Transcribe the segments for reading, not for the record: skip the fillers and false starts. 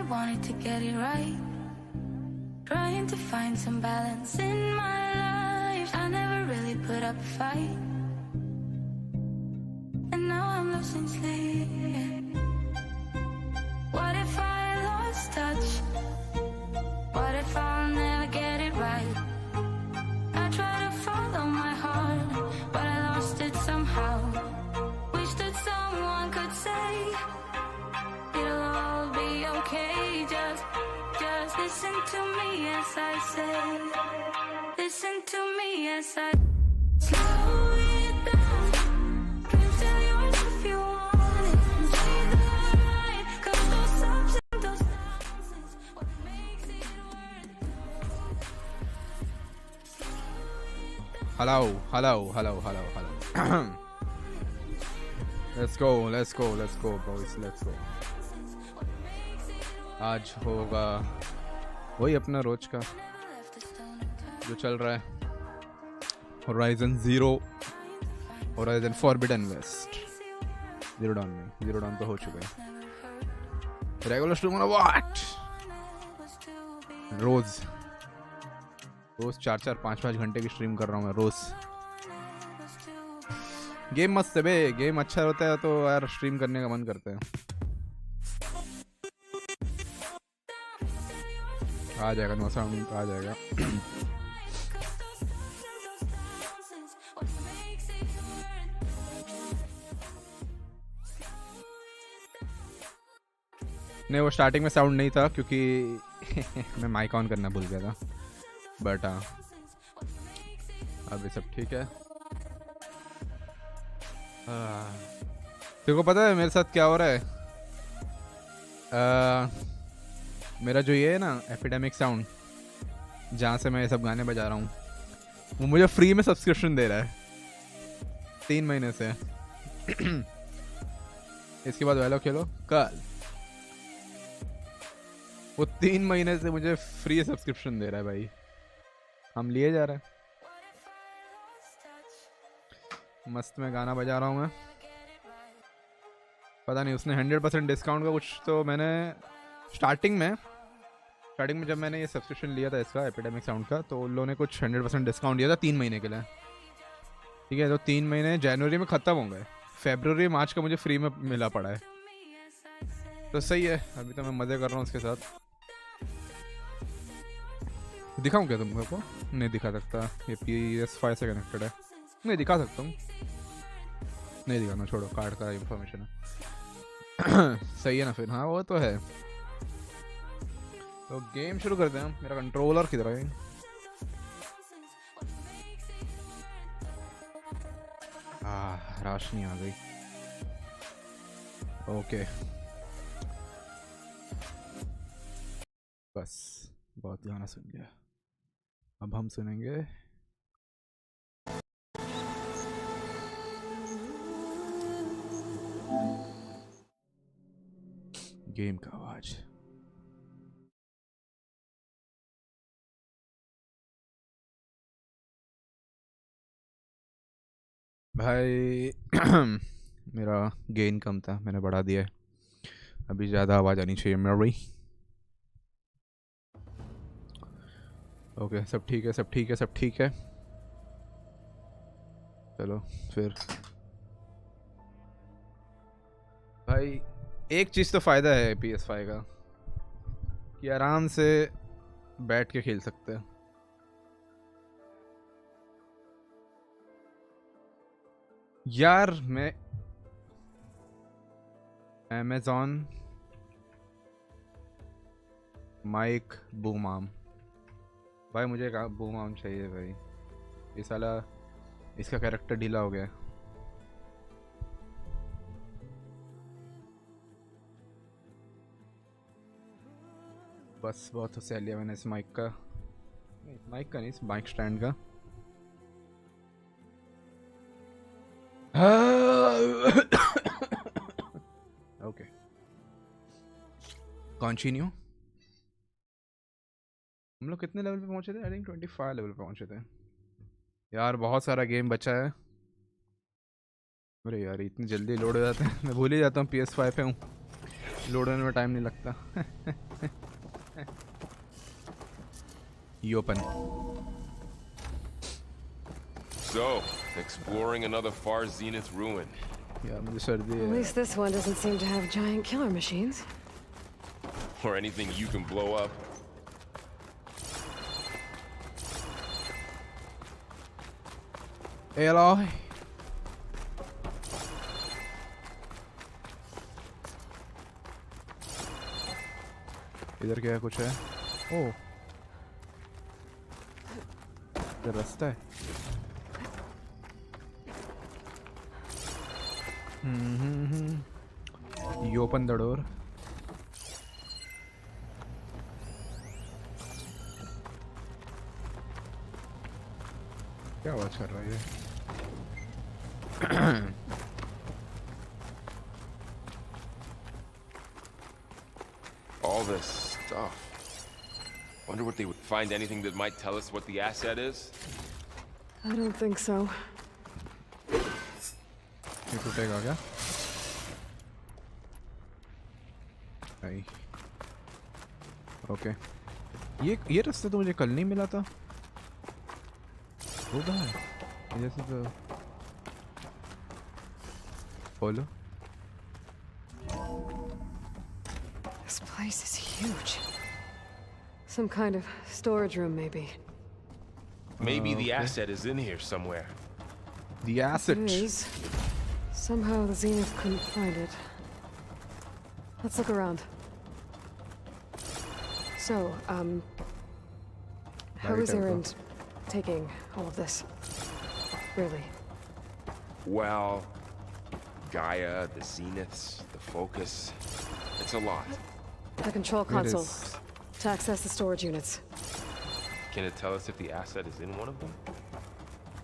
wanted to get it right. Trying to find some balance in my life. I never really put up a fight. And now I'm losing sleep. What if I lost touch? What if I'll never get it right? I try to follow my heart, but I lost it somehow. Wish that someone could say it'll all be okay. Just listen to me as I say. Listen to me as I slow it down. Can't tell yours if you want it. Say the line, 'cause those ups and those downs is what makes it worth it. Hello. Let's go, boys, let's go. आज होगा वही अपना रोज का जो चल रहा है, Horizon Zero, Horizon Forbidden West, Zero Dawn तो हो चुका है. रेगुलर स्ट्रीम होना व्हाट रोज 4-5 घंटे की स्ट्रीम कर रहा हूँ मैं रोज. गेम मस्त है बे, गेम अच्छा होता है तो यार स्ट्रीम करने का मन करता है. आ जाएगा नो साउंड आ जाएगा. नहीं वो स्टार्टिंग में साउंड नहीं था क्योंकि मैं माइक ऑन करना भूल गया था, बट हाँ अभी सब ठीक है. तेरे को पता है मेरे साथ क्या हो रहा है? मेरा जो ये है ना एपिडेमिक साउंड, जहाँ से मैं ये सब गाने बजा रहा हूँ, वो मुझे फ्री में सब्सक्रिप्शन दे रहा है 3 महीने से. इसके बाद वेलो खेलो कल, वो 3 महीने से मुझे फ्री सब्सक्रिप्शन दे रहा है भाई. हम लिए जा रहे हैं, मस्त में गाना बजा रहा हूँ मैं. पता नहीं उसने 100% डिस्काउंट का कुछ तो मैंने स्टार्टिंग में जब मैंने ये सब्सक्रिप्शन लिया था इसका एपिडेमिक साउंड का, तो उन लोगों ने कुछ 100% डिस्काउंट दिया था 3 महीने के लिए. ठीक है, तो 3 महीने जनवरी में ख़त्म हो गए, फेब्रुवरी मार्च का मुझे फ्री में मिला पड़ा है, तो सही है. अभी तो मैं मज़े कर रहा हूँ उसके साथ. दिखाऊँ क्या तुमको? नहीं दिखा सकता, ये PS5 से कनेक्टेड है. नहीं दिखा सकता हूँ, नहीं दिखाना, छोड़ो, कार्ड का इंफॉर्मेशन है. सही है ना फिर? हाँ वो तो है. तो गेम शुरू करते हैं. मेरा कंट्रोलर किधर है? रोशनी आ गई. ओके बस बहुत गाना सुन लिया, अब हम सुनेंगे गेम का आवाज. भाई मेरा गेन कम था, मैंने बढ़ा दिया है. अभी ज़्यादा आवाज़ आनी चाहिए मेरी. ओके सब ठीक है. चलो फिर भाई एक चीज़ तो फ़ायदा है PS5 का कि आराम से बैठ के खेल सकते हैं. यार मैं Amazon माइक बूम आर्म, भाई मुझे एक बूम आर्म चाहिए भाई. ये साला इसका कैरेक्टर ढीला हो गया. बस बहुत सह लिया मैंने इस माइक का, नहीं इस माइक स्टैंड का. Okay continue. हम लोग कितने लेवल पे पहुंचे थे? आई थिंक 25 लेवल पे पहुंचे थे. यार बहुत सारा गेम बचा है. अरे यार इतनी जल्दी लोड हो जाता है, मैं भूल ही जाता हूँ PS5 पे हूँ. लोड होने में टाइम नहीं लगता. ये open. So, exploring another far zenith ruin. Yeah, मुझे सर्दी At है. least this one doesn't seem to have giant killer machines. Or anything you can blow up. Aloy. इधर क्या कुछ है? ओह, इधर रास्ता है. You open the door. क्या आवाज कर रहा है ये? All this stuff. Wonder what they would find anything that might tell us what the asset is? I don't think so. ये टूटेगा क्या? नहीं. ओके. ये रास्ता तो मुझे कल नहीं मिला था. वो कहाँ है? जैसे तो follow. This place is huge. Some kind of storage room, maybe. Maybe the okay. asset is in here somewhere. The asset. It is. Somehow the Zenith couldn't find it. Let's look around. So, how Very is tempo. Erend taking all of this? Really? Well, Gaia, the zeniths, the focus. It's a lot. The control It console. is. To access the storage units. Can it tell us if the asset is in one of them?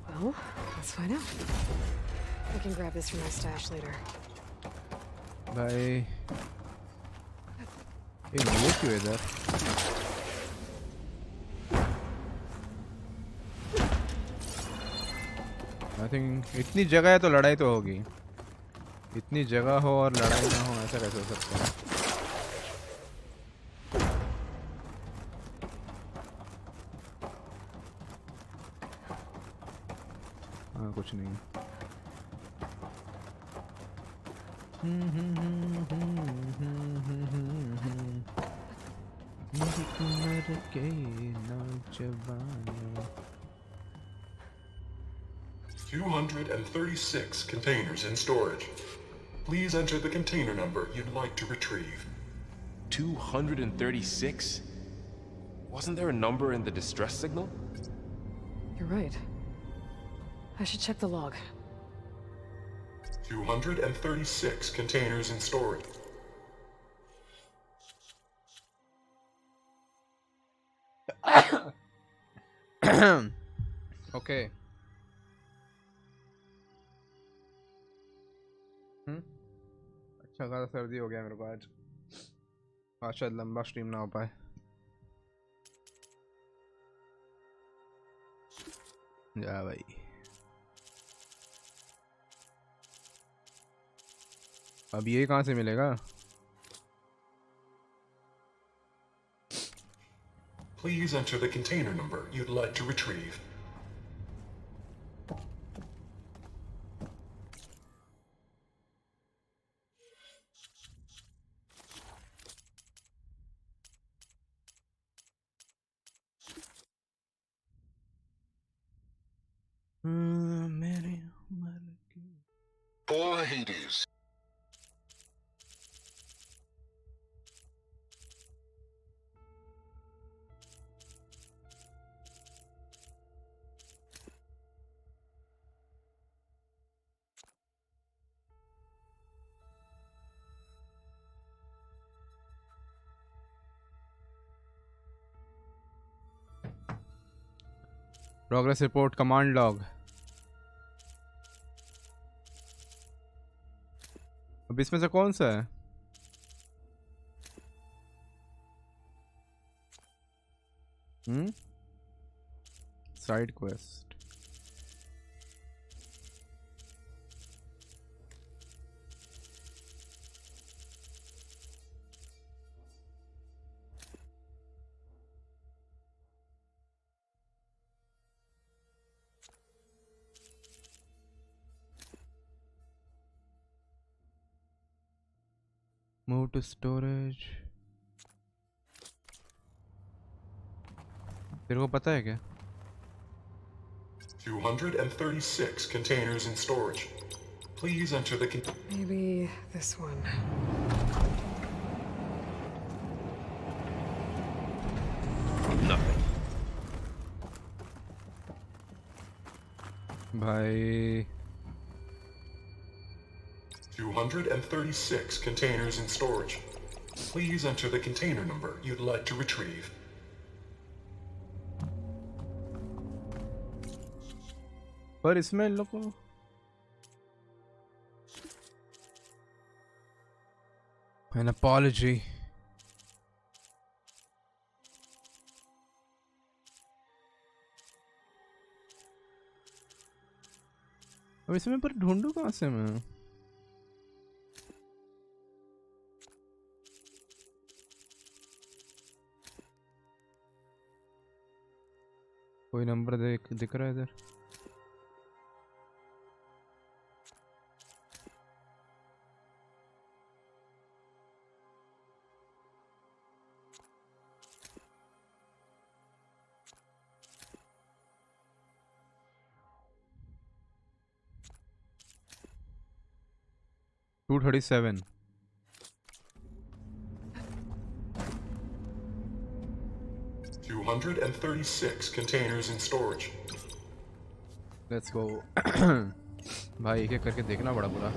Well, let's find out. I can grab this from my stash later. Bye. ये क्यों है इधर? I think इतनी जगह है तो लड़ाई तो होगी. इतनी जगह हो और लड़ाई ना हो, ऐसा कैसे हो सकता है? हाँ, कुछ नहीं. मेरी उम्र के नौजवानों. 236 containers in storage. Please enter the container number you'd like to retrieve. 236? Wasn't there a number in the distress signal? You're right. I should check the log. 236 containers in storage. Okay. अच्छा खासा सर्दी हो गया मेरे को आज. शायद लंबा स्ट्रीम ना हो पाए. जा भाई. अब ये कहाँ से मिलेगा? Please enter the container number you'd like to retrieve. मेरे उम्र की. For Hades. Progress report, command log. अब इसमें से कौन सा है? Side quest. Move to storage. तेरे को पता है क्या? 236 containers in storage. Please enter the Maybe this one. Nothing. भाई 236 containers in storage. Please enter the container number you'd like to retrieve. पर इसमें इन लोग को an apology. अब इसमें पर ढूंढूं कहाँ से मैं? कोई नंबर दिख रहा है इधर? Two 37. containers in storage. Let's go. भाई एक एक करके देखना बड़ा बुरा.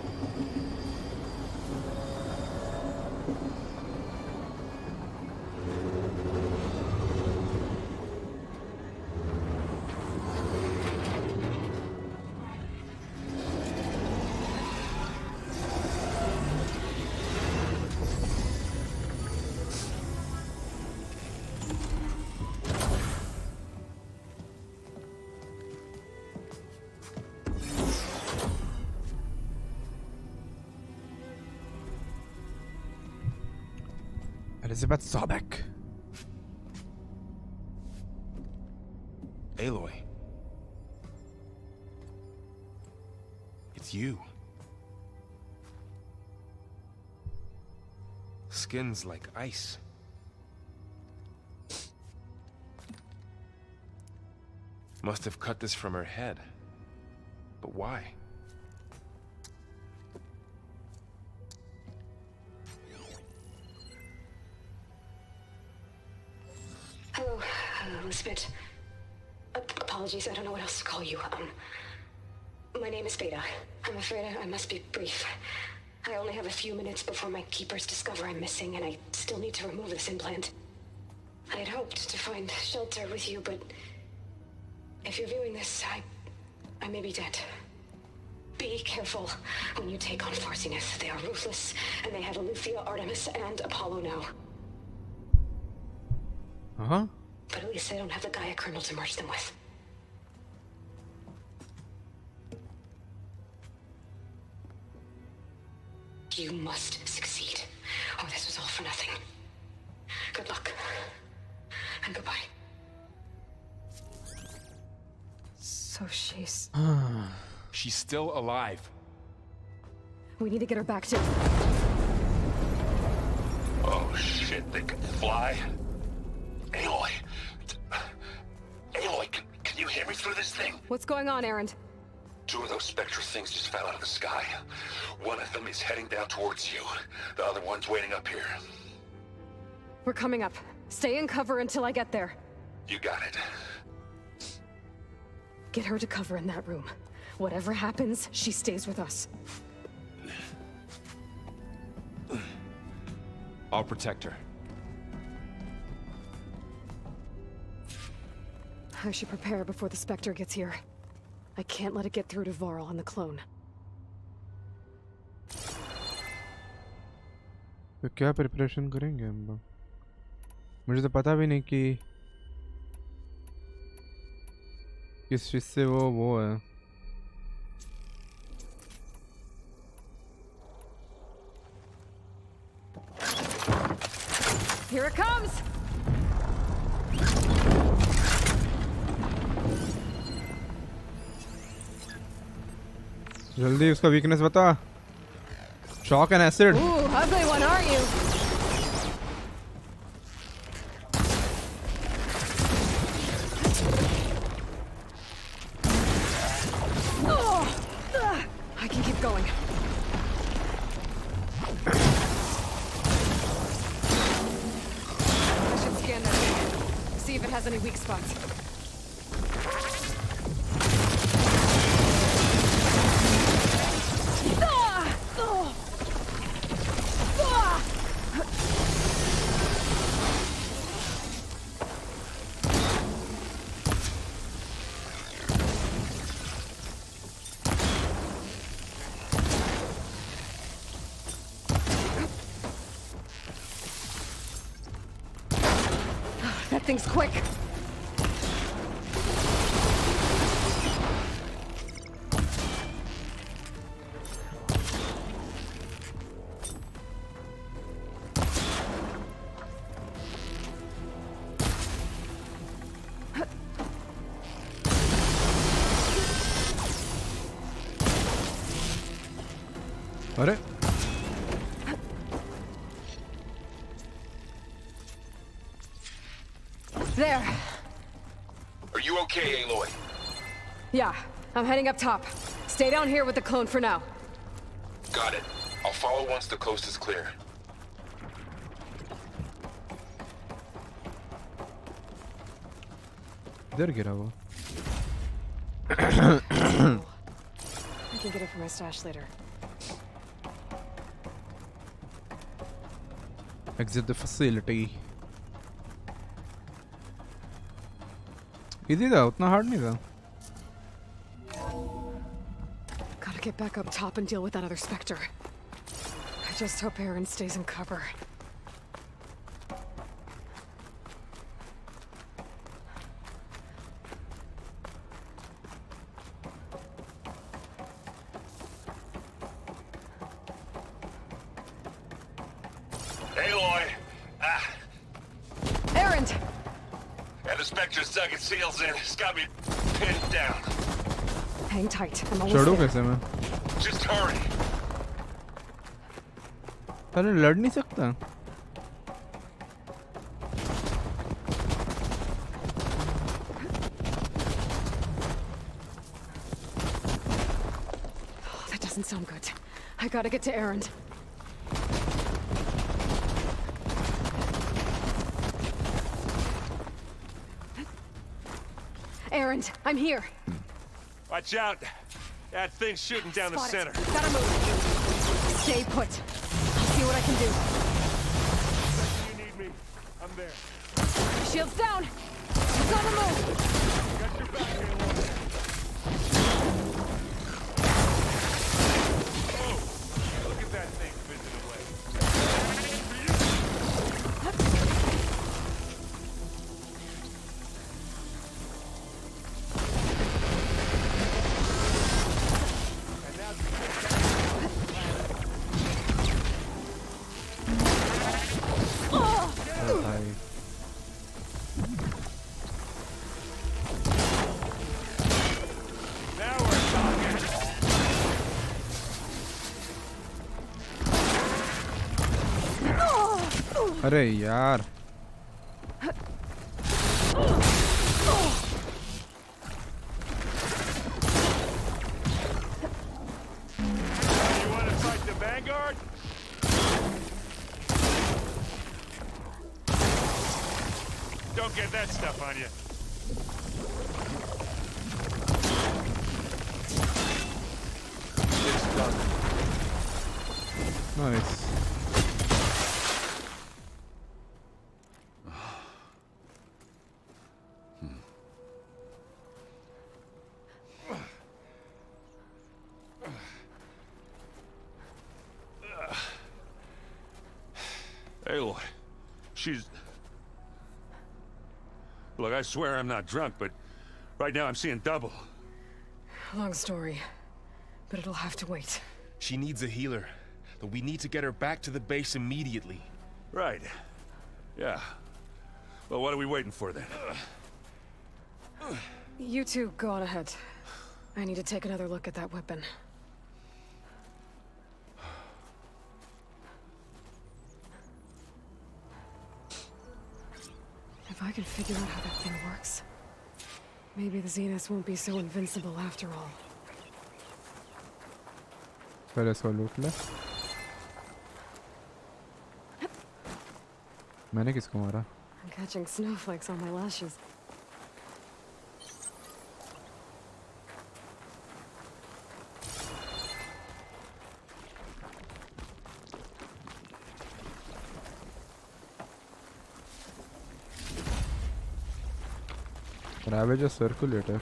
Elizabeth Sobek. Aloy. It's you. Skin's like ice. Must have cut this from her head. But why? Hello, Elizabeth. Apologies, I don't know what else to call you. My name is Beta. I'm afraid I must be brief. I only have a few minutes before my keepers discover I'm missing, and I still need to remove this implant. I had hoped to find shelter with you, but if you're viewing this, I may be dead. Be careful when you take on Farsineth. They are ruthless, and they have Aletheia, Artemis, and Apollo now. Uh-huh. But at least I don't have the Gaia kernel to merge them with. You must succeed, or this was all for nothing. Good luck. And goodbye. So she's... She's still alive. We need to get her back to... Oh shit, they can fly? Aloy! Aloy, can you hear me through this thing? What's going on, Erend? Two of those spectral things just fell out of the sky. One of them is heading down towards you. The other one's waiting up here. We're coming up. Stay in cover until I get there. You got it. Get her to cover in that room. Whatever happens, she stays with us. I'll protect her. I should prepare before the Spectre gets here. I can't let it get through to Varl on the clone. तो क्या preparation करेंगे हम लोग? मुझे तो पता भी नहीं कि किस चीज़ से वो है. Here it comes! जल्दी उसका वीकनेस बता. Shock and acid. Ooh, ugly one, aren't you? has any weak spots. That thing's quick. अरे There. Are you okay, Aloy? Yeah, I'm heading up top. Stay down here with the clone for now. Got it. I'll follow once the coast is clear. इधर गिरा वो. I can get it from my stash later. Exit the facility. Easy था, उतना hard नहीं था. Gotta get back up top and deal with that other Spectre. I just hope Aaron stays in cover. Aloy! Aaron! And the Spectre's dug its heels in. It's got me pinned down. Hang tight. I'm almost चढ़ूं there. कैसे मैं? Just hurry. अरे लड़ नहीं सकता. That doesn't sound good. I gotta get to Aaron. Aaron, I'm here. Watch out. That thing's shooting down the Spot center. it. Gotta move. Stay put. I'll see what I can do. You need me. I'm there. Shields down. It's on the move. Got your back, Aloy. Oh, look at that thing fizzing away. And now भाई. now we're talking. अरे यार. You want to fight the Vanguard? Don't get that stuff on you. It's done. Nice. Aloy, she's... Look, I swear I'm not drunk, but right now I'm seeing double. Long story, but it'll have to wait. She needs a healer, but we need to get her back to the base immediately. Right. Yeah. Well, what are we waiting for then? You two go on ahead. I need to take another look at that weapon. If I can figure out how that thing works, maybe the Zeniths won't be so invincible after all. पहले इसको लूट ले. मैंने किसको मारा? I'm catching snowflakes on my lashes. Ravage a circulator.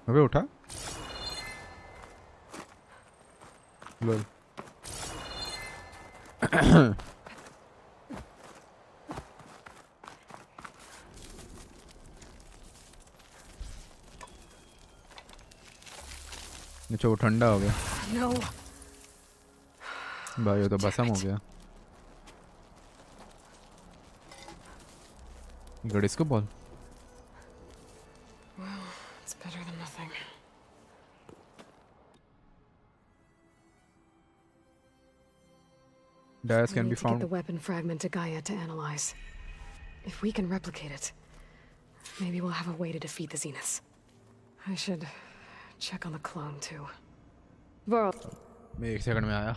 अबे उठा लोल नीचे वो ठंडा हो गया No. भाई ये तो बसम हो गया गड़ इसको ball Well, it's better than nothing. Dias We can need be to get found. the weapon fragment to Gaia to analyze. If we can replicate it, maybe we'll have a way to defeat the Zeniths. I should check on the clone too. Varl. मैं 1 second में आया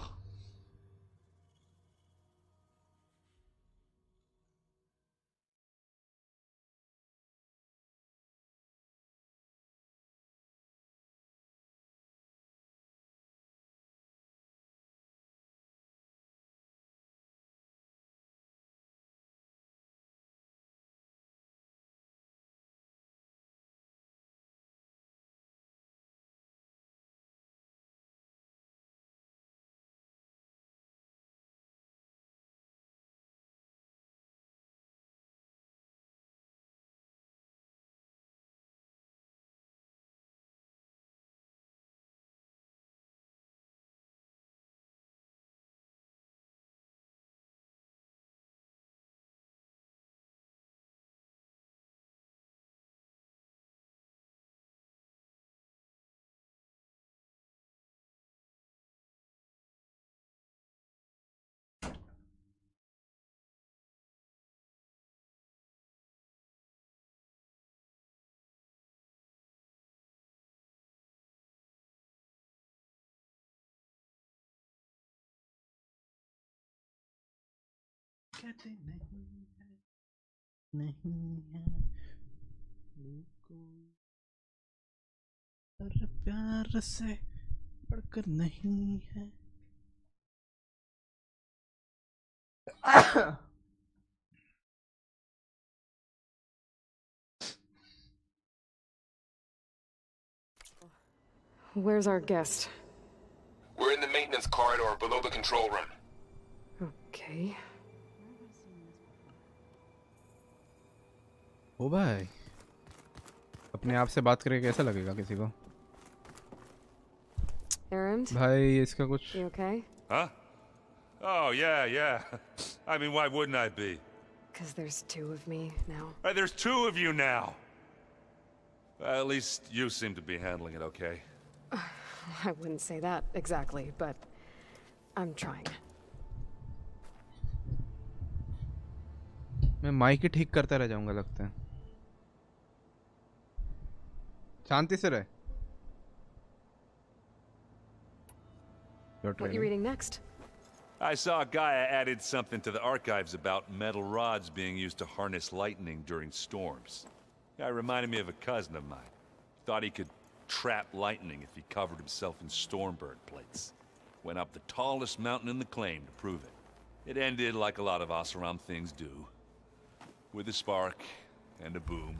कहते नहीं है और प्यार से बढ़कर नहीं है Where's our guest? We're in the maintenance corridor below the control room. Okay. ओ भाई अपने आप से बात करके कैसा लगेगा किसी को Errand? भाई इसका कुछ You okay? Huh? Oh, yeah. I mean, why wouldn't I be? Because there's two of me now. There's two of you now. At least you seem to be handling it okay. I wouldn't say that exactly, but I'm trying. मैं mic ही ठीक करता रह जाऊंगा लगता है शांति से रहे What you reading next? I saw Gaia added something to the archives about metal rods being used to harness lightning during storms. Guy reminded me of a cousin of mine. Thought he could trap lightning if he covered himself in stormbird plates. Went up the tallest mountain in the claim to prove it. It ended like a lot of Oseram things do. With a spark and a boom.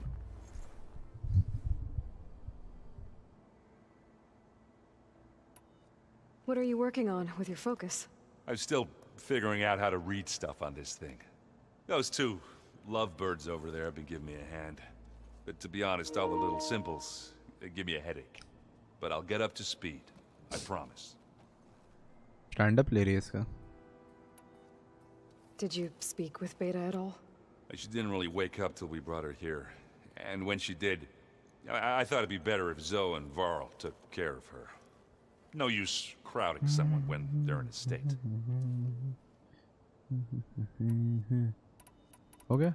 What are you working on with your focus? I'm still figuring out how to read stuff on this thing. Those two lovebirds over there have been giving me a hand. But to be honest, all the little symbols, they give me a headache. But I'll get up to speed. I promise. Stand up ले रही है इसका Did you speak with Beta at all? She didn't really wake up till we brought her here. And when she did, I thought it'd be better if Zoe and Varl took care of her. No use crowding someone when they're in a state. हो गया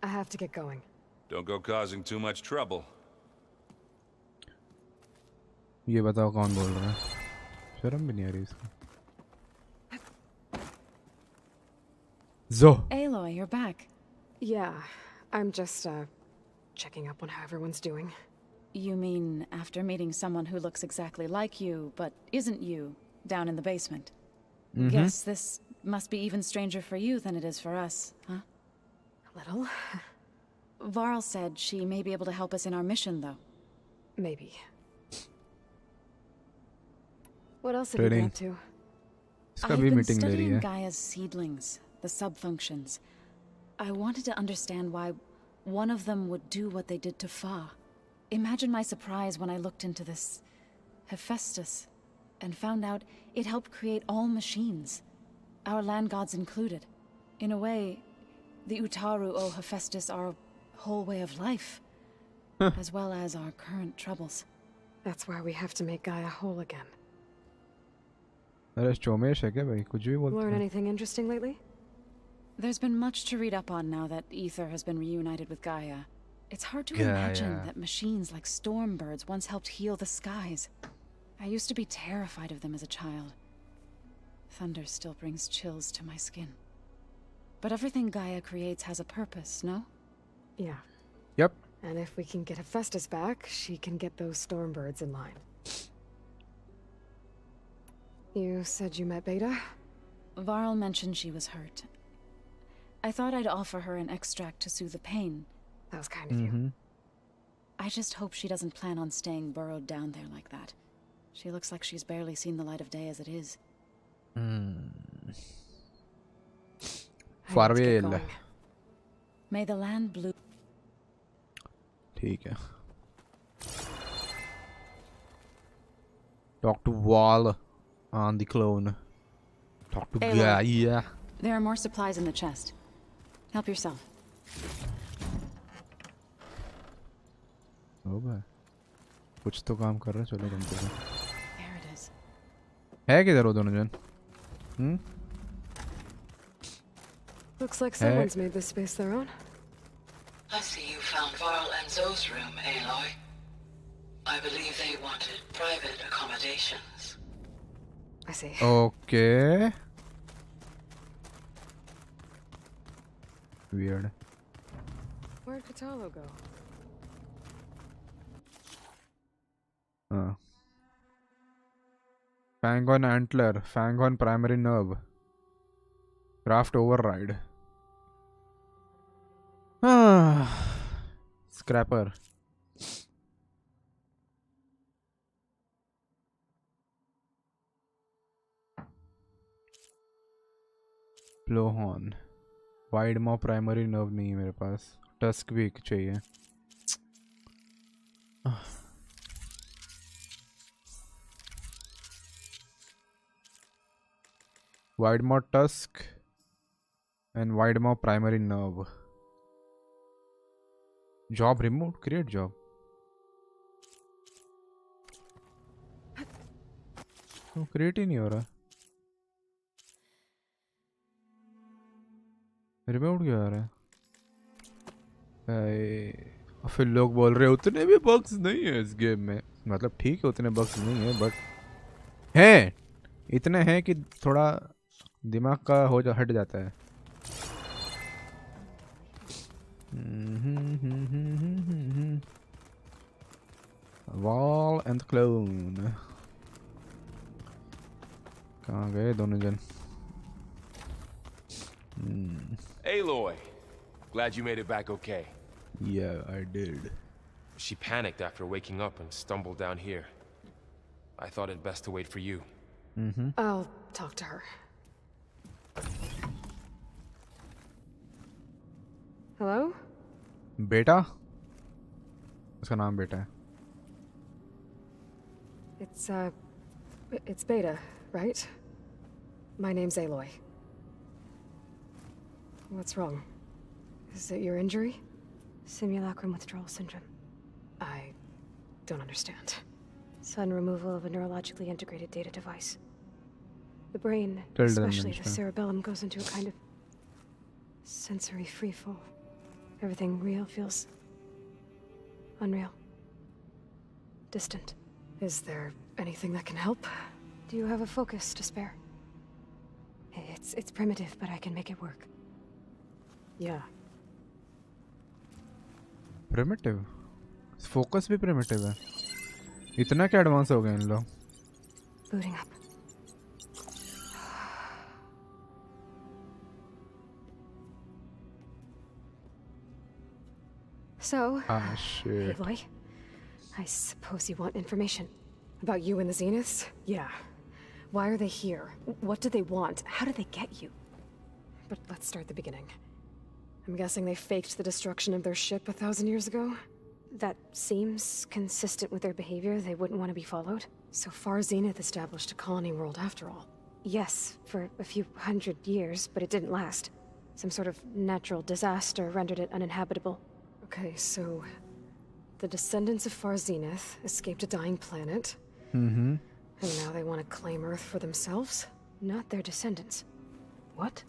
I have to get going. Don't go causing too much trouble. ये बताओ कौन बोल रहा है? शर्म भी नहीं आ रही इसको. Zo. Aloy, you're back. Yeah, I'm just, checking up on how everyone's doing. You mean after meeting someone who looks exactly like you, but isn't you, down in the basement? Guess this must be even stranger for you than it is for us, huh? A little. Varl said she may be able to help us in our mission, though. Maybe. What else have you been up to? इसका I've भी been meeting ले रही studying है. Gaia's seedlings, the subfunctions. I wanted to understand why one of them would do what they did to Fa. Imagine my surprise when I looked into this Hephaestus and found out it helped create all machines, our land gods included. In a way, the Utaru owe Hephaestus our whole way of life, as well as our current troubles. That's why we have to make Gaia whole again. अरे चोमेश है क्या भाई? कुछ भी बोलते Learn हैं. anything interesting lately? There's been much to read up on now that Ether has been reunited with Gaia. It's hard to Gaia. imagine that machines like Stormbirds once helped heal the skies. I used to be terrified of them as a child. Thunder still brings chills to my skin. But everything Gaia creates has a purpose, no? Yeah. Yep. And if we can get Hephaestus back, she can get those Stormbirds in line. You said you met Beta? Varl mentioned she was hurt. I thought I'd offer her an extract to soothe the pain. That was kind of you. I just hope she doesn't plan on staying burrowed down there like that. She looks like she's barely seen the light of day as it is. Farewell. May the land blue. ठीक है. Talk to Wall on the clone. Talk to Aloy. Gaia. There are more supplies in the chest. Help yourself. हो भाई. कुछ तो काम कर रहे हैं. चलो कम से कम. There it is. है किधर वो दोनों जन? Looks like someone's made this space their own. I see you found Varl and Zoe's room, Aloy. I believe they wanted private accommodations. I see. Okay. Weird. Where'd Katalo go? Fang on antler. Fang on primary nerve. Craft override. Scrapper. Blowhorn. Wide maw primary nerve नहीं है मेरे पास. Tusk भी एक चाहिए. Wide maw tusk and wide maw primary nerve. Job removed. Create job. Create ही नहीं हो रहा. रिमूव क्यों आ रहा है? फिर लोग बोल रहे उतने भी बग्स नहीं है इस गेम में. मतलब ठीक है उतने बग्स नहीं है बट हैं. इतने हैं कि थोड़ा दिमाग का हट जाता है. Wall and clone. कहाँ गए दोनों जन? Aloy, glad you made it back okay. Yeah, I did. She panicked after waking up and stumbled down here. I thought it best to wait for you. I'll talk to her. Hello? बेटा? उसका नाम बेटा है. It's Beta, right? My name's Aloy. What's wrong? Is it your injury? Simulacrum withdrawal syndrome. I don't understand. Sudden removal of a neurologically integrated data device. The brain, Tell them, especially the Anushka. cerebellum, goes into a kind of sensory freefall. Everything real feels Unreal. Distant. Is there anything that can help? Do you have a focus to spare? It's primitive, but I can make it work. Yeah. Primitive? Focus भी primitive है. इतना क्या advance हो गए इन लोग? Booting up. So, Shit. Aloy, I suppose you want information about you and the Zeniths? Yeah. Why are they here? What do they want? How did they get you? But let's start at the beginning. I'm guessing they faked the destruction of their ship 1,000 years ago? That seems consistent with their behavior. They wouldn't want to be followed. So far, Zenith established a colony world after all. Yes, for a few hundred years, but it didn't last. Some sort of natural disaster rendered it uninhabitable. Okay, so the descendants of Far Zenith escaped a dying planet. Mm-hmm. And now they want to claim Earth for themselves? Not their descendants. What?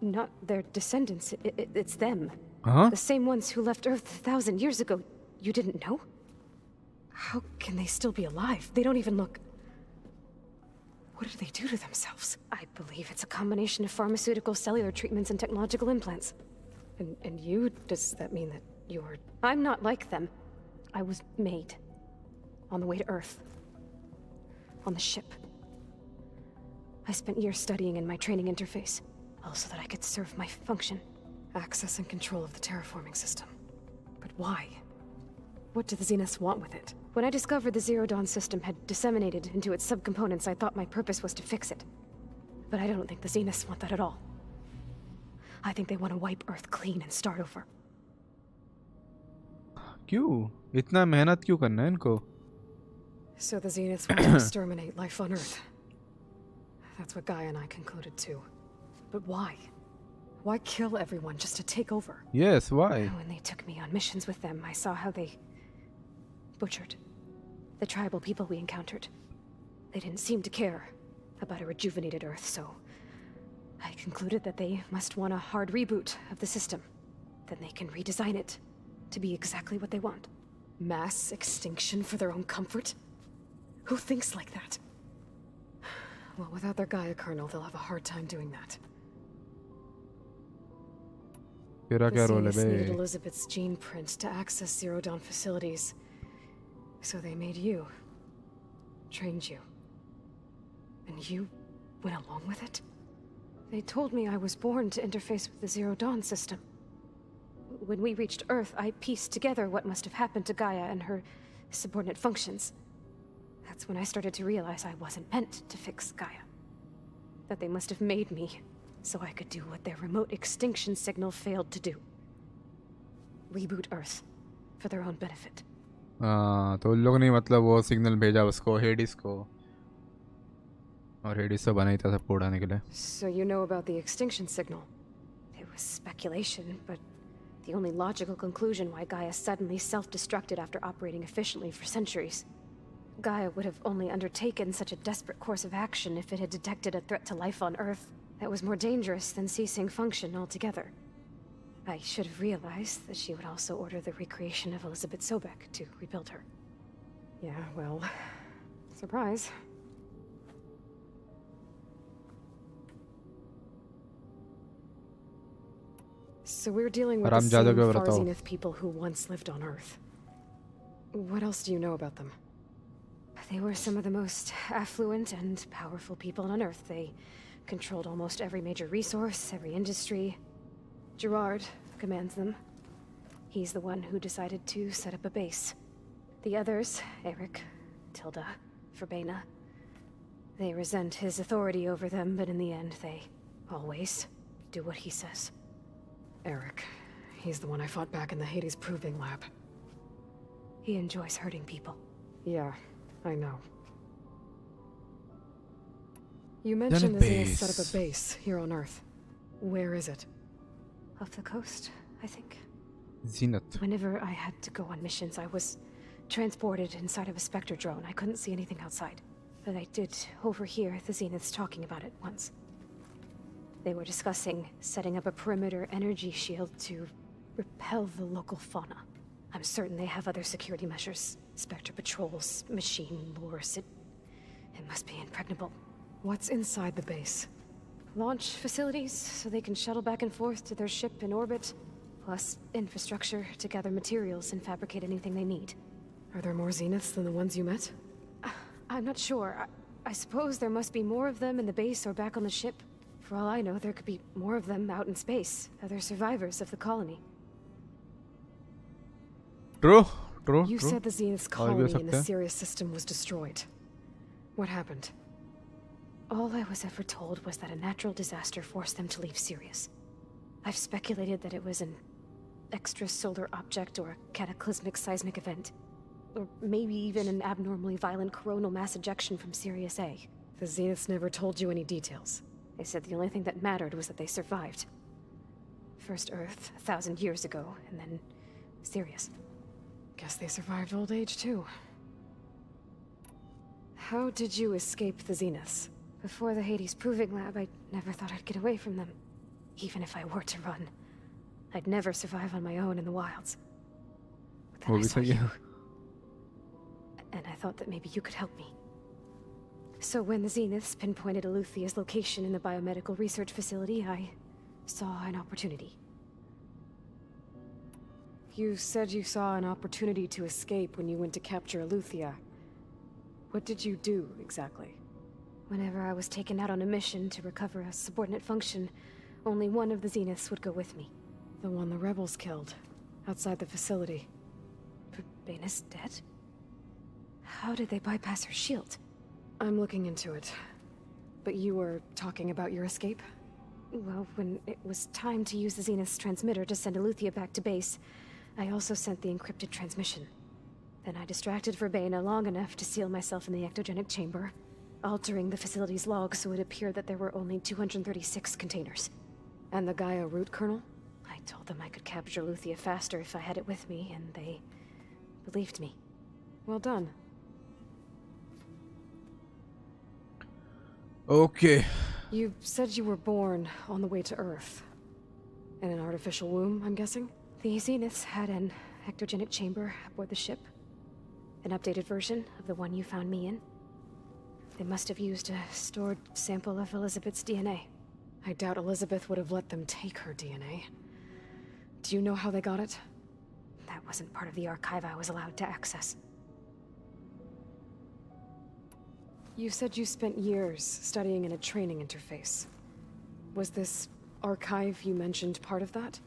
Not their descendants. It's them. Uh-huh. The same ones who left Earth 1,000 years ago. You didn't know? How can they still be alive? They don't even look... What do they do to themselves? I believe it's a combination of pharmaceutical, cellular treatments, and technological implants. And you? Does that mean that you're... I'm not like them. I was made. On the way to Earth. On the ship. I spent years studying in my training interface, also that I could serve my function. Access and control of the terraforming system. But why? What do the Zeniths want with it? When I discovered the Zero Dawn system had disseminated into its subcomponents, I thought my purpose was to fix it. But I don't think the Zeniths want that at all. I think they want to wipe Earth clean and start over. क्यों? इतना मेहनत क्यों करना है इनको? So the Zeniths want to exterminate life on Earth. That's what Gaia and I concluded too. But why? Why kill everyone just to take over? Yes, why? When they took me on missions with them, I saw how they butchered the tribal people we encountered. They didn't seem to care about a rejuvenated Earth, so I concluded that they must want a hard reboot of the system. Then they can redesign it to be exactly what they want. Mass extinction for their own comfort? Who thinks like that? Well, without their Gaia kernel, they'll have a hard time doing that. The Zeniths needed Elizabeth's gene print to access Zero Dawn facilities. So they made you. Trained you. And you went along with it? They told me I was born to interface with the Zero Dawn system. When we reached Earth, I pieced together what must have happened to Gaia and her subordinate functions. That's when I started to realize I wasn't meant to fix Gaia. That they must have made me so I could do what their remote extinction signal failed to do. Reboot Earth for their own benefit. तो उन लोगों ने मतलब वो signal भेजा उसको हेडिस को और हेडिस तो बना ही था सबको उड़ाने के लिए. So you know about the extinction signal? It was speculation, but the only logical conclusion why Gaia suddenly self-destructed after operating efficiently for centuries. Gaia would have only undertaken such a desperate course of action if it had detected a threat to life on Earth that was more dangerous than ceasing function altogether. I should have realized that she would also order the recreation of Elizabeth Sobek to rebuild her. Yeah, well, surprise. So we're dealing with the same Far Zenith people who once lived on Earth. What else do you know about them? They were some of the most affluent and powerful people on Earth. They controlled almost every major resource, every industry. Gerard commands them. He's the one who decided to set up a base. The others, Eric, Tilda, Verbena, they resent his authority over them, but in the end, they always do what he says. Eric, he's the one I fought back in the Hades Proving Lab. He enjoys hurting people. Yeah, I know. You mentioned the Zenith set up a base here on Earth. Where is it? Off the coast, I think. Zenith. Whenever I had to go on missions, I was transported inside of a Spectre drone. I couldn't see anything outside. But I did overhear the Zeniths talking about it once. They were discussing setting up a perimeter energy shield to repel the local fauna. I'm certain they have other security measures. Spectre patrols, machine lures. It must be impregnable. What's inside the base? Launch facilities, so they can shuttle back and forth to their ship in orbit. Plus infrastructure to gather materials and fabricate anything they need. Are there more Zeniths than the ones you met? I'm not sure. I suppose there must be more of them in the base or back on the ship. For all I know, there could be more of them out in space. Other survivors of the colony. True. You said the Zenith's colony in the Sirius system was destroyed. What happened? All I was ever told was that a natural disaster forced them to leave Sirius. I've speculated that it was an extrasolar object or a cataclysmic seismic event. Or maybe even an abnormally violent coronal mass ejection from Sirius A. The Zeniths never told you any details. They said the only thing that mattered was that they survived. First Earth, 1,000 years ago, and then Sirius. Guess they survived old age too. How did you escape the Zeniths? Before the Hades Proving Lab, I never thought I'd get away from them. Even if I were to run. I'd never survive on my own in the wilds. But then I saw you. And I thought that maybe you could help me. So when the Zeniths pinpointed Eluthia's location in the biomedical research facility, I saw an opportunity. You said you saw an opportunity to escape when you went to capture Eluthia. What did you do, exactly? Whenever I was taken out on a mission to recover a subordinate function, only one of the Zeniths would go with me. The one the rebels killed, outside the facility. Baina's dead? How did they bypass her shield? I'm looking into it. But you were talking about your escape? Well, when it was time to use the Zenith's transmitter to send Eluthia back to base, I also sent the encrypted transmission. Then I distracted Verbaina long enough to seal myself in the ectogenic chamber, altering the facility's log so it appeared that there were only 236 containers. And the Gaia root kernel? I told them I could capture Eluthia faster if I had it with me, and they believed me. Well done. Okay. You said you were born on the way to Earth. In an artificial womb, I'm guessing? The Zeniths had an ectogenic chamber aboard the ship. An updated version of the one you found me in. They must have used a stored sample of Elizabeth's DNA. I doubt Elizabeth would have let them take her DNA. Do you know how they got it? That wasn't part of the archive I was allowed to access. You said you spent years studying in a training interface. Was this archive you mentioned part of that?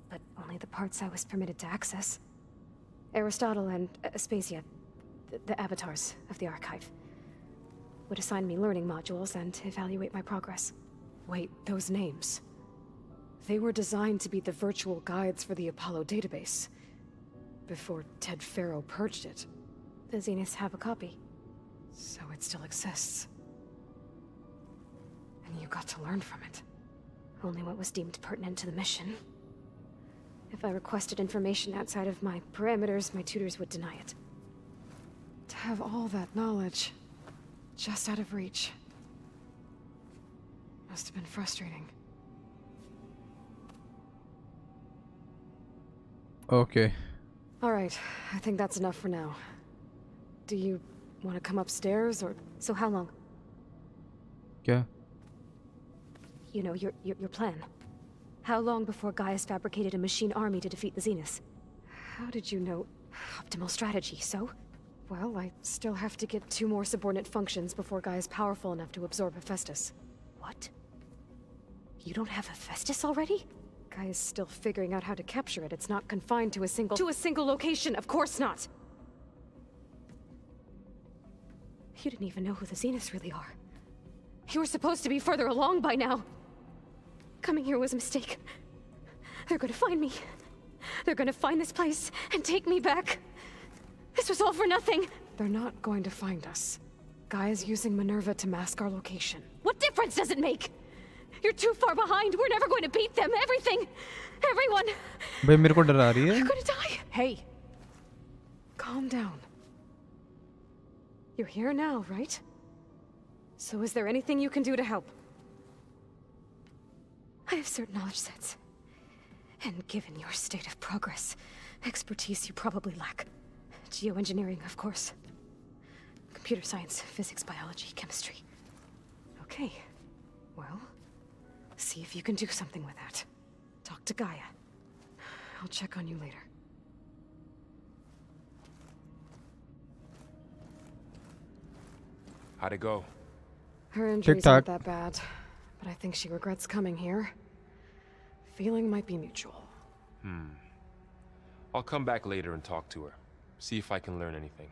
But only the parts I was permitted to access. Aristotle and Aspasia, the avatars of the archive, would assign me learning modules and evaluate my progress. Wait, those names. They were designed to be the virtual guides for the Apollo database. Before Ted Faro purged it. The Zeniths have a copy. So it still exists. And you got to learn from it. Only what was deemed pertinent to the mission. If I requested information outside of my parameters, my tutors would deny it. To have all that knowledge, just out of reach. Must have been frustrating. Okay. Alright, I think that's enough for now. Do you want to come upstairs, or...? So how long? Kya? You know, your plan. How long before Gaia's fabricated a machine army to defeat the Zeniths? How did you know? Optimal strategy, so? Well, I still have to get 2 more subordinate functions before Gaia's powerful enough to absorb Hephaestus. What? You don't have Hephaestus already? Gaia's still figuring out how to capture it. It's not confined to a single... To a single location! Of course not! You didn't even know who the Zeniths really are. You were supposed to be further along by now! Coming here was a mistake. They're gonna find me. They're gonna find this place and take me back. This was all for nothing. They're not going to find us. Gaia's using Minerva to mask our location. What difference does it make? You're too far behind. We're never going to beat them. Everything. Everyone. भाई मेरे को डरा रही है. You're gonna die. Hey. Calm down. You're here now, right? So is there anything you can do to help? I have certain knowledge sets. And given your state of progress, expertise you probably lack. Geoengineering, of course. Computer science, physics, biology, chemistry. Okay. Well, see if you can do something with that. Talk to Gaia. I'll check on you later. How'd it go? Her injuries aren't that bad, but I think she regrets coming here. Feeling might be mutual. I'll come back later and talk to her. See if I can learn anything.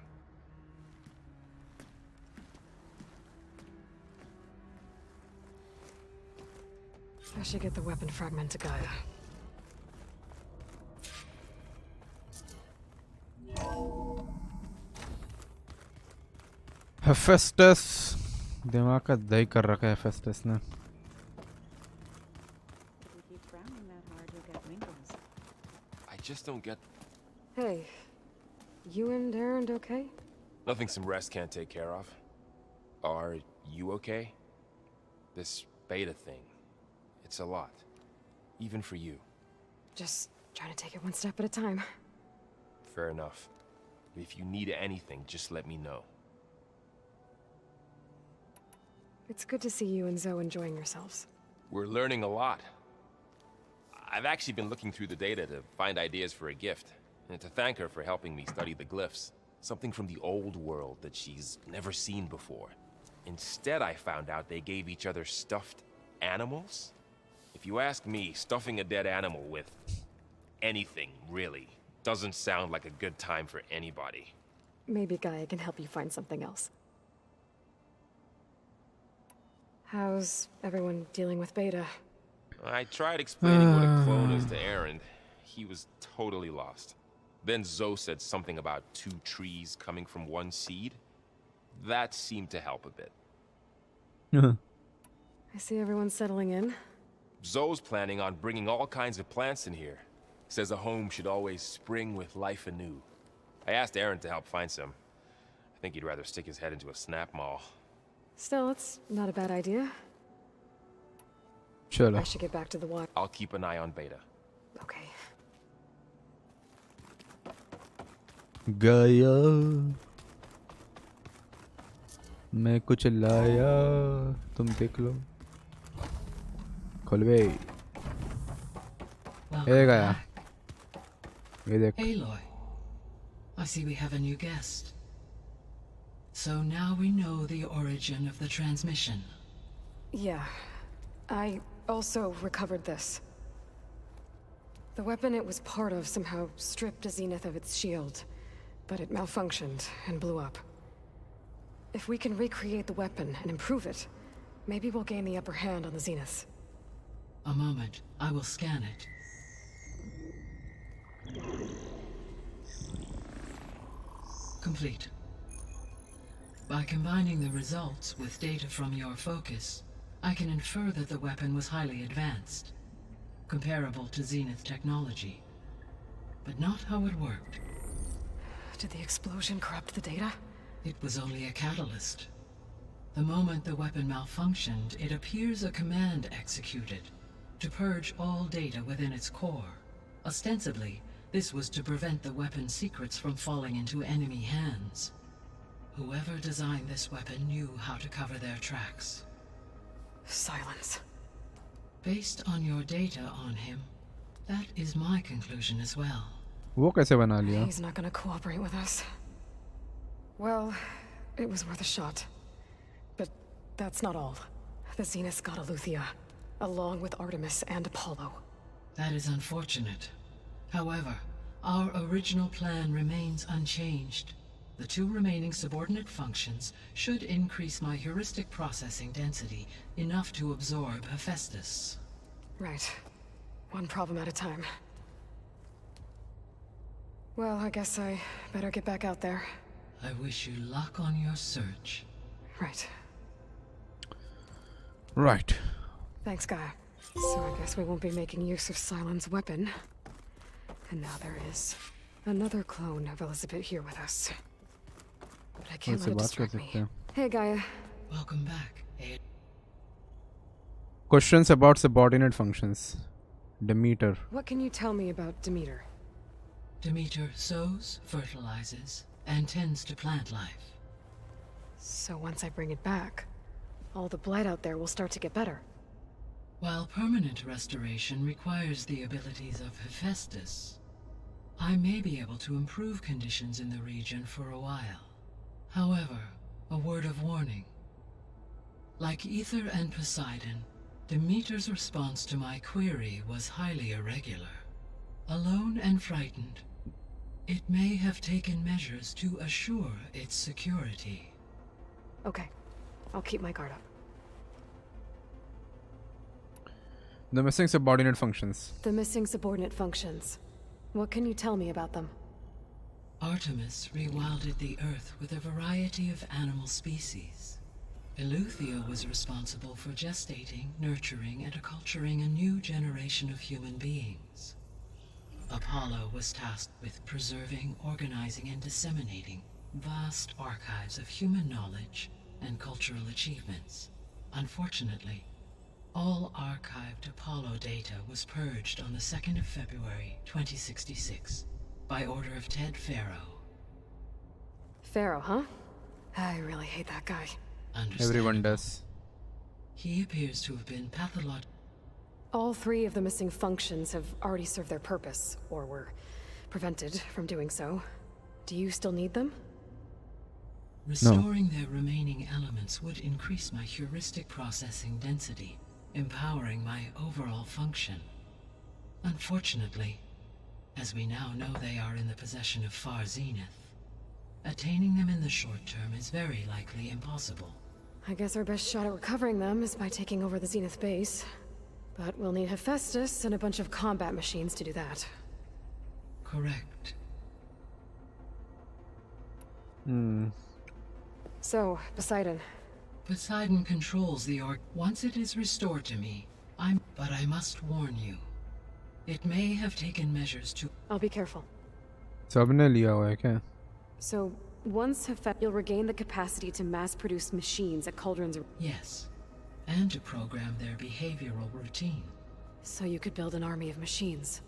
I should get the weapon fragment to Gaia. Hephaestus दिमाग का दही कर रखा है Hephaestus ने. I just don't get... Hey, you and Aaron okay? Nothing some rest can't take care of. Are you okay? This beta thing, it's a lot. Even for you. Just trying to take it one step at a time. Fair enough. If you need anything, just let me know. It's good to see you and Zoe enjoying yourselves. We're learning a lot. I've actually been looking through the data to find ideas for a gift, and to thank her for helping me study the glyphs. Something from the old world that she's never seen before. Instead, I found out they gave each other stuffed animals. If you ask me, stuffing a dead animal with anything, really, doesn't sound like a good time for anybody. Maybe Gaia can help you find something else. How's everyone dealing with beta? I tried explaining what a clone is to Aaron. He was totally lost. Then Zoe said something about 2 trees coming from 1 seed. That seemed to help a bit. I see everyone settling in. Zoe's planning on bringing all kinds of plants in here. Says a home should always spring with life anew. I asked Aaron to help find some. I think he'd rather stick his head into a snap mall. Still, it's not a bad idea. Chalo. I should get back to the water. I'll keep an eye on beta. Okay. Gaia, मैं कुछ लाया, तुम देख लो. खोल बे. Hey Gaia. ये देख. Aloy, I see we have a new guest. So now we know the origin of the transmission. Yeah. I also recovered this. The weapon it was part of somehow stripped Zenith of its shield, but it malfunctioned and blew up. If we can recreate the weapon and improve it, maybe we'll gain the upper hand on the Zeniths. A moment, I will scan it. Complete. By combining the results with data from your focus, I can infer that the weapon was highly advanced, comparable to Zenith technology, but not how it worked. Did the explosion corrupt the data? It was only a catalyst. The moment the weapon malfunctioned, it appears a command executed to purge all data within its core. Ostensibly, this was to prevent the weapon's secrets from falling into enemy hands. Whoever designed this weapon knew how to cover their tracks. Silence. Based on your data on him, that is my conclusion as well. वो कैसे बना लिया? He's not gonna cooperate with us. Well, it was worth a shot. But that's not all. The Zeniths got Aletheia, along with Artemis and Apollo. That is unfortunate. However, our original plan remains unchanged. The 2 remaining subordinate functions should increase my heuristic processing density enough to absorb Hephaestus. Right. One problem at a time. Well, I guess I better get back out there. I wish you luck on your search. Right. Right. Thanks, Gaia. So I guess we won't be making use of Cylon's weapon. And now there is another clone of Elizabeth here with us. But I can't let it distract me. Hey, Gaia. Welcome back, Ed. Questions about subordinate functions. Demeter. What can you tell me about Demeter? Demeter sows, fertilizes, and tends to plant life. So once I bring it back, all the blight out there will start to get better. While permanent restoration requires the abilities of Hephaestus, I may be able to improve conditions in the region for a while. However, a word of warning. Like Ether and Poseidon, Demeter's response to my query was highly irregular. Alone and frightened, it may have taken measures to assure its security. Okay, I'll keep my guard up. The missing subordinate functions. The missing subordinate functions. What can you tell me about them? Artemis rewilded the Earth with a variety of animal species. Eleuthia was responsible for gestating, nurturing, and acculturating a new generation of human beings. Apollo was tasked with preserving, organizing, and disseminating vast archives of human knowledge and cultural achievements. Unfortunately, all archived Apollo data was purged on the 2nd of February, 2066, by order of Ted Faro. Pharaoh, huh? I really hate that guy. Everyone does. He appears to have been pathological. All three of the missing functions have already served their purpose, or were prevented from doing so. Do you still need them? Restoring their remaining elements would increase my heuristic processing density, empowering my overall function. Unfortunately, as we now know they are in the possession of Far Zenith, attaining them in the short term is very likely impossible. I guess our best shot at recovering them is by taking over the Zenith base. But we'll need Hephaestus and a bunch of combat machines to do that. Correct. So, Poseidon. Poseidon controls the org. Once it is restored to me, But I must warn you. It may have taken measures to... I'll be careful. सबने लिया हुआ है क्या? So, once Hephaestus, you'll regain the capacity to mass-produce machines at Cauldron's... Yes. And to program their behavioral routine. So you could build an army of machines.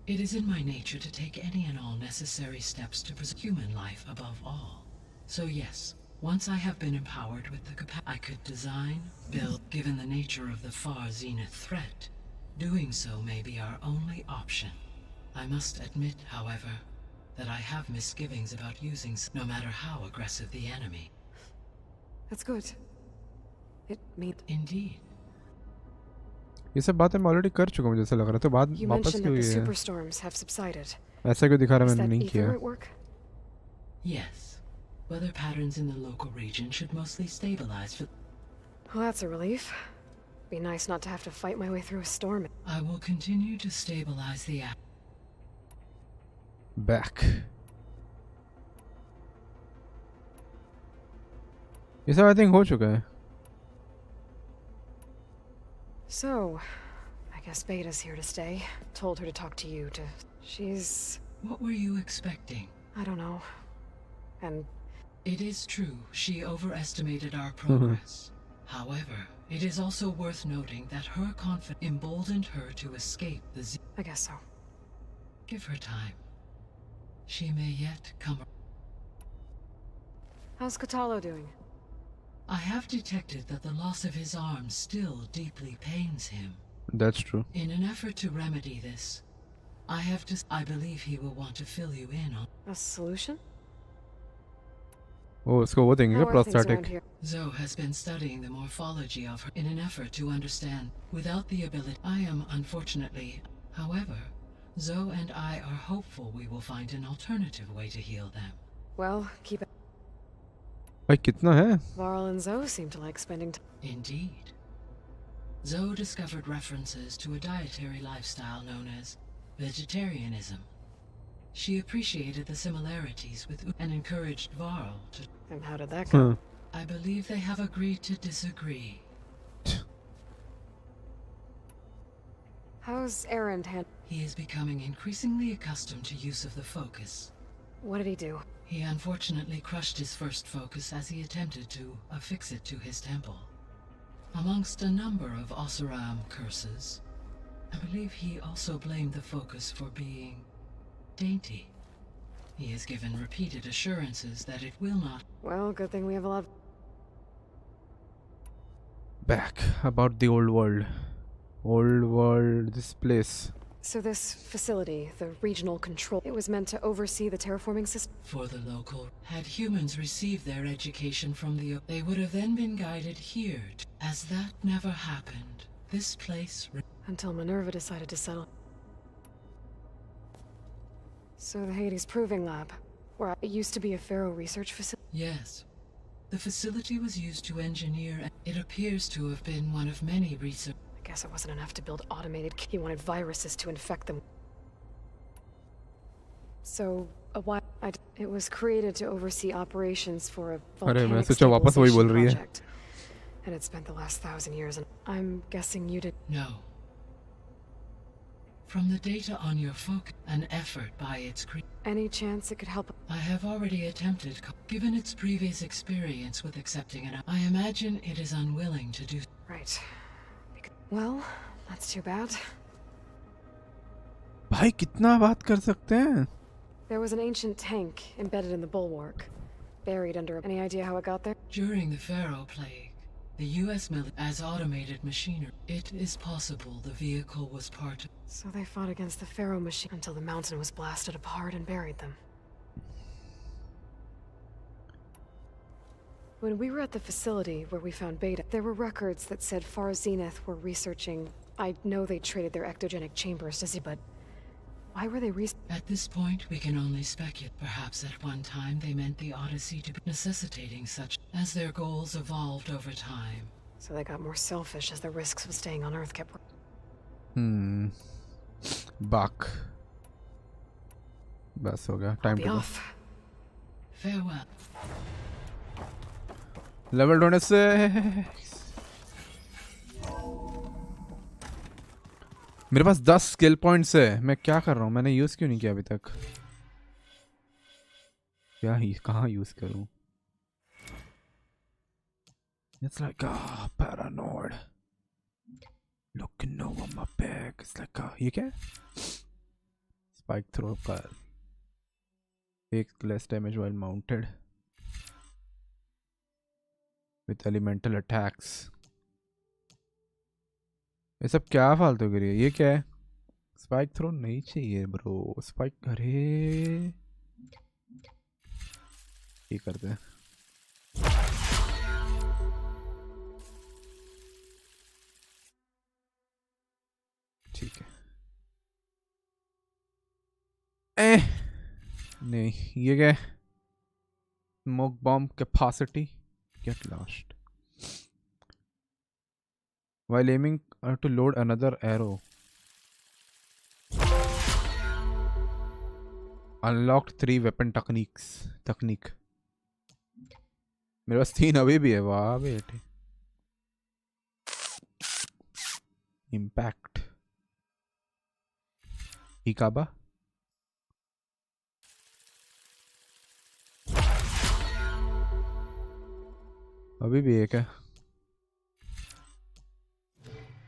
It is in my nature to take any and all necessary steps to preserve human life above all. So yes, once I have been empowered with the capacity, I could design, build, given the nature of the Far Zenith threat. Doing so may be our only option. I must admit, however, that I have misgivings about using no matter how aggressive the enemy. That's good. It means... Indeed. ये सब बातें मैं already कर चुका हूँ जैसा लग रहा है तो बात You वापस mentioned क्यों that the हुई है? superstorms have subsided. ऐसा क्यों दिखा रहा Is मैंने that नहीं किया? ether at work? Yes. Weather patterns in the local region should mostly stabilize for... Well, that's a relief. Be nice not to have to fight my way through a storm. I will continue to stabilize the app. Back. ये सब I think हो चुका है. So, I guess Beta's here to stay. Told her to talk to you to... She's... What were you expecting? I don't know. And... It is true, she overestimated our progress. However, it is also worth noting that her confidence emboldened her to escape the I guess so. Give her time. She may yet come... How's Katalo doing? I have detected that the loss of his arm still deeply pains him. That's true. In an effort to remedy this, I believe he will want to fill you in on... A solution? Oh, उसको वो देंगे How are things around prosthetic. here? Zoe has been studying the morphology of her in an effort to understand. Without the ability, I am unfortunately... However, Zoe and I are hopeful we will find an alternative way to heal them. Well, keep it. भाई कितना है? Varl and Zoe seem to like spending time. Indeed. Zoe discovered references to a dietary lifestyle known as vegetarianism. She appreciated the similarities with and encouraged Varl to... And how did that go? I believe they have agreed to disagree. How's Erend He is becoming increasingly accustomed to use of the focus. What did he do? He unfortunately crushed his first focus as he attempted to affix it to his temple. Amongst a number of Oseram curses, I believe he also blamed the focus for being dainty. He has given repeated assurances that it will not. Well, good thing we have a lot. Back about the old world. Old world, this place. So this facility, the regional control, it was meant to oversee the terraforming system? For the local, had humans received their education from the, they would have then been guided here. As that never happened, this place. Until Minerva decided to settle. So the Hades Proving Lab, where it used to be a Pharaoh research facility? Yes. The facility was used to engineer. It appears to have been one of many research. I guess it wasn't enough to build automated. He wanted viruses to infect them. So it was created to oversee operations for a volcanic stabilization project. And it spent the last 1,000 years. And I'm guessing you did. No. From the data on your focus, an effort by its Any chance it could help? I have already attempted. Given its previous experience with accepting an, I imagine it is unwilling to do. Right. Well, that's too bad. भाई कितना बात कर सकते हैं? There was an ancient tank embedded in the bulwark, buried under. Any idea how it got there? During the Pharaoh plague, the U.S. military as automated machinery. It is possible the vehicle was part of. So they fought against the Pharaoh machine until the mountain was blasted apart and buried them. When we were at the facility where we found Beta, there were records that said Far Zenith were researching. I know they traded their ectogenic chambers to see, but why were they At this point, we can only speculate. Perhaps at one time they meant the Odyssey to be necessitating such, as their goals evolved over time. So they got more selfish as the risks of staying on Earth kept. Buck. बस हो गया. Time to go. Farewell. Level 26. मेरे पास 10 skill points है. मैं क्या कर रहा हूँ? मैंने यूज क्यों नहीं किया अभी तक? क्या ही कहाँ यूज करूँ? It's like paranoid. Looking over my back. It's like ये क्या? Spike throw का. Takes less damage while mounted. With elemental attacks. ये सब क्या फालतू करिए? ये क्या है? स्पाइक थ्रो नहीं चाहिए ब्रो. स्पाइक अरे ये करते हैं. ठीक है. नहीं ये क्या? Smoke bomb capacity. Get lost. While aiming to load another arrow. Unlocked 3 weapon techniques. Technique. मेरे पास 3 अभी भी है. वाह बेटे. Impact. Ikaba. अभी भी एक है.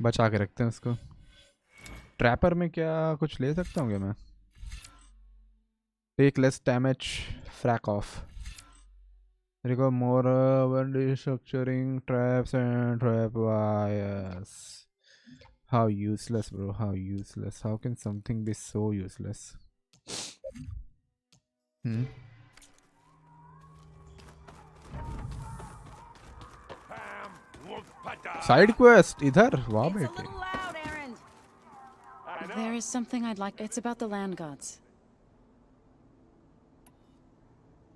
बचा के रखते हैं उसको. ट्रैपर में क्या कुछ ले सकता हूँ क्या मैं? Take less damage. Frack off. Recover more when restructuring traps and trap wires. How useless bro. How useless. How can something be so useless? Side quest इधर. वाह बेटे. There is something I'd like. It's about the land gods.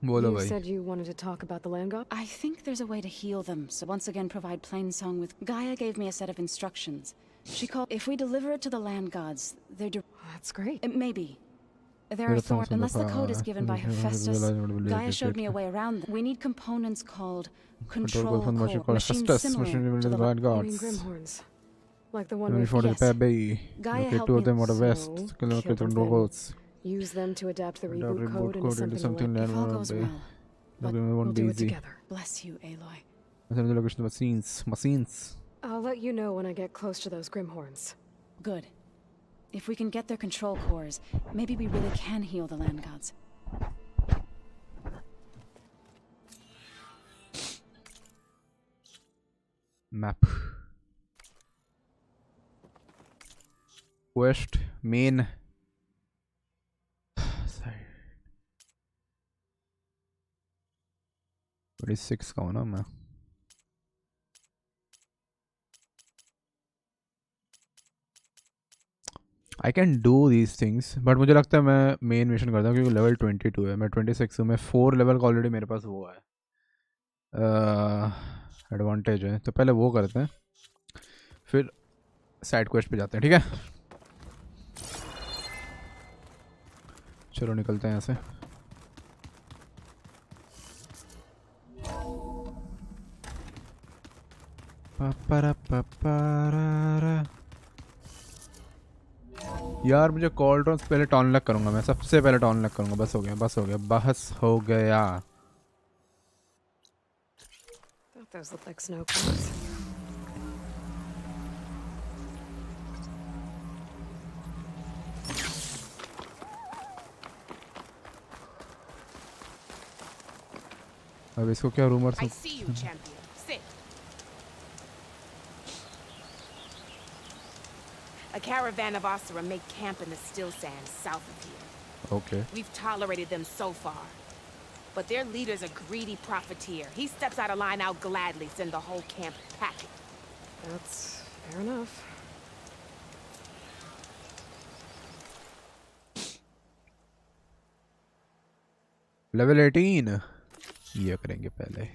बोलो You भाई. said you wanted to talk about the land god? I think there's a way to heal them, so once again provide Plainsong with. Gaia gave me a set of instructions. She called. If we deliver it to the land gods, they're. That's great. Maybe. There are thorns. Unless the code is given by Hephaestus, Gaia showed me a way around them. We need components called control core, machines similar to the I mean Grimhorns. Like the one we Yes. Gaia helped Two of them me. are the west. kill them Control then. goals. Use them to adapt the Adapt reboot code into something If all goes well, but It we'll won't do be it easy. together. bless you, Aloy. The location of machines. I'll let you know when I get close to those Grimhorns. Good. If we can get their control cores, maybe we really can heal the land gods. Map. Quest main. Sorry. 26 का हूँ ना मैं. I can do these things, but मुझे लगता है मैं main mission करता हूँ क्योंकि लेवल 22 है, मैं 26 हूँ, मैं 4 लेवल का ऑलरेडी मेरे पास वो है, एडवांटेज है, तो पहले वो करते हैं फिर साइड क्वेस्ट पे जाते हैं. ठीक है, चलो निकलते हैं यहाँ से. यार मुझे कॉल्ड्रॉन्स पहले टॉन लग करूंगा, मैं सबसे पहले टॉन लग करूंगा. बस हो गया, बस हो गया, बहस हो गया. Those look like snow cones. अब इसको क्या rumours? I see you, champion. Sit. A caravan of Asura make camp in the still sands south of here. Okay. We've tolerated them so far. But their leader's a greedy profiteer. He steps out of line, I'll gladly send the whole camp packing. That's fair enough. Level 18. ये करेंगे पहले.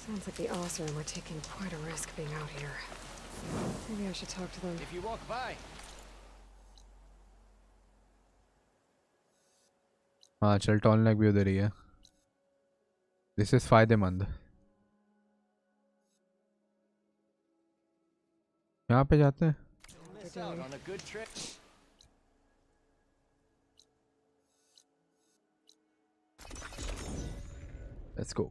Sounds like the Osram were taking quite a risk being out here. Maybe I should talk to them. If you walk by. हाँ चल, ton lag भी उधर ही है. This is फायदेमंद. यहाँ पे जाते हैं. On a good trip. Let's go.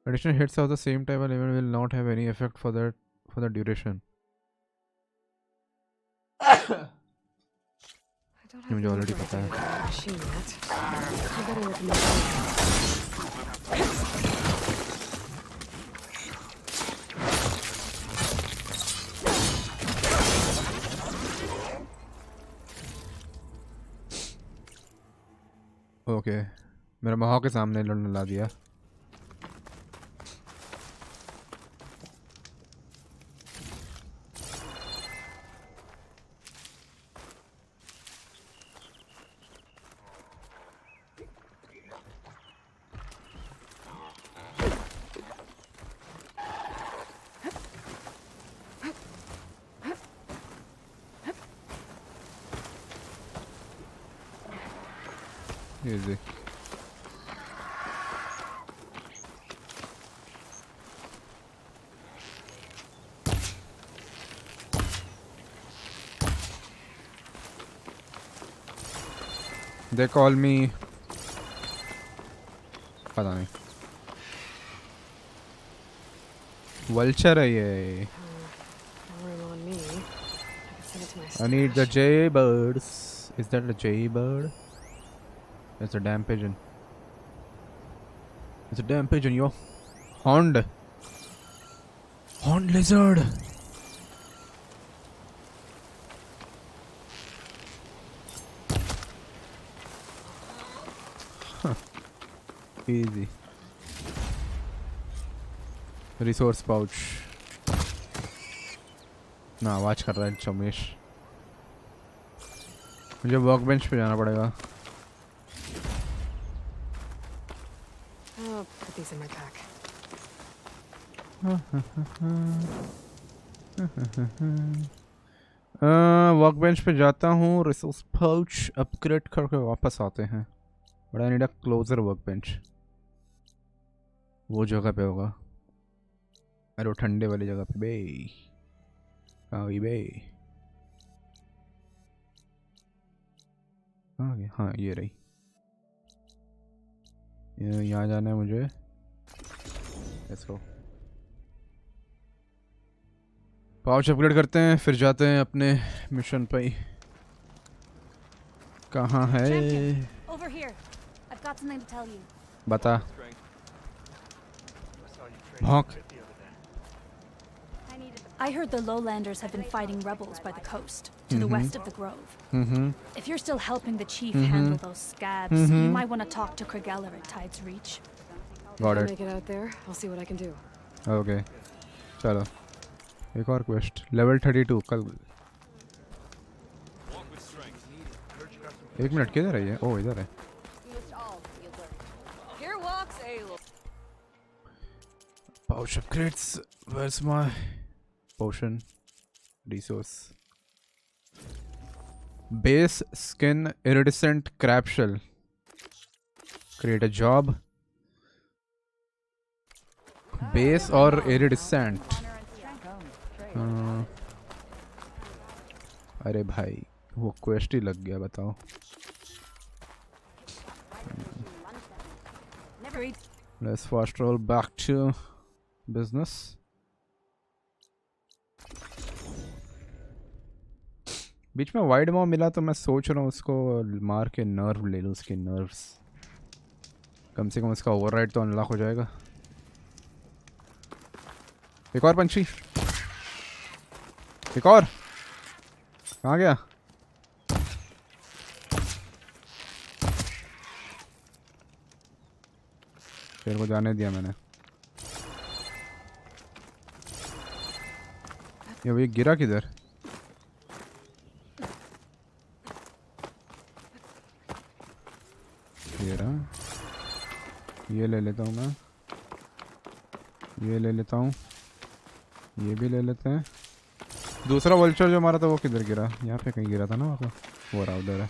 Additional hits of the same type of event will not have any effect for the duration. मुझे already पता है. ओके, मेरा महाव के सामने लड़ने ला दिया. Easy. They call me पता नहीं. Vulture है ये. I need the jaybirds. Is that the jaybird? It's a damn pigeon. It's a damn pigeon, yo. Horned. Horned lizard. Huh. Easy. Resource pouch. ना आवाज कर रहा है चमेश. मुझे वर्कबेंच पे जाना पड़ेगा. I'll put these in my pack. Workbench पे जाता हूँ, रिसोर्स पाउच अपग्रेड करके वापस आते हैं. But I need a closer workbench. वो जगह पे होगा. अरे वो ठंडे वाली जगह पे बे. कहाँ गई बे? कहाँ गई? हाँ ये रही. यहाँ जाना है मुझे. Let's go. पाउच अपग्रेड करते हैं फिर जाते हैं अपने मिशन पे ही। कहाँ है? Over here. I've got something to tell you. बता। भौंक। I heard the lowlanders have been fighting rebels by the coast, to the west of the grove. If you're still helping the chief handle those scabs, you might want to talk to Kregeller at Tide's Reach. Got I'll it. make it out there. I'll see what I can do. Okay. चलो। एक और quest level 32 कल। एक minute किधर है ये? ओह इधर है। Pouch upgrades. Where's my potion resource? Base skin iridescent crab shell. Create a job. Base और iridescent. अरे भाई वो क्वेस्ट ही लग गया बताओ। Let's fast roll back to business. बीच में वाइड मॉ मिला तो मैं सोच रहा हूँ उसको मार के नर्व ले लूँ, उसके नर्व्स। कम से कम उसका ओवरराइड तो अनलॉक हो जाएगा। एक और पंछी, एक और। कहाँ गया? तेरे को जाने दिया मैंने। ये भाई गिरा किधर? गिरा। ये ले लेता हूँ मैं, ये ले लेता हूँ, ये भी ले लेते हैं। दूसरा वल्चर जो मारा था वो किधर गिरा? यहाँ पे कहीं गिरा था ना वो। वो रहा उधर है।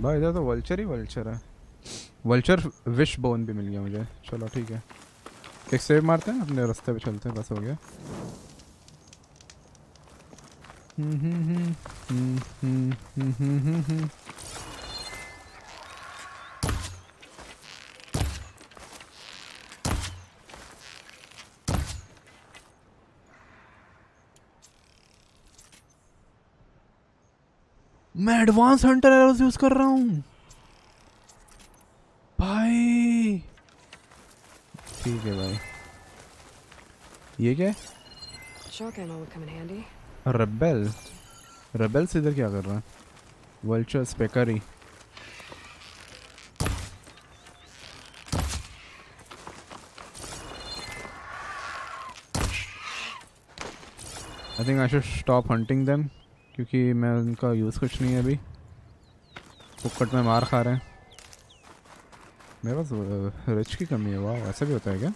भाई इधर तो वल्चर ही वल्चर है। वल्चर विश बोन भी मिल गया मुझे। चलो ठीक है, एक सेव मारते हैं, अपने रास्ते पे चलते हैं, बस हो गया। मैं एडवांस हंटर एरोज यूज कर रहा हूँ भाई। ठीक है भाई। ये क्या है? रेबेल। रेबेल से इधर क्या कर रहा है? वल्चर स्पेकरी। I think I should stop hunting them, क्योंकि मैं उनका यूज़ कुछ नहीं है अभी। फुक्कट में मार खा रहे हैं। मेरे पास रिच की कमी है। वाह, ऐसा भी होता है क्या?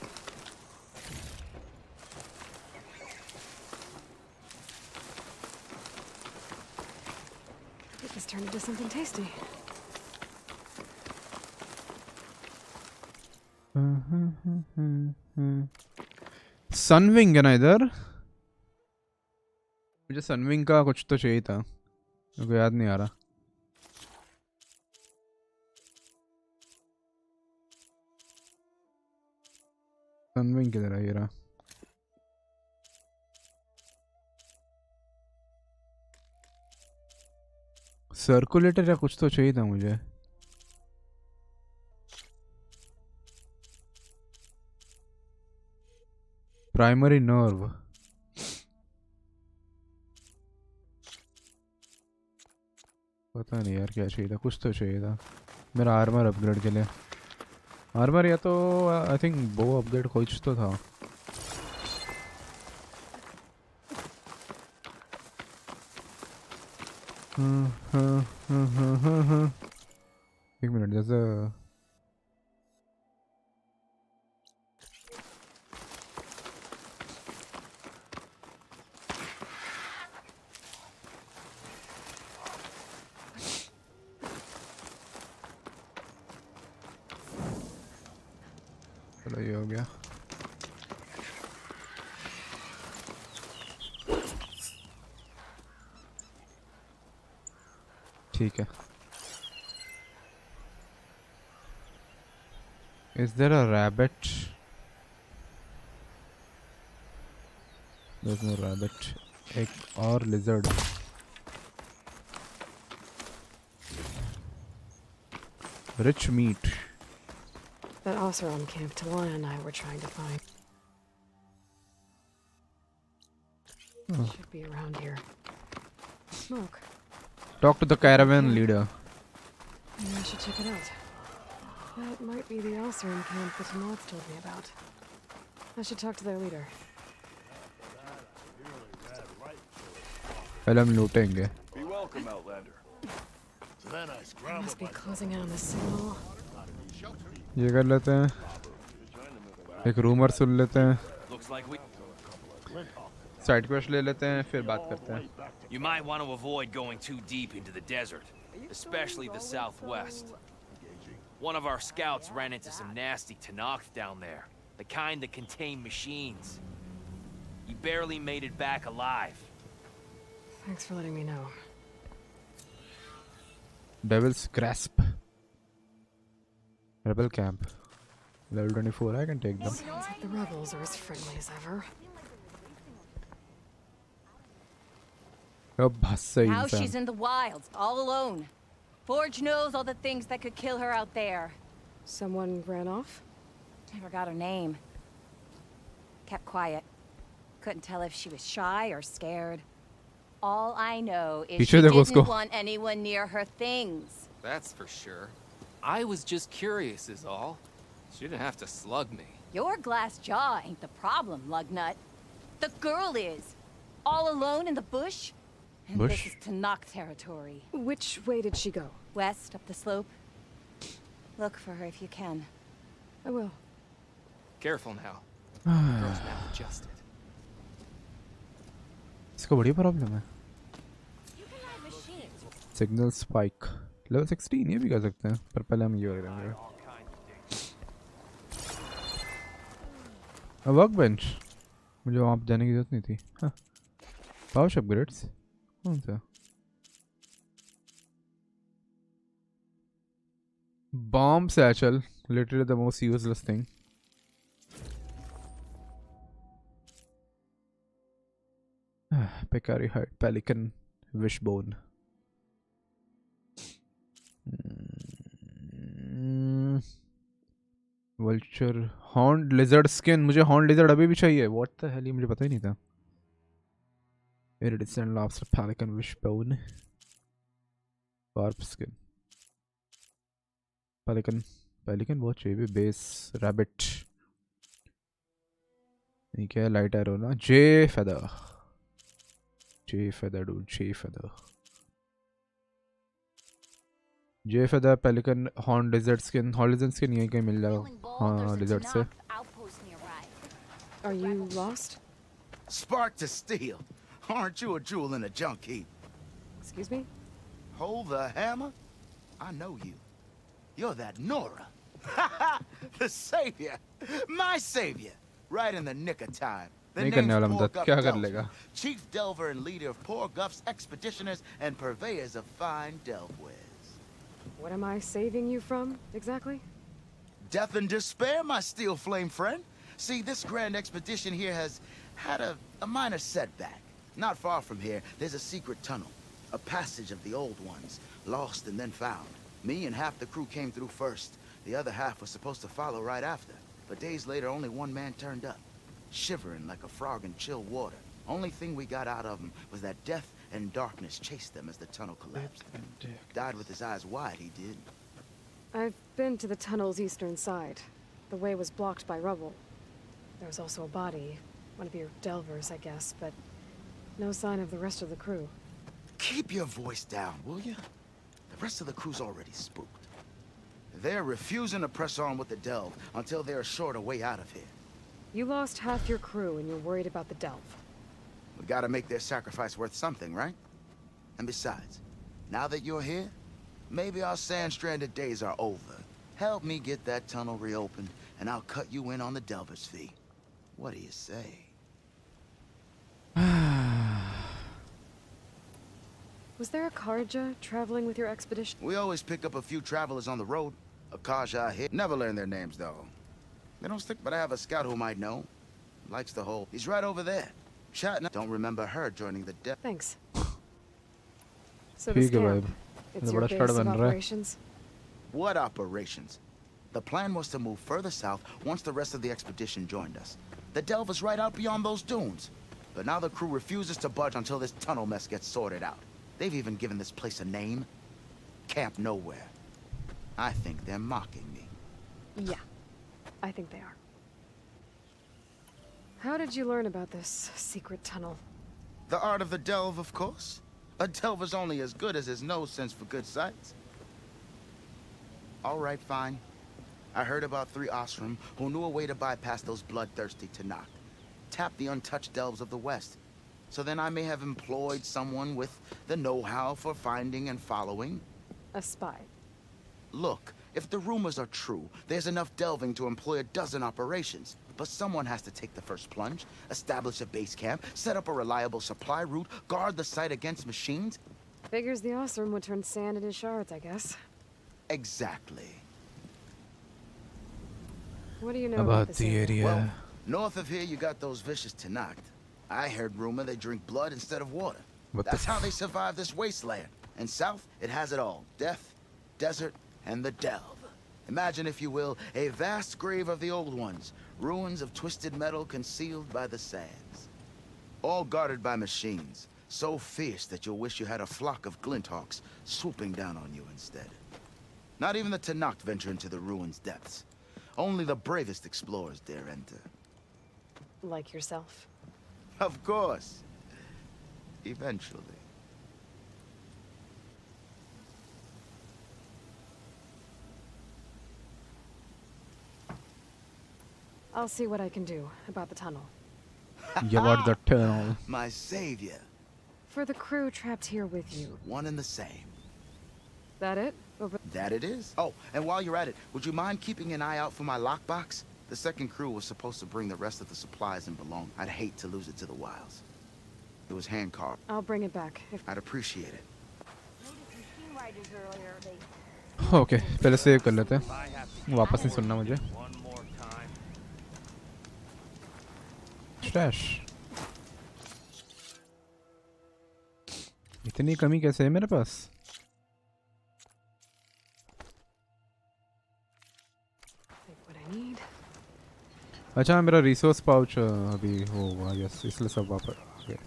सनविंग है ना इधर? मुझे सनविंग का कुछ तो चाहिए था, मेरे को याद नहीं आ रहा। सनविंग किधर है? ये रहा। सर्कुलेटर या कुछ तो चाहिए था मुझे। Primary nerve. पता नहीं यार क्या चाहिए था, कुछ तो चाहिए था मेरा आर्मर अपग्रेड के लिए। आर्मर या तो आई थिंक बो अपग्रेड कुछ तो था। एक मिनट, जैसे चलो ये हो गया। ठीक है, Is there a rabbit? There's no rabbit. Egg or lizard. Rich meat. That Oseram camp Talana and I were trying to find. Should be around here. Smoke. Talk to the caravan leader. Maybe I should check it out. That might be the Oseram camp that Moth told me about. I should talk to their leader. पहले हम लूटेंगे. Be welcome, Outlander. Must be closing in on the signal. ये कर लेते हैं. एक rumour सुन लेते हैं. Side quest ले लेते हैं फिर बात करते हैं. You might want to avoid going too deep into the desert, especially the southwest. One of our scouts ran into some nasty Tanakh down there, the kind that contain machines. He barely made it back alive. Thanks for letting me know. Devil's Grasp. Rebel camp. Level 24. I can take them. Sounds like the rebels are as friendly as ever. Now she's in the wilds, all alone. Forge knows all the things that could kill her out there. Someone ran off? Never got her name. Kept quiet. Couldn't tell if she was shy or scared. All I know is she didn't want anyone near her things. That's for sure. I was just curious is all. She didn't have to slug me. Your glass jaw ain't the problem, lugnut. The girl is. All alone in the bush? And this is Tanakh territory. Which way did she go? West, up the slope. Look for her if you can. I will. Careful now. Girl's now adjusted. इसको बड़ी problem है. Signal spike level 16 ये भी कर सकते हैं पर पहले हम ये करेंगे. वर्क बेंच मुझे वहाँ जाने की जरूरत नहीं थी. हाँ पावर अपग्रेड्स कौन सा? Bomb satchel literally the most useless thing. Pecari hide, pelican, wishbone. Vulture, horned lizard skin. मुझे horned lizard अभी भी चाहिए. What the hell? ये मुझे पता ही नहीं था. Iridescent lobster, pelican, wishbone. Carp skin. Pelican बहुत चाहिए. Base, rabbit. ये क्या है? Light arrow ना? J feather. J feather dude, J feather. J feather, pelican, horn, lizard skin. Horn lizard skin यहीं कहीं मिल जाएगा. हाँ lizard से. Are you lost? Spark to steel. Aren't you a jewel in a junk heap? Excuse me? Hold the hammer? I know you. You're that Nora. The savior. My savior. Right in the nick of time. The name's Poor Guff Delver, Chief Delver and leader of Poor Guff's expeditioners and purveyors of fine delvewares. What am I saving you from, exactly? Death and despair, my steel flame friend. See, this grand expedition here has had a minor setback. Not far from here, there's a secret tunnel. A passage of the old ones, lost and then found. Me and half the crew came through first. The other half was supposed to follow right after. But days later, only one man turned up. Shivering like a frog in chill water. Only thing we got out of him was that death and darkness chased them as the tunnel collapsed. Died with his eyes wide, he did. I've been to the tunnel's eastern side. The way was blocked by rubble. There was also a body. One of your delvers, I guess, but no sign of the rest of the crew. Keep your voice down, will you? The rest of the crew's already spooked. They're refusing to press on with the delve until they're assured a way out of here. You lost half your crew and you're worried about the delve. We gotta make their sacrifice worth something, right? And besides, now that you're here, maybe our sand-stranded days are over. Help me get that tunnel reopened, and I'll cut you in on the delver's fee. What do you say? Was there a Karja traveling with your expedition? We always pick up a few travelers on the road. Akaja hit. Never learn their names, though. They don't stick, but I have a scout who might know. Likes the whole. He's right over there. Chatting. Don't remember her joining the death. Thanks. So this camp, it's your base of operations? What operations? The plan was to move further south once the rest of the expedition joined us. The delve is right out beyond those dunes. But now the crew refuses to budge until this tunnel mess gets sorted out. They've even given this place a name. Camp Nowhere. I think they're mocking me. Yeah, I think they are. How did you learn about this secret tunnel? The art of the delve, of course. A delver's only as good as his nose sense for good sights. All right, fine. I heard about 3 Osram who knew a way to bypass those bloodthirsty Tanakh. Tap the untouched delves of the West. So then I may have employed someone with the know-how for finding and following. A spy. Look, if the rumors are true, there's enough delving to employ a dozen operations. But someone has to take the first plunge, establish a base camp, set up a reliable supply route, guard the site against machines. Figures the Osram would turn sand into shards, I guess. Exactly. What do you know about this area? Well, north of here you got those vicious Tanakh. I heard rumor they drink blood instead of water. That's how they survive this wasteland. And south, it has it all. Death, desert, and the delve. Imagine, if you will, a vast grave of the old ones. Ruins of twisted metal concealed by the sands. All guarded by machines. So fierce that you'll wish you had a flock of glinthawks swooping down on you instead. Not even the Tanakh venture into the ruins' depths. Only the bravest explorers dare enter. Like yourself? Of course. Eventually. I'll see what I can do about the tunnel. You are the tunnel. My savior. For the crew trapped here with you. One and the same. That it? That it is. Oh, and while you're at it, would you mind keeping an eye out for my lockbox? The second crew was supposed to bring the rest of the supplies and belongings. I'd hate to lose it to the wilds. It was hand-carved. I'll bring it back. I'd appreciate it. Okay, पहले save कर लेते हैं. वापस नहीं सुनना मुझे. Stash. इतनी कमी कैसे है मेरे पास? अच्छा मेरा रिसोर्स पाउच अभी होगा. यस, इसलिए सब वापस आ गए.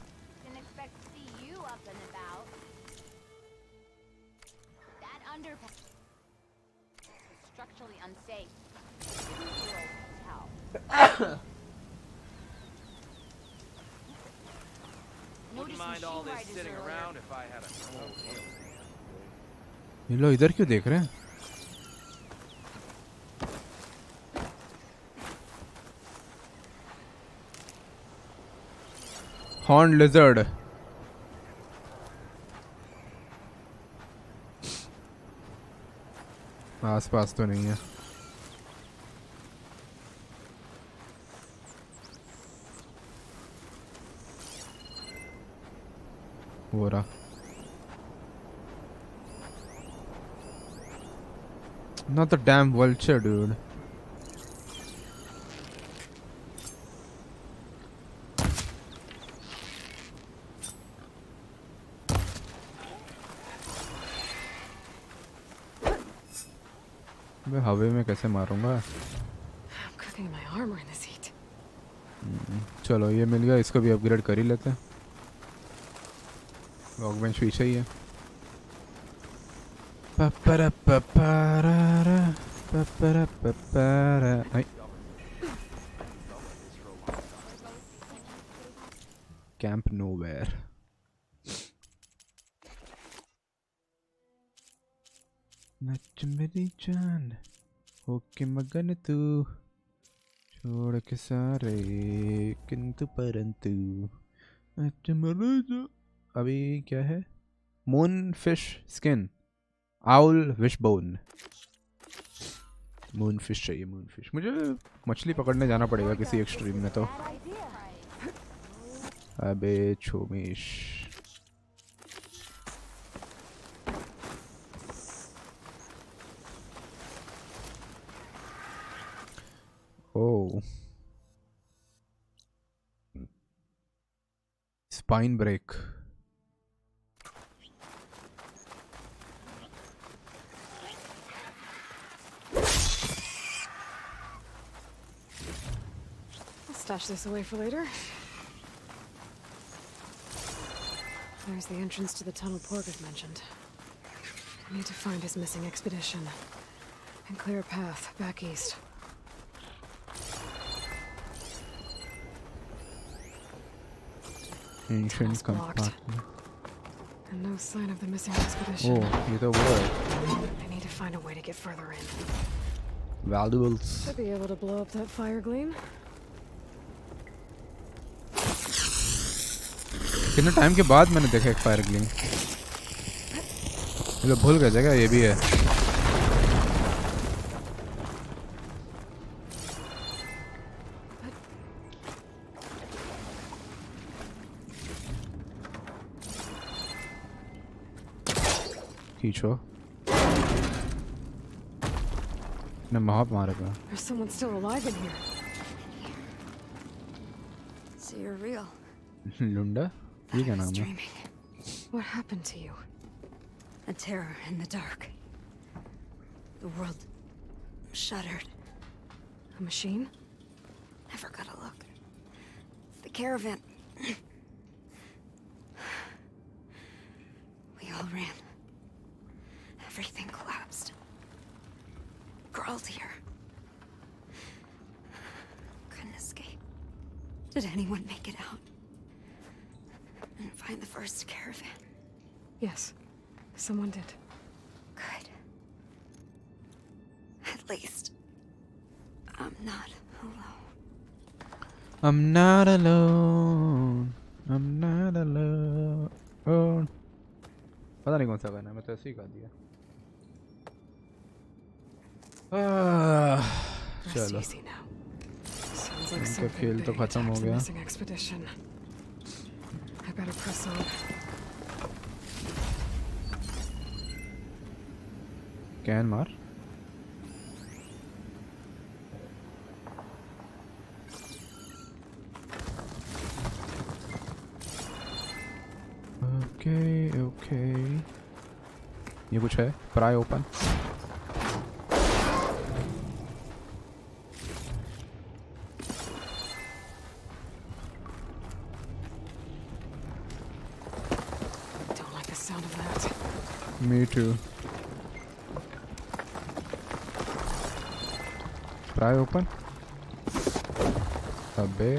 ये लोग इधर क्यों देख रहे हैं? Horn lizard. आसपास तो नहीं है. हो रहा. Not the damn vulture, dude. मैं हवे में कैसे मारूंगा? I'm cooking my armor in this heat. चलो ये मिल गया. इसको भी अपग्रेड कर ही लेते हैं. वर्कबेंच पीछे ही है. Camp Nowhere. नच मेरी जान होके मगन तू छोड़ के सारे किंतु परंतु नच मेरी जान. अभी क्या है? Moon fish skin. Owl wishbone. Moon fish चाहिए. Moon fish. मुझे मछली पकड़ने जाना पड़ेगा किसी एक स्ट्रीम में तो. अबे छोमेश. Oh. Spine break. I'll stash this away for later. There's the entrance to the tunnel Porgus mentioned. I need to find his missing expedition and clear a path back east. Ancient compartment. And no sign of the missing expedition. Oh, ये तो वो है. I need to find a way to get further in. Valuables. Should be able to blow up that fire gleam. कितने time के बाद मैंने देखा एक फायर ग्लिम. ये लोग भूल गए क्या ये भी है. खींचो. ने महाप मारेगा. There's someone still alive in here. So you're real. लुंडा. ये क्या नाम है? What happened to you? A terror in the dark. The world shuddered. A machine? Never got a look. The caravan. We all ran. Everything collapsed. Crawled here. Couldn't escape. Did anyone make it out? And find the first caravan? Yes. Someone did. Good. At least I'm not alone. I'm not alone. I'm not alone. पता नहीं कौन सा गाना है, मैं तो ऐसे ही गा दिया. चलो. इनका खेल तो खत्म हो गया. I better press on. Can मार. ओके. ये कुछ है. प्राय open. Don't like the sound of that. Me too. Pry open. अबे.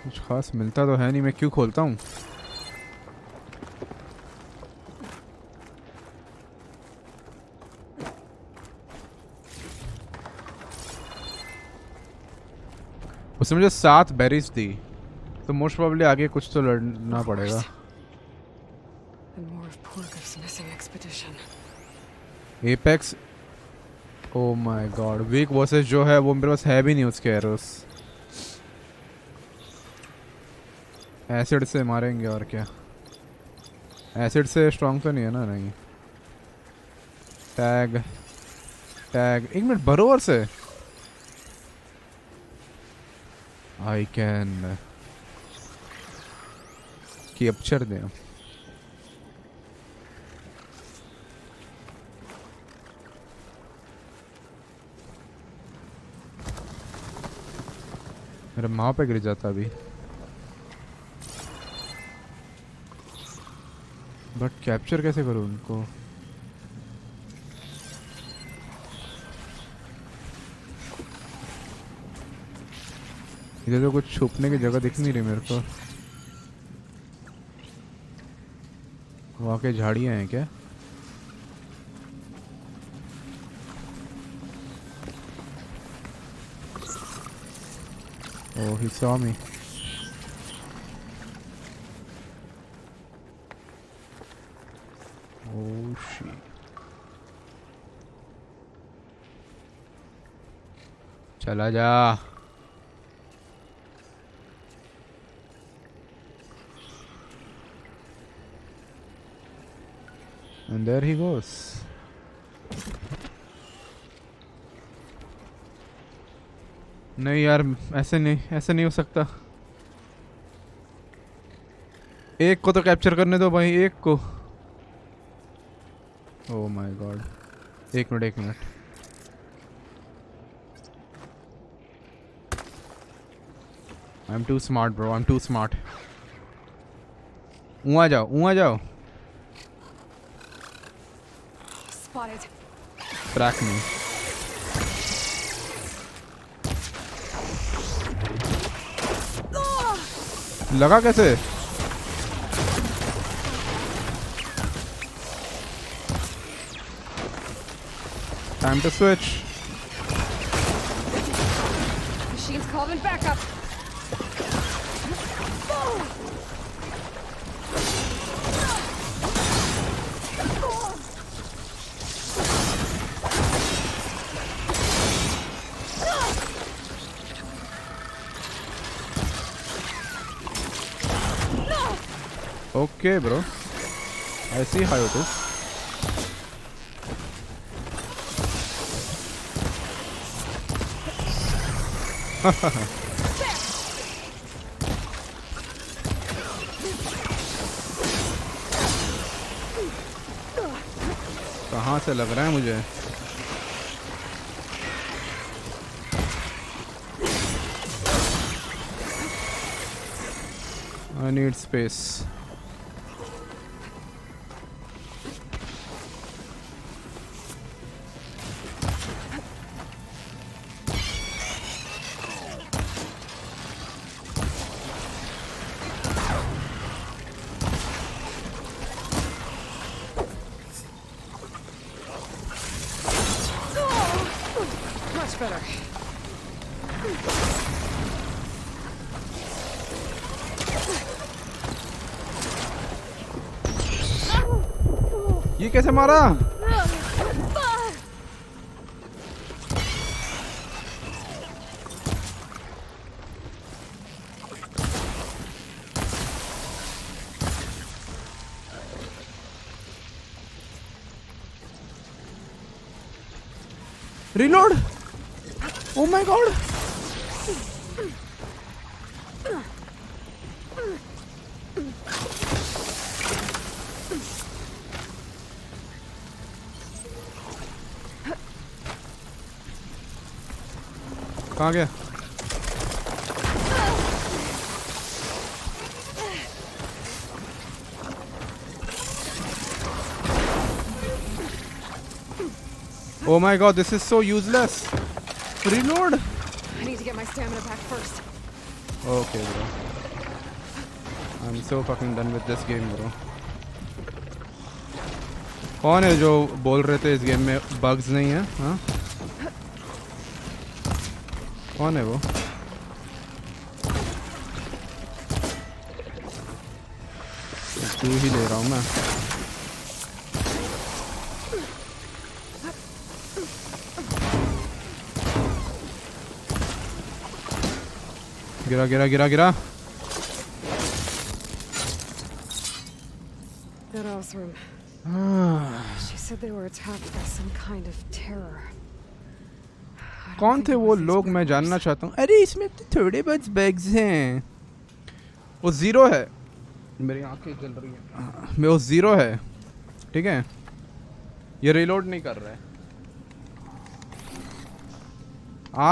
कुछ खास मिलता तो है नहीं, मैं क्यों खोलता हूँ. उसने मुझे 7 बेरीज दी, तो मोस्ट प्रोबेबली आगे कुछ तो लड़ना पड़ेगा. Apex. Oh my god. Weak versus जो है वो मेरे पास है भी नहीं उसके एरोस. एसिड से मारेंगे और क्या. एसिड से स्ट्रॉन्ग तो नहीं है ना. नहीं. टैग. एक मिनट. बरोवर से I can capture them. मेरा माँ पे गिर जाता अभी. बट कैप्चर कैसे करूँ उनको. इधर तो कुछ छुपने की जगह दिख नहीं रही मेरे को. वहाँ के झाड़ियाँ हैं क्या. Oh, he saw me. Oh shit. चला जा. And there he goes. नहीं यार, ऐसे नहीं हो सकता. एक को तो कैप्चर करने दो भाई, एक को. Oh my god. एक minute. I'm too smart bro, I'm too smart. आ जाओ. Spotted. Track me. लगा कैसे? Time to switch. Machine's calling back up. Okay, bro. I see how it is. कहाँ से लग रहा है मुझे? I need space. Much better. ये कैसे मारा? Reload! Oh my god! कहाँ गया? Oh my god, this is so useless. Reload. I need to get my stamina back first. Okay, bro. I'm so fucking done with this game, bro. कौन है जो बोल रहे थे इस गेम में बग्स नहीं है? हाँ? कौन है वो? तू ही ले रहा हूँ मैं. गिरा. That Othram. She said they were attacked by some kind of terror. कौन थे वो लोग? मैं जानना चाहता हूँ. अरे इसमें तो थोड़े बहुत बैग्स हैं. वो ज़ीरो है. मेरी आंखें जल रही हैं. वो ज़ीरो है. ठीक है. ये रीलोड नहीं कर रहा है.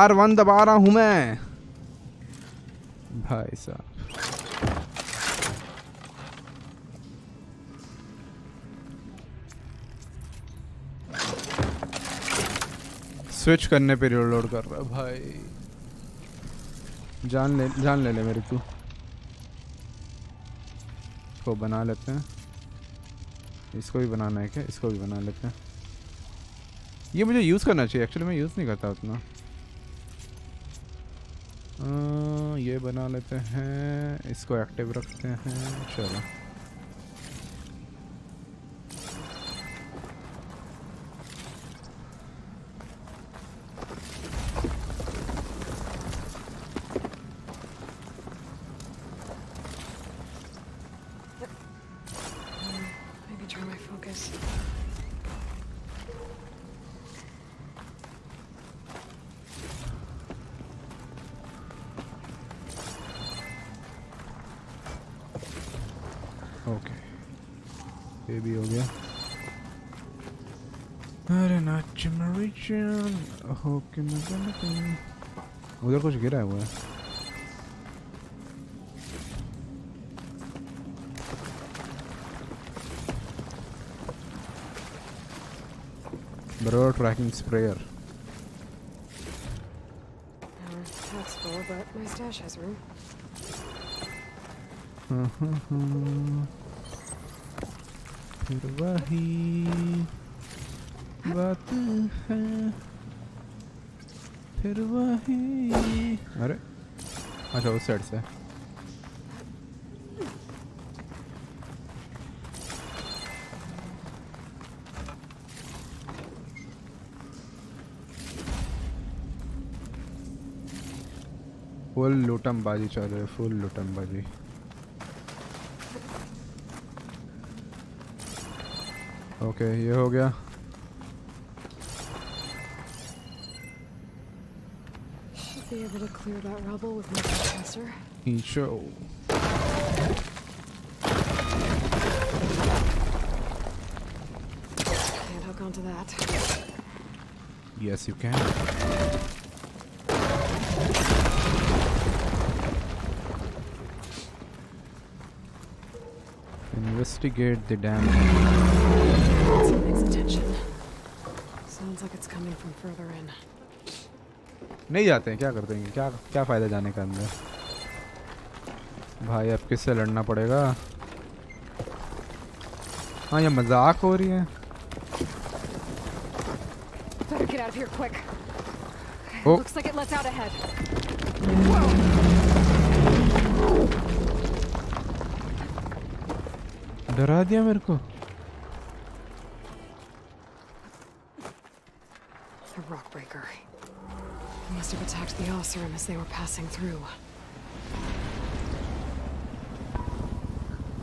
R1 दबा रहा हूँ मैं. भाई साहब. स्विच करने पे रीलोड कर रहा है भाई. जान ले मेरी तू. इसको बना लेते हैं. इसको भी बनाना है क्या? इसको भी बना लेते हैं. ये मुझे यूज़ करना चाहिए. एक्चुअली मैं यूज़ नहीं करता उतना. ये बना लेते हैं. इसको एक्टिव रखते हैं. चलो. ये भी हो गया। अरे नाच मरीचन होके मजा उधर कुछ गिरा हुआ है। Bro, tracking sprayer. That's full, but my stash has room. फिर वही बात है, फिर वही। अरे अच्छा उस साइड से। फुल लूटम बाजी चल रही है, फुल लूटम बाजी। ओके ये हो गया। Should be able to clear that rubble with my compressor. Show. Can't hook onto that. Yes, you can. Investigate the damage. Some makes attention. Sounds like it's coming from further in. नहीं जाते हैं, क्या करते हैं, क्या क्या फायदा जाने का अंदर। भाई अब किससे लड़ना पड़ेगा। हाँ ये मजाक हो रही है। Better get out of here quick. Oh. Looks like it lets out ahead. डरा दिया मेरे को। The rock breaker. He must have attacked the Osserum as they were passing through.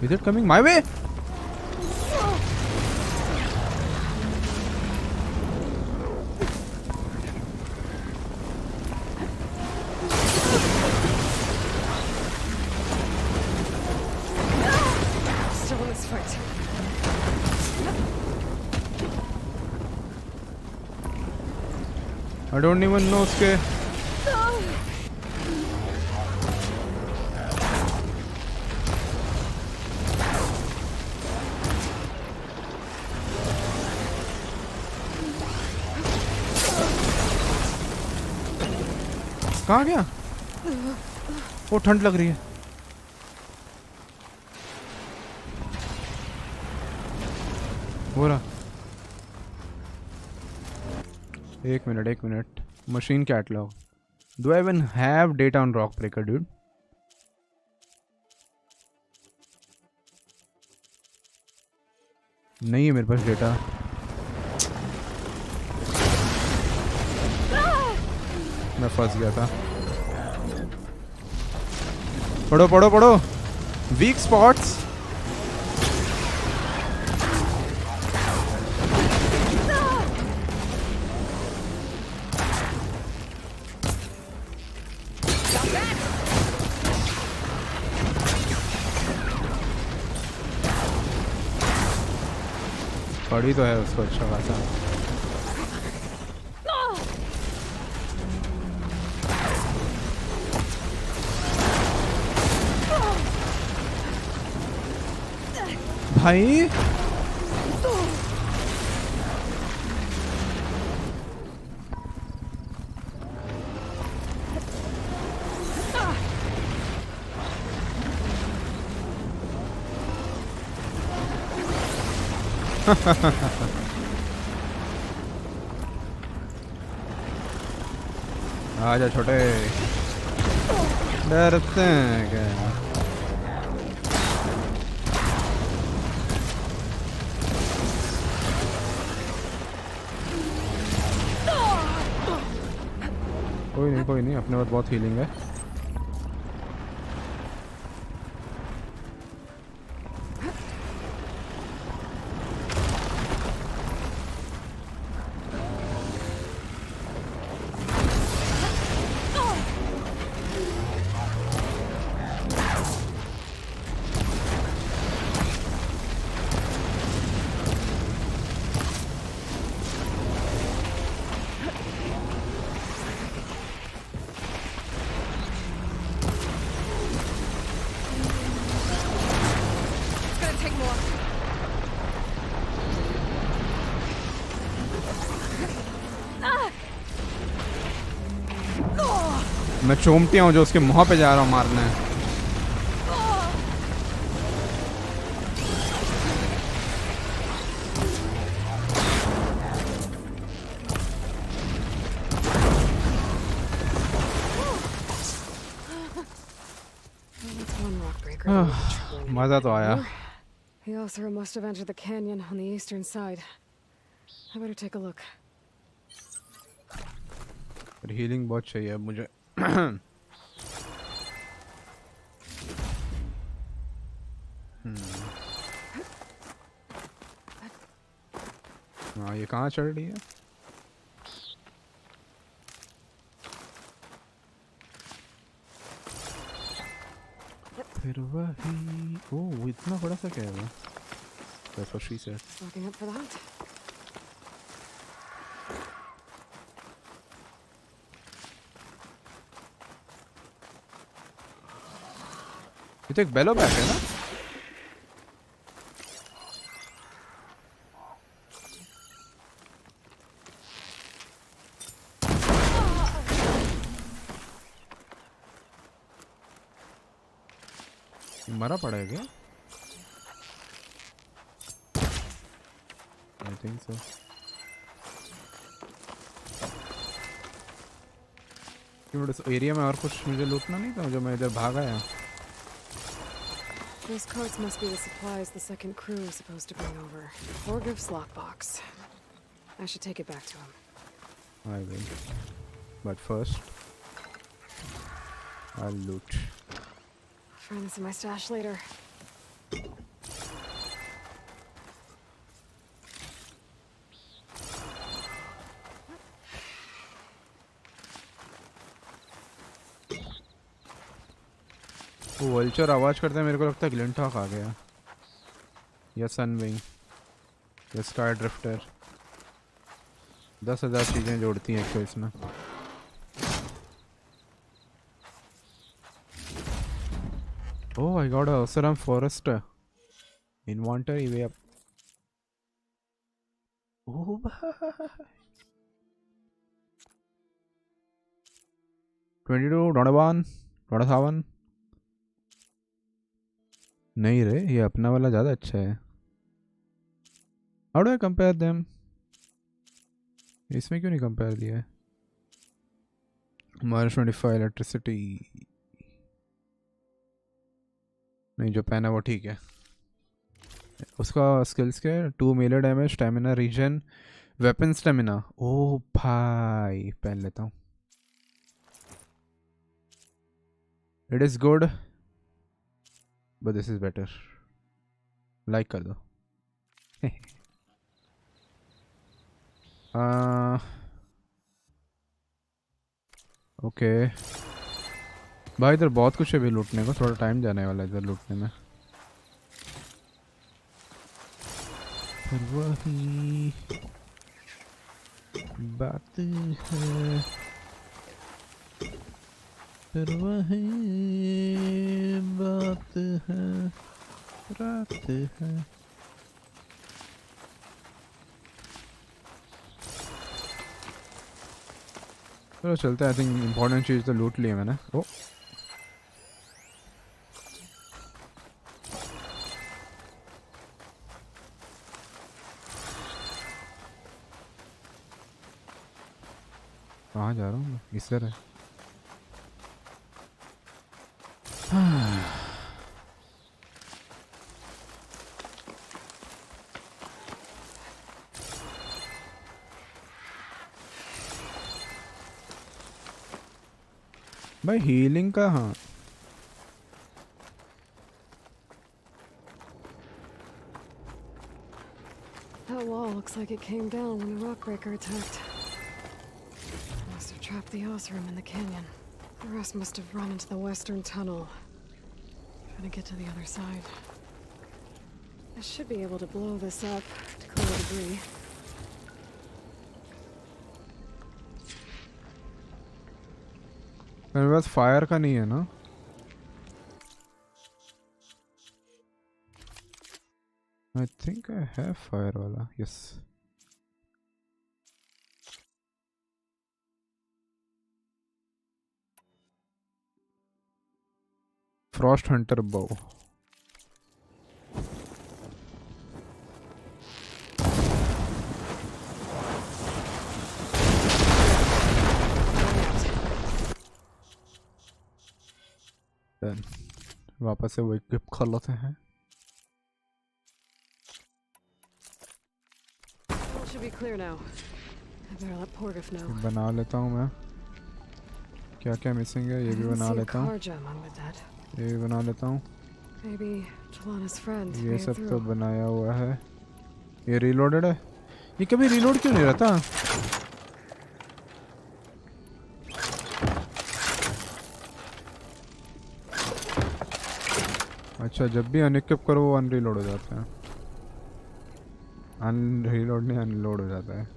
Is it coming my way? Still in this fight. I don't even know उसके। कहाँ गया? वो ठंड लग रही है। हो रहा। एक minute. Machine catalogue. Do I even have data on rock breaker, dude? नहीं है मेरे पास डेटा। मैं फंस गया था। पढ़ो। Weak spots. पढ़ी तो है उसको अच्छा खासा। भाई आजा छोटे, डरते हैं क्या? कोई नहीं, अपने पास बहुत हीलिंग है। मैं चोमटिया हूँ जो उसके मुँह पे जा रहा हूँ मारने. मजा तो आया. The Osira must have entered the canyon on the eastern side. I better take a look. पर हीलिंग बहुत चाहिए अब मुझे. हाँ ये कहाँ चढ़ रही है? फिर वही. ओह इतना बड़ा सा क्या है वो? That's what she said. Looking up for that. ये तो एक बेलो बैग है ना? मरा पड़ा है क्या? I think so. इस एरिया में और कुछ मुझे लूटना नहीं था जो मैं इधर भाग आया. Those carts must be the supplies the second crew is supposed to bring over. Orgriff's lockbox. I should take it back to him. I will. But first, I'll loot. I'll find this in my stash later. वो vulture आवाज करते हैं मेरे को लगता है ग्लिंटॉक आ गया या सनविंग या स्काई ड्रिफ्टर. 10,000 चीजें जोड़ती हैं तो इसमें. Oh, I got a Osram Forester. Inventory way up. Oh, bhai. 22, 21, 27. नहीं रे ये अपना वाला ज़्यादा अच्छा है. How do I compare them? इसमें क्यों नहीं compare दिया है? -25 electricity. नहीं जो पहना वो ठीक है. उसका स्किल्स क्या है? 2 melee damage, stamina regen, weapon stamina. Oh भाई पहन लेता हूँ. It is good. But this is better. Like कर दो. ओके भाई इधर बहुत कुछ है भी लूटने को. थोड़ा टाइम जाने वाला है इधर लूटने में. पर वही बात है. पर वही बात है. रात है. चलो चलते हैं. आई थिंक इम्पोर्टेंट चीज़ तो लूट ली है मैंने. ओ कहाँ जा रहा हूँ मैं? इस तरह. भाई हीलिंग का. हाँ That wall looks like it came down when the rockbreaker attacked. Must have trapped the Osram in the canyon. The rest must have run into the western tunnel. Trying to get to the other side. I should be able to blow this up to clear debris. मेरे पास fire का नहीं है ना. I think I have fire वाला. Yes. Frost Hunter बो। वापस से वो इक्विप कर लेते हैं। बना लेता हूँ मैं। क्या क्या मिसिंग है ये भी बना लेता हूँ। ये भी बना लेता हूँ। ये सब तो बनाया हुआ है। ये रीलोडेड है। ये कभी रीलोड क्यों नहीं रहता? अच्छा, जब भी अनइक्विप करो वो अनरीलोड हो जाता है। अनरीलोड नहीं, अनलोड हो जाता है।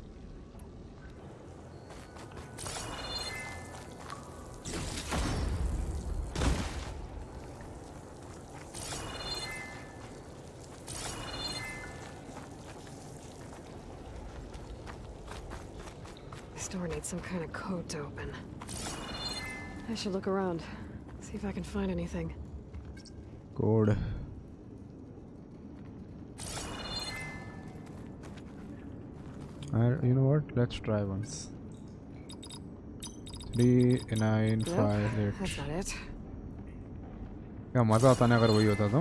This door needs some kind of code to open. I should look around, see if I can find anything. Code. You know what? Let's try once. 3 9 5 8. That's not it. क्या मजा आता ना अगर वही होता तो?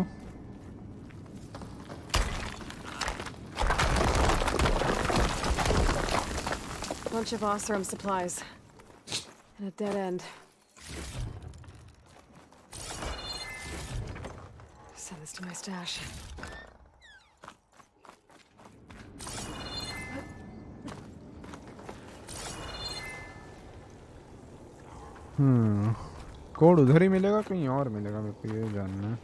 Bunch of Osram supplies. And a dead end. Send this to my stash. Code उधर ही मिलेगा कहीं और मिलेगा मेरे को ये जानना है।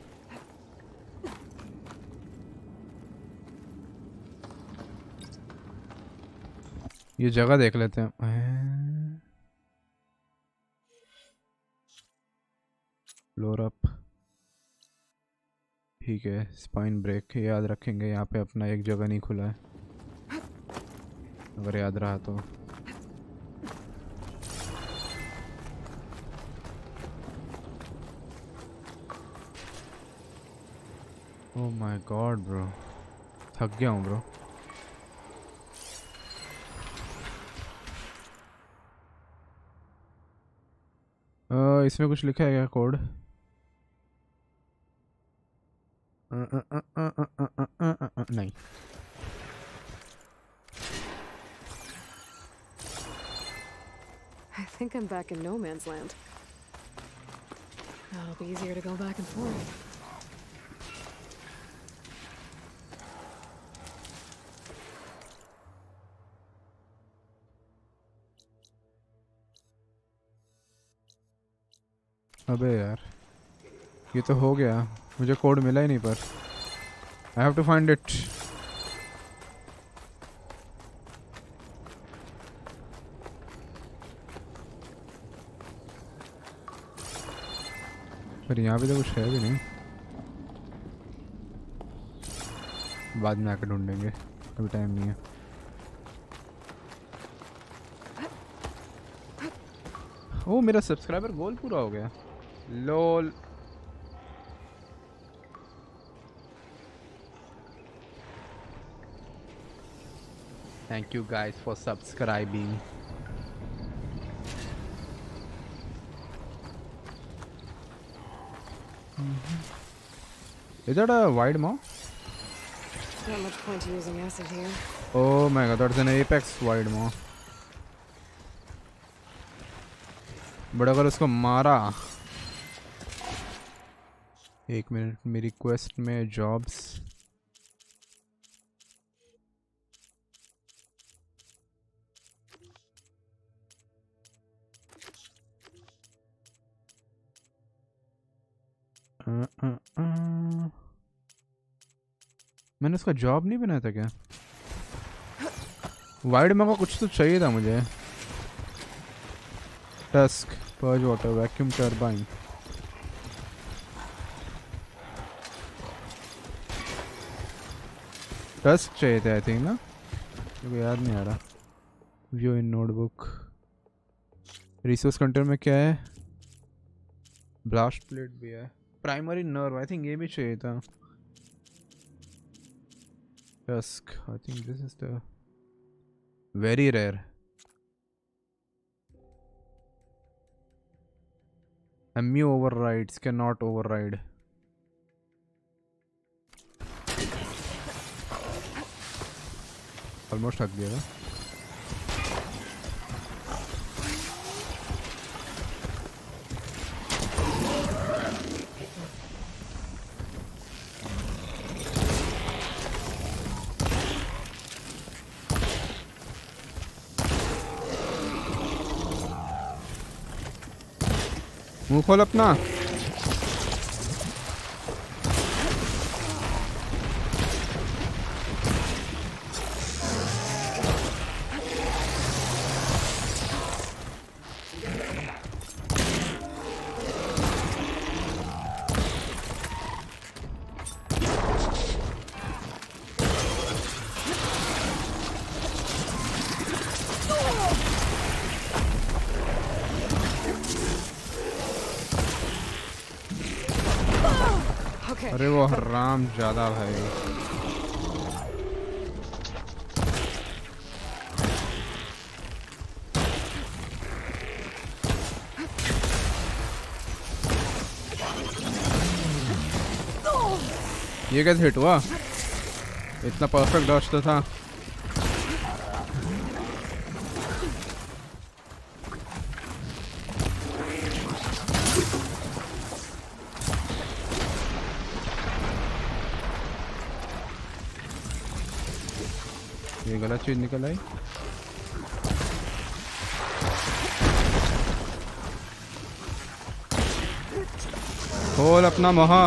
ये जगह देख लेते हैं। फ्लोर अप, ठीक है। स्पाइन ब्रेक याद रखेंगे। यहाँ पे अपना एक जगह नहीं खुला है अगर याद रहा तो। ओह माय गॉड ब्रो, थक गया हूँ ब्रो। इसमें कुछ लिखा है क्या कोड? नहीं। I think I'm back in no man's land. That'll be easier to go back and forth. अबे यार, ये तो हो गया। मुझे कोड मिला ही नहीं पर। I have to find it. पर यहाँ पे तो कुछ है भी नहीं। बाद में आकर ढूंढेंगे, अभी टाइम नहीं है। ओ, मेरा सब्सक्राइबर गोल पूरा हो गया। लोल। Thank you guys for subscribing. Is that a wide maw? Not much point to using acid here. Oh my god, that's an apex wide maw. But अगर उसको मारा। एक मिनट, मेरी क्वेस्ट में जॉब्स। मैंने उसका जॉब नहीं बनाया था क्या? वाइड में का कुछ तो चाहिए था मुझे। Tusk, purge water, vacuum turbine. Tusk चाहिए थे आई थिंक ना, मुझे याद नहीं आ रहा। View in notebook. Resource container में क्या है? ब्लास्ट प्लेट भी है। प्राइमरी नर्व, आई थिंक ये भी चाहिए था. Tusk, I think this is the very rare. MU overrides, cannot override. Almost हक गया था. मुंह खोल अपना. अरे वो हराम ज्यादा भाई. ये कैसे हिट हुआ? इतना परफेक्ट डॉज तो था. ये गलत चीज निकल आई. खोल अपना महा.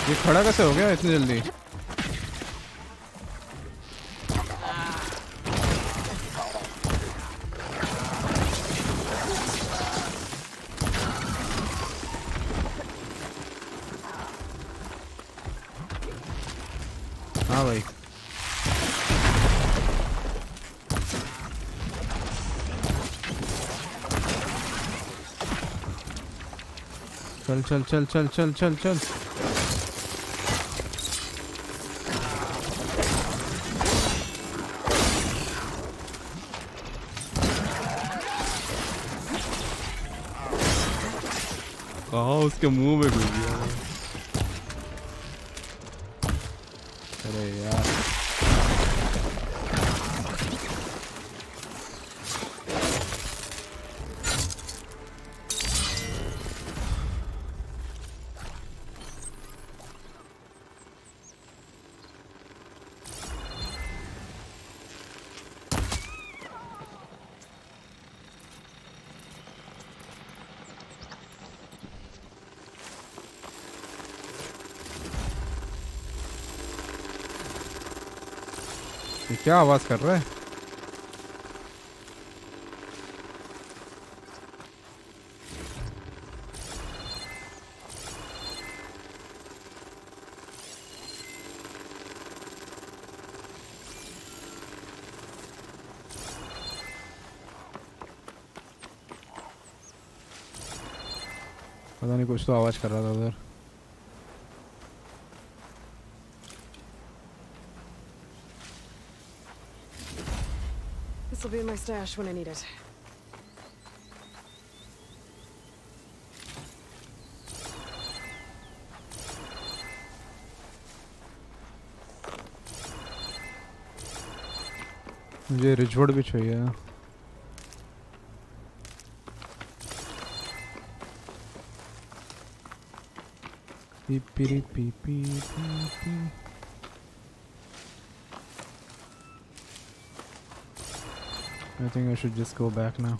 ये खड़ा कैसे हो गया इतनी जल्दी? हाँ भाई. चल चल चल चल चल चल चल. कहाँ उसके मुंह में घुस गया. अरे यार. ये क्या आवाज कर रहा है? पता नहीं, कुछ तो आवाज कर रहा था उधर. This will be in my stash when I need it. मुझे रिचवर्ड भी चाहिए. P P P P P. I think I should just go back now.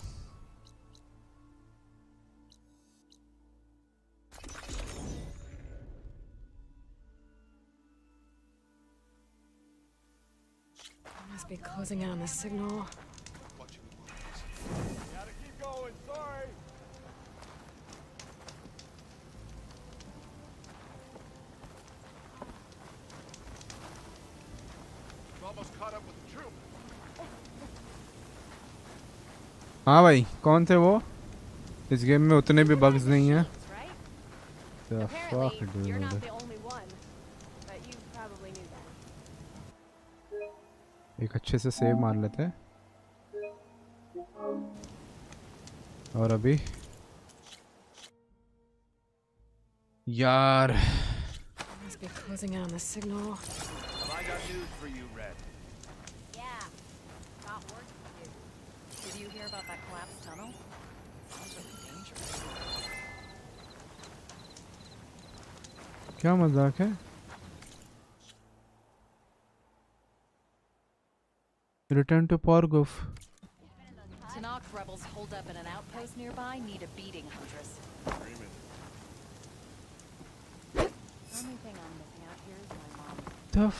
Must be closing in on the signal. Gotta keep going, sorry. Almost caught up with the troop. हाँ भाई कौन थे वो? इस game में उतने भी bugs नहीं हैं. The fuck, dude. You're not the only one, but you probably knew that. एक अच्छे से सेव मार लेते हैं. और अभी यार Must be closing in on the signal. Well, I got news for you, Red. Yeah, got work to do. Did you hear about that collapsed tunnel? Sounds like dangerous. क्या मजाक है? Return to Porgov. Tanakh rebels holed up in an outpost nearby need a beating, Huntress. Only thing I'm missing out here is my mom. Tough.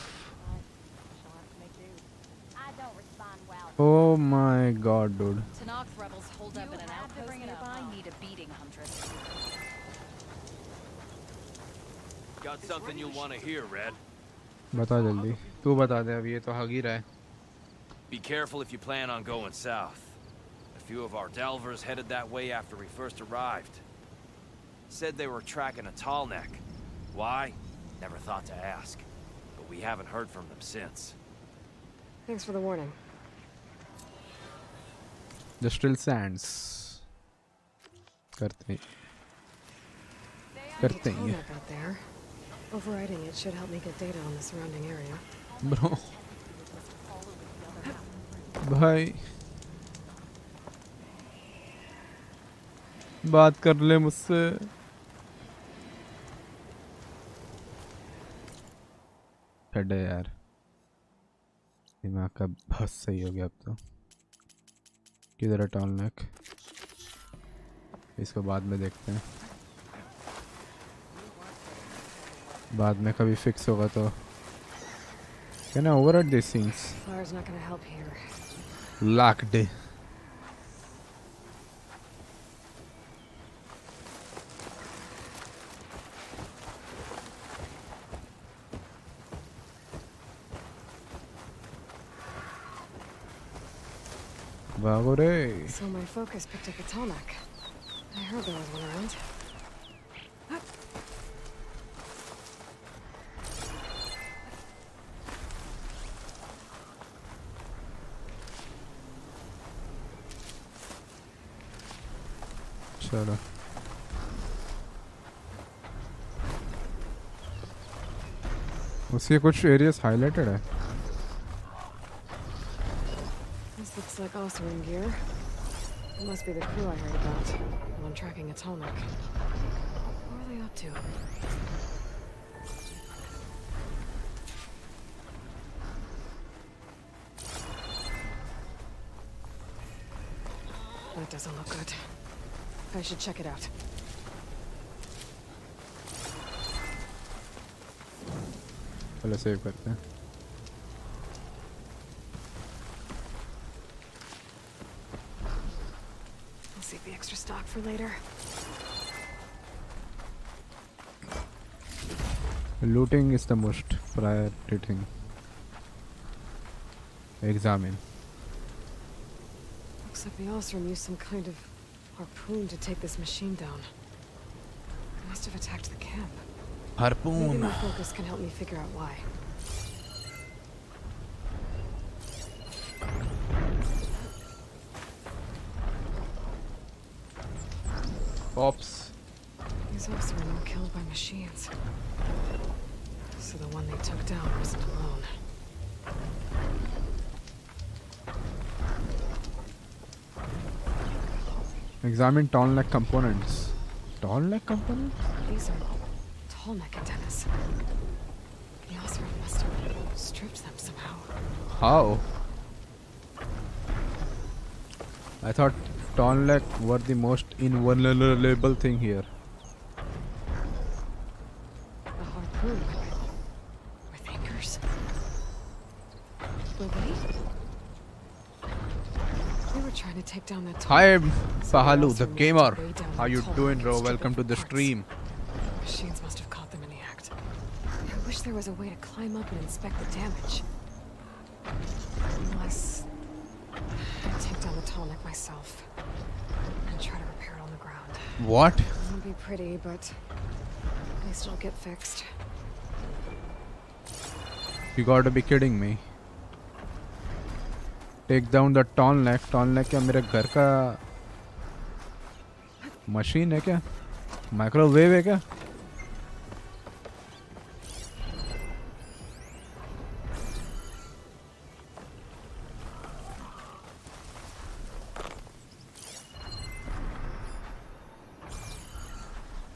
She'll have to make do. I don't respond well. Oh my god, dude. Tanakh rebels holed up in an outpost nearby need a beating, Huntress. Got something you want to hear, Red? बता जल्दी. तू बता दे अब ये तो हग ही रहा है. Be careful if you plan on going south. A few of our delvers headed that way after we first arrived. Said they were tracking a tall neck. Why? Never thought to ask. But we haven't heard from them since. Thanks for the warning. The still sands. करते हैं. करते हैं. Out there. Overriding it should help me get data on the surrounding area. Bro. भाई बात कर ले मुझसे. छड़ यार दिमाग का बहुत सही हो गया अब तो. किधर है टॉल नेक? इसको बाद में देखते हैं. बाद में कभी फिक्स होगा तो. Can I override these things? Fire's not gonna help here. Locked. भागो रे. So my focus picked up a Talnak. I heard there was one around. चलो. उसके कुछ एरियाज हाईलाइटेड है. This looks like Osram gear. It must be the crew I heard about. While I'm tracking a Talnak. What are they up to? That doesn't look good. I should check it out. चलो save करते हैं. I'll save the extra stock for later. Looting is the most priority thing. Examine. Looks like the Osram used some kind of harpoon to take this machine down. They must have attacked the camp. Harpoon. Maybe my focus can help me figure out why. Ops. These Osram were killed by machines. So the one they took down wasn't alone. Examine tall neck components. Tall neck components? These are tall neck antennas. The Osram must have stripped them somehow. How? I thought tall neck were the most invulnerable thing here. A harpoon with anchors. Were they? trying to take down that Hi, tunnel. Pahalu, the gamer. Way down How that you tunnel doing, with bro? stupid Welcome to the parts. stream. Machines must have caught them in the act. I wish there was a way to climb up and inspect the damage. Unless I take down the tonic myself and try to repair it on the ground. What? It won't be pretty, but at least it'll get fixed. You gotta be kidding me. Take down the tonic. Tonic क्या मेरे घर का machine है क्या? Microwave है क्या?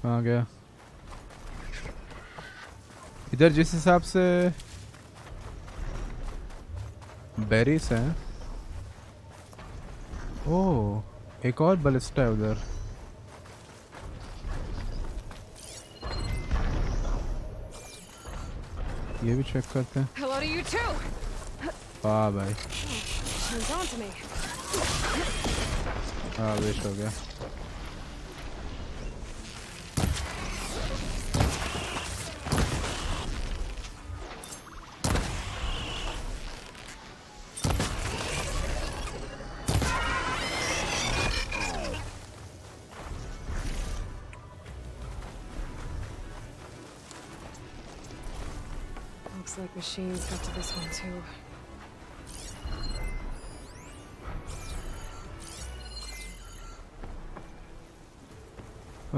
कहाँ गया? इधर जिस हिसाब से बेरीज हैं, ओह एक और बलिस्टा है उधर। ये भी चेक करते हैं। Hello to you too. वाह भाई, Turns on to me. हाँ वेस्ट हो गया। Looks like machines got to this one too.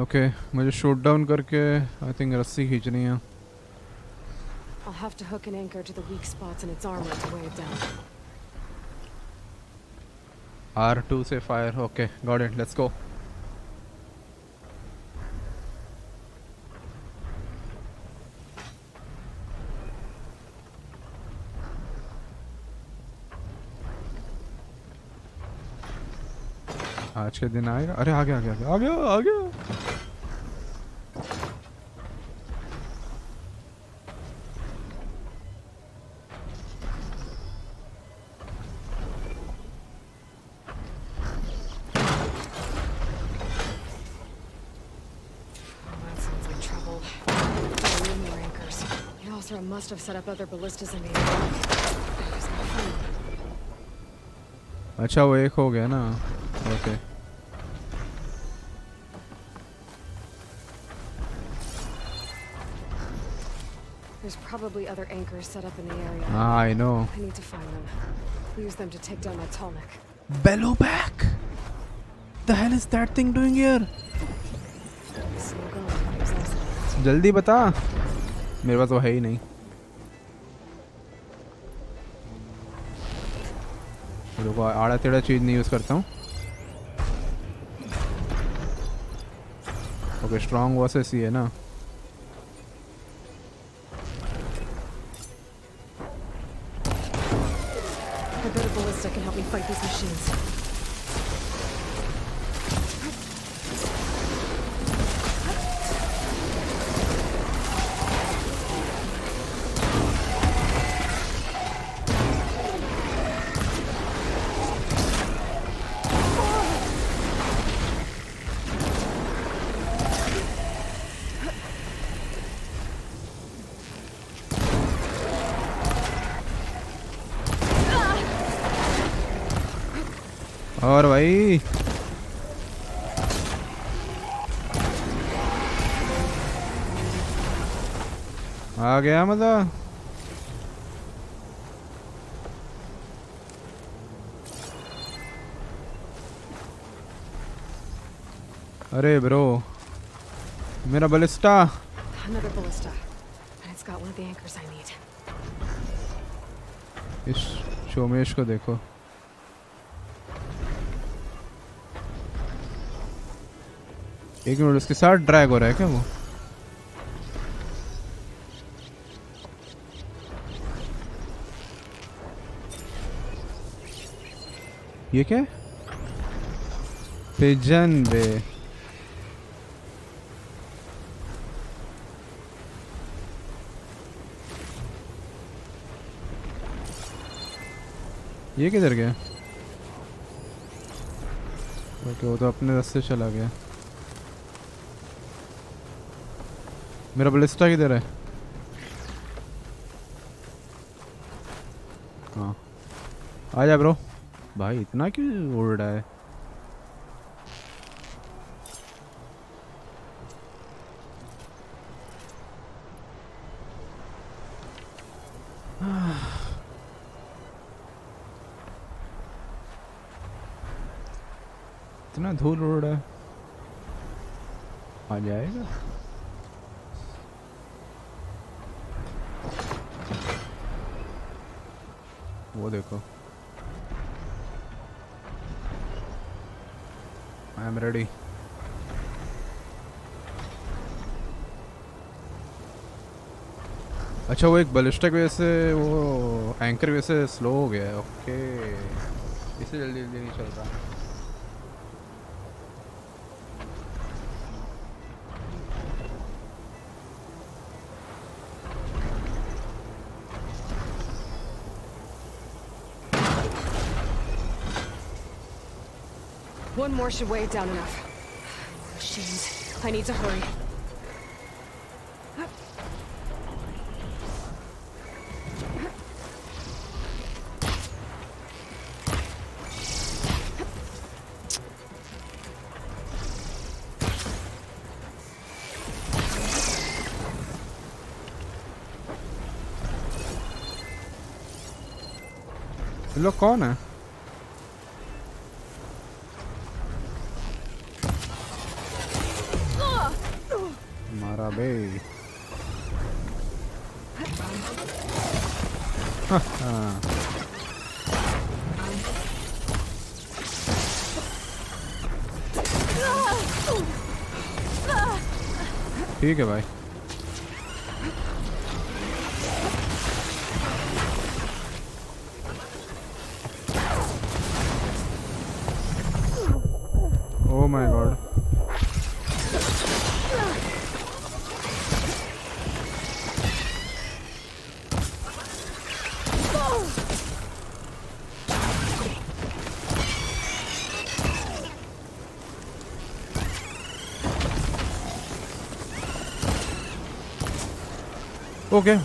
Okay मुझे शूट डाउन करके आई थिंक रस्सी खींचनी है। I'll have to hook an anchor to the weak spots in its armor to weigh it down. R2 से fire. Okay got it, let's go. आज के दिन आएगा। अरे आ गया आ गया आ गया आ गया। Must have set up other ballistas in the area. अच्छा वो एक हो गया ना। Okay There's probably other anchors set up in the area. I know. I need to find them. Use them to take down that tonic. Bellow back. The hell is that thing doing here? जल्दी बता, मेरे पास वो है ही नहीं। रुको, आड़ा टेढ़ा चीज नहीं यूज करता हूँ। ओके स्ट्रॉन्ग वर्सेस ये ना। I bet a ballista can help me fight these machines. और भाई आ गया मजा। अरे ब्रो मेरा बलिस्टा। Another ballista. And it's got one of the anchors I need. इस शोमेश को देखो। एक मिनट, उसके साथ ड्रैग हो रहा है क्या वो? ये क्या? पिजन बे। ये किधर गया? ओके वो तो अपने रास्ते चला गया। मेरा बलिस्टा किधर है? हाँ आजा ब्रो। भाई इतना क्यों उड़ रहा है? इतना धूल उड़ रहा है। आ जाएगा। वो देखो आई एम रेडी। अच्छा वो एक बलिस्टिक वजह से वो एंकर वजह से स्लो हो गया है। ओके इसे जल्दी जल्दी नहीं चल रहा। One more should weigh it down enough. Machines. I need to hurry. ये लोग कौन है? मारा बे। हाँ ठीक है भाई। Oh my god. Okay.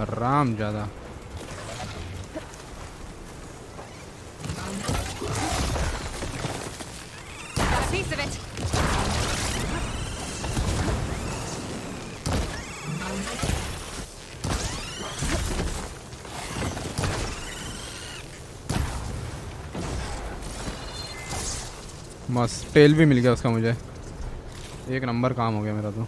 आराम ज्यादा। Piece of it. मस्त टेल भी मिल गया उसका मुझे। एक नंबर काम हो गया मेरा तो।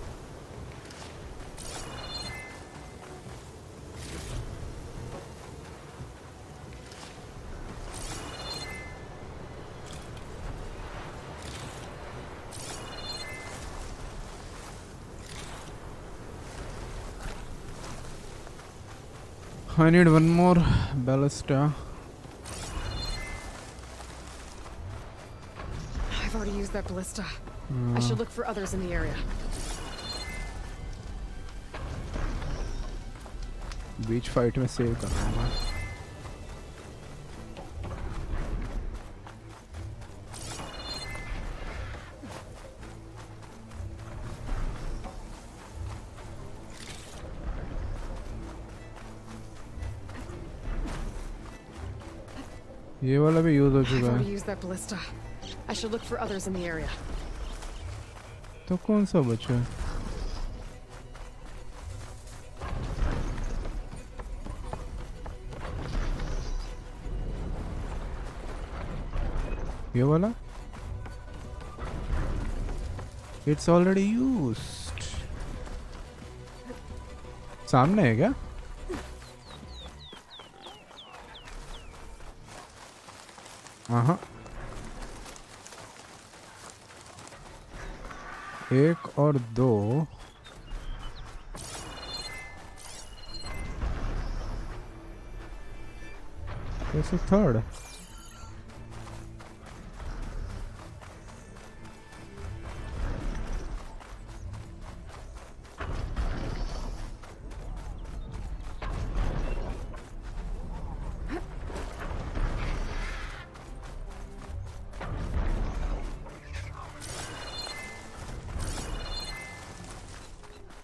I need one more ballista. I've already used that ballista. I should look for others in the area. Beach fight में सेव कर रहा हूँ। ये वाला भी यूज हो I've चुका already है। used that ballista. I should look for others in the area. तो कौन सा बचा है? ये वाला? It's already used. सामने है क्या? हाँ एक और दो कैसे थर्ड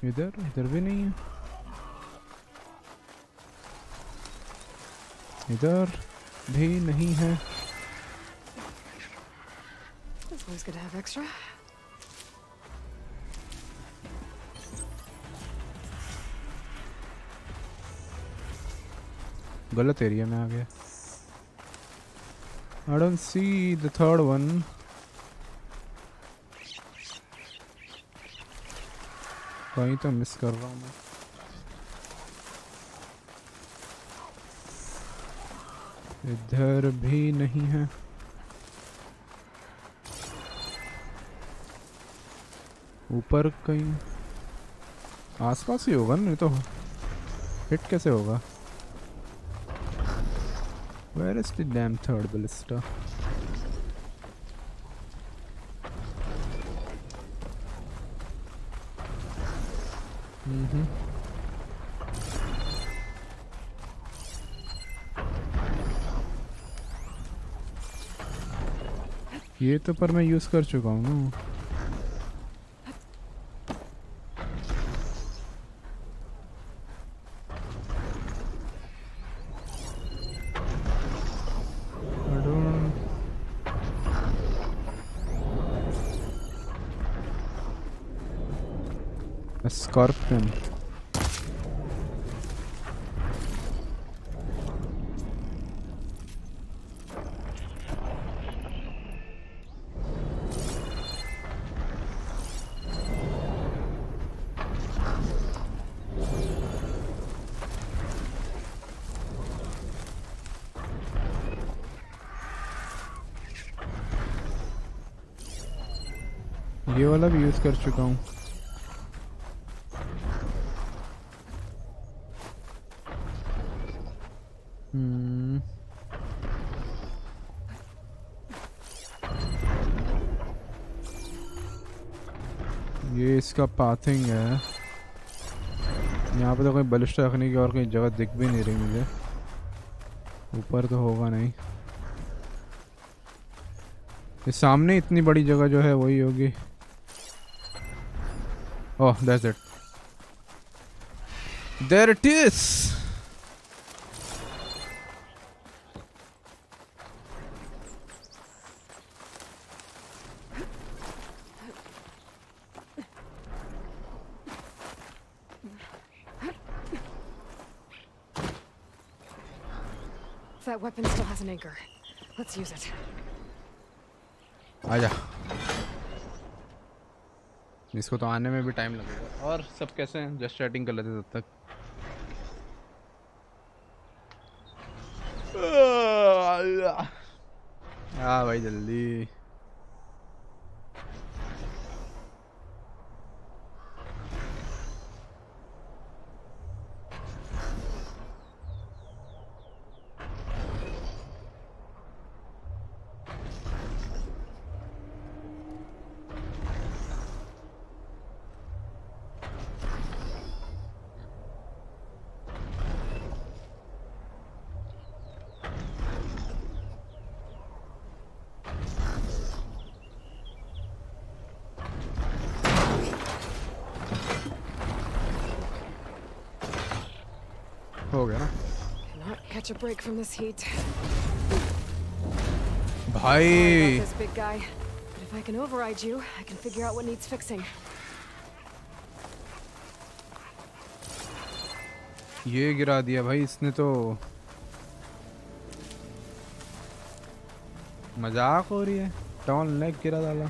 इधर भी नहीं है, इधर भी नहीं है। It's always good to have extra. गलत एरिया में आ गया। I don't see the third one. कहीं तो मिस कर रहा हूँ मैं। इधर भी नहीं है। ऊपर कहीं आसपास ही होगा, नहीं तो हिट कैसे होगा? Where is the damn third ballista? ये तो पर मैं यूज़ कर चुका हूँ ना। Scorpion. ये वाला भी यूज़ कर चुका हूँ। ये इसका पाथिंग है। यहाँ पे तो कोई बलिस्टा रखने की और कोई जगह दिख भी नहीं रही मुझे। ऊपर तो होगा नहीं। ये सामने इतनी बड़ी जगह जो है वही होगी। Oh, that's it. There it is. That weapon still has an anchor. Let's use it. आजा। इसको तो आने में भी टाइम लगेगा। और सब कैसे हैं? जस्ट चैटिंग कर लेते तब तक। हाँ भाई जल्दी। हो गया ना? Cannot catch a break from this heat. भाई Sorry about this, big guy. But if I can override you, I can figure out what needs fixing. ये गिरा दिया भाई इसने तो। मजाक हो रही है। टॉन लेग गिरा डाला।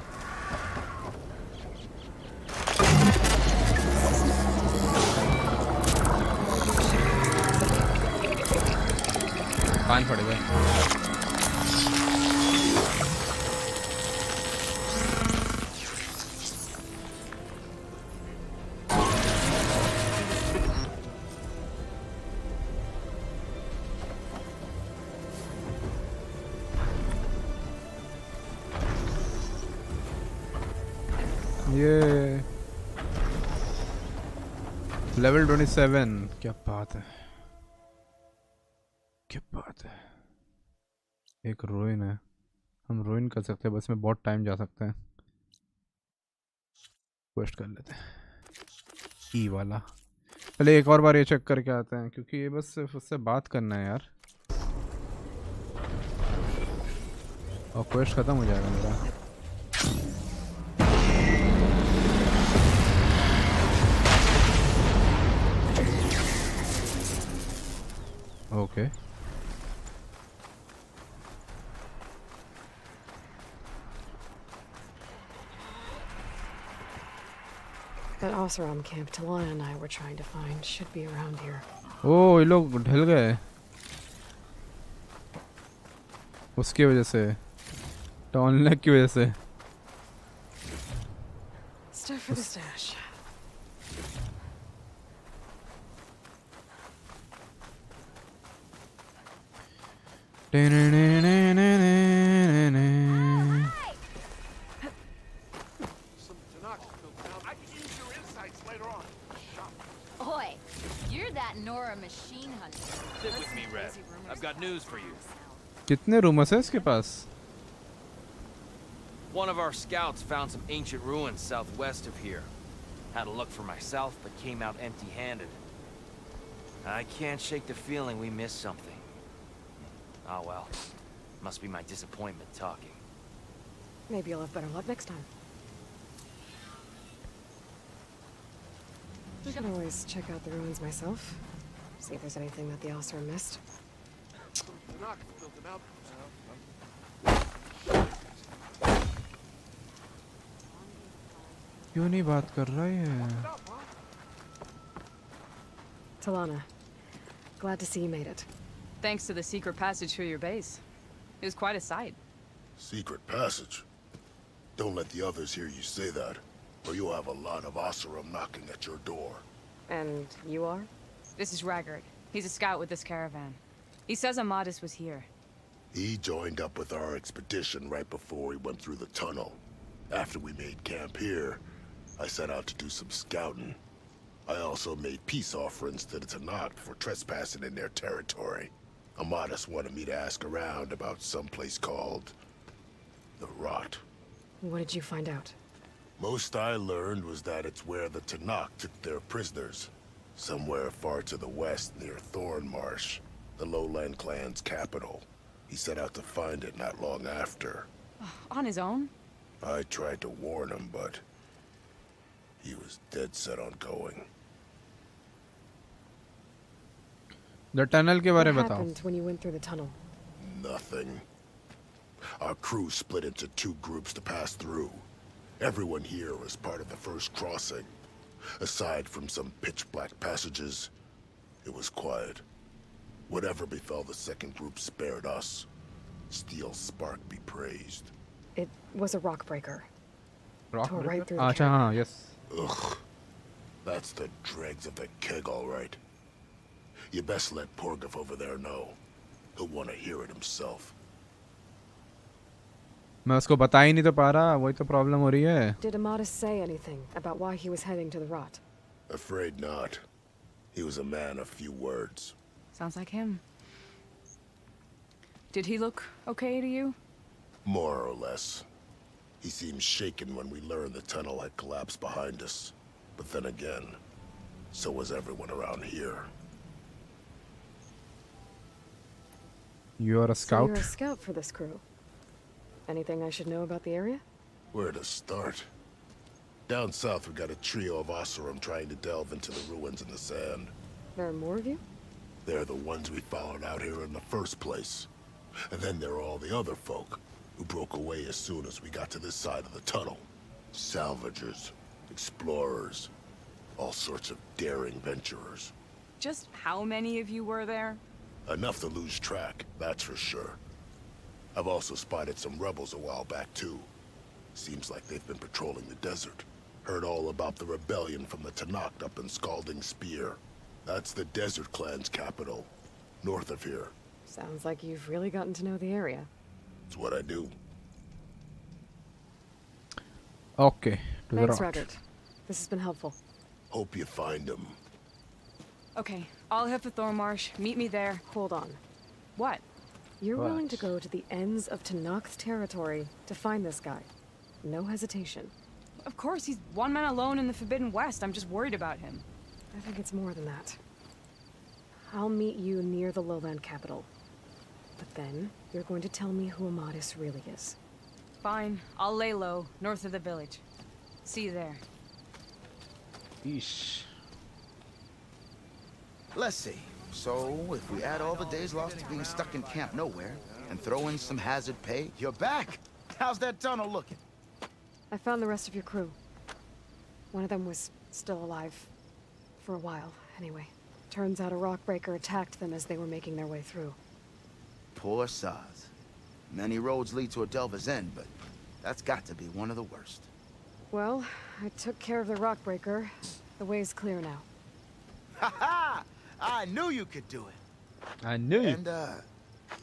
कान फट गए। ये लेवल 27। क्या बात है, क्या बात है। एक रोइन है, हम रोइन कर सकते हैं, बस में बहुत टाइम जा सकते हैं। क्वेस्ट कर लेते हैं। ई वाला पहले एक और बार ये चेक करके आते हैं क्योंकि ये बस सिर्फ उससे बात करना है यार और क्वेस्ट खत्म हो जाएगा मेरा okay That Oseram camp Talana and I were trying to find should be around here. ओह ये लोग ढल गए उसकी वजह से टॉनलेक की वजह से Stuff for the stash. Oi, you're that Nora machine hunter. Sit with me, Red. I've got news for you. कितने रूमर्स है इसके पास One of our scouts found some ancient ruins southwest of here. Had a look for myself, but came out empty-handed. I can't shake the feeling we missed something. Oh well. Must be my disappointment talking. Maybe you'll have better luck next time. I can always check out the ruins myself. See if there's anything that the Oseram missed. क्यों नहीं बात कर रहा है Talana, glad to see you made it. Thanks to the secret passage through your base. It was quite a sight. Secret passage? Don't let the others hear you say that, or you'll have a lot of Oseram knocking at your door. And you are? This is Raggard. He's a scout with this caravan. He says Amadis was here. He joined up with our expedition right before we went through the tunnel. After we made camp here, I set out to do some scouting. I also made peace offerings to the Tanakh for trespassing in their territory. Amadis wanted me to ask around about some place called the Rot. What did you find out? Most I learned was that it's where the Tanakh took their prisoners. Somewhere far to the west near Thornmarsh, the lowland clan's capital. He set out to find it not long after. On his own? I tried to warn him, but he was dead set on going. The tunnel के बारे में What बताओ happened when you went through the tunnel? Nothing. Our crew split into two groups to pass through. Everyone here was part of the first crossing. Aside from some pitch-black passages, it was quiet. Whatever befell the second group spared us. Steel Spark be praised. It was a rock breaker. Rock Tore breaker? right through the अच्छा हाँ yes Ugh. That's the dregs of the keg, all right. You best let Porgov over there know. He'll want to hear it himself. मैं उसको बता ही नहीं तो पा रहा वही तो प्रॉब्लम हो रही है Did Amadis say anything about why he was heading to the Rot? Afraid not. He was a man of few words. Sounds like him. Did he look okay to you? More or less. He seemed shaken when we learned the tunnel had collapsed behind us. But then again, so was everyone around here. You are a So scout you're a scout for this crew. Anything I should know about the area? Where to start? Down south we got a trio of Oseram trying to delve into the ruins in the sand. There are more of you? They're the ones we followed out here in the first place. And then there are all the other folk, who broke away as soon as we got to this side of the tunnel. Salvagers, explorers, all sorts of daring venturers. Just how many of you were there? Enough to lose track, that's for sure. I've also spotted some rebels a while back, too. Seems like they've been patrolling the desert. Heard all about the rebellion from the Tanakh up in Scalding Spear. That's the Desert Clan's capital, north of here. Sounds like you've really gotten to know the area. It's what I do. Okay to the Thanks, Rot. Raggard. This has been helpful. Hope you find him. Okay, I'll head for Thornmarsh. Meet me there. Hold on. What? You're willing to go to the ends of Tanakh's territory to find this guy. No hesitation. Of course, he's one man alone in the Forbidden West. I'm just worried about him. I think it's more than that. I'll meet you near the lowland capital. But then, you're going to tell me who Amadis really is. Fine. I'll lay low, north of the village. See you there. Eesh. Let's see. So, if we add all the days lost to being stuck in Camp Nowhere, and throw in some hazard pay, you're back! How's that tunnel looking? I found the rest of your crew. One of them was still alive. For a while, anyway. Turns out a rockbreaker attacked them as they were making their way through. Poor Saz. Many roads lead to a Delver's End, but that's got to be one of the worst. Well, I took care of the rockbreaker. The way's clear now. Ha ha! I knew you could do it! I knew you. And,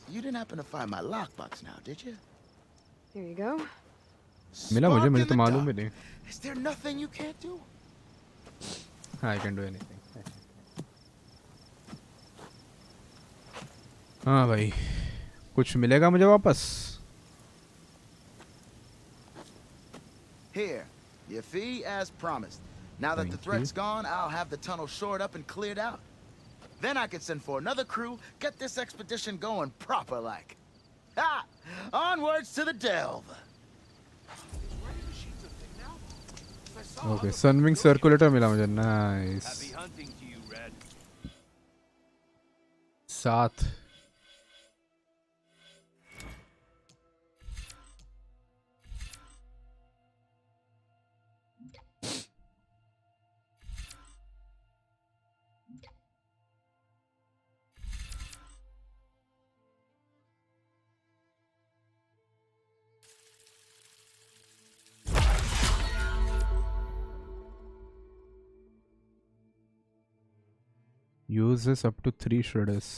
you didn't happen to find my lockbox now, did you? Here you go. मिला मुझे तो मालूम ही नहीं. Is there nothing you can't do? I can do anything. हाँ भाई, कुछ मिलेगा मुझे वापस? Here, your fee as promised. Now that the threat's gone, I'll have the tunnel shored up and cleared out. Then I can send for another crew, get this expedition going proper like. Ha! Onwards to the delve. Okay, Sunwing circulator मिला मुझे. Nice. Happy hunting to you, Red. 7. Uses up to 3 shredders.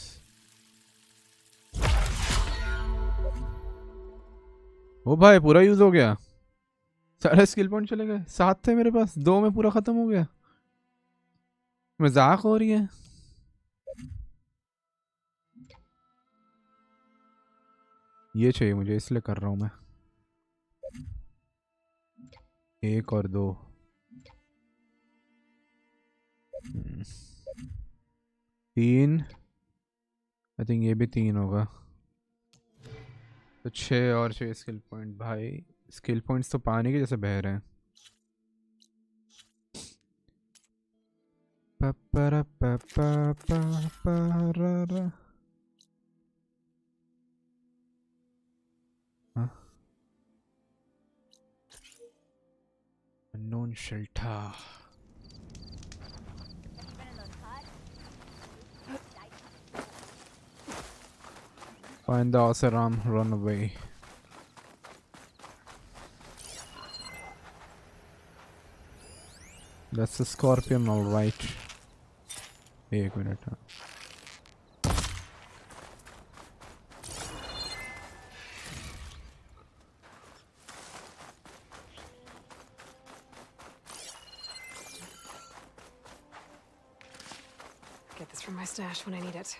ओ भाई पूरा use हो गया. सारे skill point चले गए. 7 थे मेरे पास, 2 में पूरा खत्म हो गया. मजाक हो रही है. ये चाहिए मुझे, इसलिए कर रहा हूँ मैं. 1 और 2. 3. आई थिंक ये भी 3 होगा. तो 6 और 6 स्किल पॉइंट. भाई स्किल पॉइंट्स तो पानी के जैसे बह रहे हैं. Unknown shelter. Find the Oseram, run away. That's a scorpion, alright. 1 minute. Get this from my stash when I need it.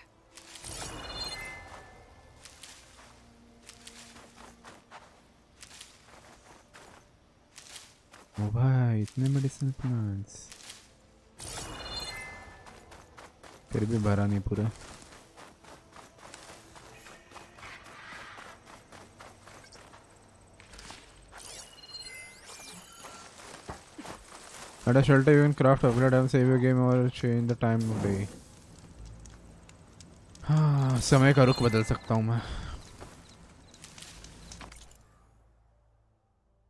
ओ भाई इतने मेडिसिन प्लांट्स. फिर भी भरा नहीं पूरा. At a shelter you can craft upgrade and save your game or change the time of day. हाँ समय का रुख बदल सकता हूँ मैं.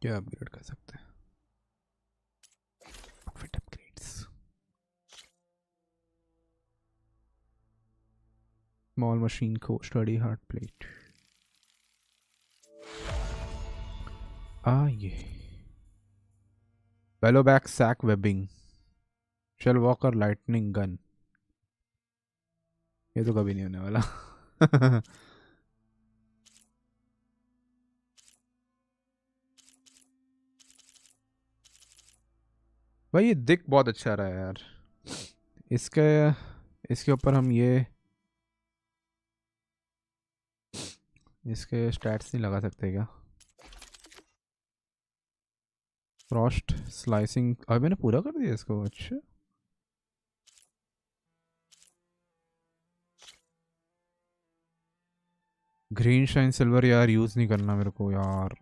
क्या अपग्रेड कर सकते हैं? Outfit upgrades. Small machine core, sturdy hard plate. ये Bellowback sack webbing, shell walker lightning gun. ये तो कभी नहीं होने वाला. भाई ये दिख बहुत अच्छा रहा है यार. इसके ऊपर हम इसके स्टैट्स नहीं लगा सकते क्या? फ्रॉस्ट स्लाइसिंग अभी मैंने पूरा कर दिया इसको। अच्छा ग्रीन शाइन सिल्वर यार यूज़ नहीं करना मेरे को यार,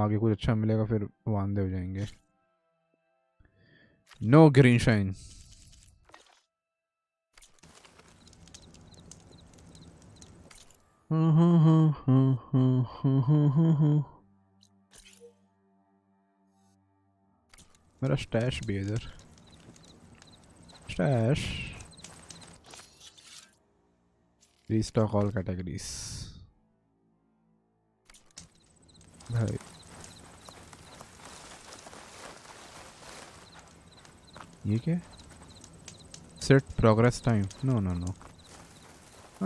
आगे कुछ अच्छा मिलेगा फिर वांदे हो जाएंगे। No green shine. मेरा स्टैश भी है इधर। Stash restock all categories. भाई ये क्या? Set progress time. No no no,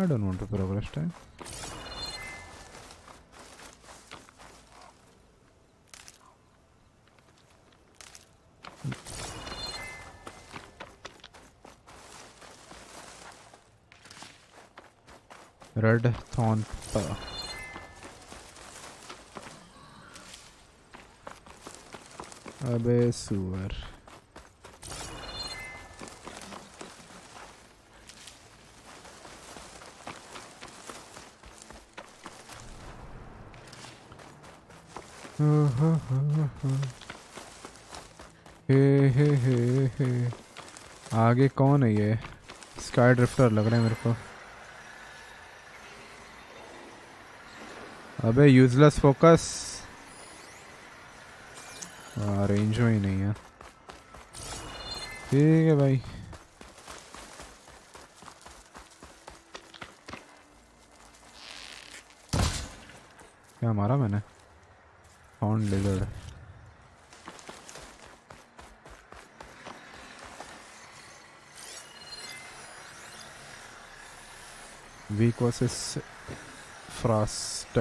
I don't want to progress time. Red thorn पर अबे सुअर। हे आगे कौन है ये? स्काई ड्रिफ्टर लग रहा है मेरे को। अबे यूजलेस फोकस, रेंज में ही नहीं है। ठीक है भाई, क्या मारा मैंने? Found lizard. Weak versus frost,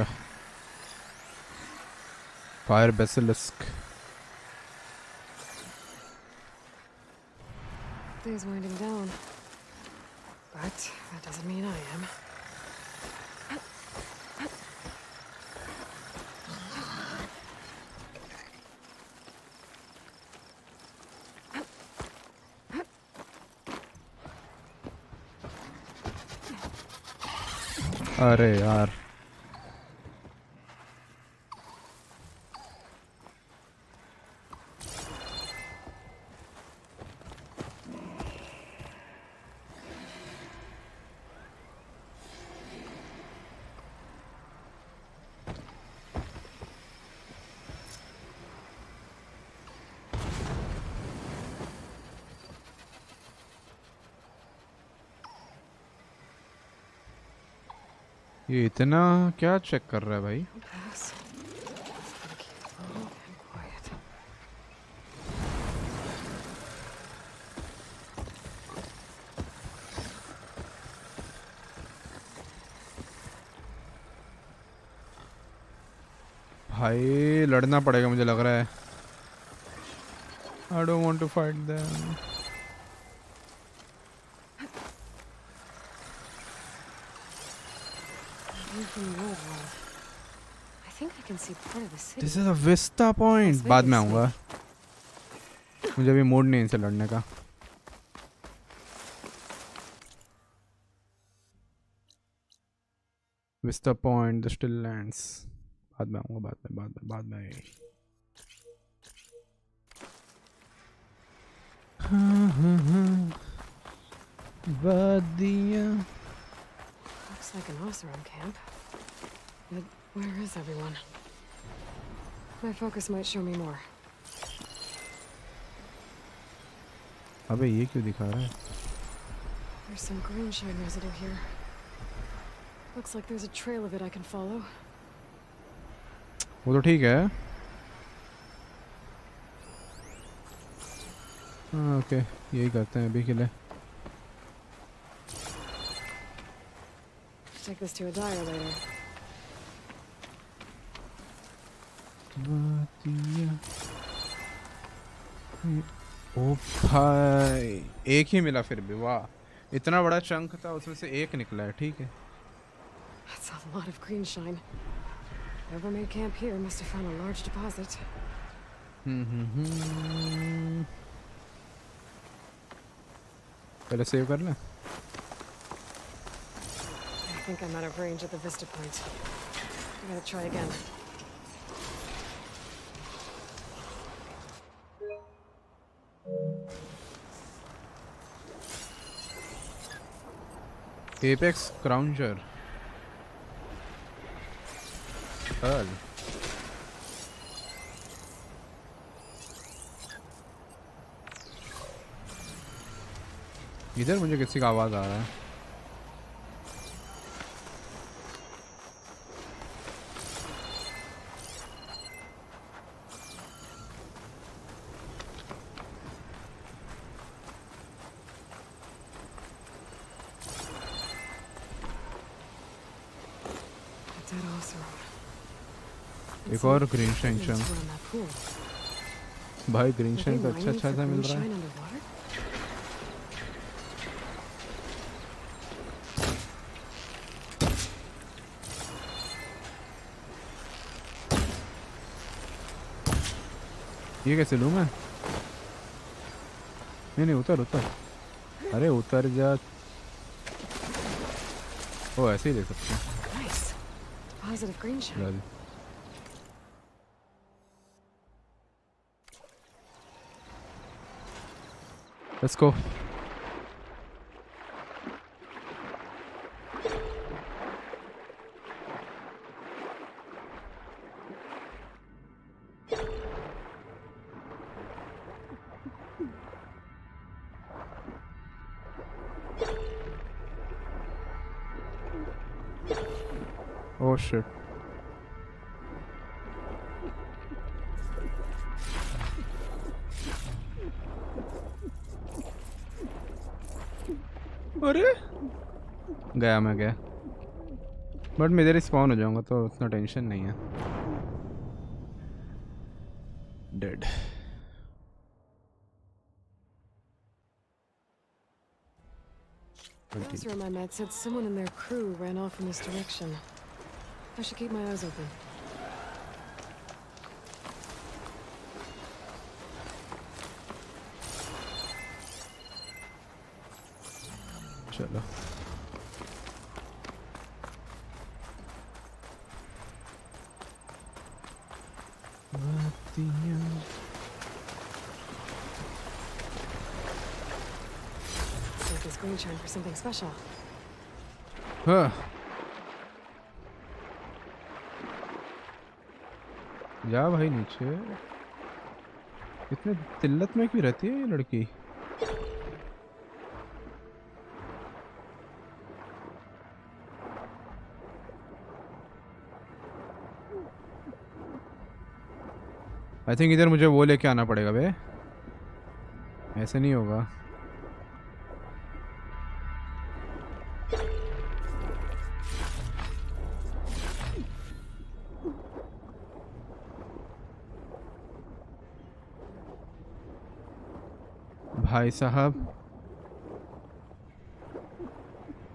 fire basilisk. Day's winding down, but that doesn't mean I am. अरे यार ये इतना क्या चेक कर रहा है भाई? भाई लड़ना पड़ेगा मुझे लग रहा है। I don't want to fight them. I think I can see part of the city. This is a vista point. बाद में आऊँगा, मुझे अभी मूड नहीं इनसे लड़ने का। Vista point, the still lands. बाद में आऊँगा, बाद में। वादियाँ। Looks like an Oseram camp. But where is everyone? My focus might show me more. अबे ये क्यों दिखा रहा है? There's some green shine residue here. Looks like there's a trail of it I can follow. वो तो ठीक है। हाँ ओके, यही करते हैं अभी के लिए। Take this to a dyer later. ओ भाई एक ही मिला फिर भी, वाह। इतना बड़ा चंक था उसमें से एक निकला है, ठीक है। That's a lot of green shine. Whoever made camp here must have found a large deposit. पहले सेव कर लें। I think I'm out of range at the vista point. I gotta try again. Apex Croucher. Pearl. इधर मुझे किसी का आवाज आ रहा है। एक और ग्रीन शाइन चम। भाई ग्रीन शाइन तो अच्छा सा मिल रहा है। ये कैसे लूँ मैं? नहीं उतर उतर। अरे उतर जा। ओ ऐसे ही ले सकते हैं। Positive green shine. Let's go. Oh shit. अरे गया मैं गया, बट मैं इधर ही स्पॉन हो जाऊंगा तो उतना टेंशन नहीं है। Dead. Razer in my med said someone in their crew ran off in this direction. I should keep my eyes open. चलो Save this green shine for something special. हाँ जा भाई नीचे। इतने तिल्लत में क्यों रहती है ये लड़की? आई थिंक इधर मुझे वो लेके आना पड़ेगा बे, ऐसे नहीं होगा। भाई साहब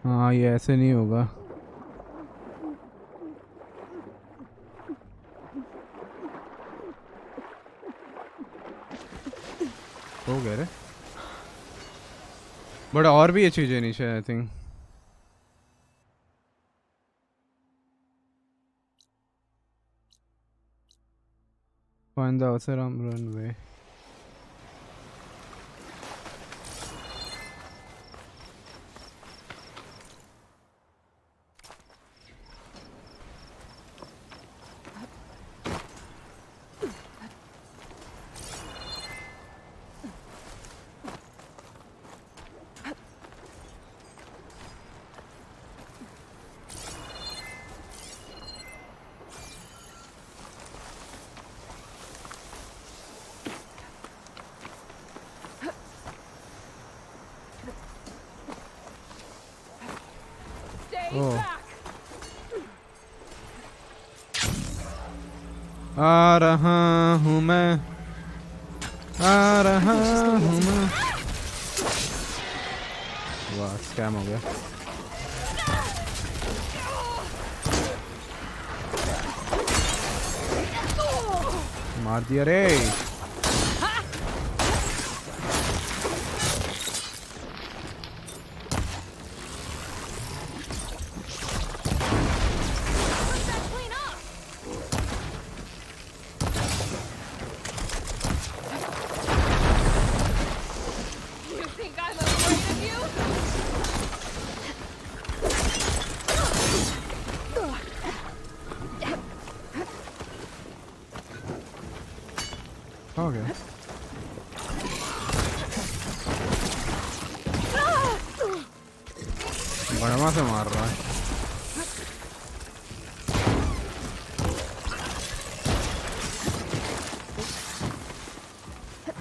हाँ ये ऐसे नहीं होगा। हो गया रे, बट और भी ये चीजें नीचे आई थिंक। फाइंड द अवसरम रनवे। आ रहा हूँ मैं, आ रहा हूँ मैं। वाह स्कैम हो गया। मार दिया रे। गया। बड़मा से मार रहा है।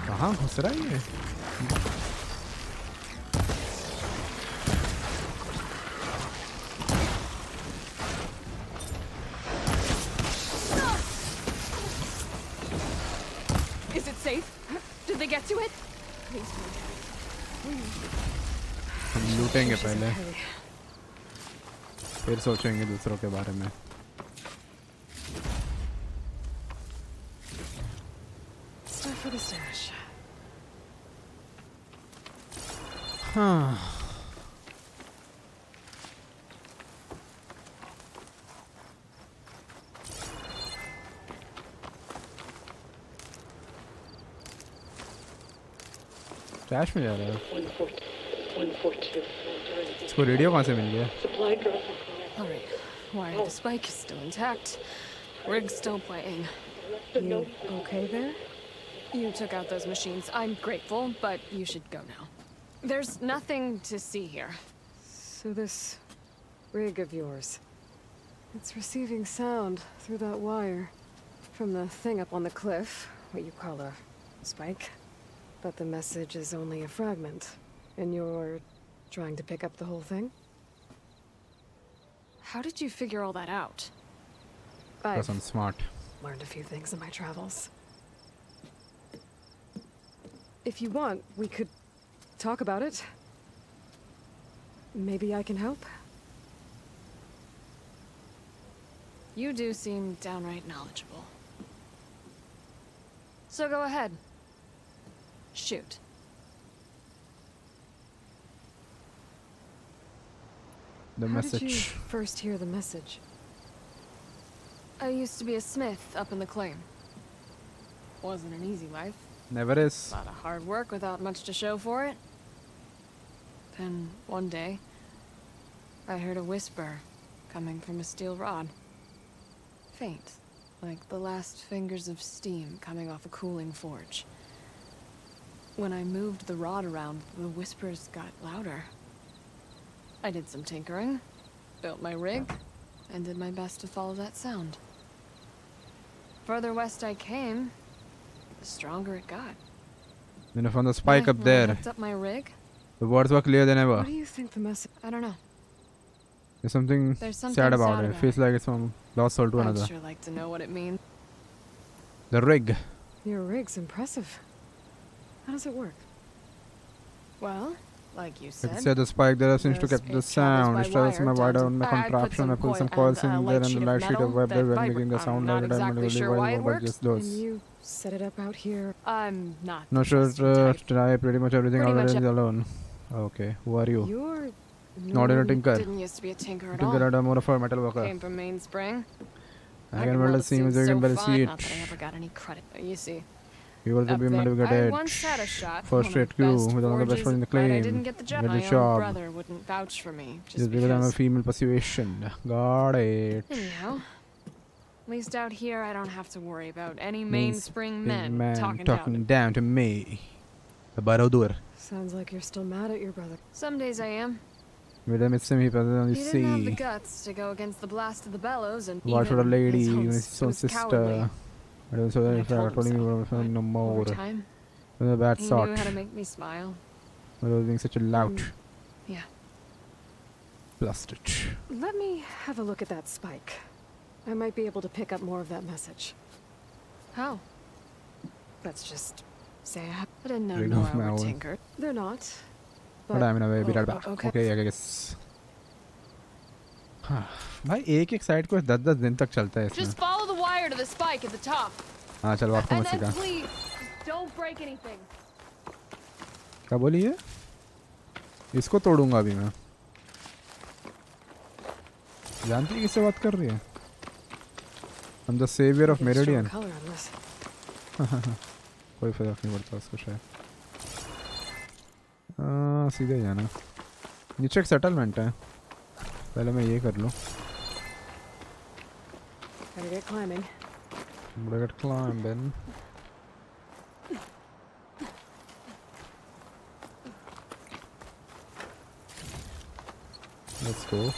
कहाँ घुस रहा है ये? Is it safe? Did they get to it? Please. हम लूटेंगे पहले, फिर सोचेंगे दूसरों के बारे में। Stuff for the stash. हाँ। ट्रैश में जा रहा है। 142. इसको रेडियो कहाँ से मिल गया? Supply drop. All right. Wire the spike is still intact. Rig's still playing. You okay there? You took out those machines. I'm grateful, but you should go now. There's nothing to see here. So this rig of yours, it's receiving sound through that wire from the thing up on the cliff, what you call a spike. But the message is only a fragment, and you're trying to pick up the whole thing? How did you figure all that out? Because I'm smart. Learned a few things in my travels. If you want, we could talk about it. Maybe I can help? You do seem downright knowledgeable. So go ahead. Shoot. The message. How did you first hear the message? I used to be a smith up in the claim. Wasn't an easy life. Never is. A lot of hard work without much to show for it. Then one day, I heard a whisper coming from a steel rod. Faint, like the last fingers of steam coming off a cooling forge. When I moved the rod around, the whispers got louder. I did some tinkering, built my rig, and did my best to follow that sound. Further west I came, the stronger it got. When I found the spike up When I there, hooked up my rig. the words were clearer than ever. What do you think the message? I don't know. There's something There's sad about it. Feels like it's from lost soul to another. I'd sure like to know what it means. The rig. Your rig's impressive. How does it work? Well, like you said. Like I said, the spike there seems to capture the sound. It travels from a wide on my I put contraption. I put some and coils in there, and the light light sheet of web there, that making the sound I'm every not time. exactly sure why it works. Just those. And you set it up out here. I'm not. Not sure. Try pretty much everything out there alone. Okay, who are you? You're not a tinker. Didn't used to be a tinker at Tinker all. are more of a metal worker. Came from Mainspring. I can weld the seams. I can barely see Not it. that I ever got any credit. You see. You will be able to get I it. once had a shot. First rate crew with one of the best friends in the claim. I didn't get the job. Get My the own job. brother wouldn't vouch for me Just because I'm a female persuasion. Got it. Anyhow, at least out here I don't have to worry about any Mainspring men talking down to me. The Barodur. Sounds like you're still mad at your brother. Some days I am. With him, it's him. He on the He didn't have the sea. guts to go against the blast of the bellows, and What for a even lady, his own his own cowardly. sister. I don't know if I told him no more. Over time, The bad he sort. knew how to make me smile. But I was being such a lout. Yeah. Blasted. Let me have a look at that spike. I might be able to pick up more of that message. How? Let's just say I didn't know Ring of Nora my were own. tinkered. They're not. But I'm in a way be right back. okay. Okay, I guess. हाँ भाई एक side को 10-10 दिन तक चलता है इसमें. Just follow the wire to the spike at the top. हाँ चलो आपको मत And then सिखा. please, don't break anything. क्या बोली है? इसको तोड़ूंगा अभी मैं. जानती है किससे बात कर रही है? I'm the savior of Meridian. कोई फर्क नहीं पड़ता उसको शायद. सीधे जाना. नीचे एक सेटलमेंट है. पहले मैं ये कर लूँ. Better get climbing. Better get climbing. Let's go.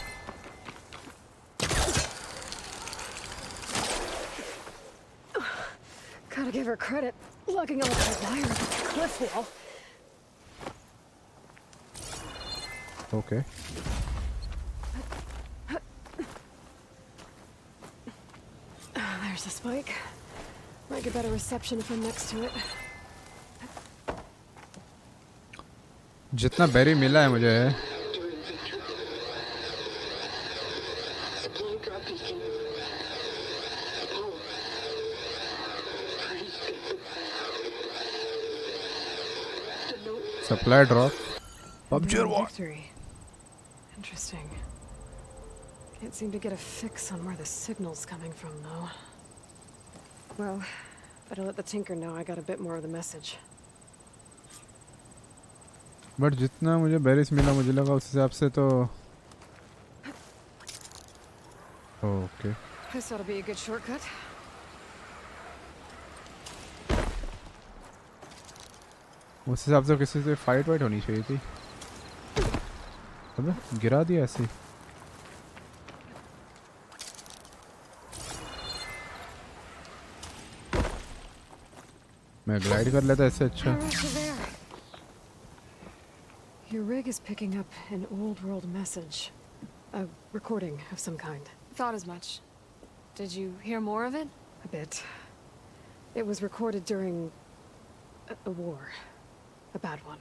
Gotta give her credit. Lugging all that wire up the cliff wall. Okay. There's the spike. Might get better reception if I'm next to it. जितना berry मिला है मुझे supply drop. PUBG or what? Interesting. Can't seem to get a fix on where the signal's coming from, though. Well, better let the Tinker know I got a bit more of the message. But जितना मुझे berries मिला मुझे लगा उस हिसाब से तो okay. This ought to be a good shortcut. उस हिसाब से किसी से फाइट होनी चाहिए थी। अबे गिरा दिया ऐसे। मैं ग्लाइड कर लेता इससे अच्छा। Your rig is picking up an old world message. A recording of some kind. Thought as much. Did you hear more of it? A bit. It was recorded during a war. A bad one.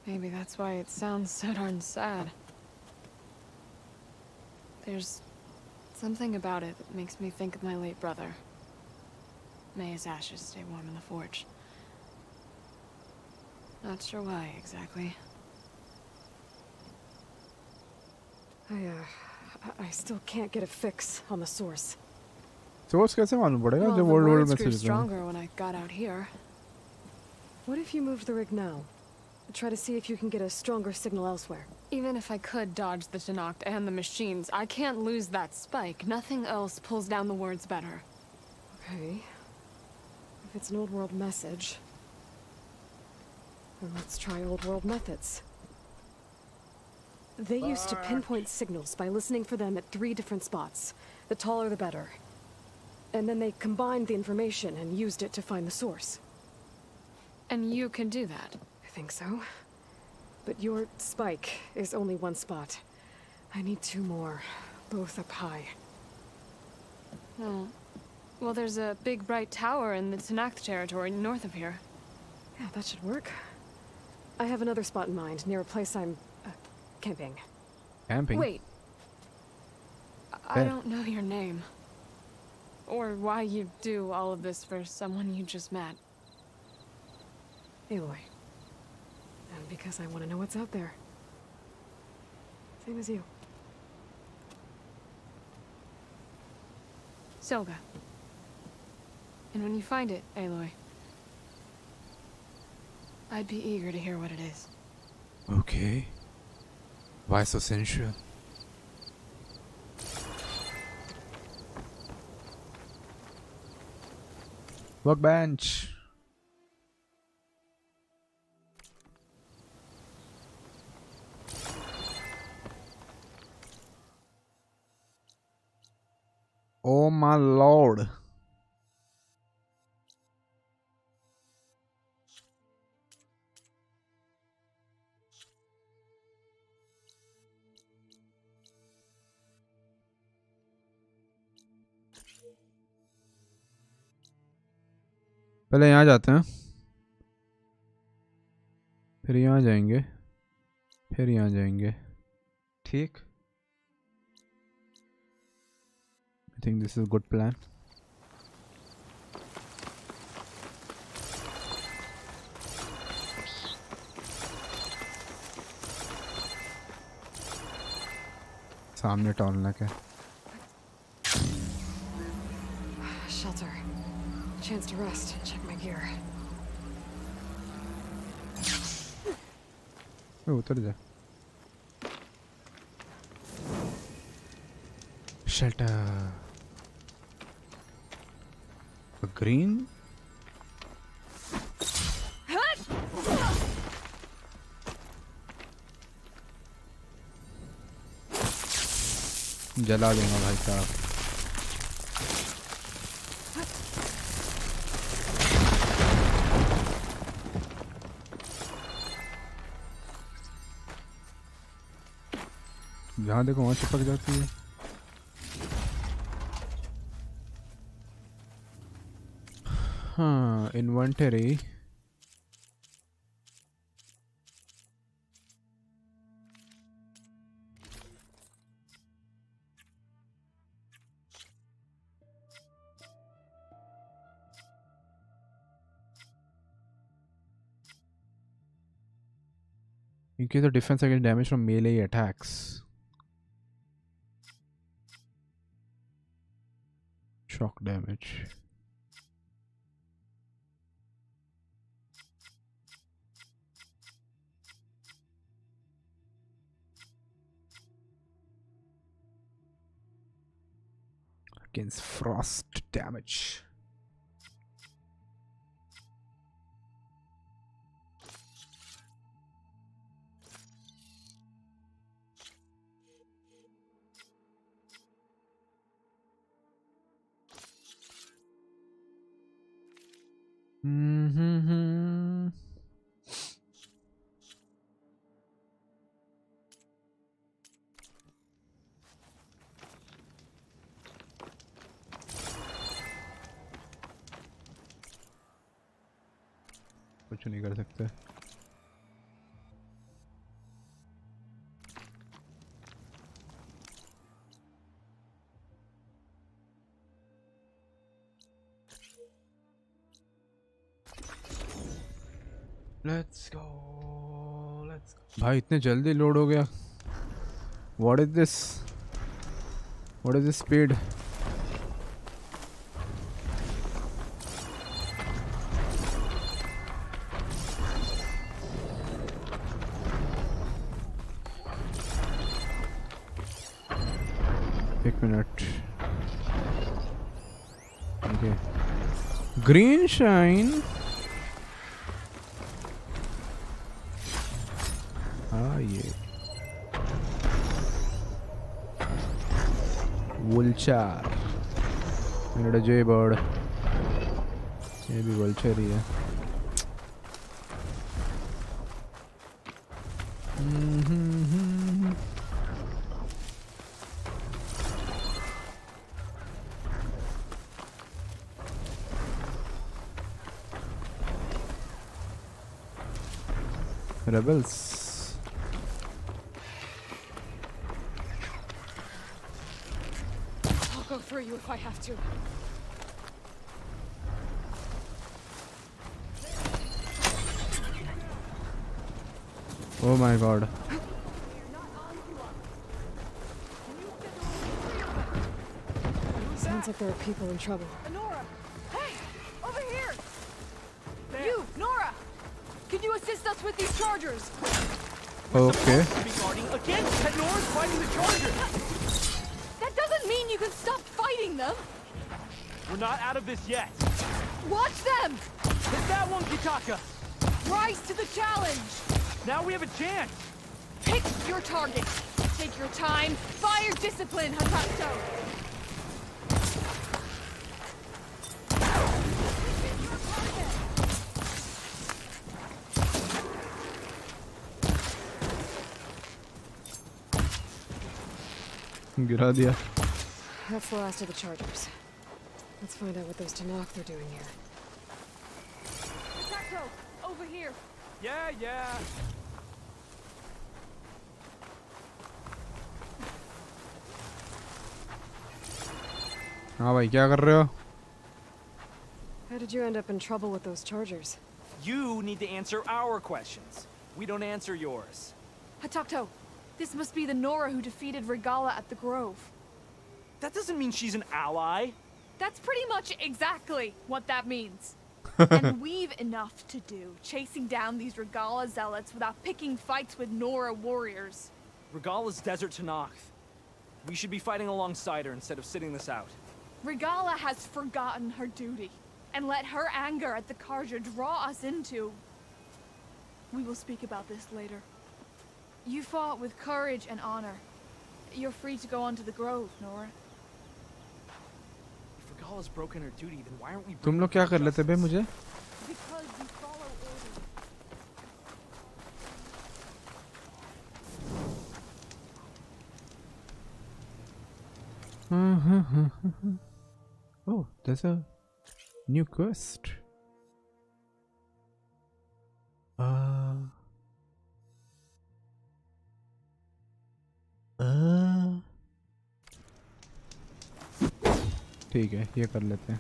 Maybe that's why it sounds so darn sad. There's something about it that makes me think of my late brother. May his ashes stay warm in the forge. Not sure why exactly. I still can't get a fix on the source. Source कैसे मालूम पड़ेगा Well, जब the world words grew messages हैं? stronger when I got out here. What if you moved the rig now? Try to see if you can get a stronger signal elsewhere. Even if I could dodge the Tenakth and the machines, I can't lose that spike. Nothing else pulls down the words better. Okay. If it's an old world message, then let's try old world methods. They used to pinpoint signals by listening for them at 3 different spots. The taller the better. And then they combined the information and used it to find the source. And you can do that? I think so. But your spike is only one spot. I need 2 more, both up high. Oh. Well, there's a big bright tower in the Tenakth territory north of here. Yeah, that should work. I have another spot in mind, near a place I'm camping. Camping? Wait. I don't know your name. Or why you do all of this for someone you just met. Aloy. And because I want to know what's out there. Same as you. Selga. And when you find it, Aloy, I'd be eager to hear what it is. Okay. Why so sensual? Workbench. Oh my lord. पहले यहाँ जाते हैं, फिर यहाँ जाएंगे, फिर यहाँ जाएंगे, ठीक? I think this is a good plan. सामने टॉलना क्या? Shelter. Chance to rest and check my gear. उतर जा. Shelter. A green? जला दूंगा भाई साहब। जहाँ देखो वहाँ चिपक जाती है। हाँ, inventory. Increase the defense against damage from melee attacks. Shock damage. Against frost damage. Mm-hmm. कुछ नहीं कर सकते। Let's go. Let's go. भाई इतने जल्दी लोड हो गया। What is this? What is this speed? एक मिनट। Okay. Green shine. ये vulture, and a jaybird. Maybe vulture ही है। Rebels. For you if I have to. Oh my god. Sounds like there are people in trouble. Nora! Hey! Over here! You, Nora! Can you assist us with these chargers? Okay. Again, Nora's fighting the chargers! That doesn't mean you can stop fighting them! We're not out of this yet. Watch them! Hit that one, Kitaka! Rise to the challenge! Now we have a chance! Pick your target! Take your time! Fire discipline, Hatato! गिरा दिया। That's the last of the chargers. Let's find out what those Tanakh are doing here. Hatato! Over here! Yeah. हाँ भाई क्या कर रहे हो? How did you end up in trouble with those chargers? You need to answer our questions. We don't answer yours. Hatato! This must be the Nora who defeated Regala at the Grove. That doesn't mean she's an ally. That's pretty much exactly what that means. And we've enough to do, chasing down these Regala zealots without picking fights with Nora warriors. Regala's Desert Tanakh. We should be fighting alongside her instead of sitting this out. Regala has forgotten her duty, and let her anger at the Karja draw us into... We will speak about this later. You fought with courage and honor. You're free to go onto the grove, Nora. If Regala's broken her duty, then why aren't we? तुम लोग क्या कर लेते बे मुझे? Because we follow orders. Oh, there's a new quest. ठीक है, ये कर लेते हैं.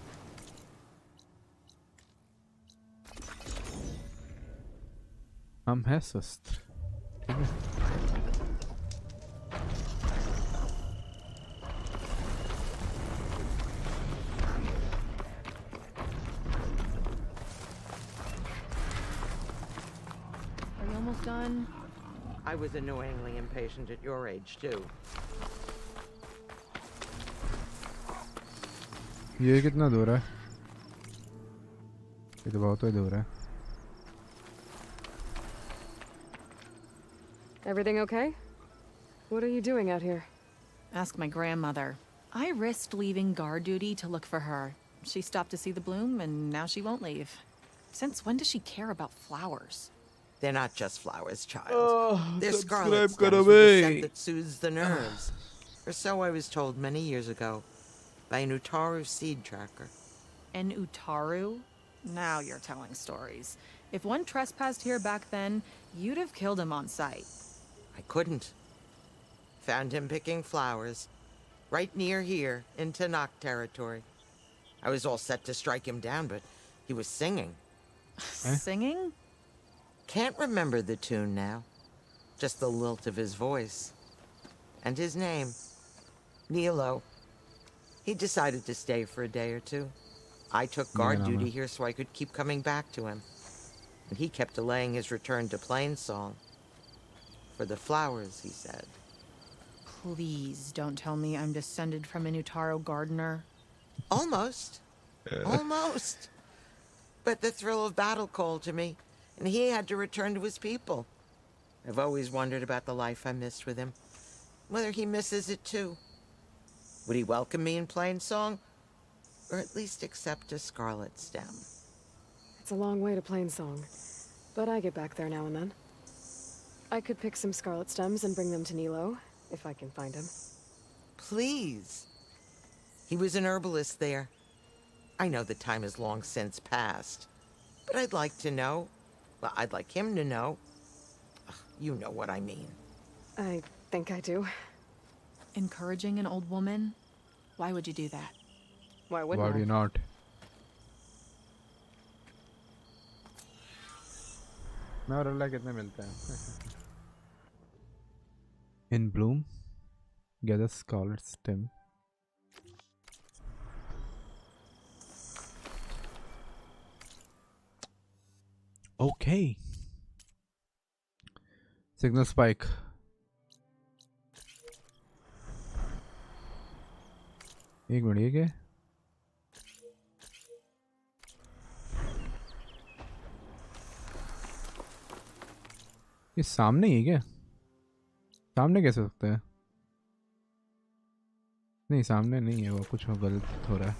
हम हैं सुस्त. ठीक है. Are you almost done? I was annoyingly impatient at your age, too. ये कितना दूर है? ये तो बहुत ही दूर है. Everything okay? What are you doing out here? Ask my grandmother. I risked leaving guard duty to look for her. She stopped to see the bloom, and now she won't leave. Since when does she care about flowers? They're not just flowers, child. Oh, They're subscribe scarlet stems karo with a bhai. scent that soothes the nerves. Or so I was told many years ago by an Utaru seed tracker. An Utaru? Now you're telling stories. If one trespassed here back then, you'd have killed him on sight. I couldn't. Found him picking flowers, right near here, in Tanakh territory. I was all set to strike him down, but he was singing. Singing? Can't remember the tune now. Just the lilt of his voice. And his name. Nilo. He decided to stay for a day or two. I took guard duty here so I could keep coming back to him. And he kept delaying his return to Plainsong. For the flowers, he said. Please don't tell me I'm descended from an Utaru gardener. Almost. Almost. But the thrill of battle called to me, and he had to return to his people. I've always wondered about the life I missed with him. Whether he misses it too. Would he welcome me in Plainsong? Or at least accept a scarlet stem? It's a long way to Plainsong, but I get back there now and then. I could pick some scarlet stems and bring them to Nilo, if I can find him. Please. He was an herbalist there. I know the time has long since passed, but I'd like to know. Well, I'd like him to know. Ugh, you know what I mean. I think I do. Encouraging an old woman? Why would you do that? Why wouldn't I? Why do you not? मैं और अल्लाह कितने मिलते हैं? In bloom, gather scarlet stem. Okay. Signal spike. एक minute ये क्या है? ये सामने ही है क्या? सामने कैसे हो सकता है? नहीं सामने नहीं है, वो कुछ गलत हो रहा है.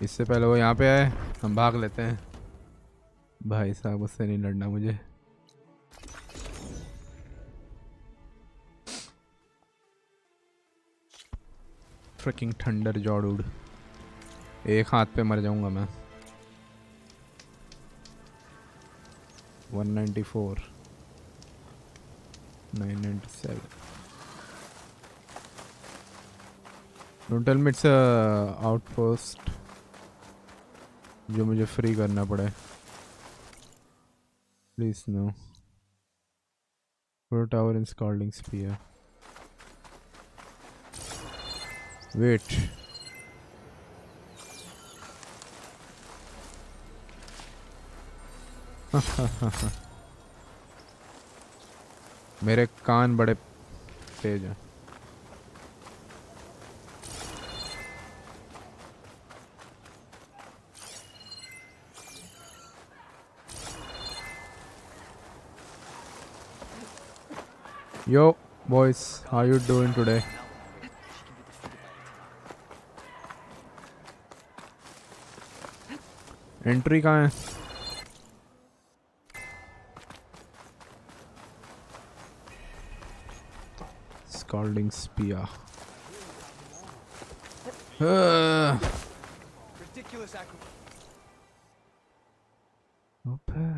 इससे पहले वो यहाँ पे आए, हम भाग लेते हैं. भाई साहब उससे नहीं लड़ना मुझे. Fricking thunder jaw dude. एक हाथ पे मर जाऊंगा मैं. 194 997. Don't tell me it's a outpost जो मुझे फ्री करना पड़े. Please no. Pro tower and scalding spear. Wait. मेरे कान बड़े तेज हैं. Yo, boys, how you doing today? Entry कहाँ है? Scalding spear. Ridiculous acrobat. Okay.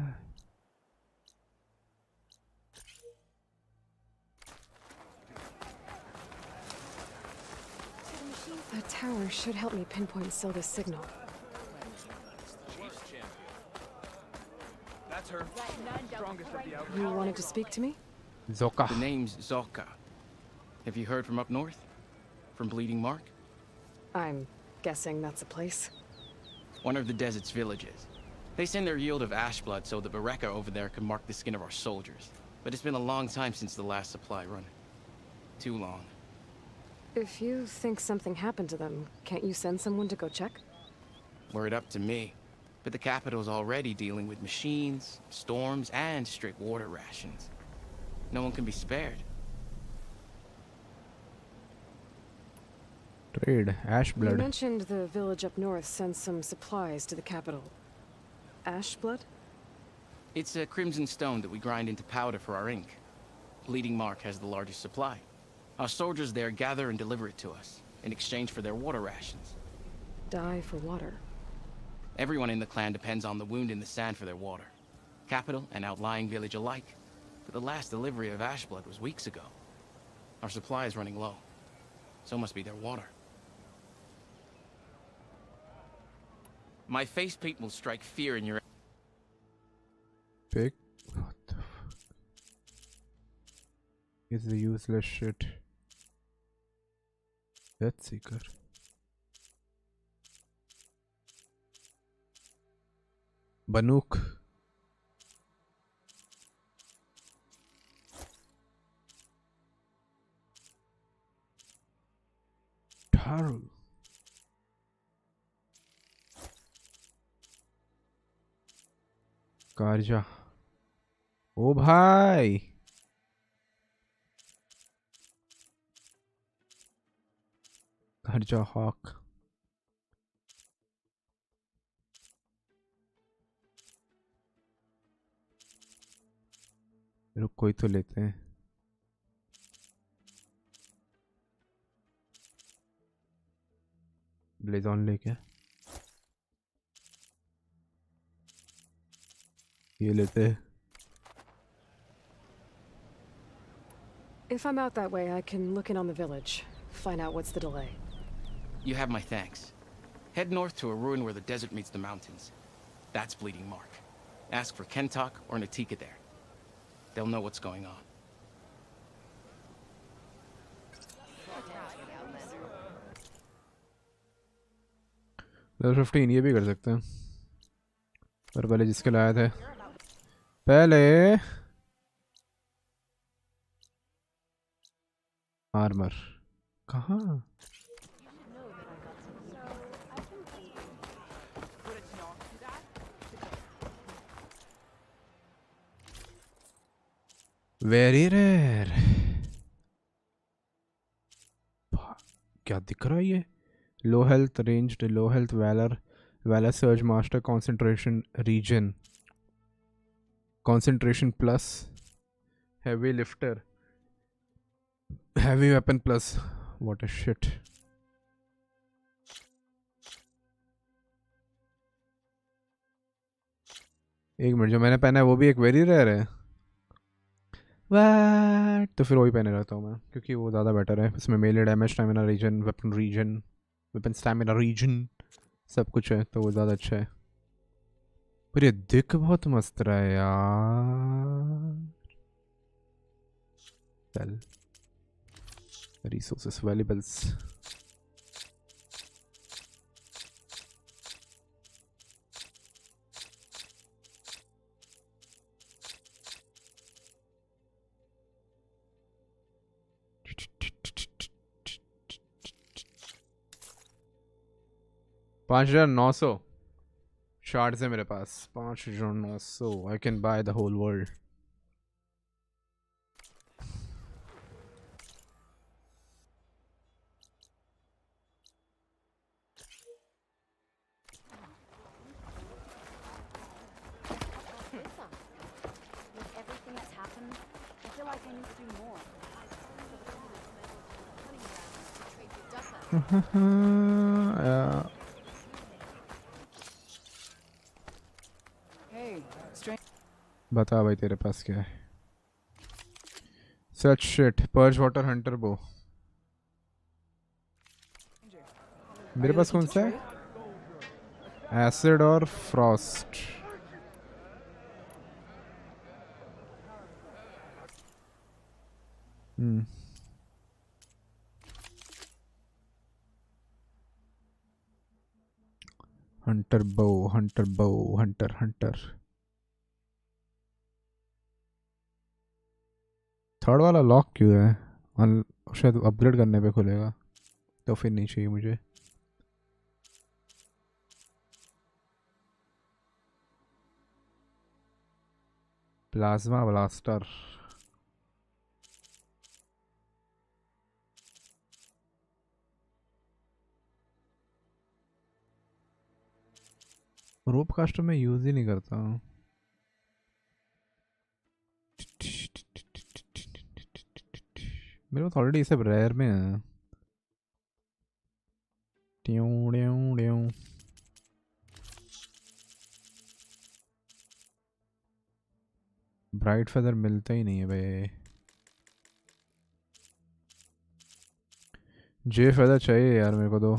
That tower should help me pinpoint Silda's signal. That's her. Strongest of the outfit. You wanted to speak to me? Zoka. The name's Zoka. Have you heard from up north? From Bleeding Mark? I'm guessing that's a place. One of the desert's villages. They send their yield of ash blood so the Bereka over there can mark the skin of our soldiers. But it's been a long time since the last supply run. Too long. If you think something happened to them, can't you send someone to go check? Were it up to me. But the capital's already dealing with machines, storms, and strict water rations. No one can be spared. Trade ash You blood. mentioned the village up north sends some supplies to the capital. Ash blood? It's a crimson stone that we grind into powder for our ink. Bleeding Mark has the largest supply. Our soldiers there gather and deliver it to us, in exchange for their water rations. Die for water. Everyone in the clan depends on the wound in the sand for their water. Capital and outlying village alike. But the last delivery of ash blood was weeks ago. Our supply is running low. So must be their water. My face paint will strike fear in your... Pick. What the fuck? It's the useless shit. Death Seeker. Banuk. Taru. Karja. ओ भाई Karja Hawk. रुक कोई तो लेते हैं. ब्लेजॉन लेके ये लेते हैं. If I'm out that way, I can look in on the village. Find out what's the delay. You have my thanks. Head north to a ruin where the desert meets the mountains. That's Bleeding Mark. Ask for Kentok or Natika there. They'll know what's going on. Level 15 ये भी कर सकते हैं. पर पहले जिसके लाए थे पहले आर्मर कहाँ? Very rare. क्या दिख रहा है ये? Low health ranged, low health valour surge master concentration regen, concentration plus, heavy lifter, heavy weapon plus. What a shit. एक मिनट, जो मैंने पहना है वो भी एक वेरी रेयर है. What? तो फिर वही पहने रहता हूँ मैं, क्योंकि वो ज़्यादा बेटर है. इसमें melee damage, stamina regen, weapon stamina regen सब कुछ है, तो वो ज़्यादा अच्छा है. पर ये दिख बहुत मस्त रहा है यार. चल रिसोर्सेस वैल्यूबल्स. 5,900 shards है मेरे पास. 5,900. I can buy the whole world. बता भाई तेरे पास क्या है? Such shit. Purge water hunter bow. मेरे पास कौन सा है? Acid और frost. Hunter bow, hunter bow, hunter. Third वाला लॉक क्यों है? शायद अपग्रेड करने पे खुलेगा, तो फिर नहीं चाहिए मुझे. Plasma blaster. रोप कास्टर में यूज ही नहीं करता हूँ. मेरे पास ऑलरेडी सब रेयर में है. ब्राइट फेदर मिलता ही नहीं है भाई. जे फेदर चाहिए यार मेरे को तो.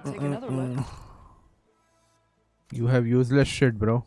Take another look. You have useless shit, bro.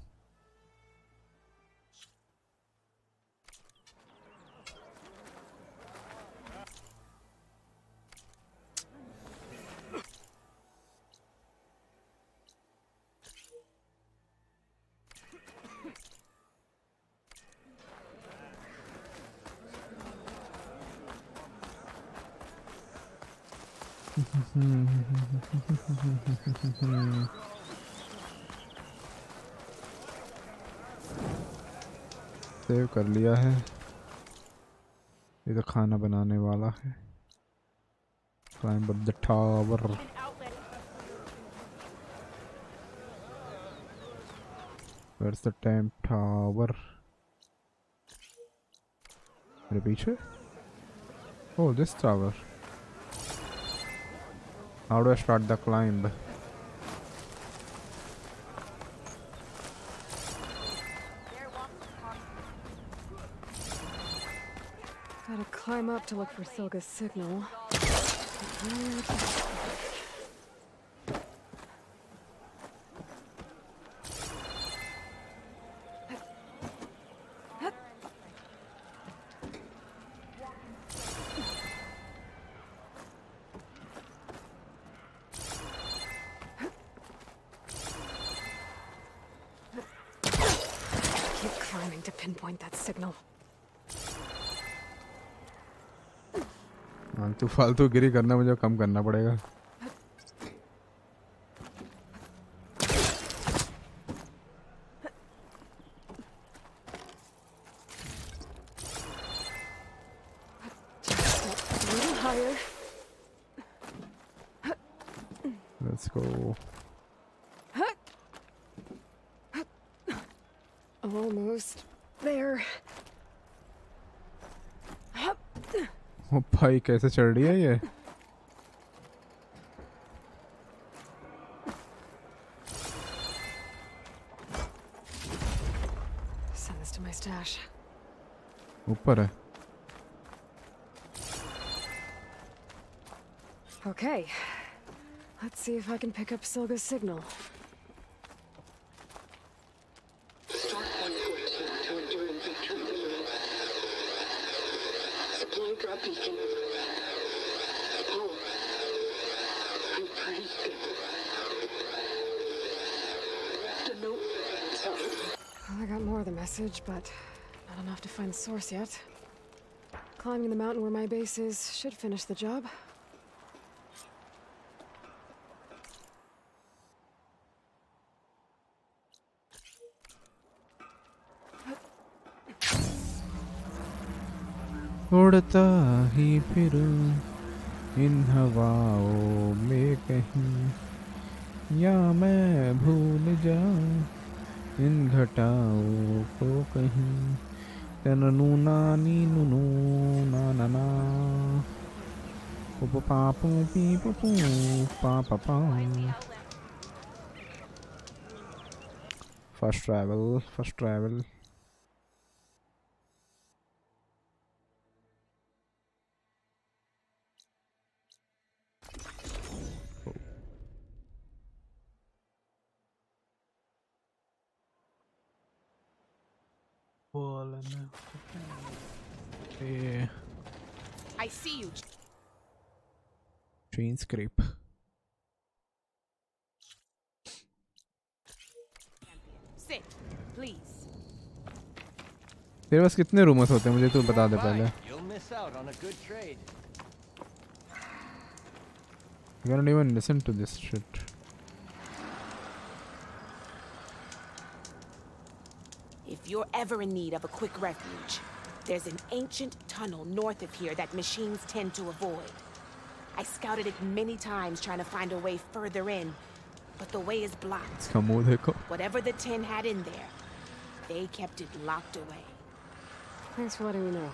Save कर लिया है. ये तो खाना बनाने वाला है. Climb up the tower. Where's the temp tower? मेरे पीछे? Oh, this tower. How do I start the climb? Gotta climb up to look for Silga's signal. Keep climbing to pinpoint that signal. तू फालतू गिरी करना मुझे कम करना पड़ेगा. A little higher. Let's go. Almost there. ओ भाई कैसे चढ़ रही है ये? Send this to my stash. ऊपर है. Okay. Let's see if I can pick up Silga's signal. Supply drop beacon. Paul, I'm pretty good. The note. Well, I got more of the message, but Not enough to find the source yet. Climbing the mountain where my base is should finish the job. उड़ता ही फिरूं इन हवाओं में कहीं या मैं भूल जाऊं इन घटाओं को कहीं तननू नानी नुनू ना ना ना पू पापू पी पू पा पा पा first travel I see you. Chain scrape. Sit, please. तेरे पास कितने रूमर्स होते हैं मुझे तू बता दे पहले. You'll miss out on a good trade. You don't even listen to this shit. If you're ever in need of a quick refuge, there's an ancient tunnel north of here that machines tend to avoid. I scouted it many times trying to find a way further in, but the way is blocked. Whatever the tin had in there, they kept it locked away. Thanks for letting me know.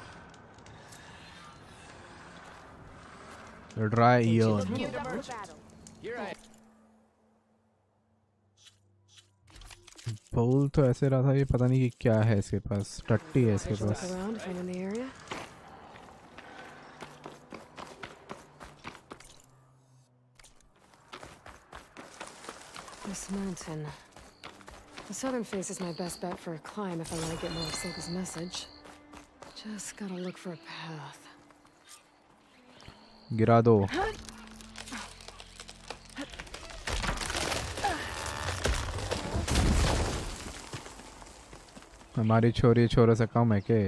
The dry ear. Here I बोल तो ऐसे रहा था ये पता नहीं कि क्या है इसके पास टट्टी है इसके पास Around if I'm in the area. This mountain. The southern face is my best bet for a climb if I want to get more of Silka's message. Just gotta look for a path. गिरा दो हमारी छोरी छोरों से कम है के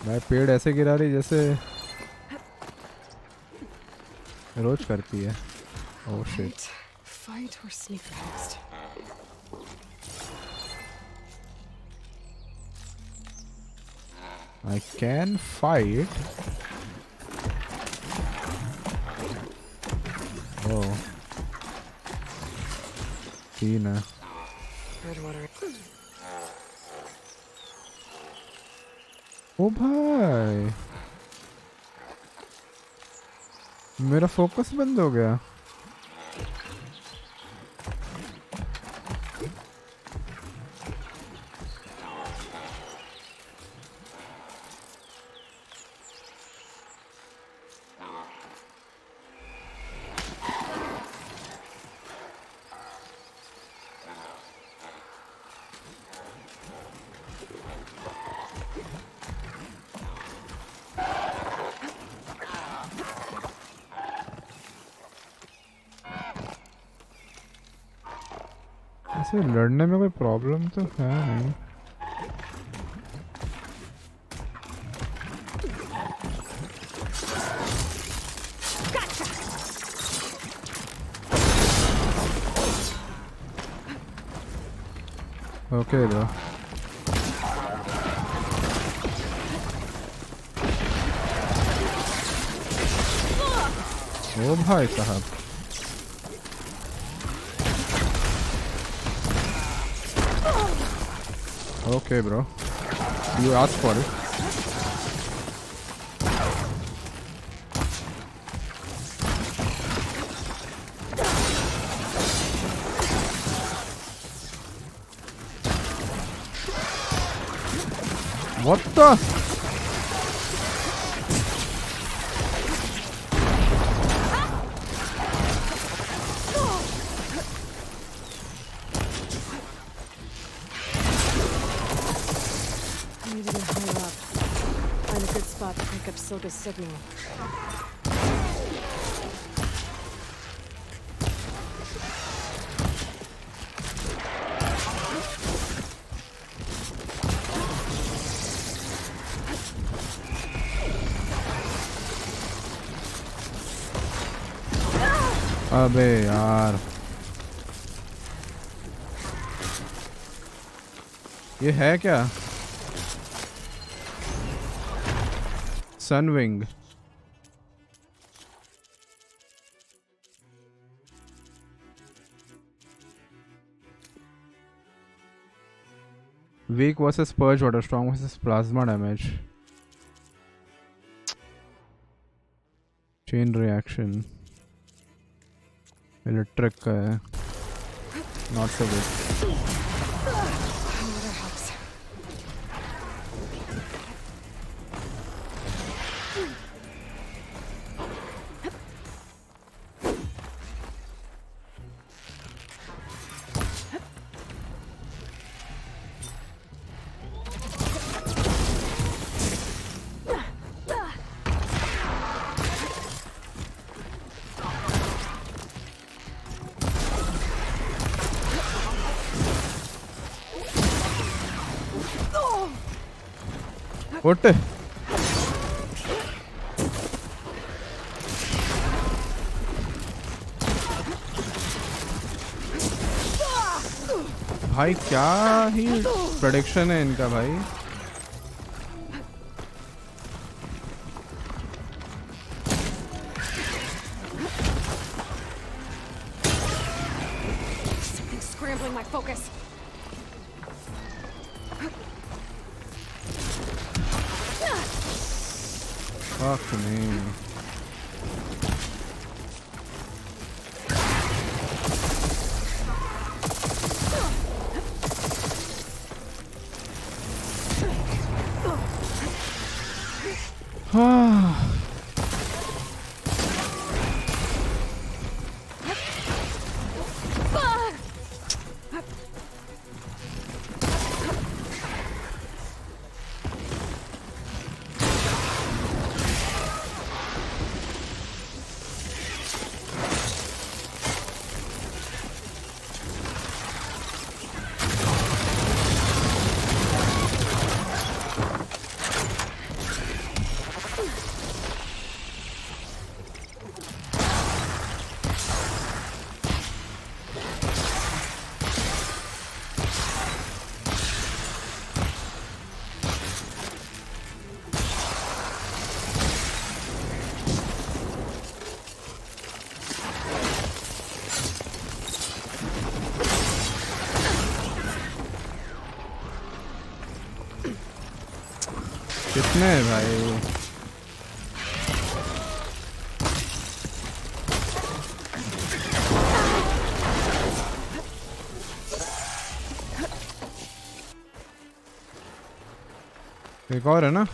भाई पेड़ ऐसे गिरा रही जैसे रोज करती है oh shit Fight or sneak next. I can fight. Oh. Tina. ओ भाई मेरा फोकस बंद हो गया ऐसे लड़ने में कोई प्रॉब्लम तो है नहीं ओके ब्रो ओ भाई साहब Okay, bro. You asked for it. What the? Pick up Silka's signal. अबे यार ये है क्या? Sunwing weak versus purge water, strong versus plasma damage, chain reaction, electric का है, not so good. What? भाई क्या ही प्रेडिक्शन है इनका भाई. Something's scrambling my focus. Fuck me. कितने भाई? एक और है ना?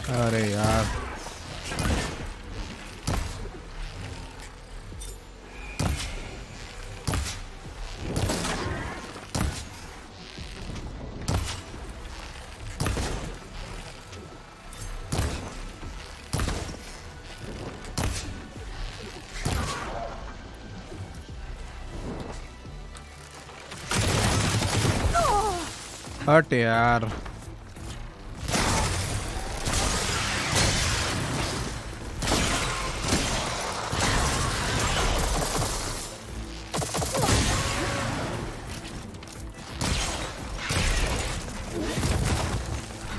अरे यार हट यार.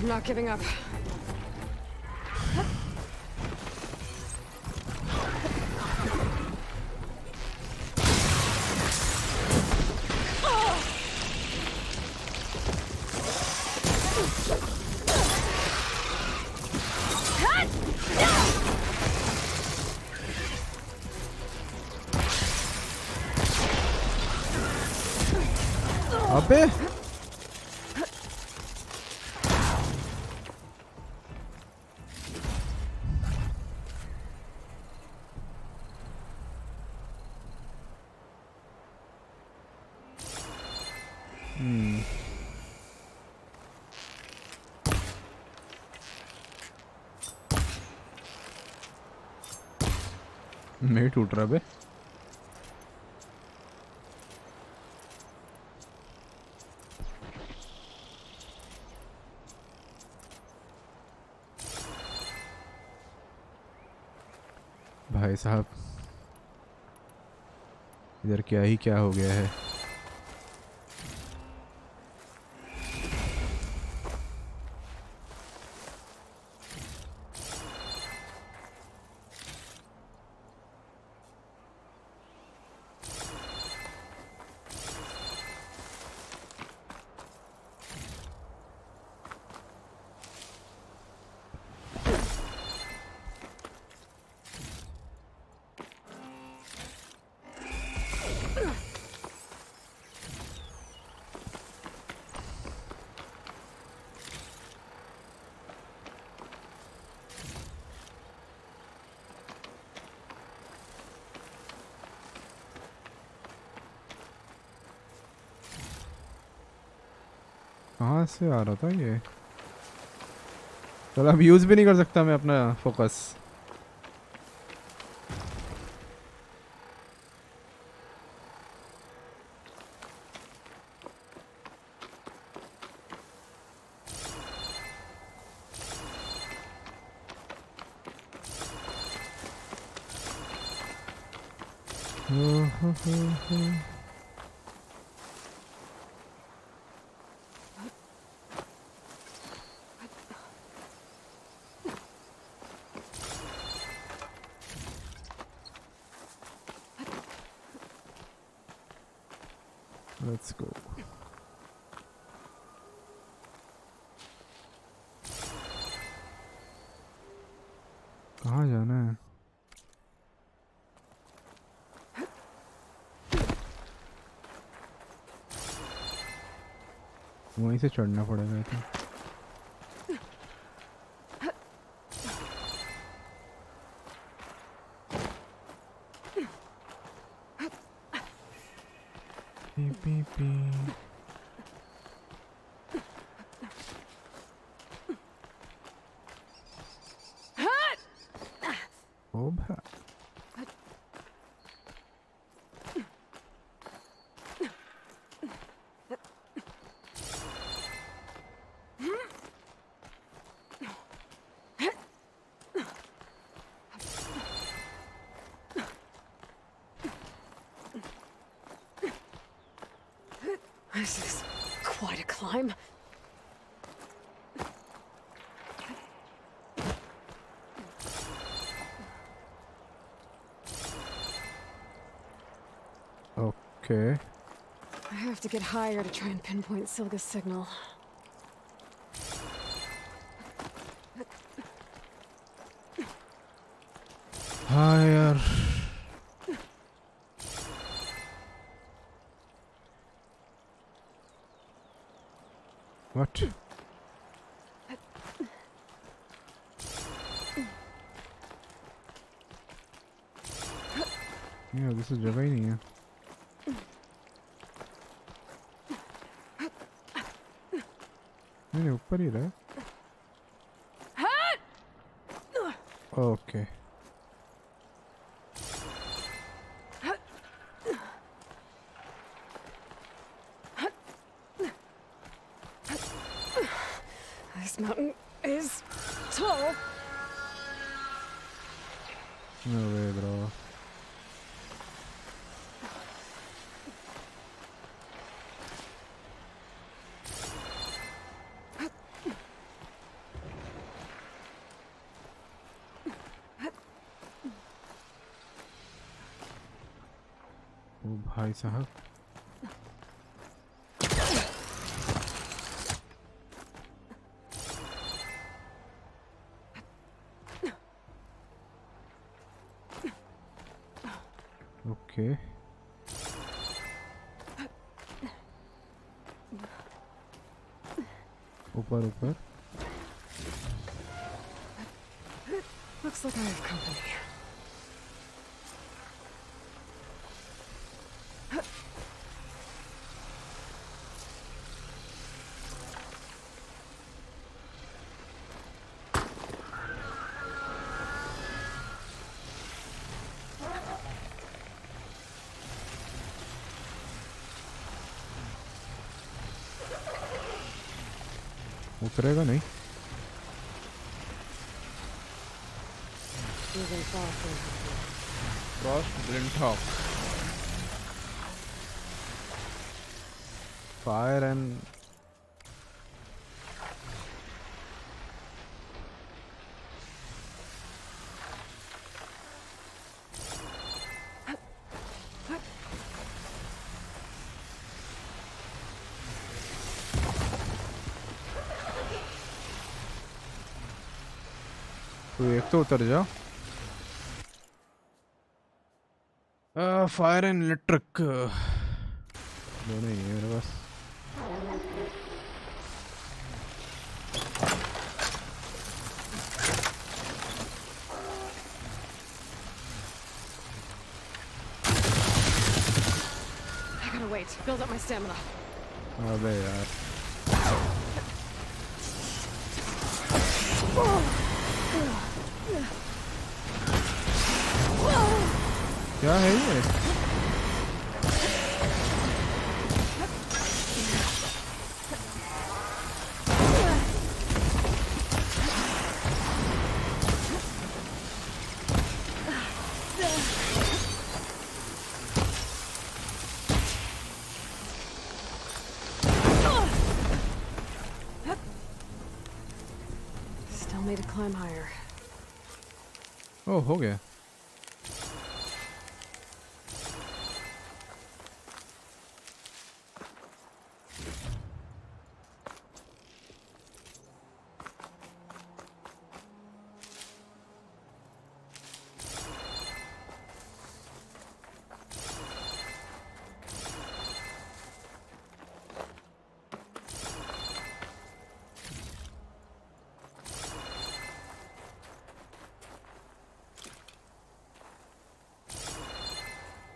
I'm not giving up. अबे नहीं टूट रहा बे। भाई साहब इधर क्या ही क्या हो गया है। कहाँ से आ रहा था ये? चलो अब यूज भी नहीं कर सकता मैं अपना फोकस। Let's go. कहाँ जाना है? वहीं से चढ़ना पड़ेगा तो। This is quite a climb. Okay. I have to get higher to try and pinpoint Silga's signal. Higher. What? Yeah, this is जगह ही नहीं है। नहीं ऊपर ही रहा। Okay. This mountain is tall. No way, bro. ओ भाई साहब Okay. ऊपर ऊपर. Looks like I have company. उतरेगा नहीं. Frost Glinthawk. Fire and तो एक तो उतर जा. फायर एंड इलेक्ट्रिक दोनों ही है मेरे पास. I gotta wait. Build up my stamina. अबे यार. क्या है ये? Still need to climb higher. Oh, हो गया.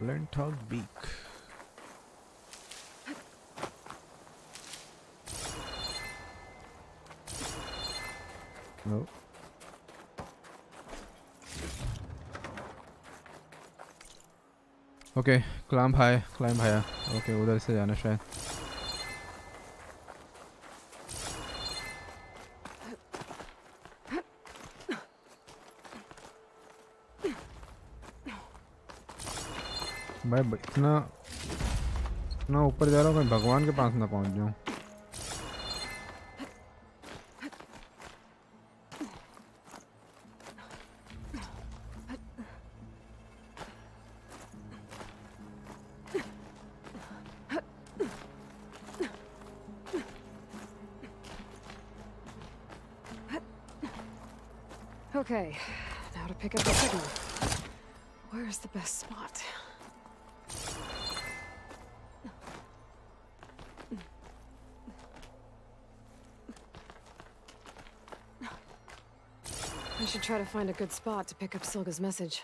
Glinthawk beak. No. Okay, climb high, climb higher. Okay, उधर से जाना शायद. भाई इतना ऊपर जा रहा हूँ, मैं भगवान के पास ना पहुँच जाऊँ. Okay, now to pick up the signal. Where's the best spot? I should try to find a good spot to pick up Silga's message.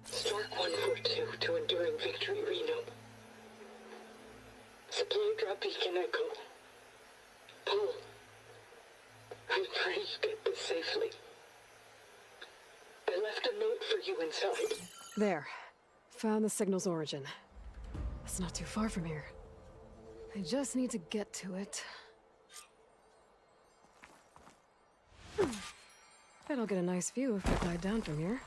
Stark 142 to Enduring Victory, Reno. Supply drop beacon echo. Paul, I pray you get this safely. I left a note for you inside. There. Found the signal's origin. It's not too far from here. I just need to get to it. Bet I'll get a nice view if I glide down from here.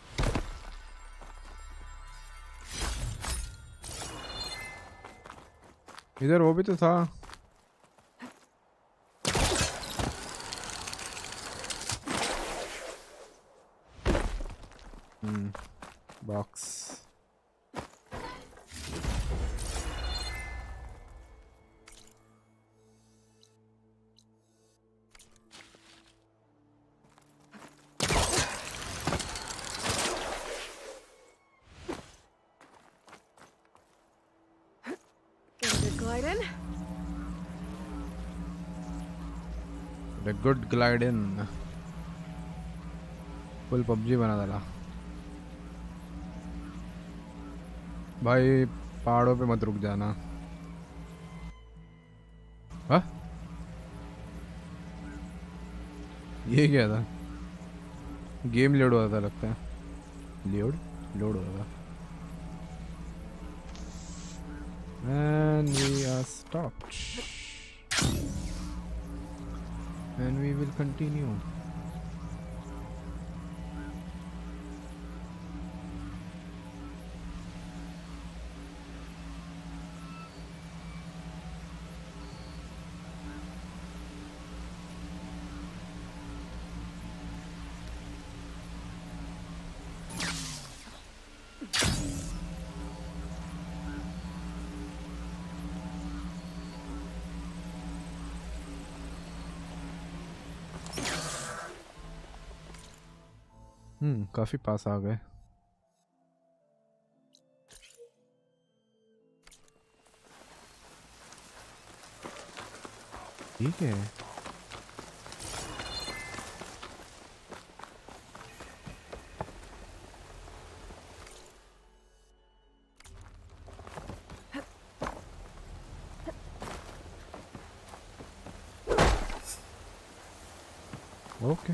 इधर वो भी तो था. Box. glide in. The good glide in. Full PUBG बना डाला. भाई पहाड़ों पे मत रुक जाना. हाँ? ये क्या था? गेम लोड हुआ था लगता है. लोड हो रहा था. And we are stopped. And we will continue. काफी पास आ गए. ठीक है. ओके.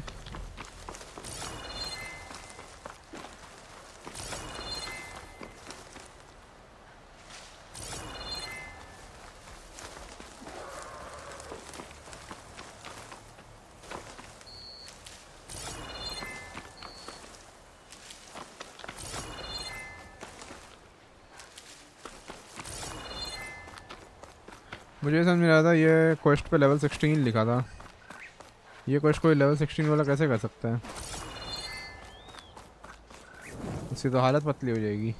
मुझे समझ नहीं रहा था ये क्वेस्ट पे लेवल 16 लिखा था. ये क्वेस्ट कोई लेवल 16 वाला कैसे कर सकता है? उससे तो हालत पतली हो जाएगी.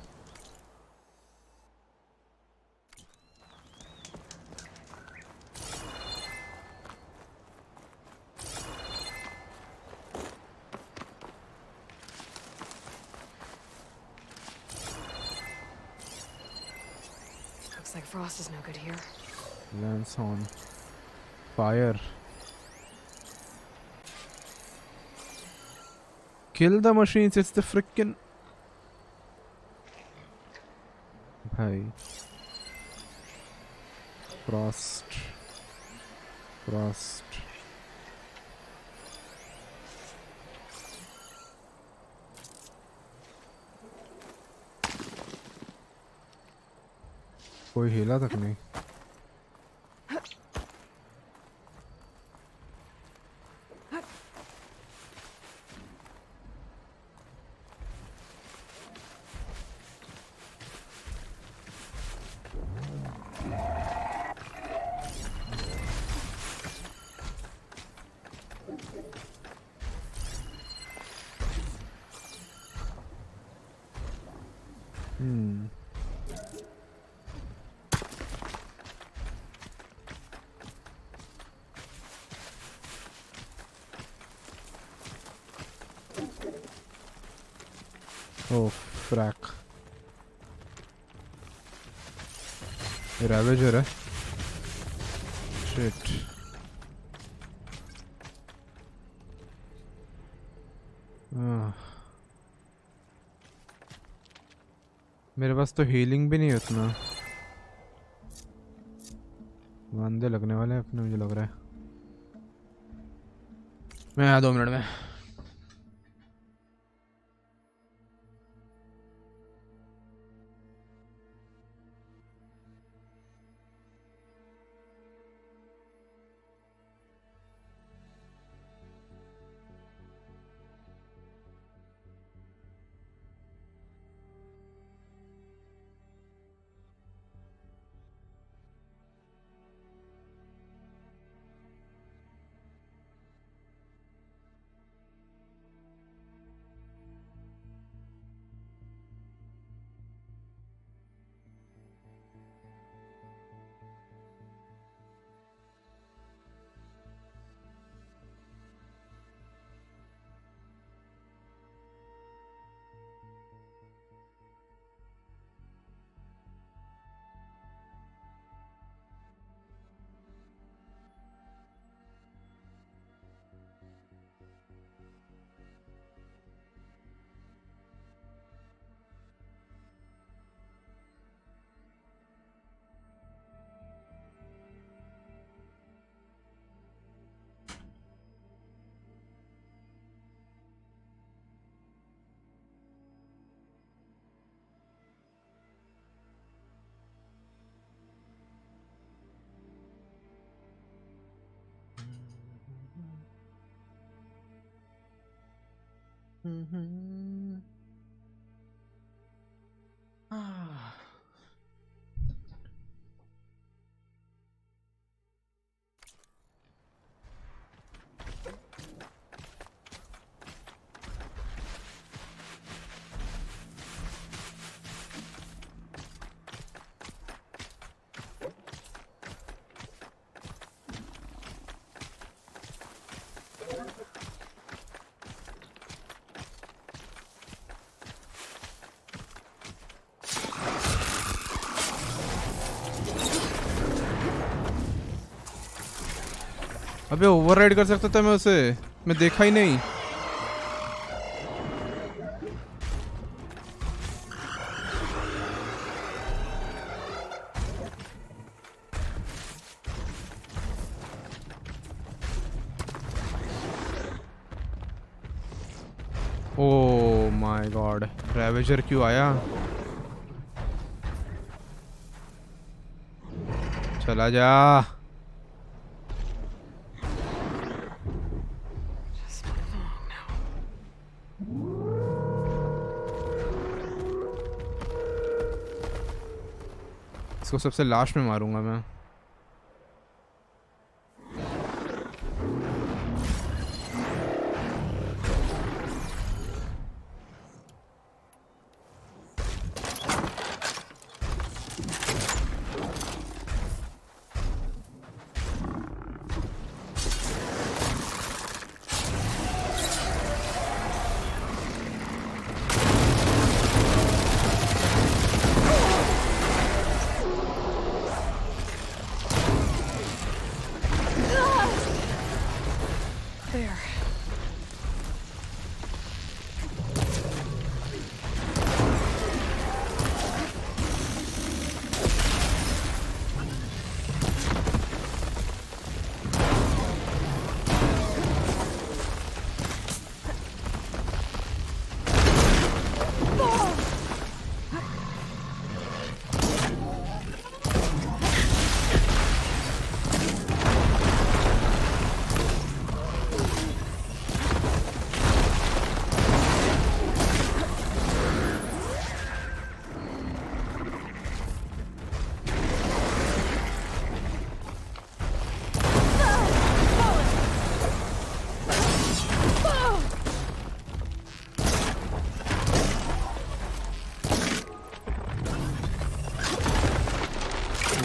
Looks like Frost is no good here. Lance on fire. Kill the machines. It's the frickin' bhai. Frost. कोई हिला तक नहीं. Oh, frack. Ravager है. Shit. मेरे पास तो हीलिंग भी नहीं है उतना. वांदे लगने वाले हैं अपने, मुझे लग रहा है. मैं आया 2 मिनट में. अबे ओवरराइड कर सकता था मैं उसे, मैं देखा ही नहीं। ओह माय गॉड, रैवेजर क्यों आया? चला जा। इसको सबसे लास्ट में मारूंगा मैं।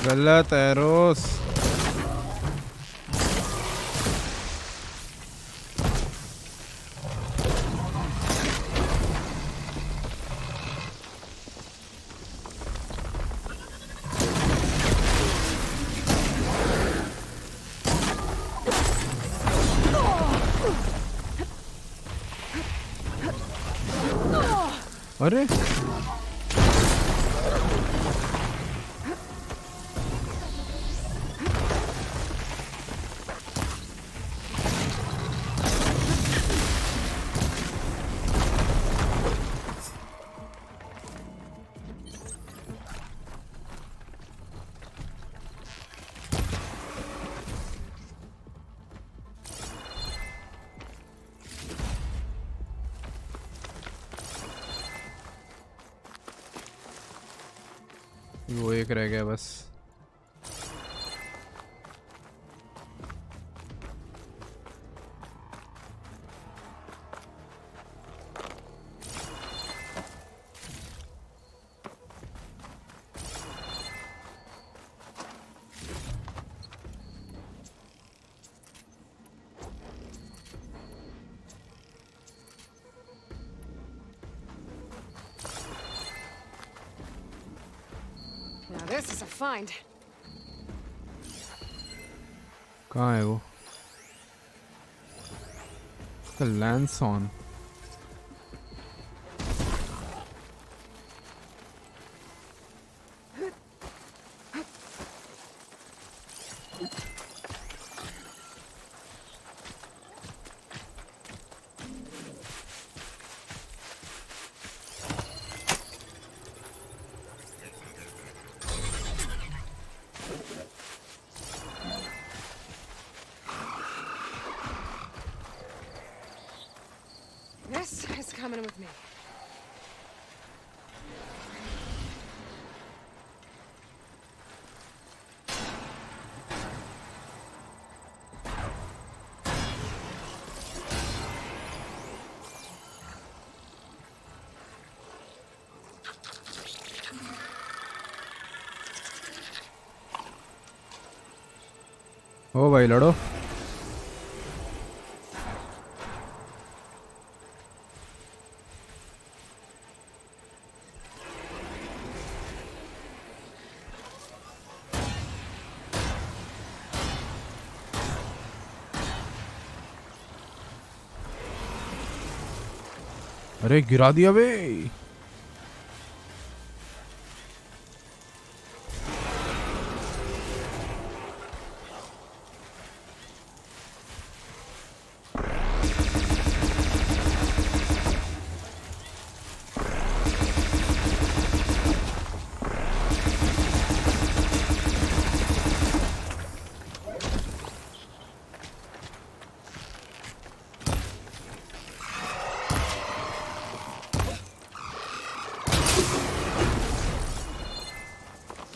गलत है रोस। अरे वो एक रह गया बस। Now this is a find. कहाँ है वो? The lance on. coming with me. ओ भाई लड़ो. अरे गिरा दिया बे.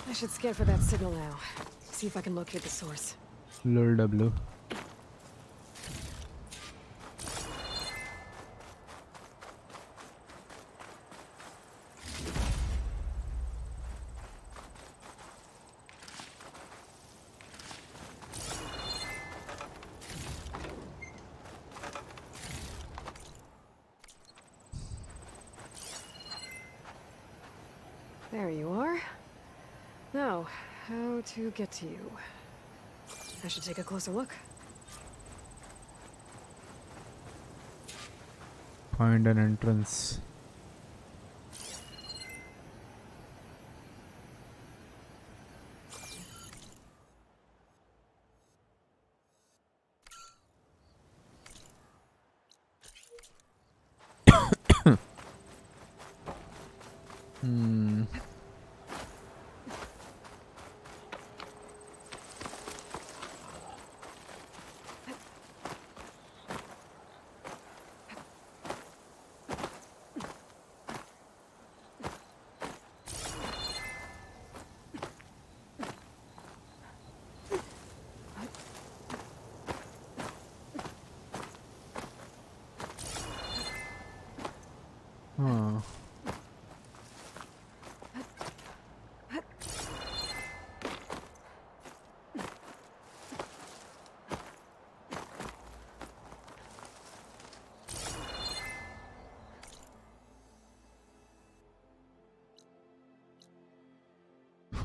I should scan for that signal now. See if I can locate the source. Lol W. There you are. Now, how to get to you? I should take a closer look. Find an entrance.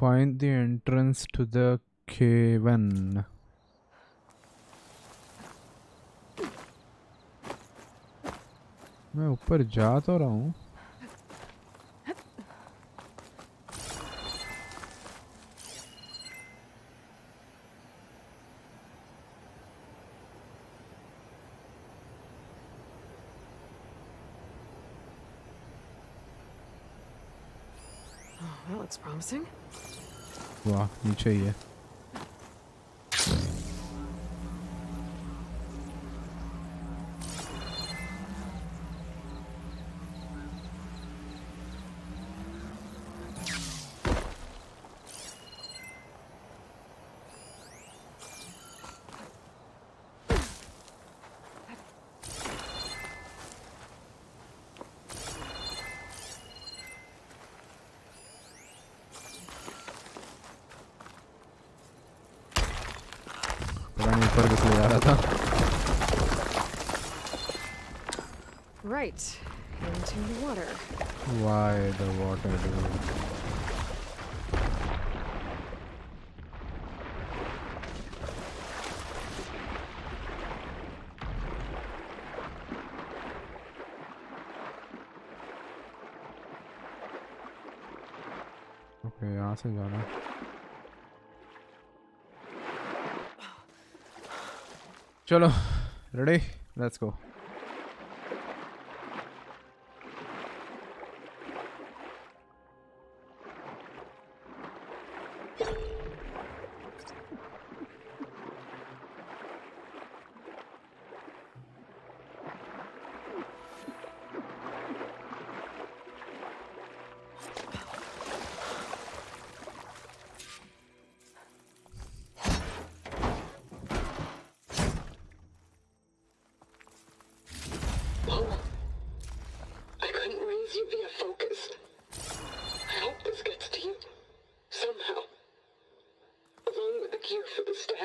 Find the entrance to the cavern. मैं ऊपर जा तो रहा हूँ. Oh, that looks promising. वाह नीचे ही है. Right, into the water. Why the water, dude? Okay, यहाँ से जाना. चलो, ready? Let's go.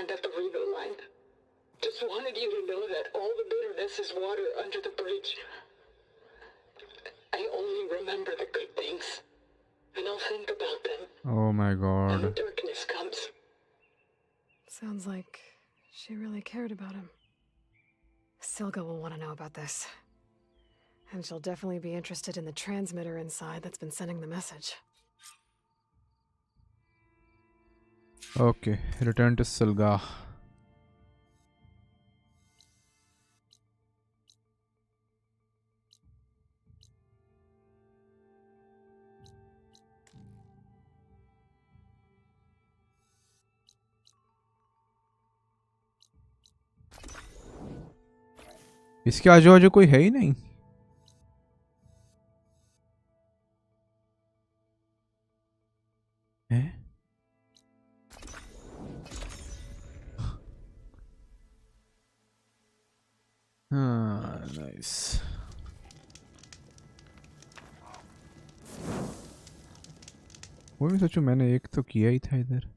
understand that burrito line. Just wanted you to know that all the bitterness is water under the bridge. I only remember the good things, and I'll think about them Oh my when god. the darkness comes. Sounds like she really cared about him. Silga will want to know about this. And she'll definitely be interested in the transmitter inside that's been sending the message. Okay, return to Silga. इसके आजू बाजू कोई है ही नहीं. हैं? हाँ, nice. वो भी सोचो मैंने एक तो किया ही था इधर.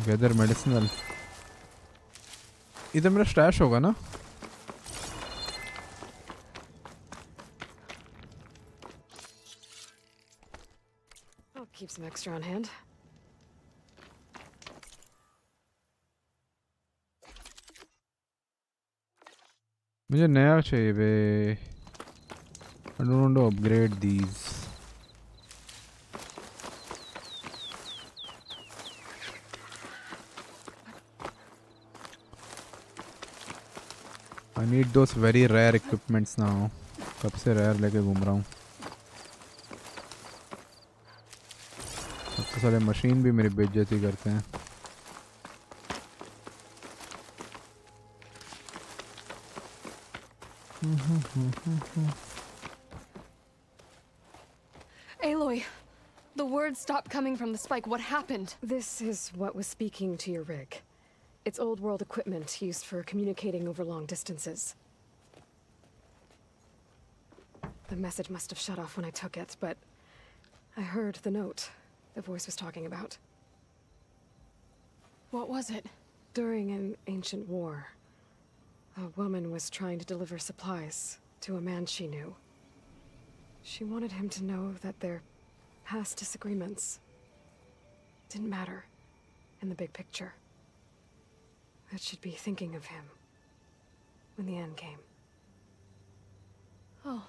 Weather medicinal. इधर मेरा स्टैश होगा ना? I'll keep some extra on hand. मुझे नया चाहिए बे. I don't want to upgrade these. I need those very rare equipments now. कब से rare लेके घूम रहा हूँ. अब तो सारे मशीन भी मेरी बेइज्जती करते हैं. Aloy, the words stopped coming from the spike. What happened? This is what was speaking to your rig. It's old world equipment used for communicating over long distances. The message must have shut off when I took it, but I heard the note the voice was talking about. What was it? During an ancient war, a woman was trying to deliver supplies to a man she knew. She wanted him to know that their past disagreements didn't matter in the big picture. That she'd be thinking of him when the end came. Oh.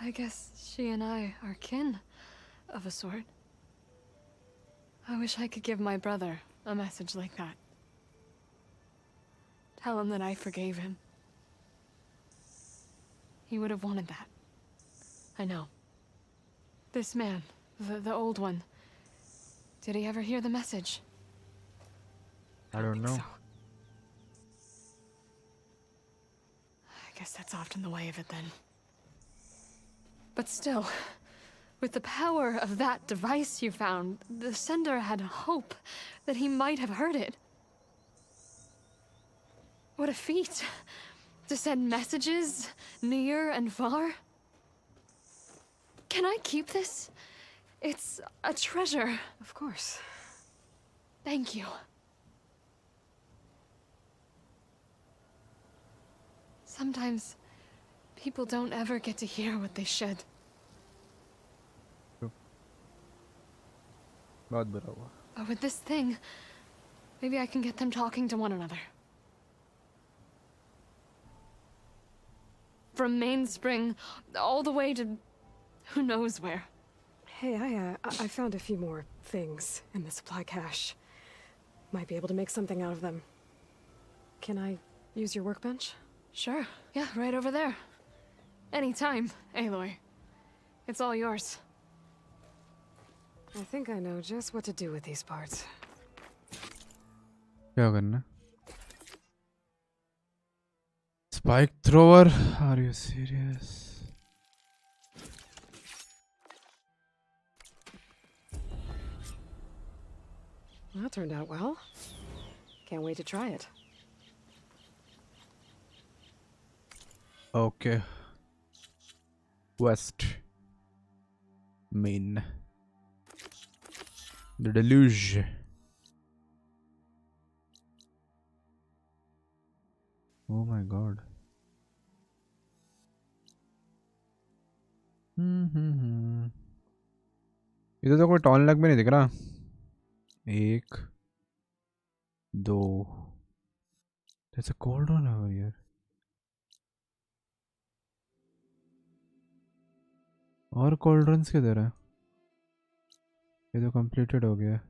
I guess she and I are kin, of a sort. I wish I could give my brother a message like that. Tell him that I forgave him. He would have wanted that. I know. This man, the old one, did he ever hear the message? I don't know. So. I guess that's often the way of it then. But still, with the power of that device you found, the sender had hope that he might have heard it. What a feat! To send messages near and far. Can I keep this? It's a treasure. Of course. Thank you. Sometimes people don't ever get to hear what they should. बहुत बुरा हुआ. But with this thing, maybe I can get them talking to one another. From Mainspring all the way to who knows where. Hey, I found a few more things in the supply cache. Might be able to make something out of them. Can I use your workbench? Sure. Yeah, right over there. Anytime, Aloy. It's all yours. I think I know just what to do with these parts. क्या करना? Spike thrower? Are you serious? That turned out well. Can't wait to try it. Okay. West. Main. The deluge. Oh my god. इधर तो कोई ton लग में नहीं दिख रहा. 1 2. There's a cold one over here. और कोल्ड ड्रिंक्स किधर है? ये तो कंप्लीटेड हो गया.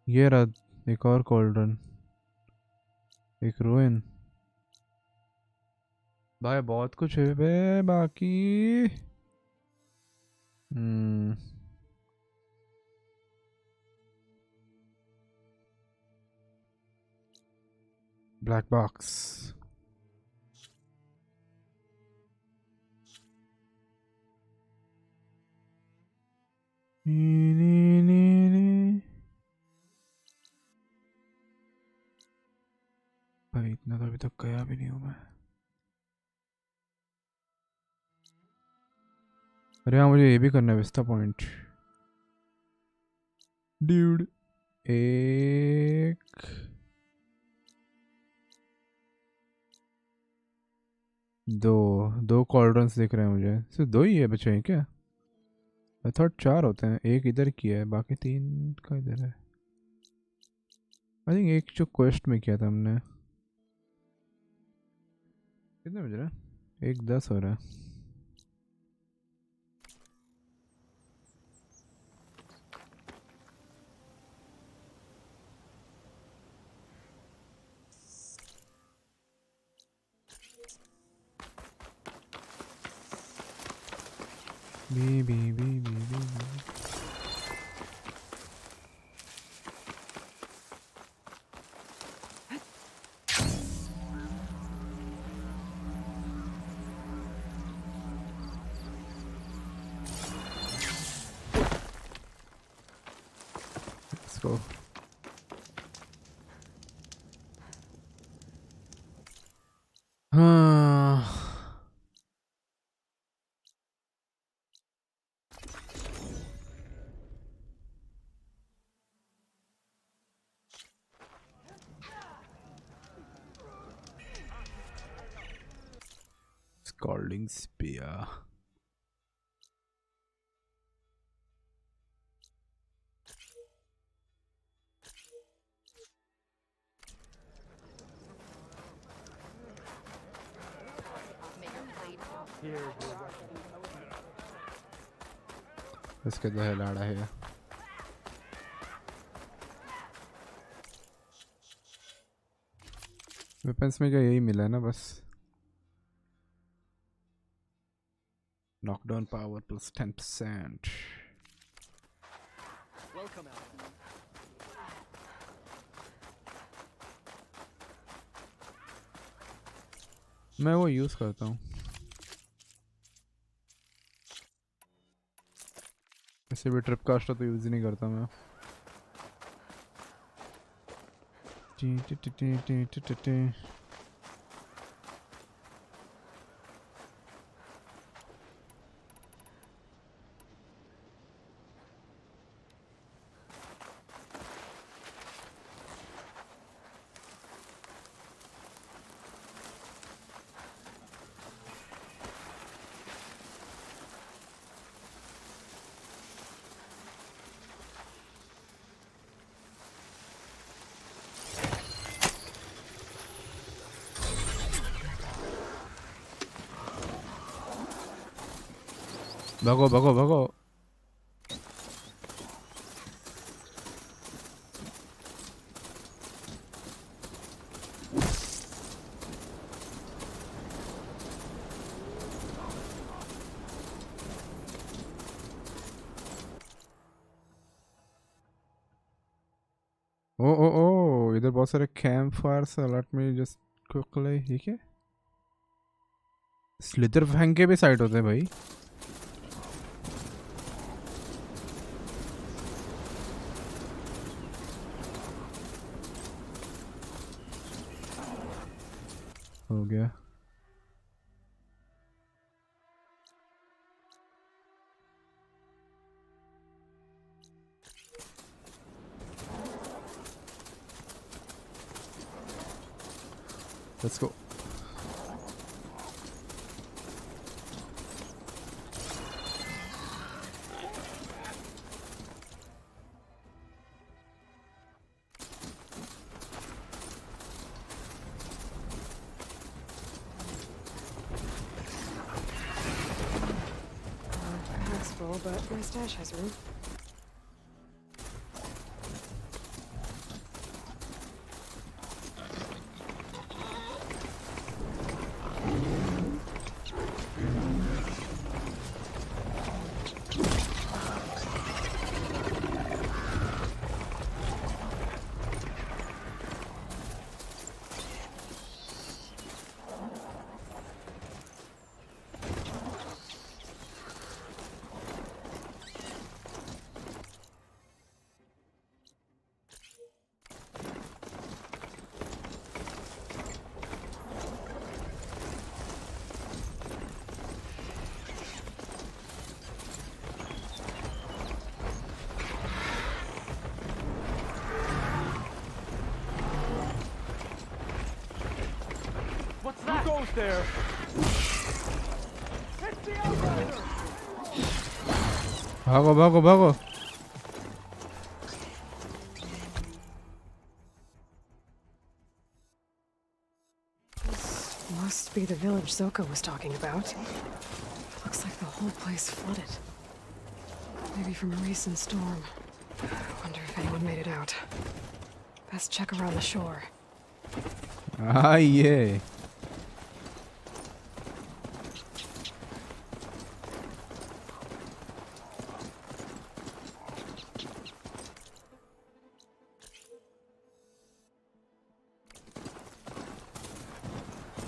ये रहा एक और कोल्ड रन. एक रूइन. भाई बहुत कुछ है बे बाकी. Black box. भाई इतना तो अभी तक गया भी नहीं हूँ मैं. अरे हाँ मुझे ये भी करना है विस्टा पॉइंट. ड्यूड. 1 2 कॉल्ड्रंस दिख रहे हैं मुझे. सिर्फ 2 ही है बचे हैं क्या? आई थॉट 4 होते हैं. एक इधर किया है बाकी 3 का इधर है. आई थिंक एक जो क्वेस्ट में किया था हमने. कितने बज रहा है? 1:10 हो रहा है. Baby. Let's go. Scalding spear. इसके दो लाड़ा है. वेपन्स में क्या यही मिला है ना बस. Knockdown power plus 10%. Welcome out. मैं वो यूज करता हूँ. ऐसे भी ट्रिप कास्टर तो यूज ही नहीं करता मैं. भगो. ओ इधर बहुत सारे कैंप फायर्स अलर्ट में जस्ट क्विकली. ठीक है. स्लिदर फैंग के भी साइट होते हैं भाई. हो गया. Let's go. That's full, but my stash has room. Who goes there? भागो भागो भागो. This must be the village Zoko was talking about. Looks like the whole place flooded. Maybe from a recent storm. Wonder if anyone made it out. Best check around the shore. Ah, yeah.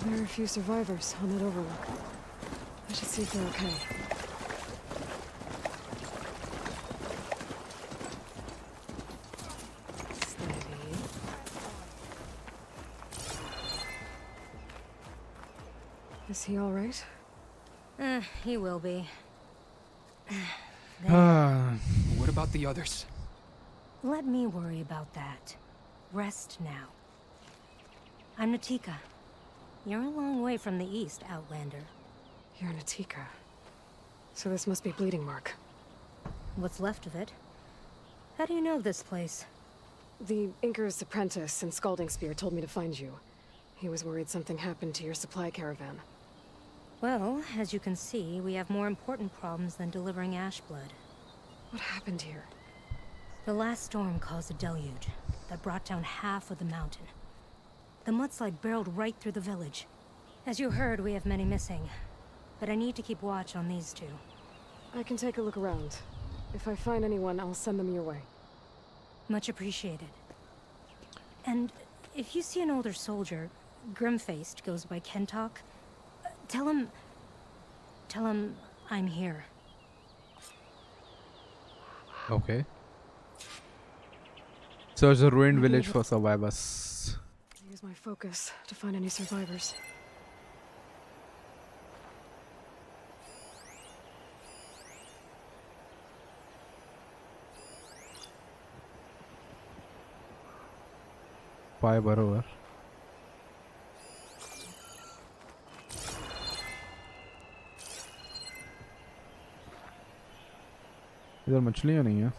There are a few survivors on that overlook. I should see if they're okay. Steady. Is he all right? He will be. What about the others? Let me worry about that. Rest now. I'm Natika. You're a long way from the east, Outlander. You're Natika. So this must be Bleeding Mark. What's left of it? How do you know this place? The Inker's apprentice in Scalding Spear told me to find you. He was worried something happened to your supply caravan. Well, as you can see, we have more important problems than delivering Ashblood. What happened here? The last storm caused a deluge that brought down half of the mountain. The mudslide barreled right through the village. As you heard, we have many missing. But I need to keep watch on these two. I can take a look around. If I find anyone, I'll send them your way. Much appreciated. And if you see an older soldier, grim-faced, goes by Kentok, tell him I'm here. Okay. Search the ruined village for survivors. Use my focus to find any survivors. पाय बरोबर. इधर मछलियाँ नहीं है.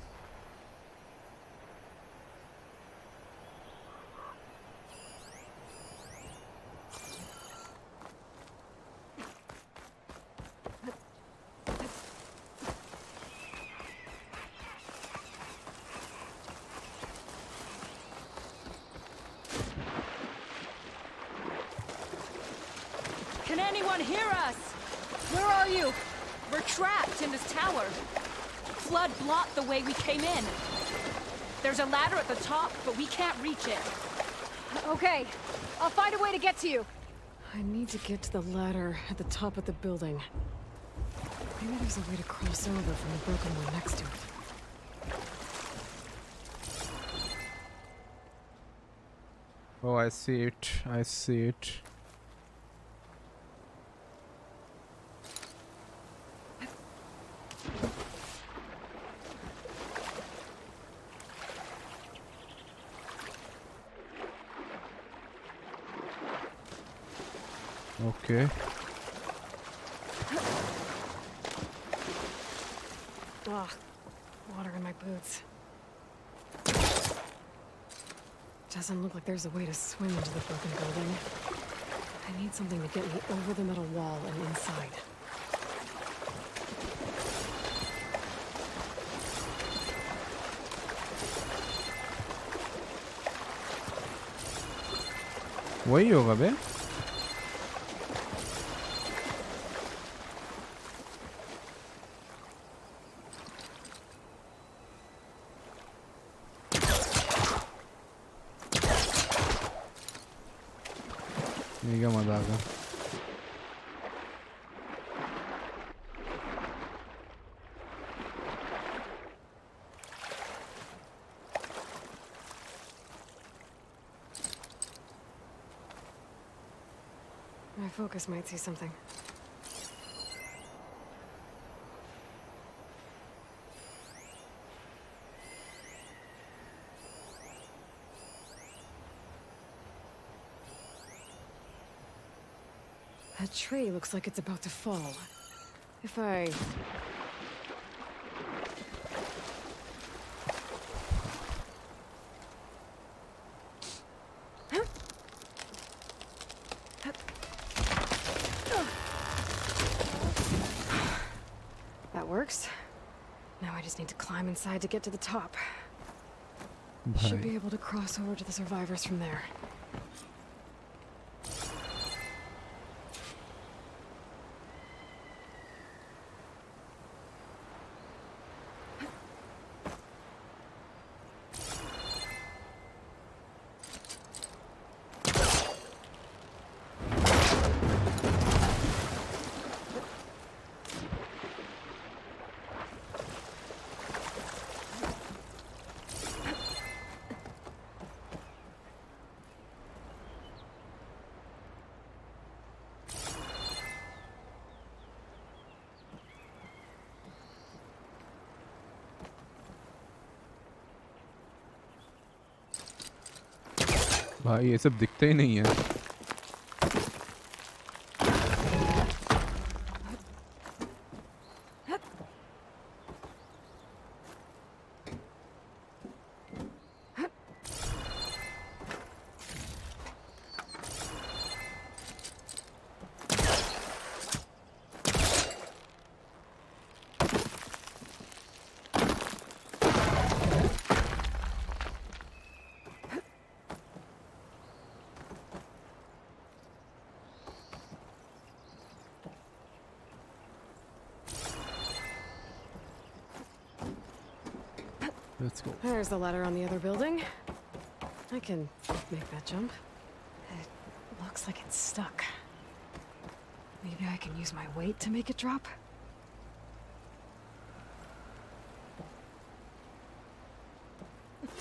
Can anyone hear us? Where are you? We're trapped in this tower. Flood blocked the way we came in. There's a ladder at the top, but we can't reach it. Okay, I'll find a way to get to you. I need to get to the ladder at the top of the building. Maybe there's a way to cross over from the broken one next to it. Oh, I see it. I see it. Okay. Ugh, water in my boots. Doesn't look like there's a way to swim into the broken building. I need something to get me over the metal wall and inside. वही होगा बे. ये क्या मजाक है. My focus might see something. That tree looks like it's about to fall. If I... That works. Now I just need to climb inside to get to the top. Should be able to cross over to the survivors from there. भाई ये सब दिखते ही नहीं है. Let's go. There's the ladder on the other building. I can make that jump. It looks like it's stuck. Maybe I can use my weight to make it drop?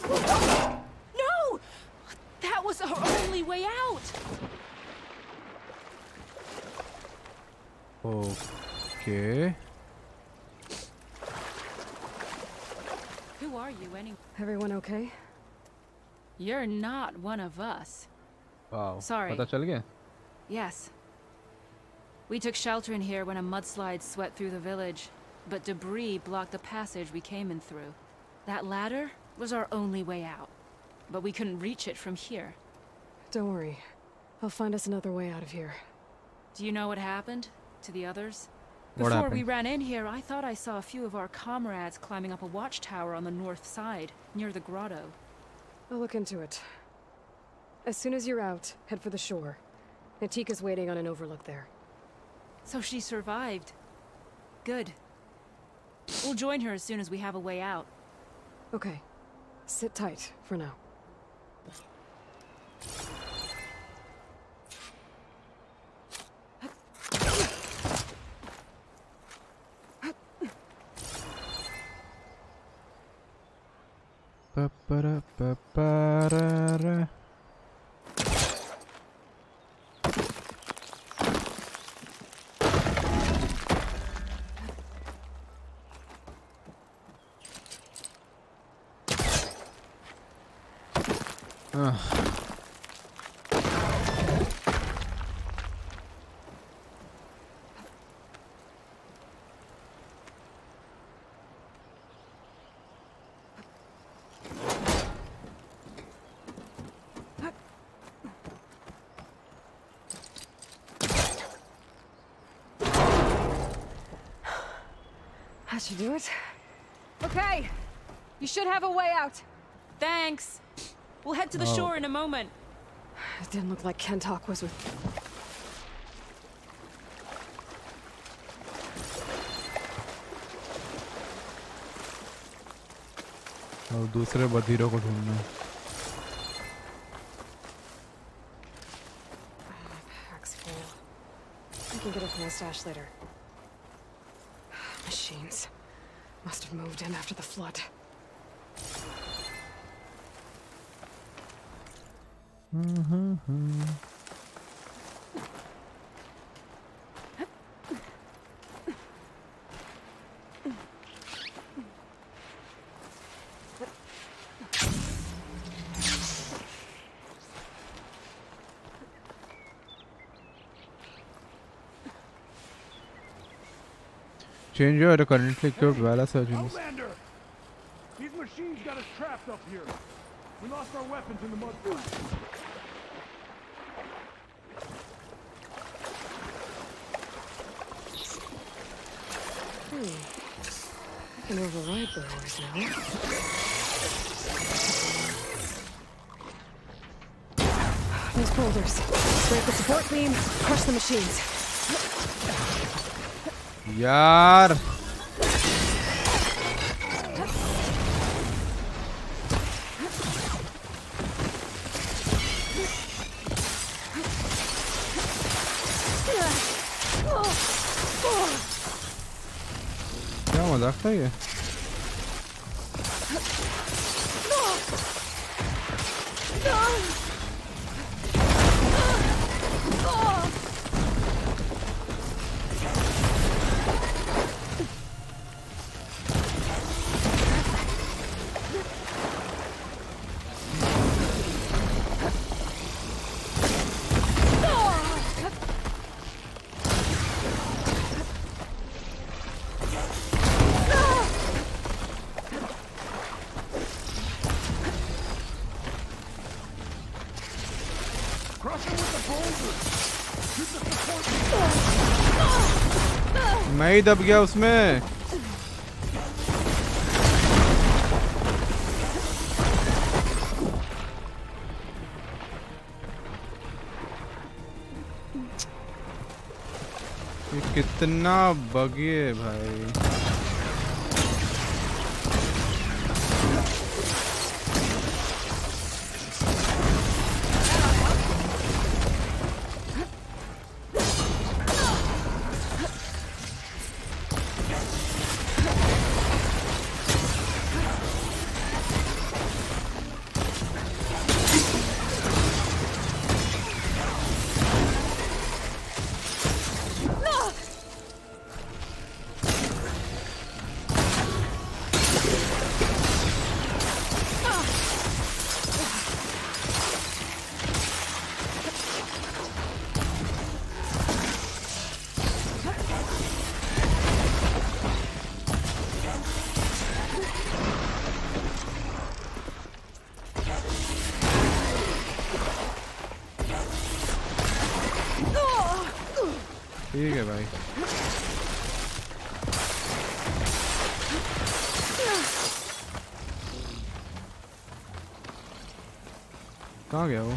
No! That was our only way out! Okay. Who are you anyway? Everyone okay? You're not one of us. Wow. Sorry. पता चल गया? Yes. We took shelter in here when a mudslide swept through the village, but debris blocked the passage we came in through. That ladder was our only way out, but we couldn't reach it from here. Don't worry. I'll find us another way out of here. Do you know what happened to the others? What Before happened? we ran in here, I thought I saw a few of our comrades climbing up a watchtower on the north side, near the grotto. I'll look into it. As soon as you're out, head for the shore. Natika's waiting on an overlook there. So she survived. Good. We'll join her as soon as we have a way out. Okay. Sit tight for now. Pa-pa-da-pa-pa-ra-ra. That should do it. Okay. You should have a way out. Thanks. We'll head to the shore in a moment. It didn't look like Kentok was with... और दूसरे बधिरों को ढूंढना है. Pack's full. I can get it from my stash later. Machines. Must have moved in after the flood. Change your currently equipped Vala surgeons. Outlander! These machines got us trapped up here. We lost our weapons in the mudslide. I can override burrows now. Those boulders. Break the support beam, crush the machines. यार क्या मजाक था ये? मैं ही दब गया उसमें. ये कितना बगी है भाई. ठीक है भाई. कहाँ गया वो?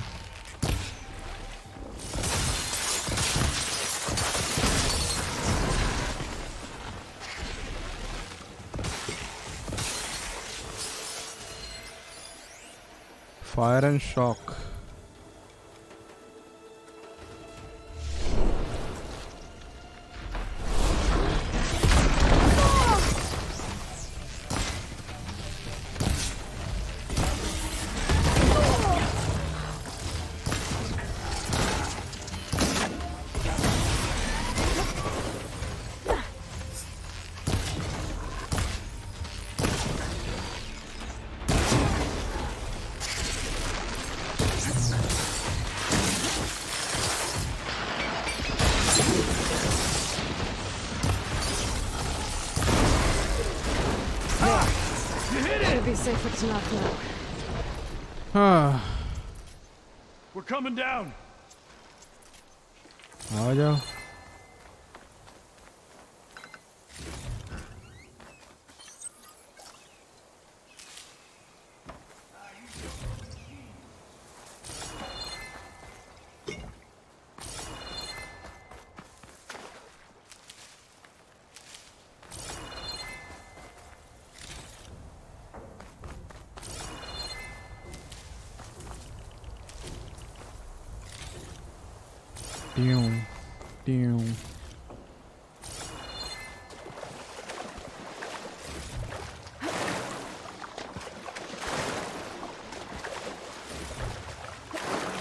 Fire and shock. Safer to not know. We're coming down. आ जाओ.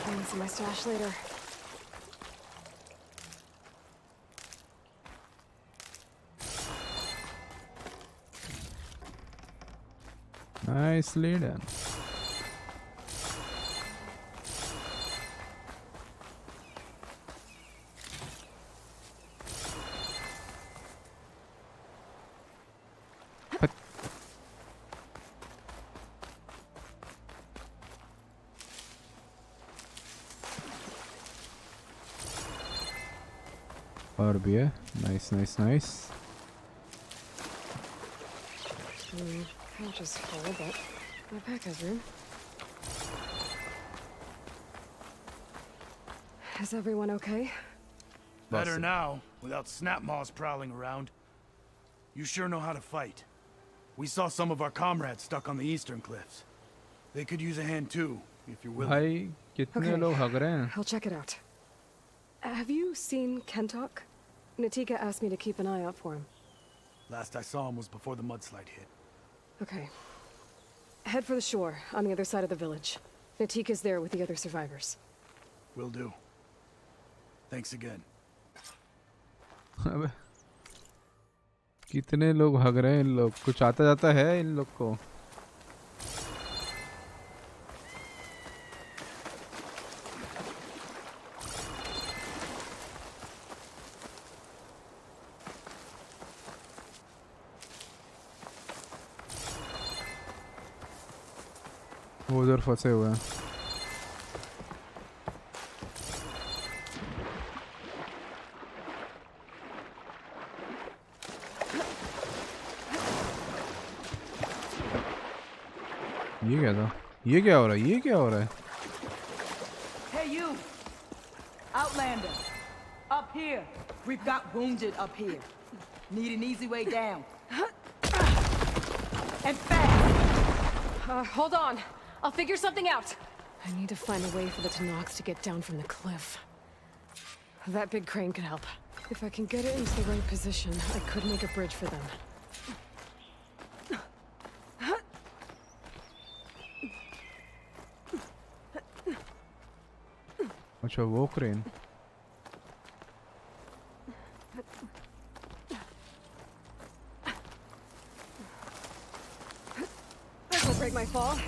I'll see my stash later. Nicely done. और भी है nice. Couch is full, but my pack has room. Is everyone okay? Better now, without snapmaws prowling around. You sure know how to fight. We saw some of our comrades stuck on the eastern cliffs. They could use a hand too, if you're willing. भाई कितने लोग भाग रहे हैं? I'll check it out. Have you seen Kentok? Natika asked me to keep an eye out for him. Last I saw him was before the mudslide hit. Okay. Head for the shore, on the other side of the village. Natika's there with the other survivors. Will do. Thanks again. अबे कितने लोग भाग रहे हैं इन लोग कुछ आता जाता है इन लोग को वो उधर फंसे हुए हैं ये क्या था ये क्या हो रहा है Hey you, Outlander, up here. We've got wounded up here. Need an easy way down. And fast. Hold on. I'll figure something out. I need to find a way for the Tanoks to get down from the cliff. That big crane could help. If I can get it into the right position, I could make a bridge for them. अच्छा वो crane That'll break my fall.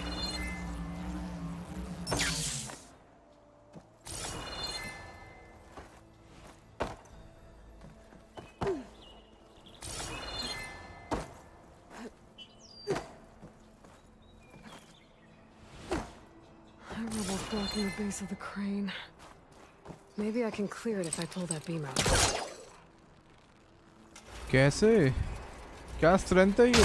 That rubble's blocking the base of the crane. Maybe I can clear it if I pull that beam out. कैसे क्या strength है ये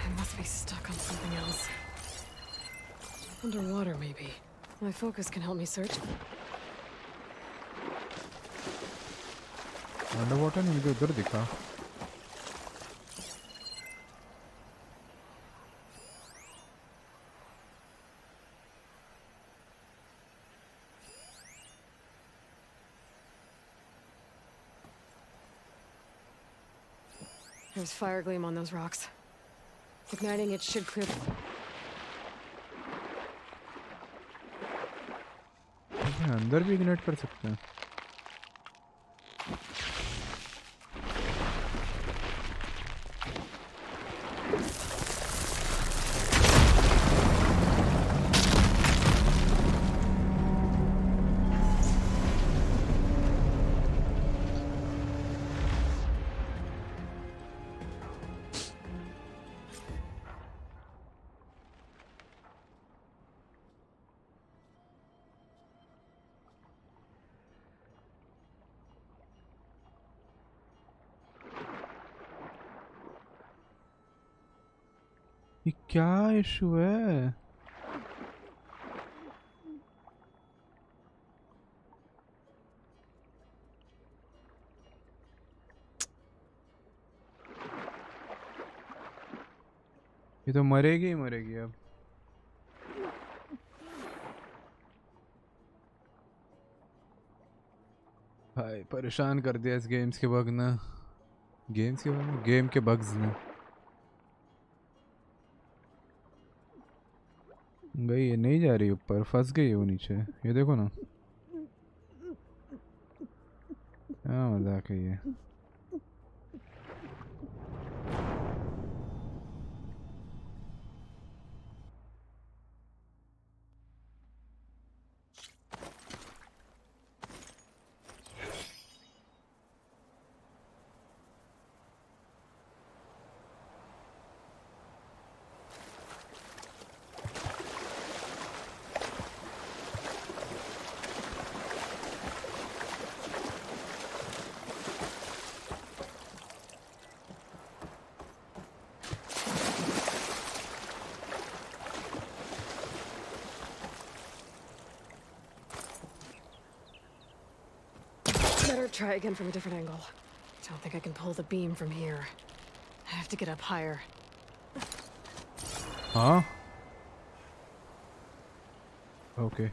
I must be stuck on something else. Underwater, maybe. My focus can help me search. Underwater नहीं मुझे उधर दिखा There's fire gleam on those rocks. Igniting it should clear the... अंदर भी इग्नाइट कर सकते हैं ये क्या इशू है ये तो मरेगी ही मरेगी अब भाई परेशान कर दिया इस गेम्स के बग ने गेम के बग्स ने गई ये नहीं जा रही ऊपर फंस गई है वो नीचे ये देखो ना क्या मजाक है ये Better try again from a different angle. Don't think I can pull the beam from here. I have to get up higher. Huh? Okay.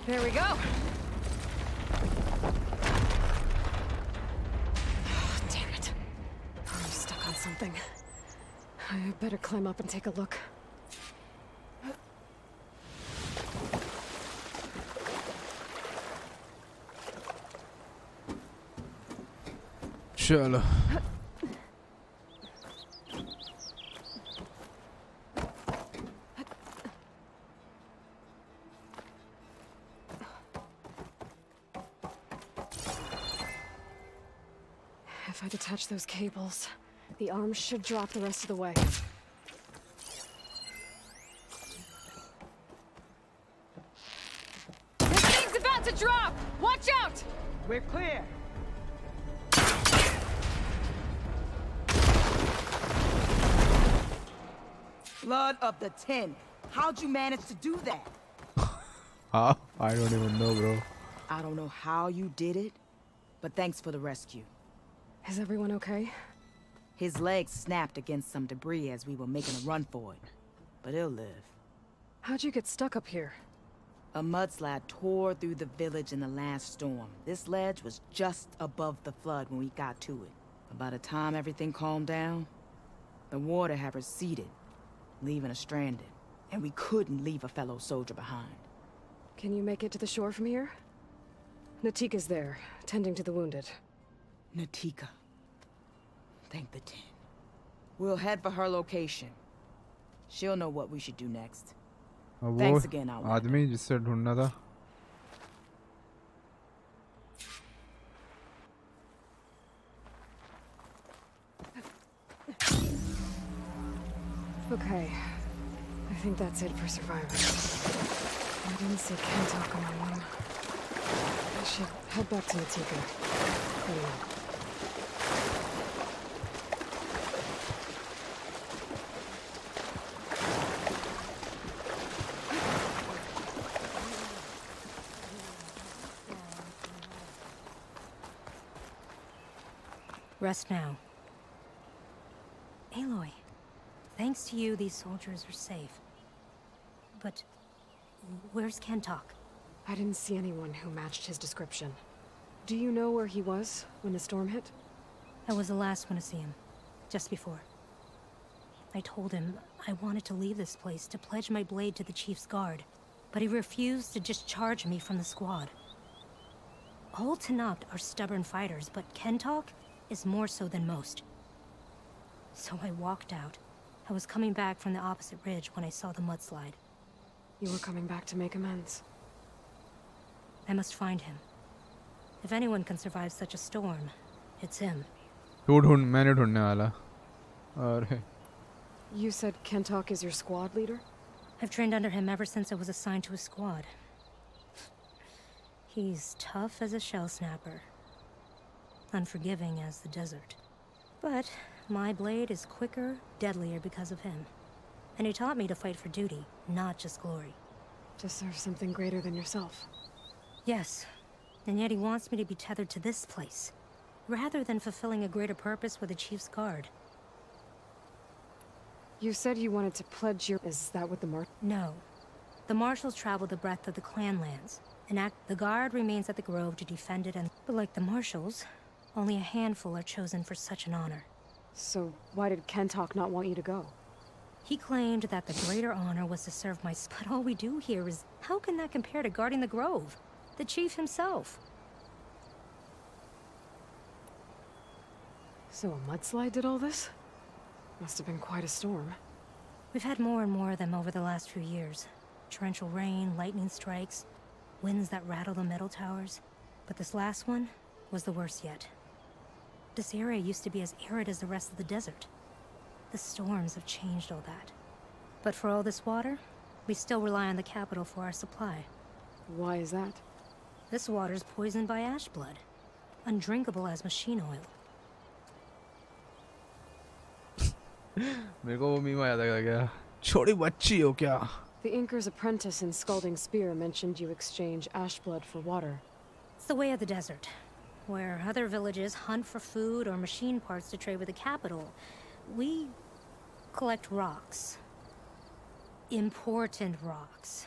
There we go. Damn it. I'm stuck on something. I better climb up and take a look. Chalo. If I detach those cables, the arms should drop the rest of the way. This thing's about to drop! Watch out! We're clear. Blood of the 10. How'd you manage to do that? Huh? I don't even know, bro. I don't know how you did it, but thanks for the rescue. Is everyone okay? His legs snapped against some debris as we were making a run for it, but he'll live. How'd you get stuck up here? A mudslide tore through the village in the last storm. This ledge was just above the flood when we got to it. But by the time everything calmed down, the water had receded, leaving us stranded. And we couldn't leave a fellow soldier behind. Can you make it to the shore from here? Natika's there, tending to the wounded. Natika. Thank the 10. We'll head for her location. She'll know what we should do next. Thanks again, Outlander. आदमी जिससे ढूंढना था Okay. I think that's it for survivors. I didn't see Kentok among them. I should head back to Natika. Anyway. Rest now. Aloy, thanks to you, these soldiers are safe. But where's Kentok? I didn't see anyone who matched his description. Do you know where he was when the storm hit? I was the last one to see him, just before. I told him I wanted to leave this place to pledge my blade to the Chief's guard, but he refused to discharge me from the squad. All Tanapt are stubborn fighters, but Kentok is more so than most. So I walked out. I was coming back from the opposite ridge when I saw the mudslide. You were coming back to make amends. I must find him. If anyone can survive such a storm, it's him. मैंने ढूंढने वाला और You said Kentok is your squad leader? I've trained under him ever since I was assigned to a squad. He's tough as a shell snapper. Unforgiving as the desert. But My blade is quicker, deadlier because of him. And he taught me to fight for duty, not just glory. To serve something greater than yourself. Yes, and yet he wants me to be tethered to this place, rather than fulfilling a greater purpose with the Chief's Guard. You said you wanted to pledge your... Is that what the No. The Marshals travel the breadth of the clan lands, and the Guard remains at the Grove to defend it and... But like the Marshals, only a handful are chosen for such an honor. So why did Kentok not want you to go? He claimed that the greater honor was to serve my... But all we do here is... How can that compare to guarding the Grove? The Chief himself. So a mudslide did all this? Must have been quite a storm. We've had more and more of them over the last few years. Torrential rain, lightning strikes, winds that rattle the metal towers. But this last one was the worst yet. This area used to be as arid as the rest of the desert. The storms have changed all that. But for all this water, we still rely on the capital for our supply. Why is that? This water's poisoned by ash blood. Undrinkable as machine oil. मेरे को वो meme आया था क्या छोटी बच्ची हो क्या The Inker's apprentice in Scalding Spear mentioned you exchange ash blood for water. It's the way of the desert, where other villages hunt for food or machine parts to trade with the capital. We collect rocks. Important rocks.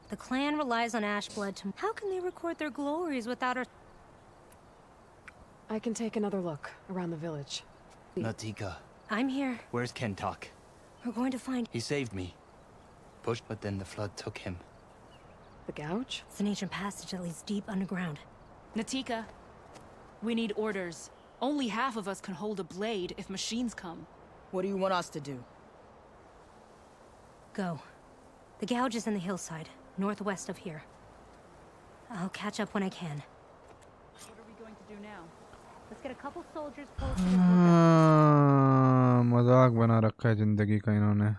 The clan relies on ash blood to... How can they record their glories without our... I can take another look around the village. Natika. I'm here. Where's Kentok? We're going to find... He saved me. Pushed, but then the flood took him. The gouge? It's an ancient passage that leads deep underground. Natika, we need orders. Only half of us can hold a blade if machines come. What do you want us to do? Go. The gouge is in the hillside, northwest of here. I'll catch up when I can. What are we going to do now? Let's get a couple soldiers posted. मजाक बना रखा है जिंदगी का इन्होंने.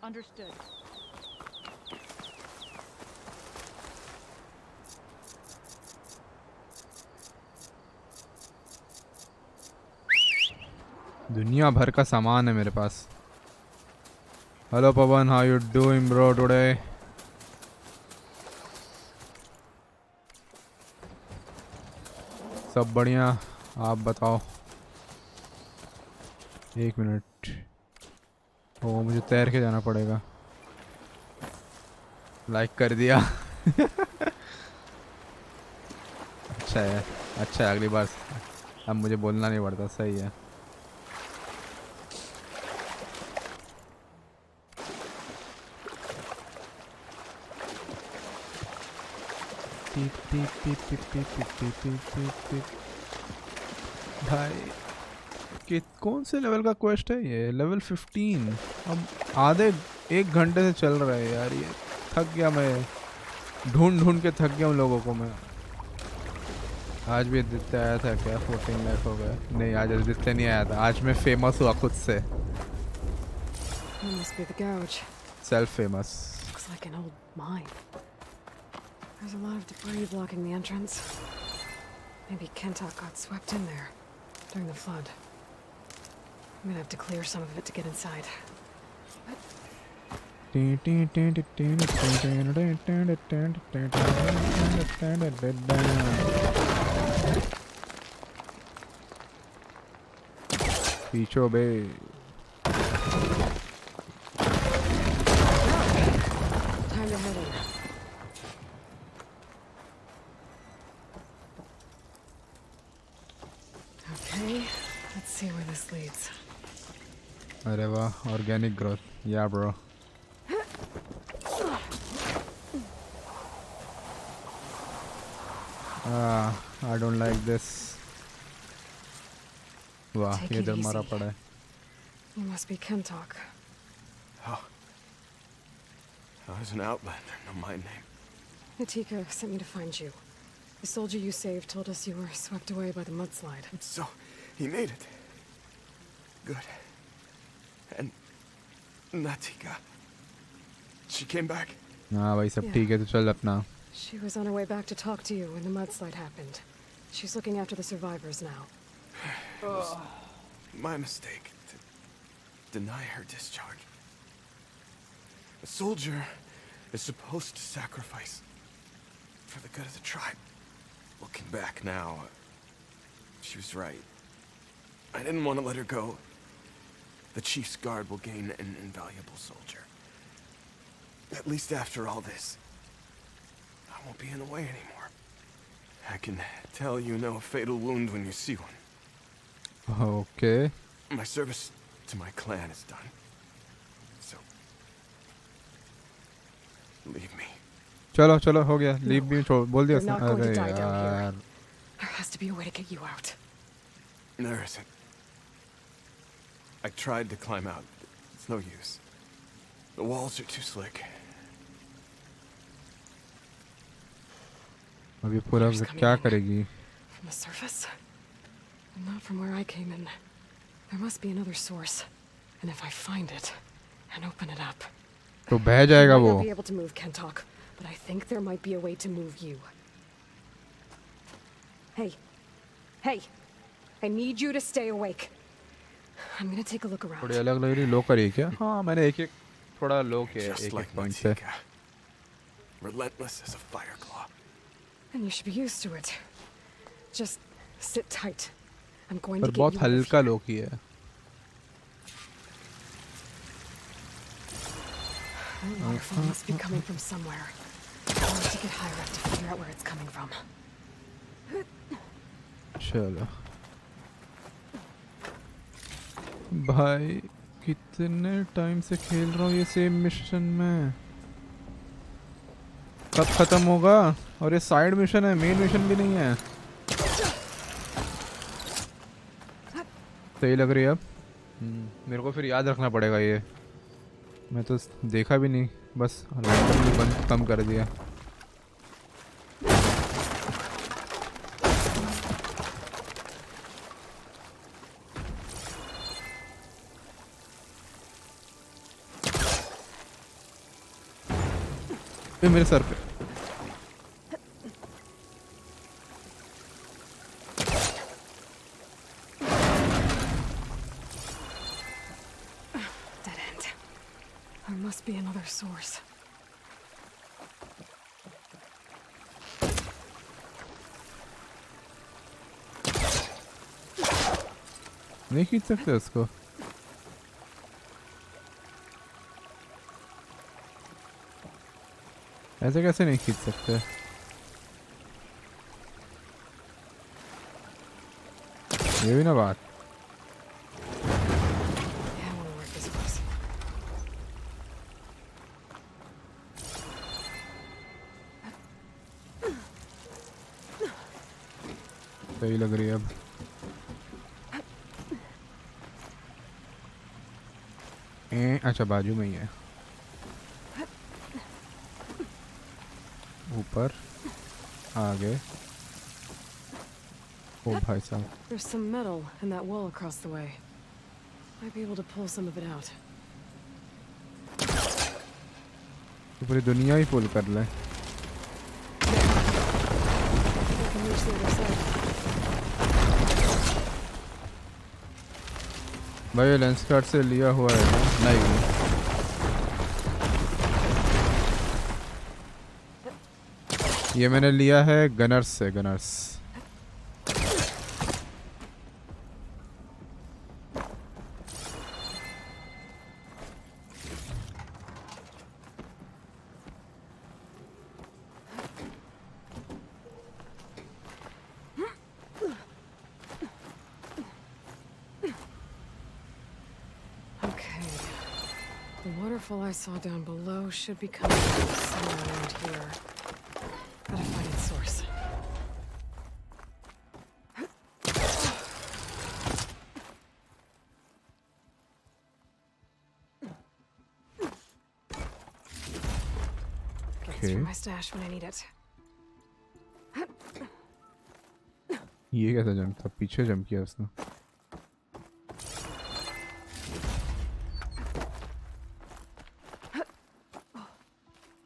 Understood. दुनिया भर का सामान है मेरे पास. Hello Pavan, how you doing bro today? सब बढ़िया, आप बताओ. एक मिनट. ओ मुझे तैर के जाना पड़ेगा. लाइक कर दिया. अच्छा है, अच्छा है. अगली बार अब मुझे बोलना नहीं पड़ता. सही है. भाई कि कौन से लेवल का क्वेस्ट है ये? लेवल 15. अब आधे 1 घंटे से चल रहा है यार. ये थक गया मैं. ढूंढ के थक गया उन लोगों को मैं. आज भी आदित्य आया था क्या? 14 लाख हो गए. नहीं, आज आदित्य नहीं आया था. आज मैं फेमस हुआ खुद से. Self famous. Looks like an old mine. There's a lot of debris blocking the entrance. Maybe Kentok got swept in there during the flood. I'm gonna have to clear some of it to get inside. पीछो बे. Time to head in. Okay, let's see where this leads. अरे वाह, organic growth. Yeah bro. I don't like this. वाह, ये इधर मरा पड़ा है. You must be Kentok. Oh. I was an outlander, no my name. Natika sent me to find you. The soldier you saved told us you were swept away by the mudslide. So, he made it. Good. And Natika, she came back. हाँ भाई सब ठीक है तो चल अपना. She was on her way back to talk to you when the mudslide happened. She's looking after the survivors now. It was my mistake to deny her discharge. A soldier is supposed to sacrifice for the good of the tribe. Looking back now, she was right. I didn't want to let her go. The chief's guard will gain an invaluable soldier. At least after all this, I won't be in the way anymore. I can tell you know a fatal wound when you see one. Okay. My service to my clan is done. So, leave me. चलो चलो हो गया leave भी बोल दिया You're not going to अरे die down here. यार There has to be a way to get you out. There isn't. I tried to climb out. It's no use. The walls are too slick. अभी पूरा Water's coming क्या in. करेगी From the surface? And not from where I came in. There must be another source. And if I find it and open it up, तो बह जाएगा I might वो not be able to move Kentok, but I think there might be a way to move you. Hey. Hey. I need you to stay awake. I'm gonna take a look around. थोड़ी अलग लग रही लो करी क्या हाँ मैंने एक थोड़ा लो किया Just एक like पॉइंट से Natika. Relentless as a fire claw. And you should be used to it. Just sit tight. I'm going पर to get बहुत you out of हल्का लो किया है The waterfall must be coming from somewhere. I need to get higher up to figure out where it's coming from. चलो भाई कितने time से खेल रहा हूँ ये सेम मिशन में कब खत्म होगा और ये साइड मिशन है मेन मिशन भी नहीं है सही लग रही है अब मेरे को फिर याद रखना पड़ेगा ये मैं तो देखा भी नहीं बस रैंडमली बंद कम कर दिया ये मेरे सर पे Dead end. There must be another source. नहीं खींच सकते उसको ऐसे कैसे नहीं खींच सकते ये भी ना बात Yeah, I want to work this place. सही लग रही है अब अच्छा बाजू में ही है ऊपर आगे ओ भाई साहब There's some metal in that wall across the way. Might be able to pull some of it out. तो पूरी दुनिया ही फुल कर ले I can reach the other side. भाई लेंस कार्ड से लिया हुआ है ना? नहीं ये मैंने लिया है गनर्स से Gunners Okay. The waterfall I saw down below should be coming from somewhere around here. Gotta find its source. Get Okay. through my stash when I need it. ये कैसा जंप था पीछे जंप किया उसने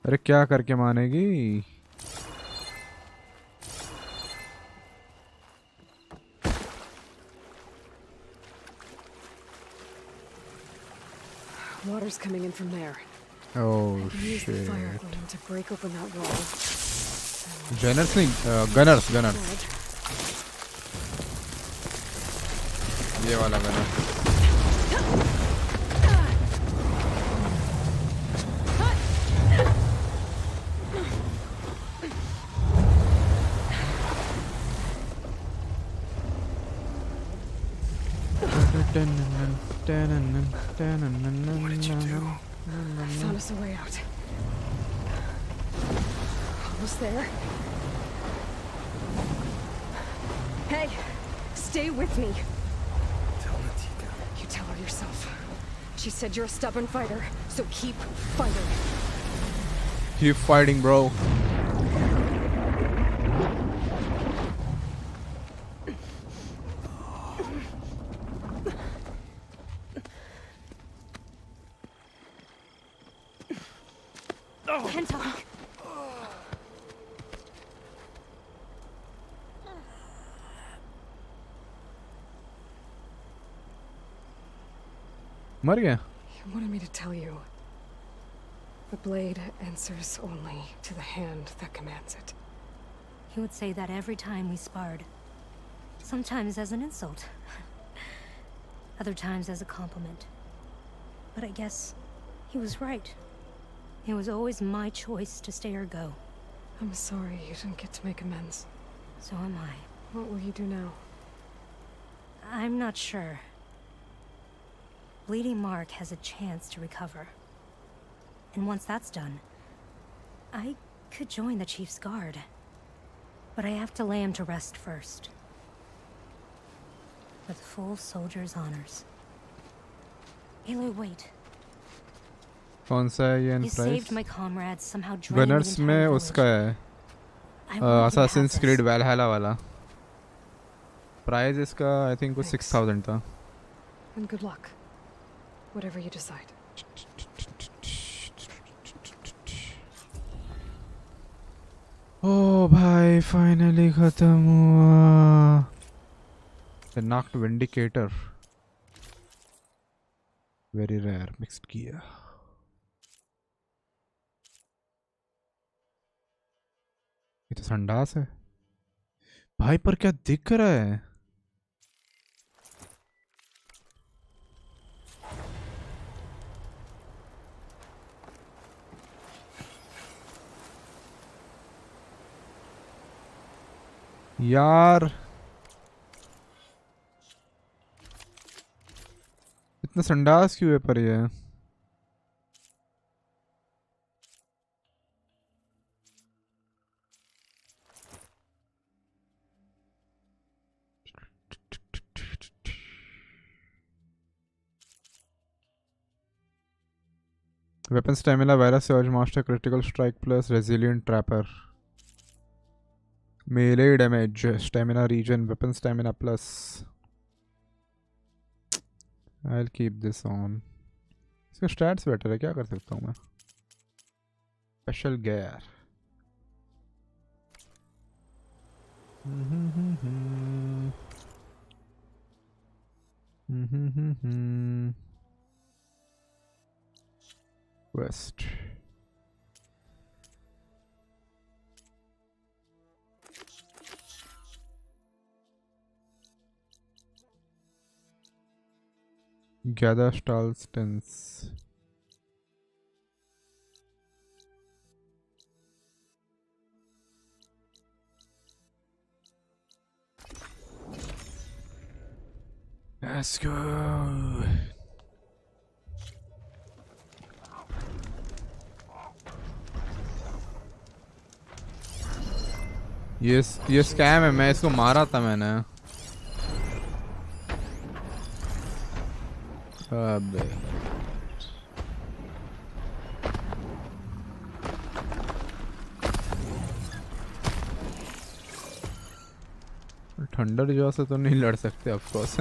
अरे क्या करके मानेगी Water's coming in from there. Oh I can use the fire shit. element to break open that wall. Gunners नहीं, gunners. ये वाला gunner. What did you do? Found us a way out. Almost there. Hey, stay with me. Tell Natika. You tell her yourself. She said you're a stubborn fighter, so keep fighting. Keep fighting, bro. Can't talk. मर गया. You wanted me to tell you. The blade answers only to the hand that commands it. He would say that every time we sparred. Sometimes as an insult. Other times as a compliment. But I guess he was right. It was always my choice to stay or go. I'm sorry you didn't get to make amends. So am I. What will you do now? I'm not sure. Bleeding Mark has a chance to recover. And once that's done, I could join the Chief's Guard. But I have to lay him to rest first. With full soldier's honors. Aloy, wait. कौन सा है ये You price? saved my comrades, somehow draining the Gunners में entire उसका village. है I want you to have Assassin's this. Creed Valhalla वाला. Price इसका I think वो 6,000 था. And good luck. Whatever you decide. ओ भाई फाइनली खत्म हुआ. The knocked Vindicator. Very rare mixed gear. ये तो संडास है भाई. पर क्या दिख रहा है? यार इतना संडास क्यों है पर ये? Weapon stamina, virus surge, master critical strike plus resilient trapper. Melee damage, stamina regen, weapon stamina plus. I'll keep this on. इसका stats better है, क्या कर सकता हूँ मैं? Special gear. West. Gather Stalstons. Let's go. ये स्कैम है. मैं इसको मारा था मैंने. अबे थंडर जॉ से तो नहीं लड़ सकते ऑफ कोर्स.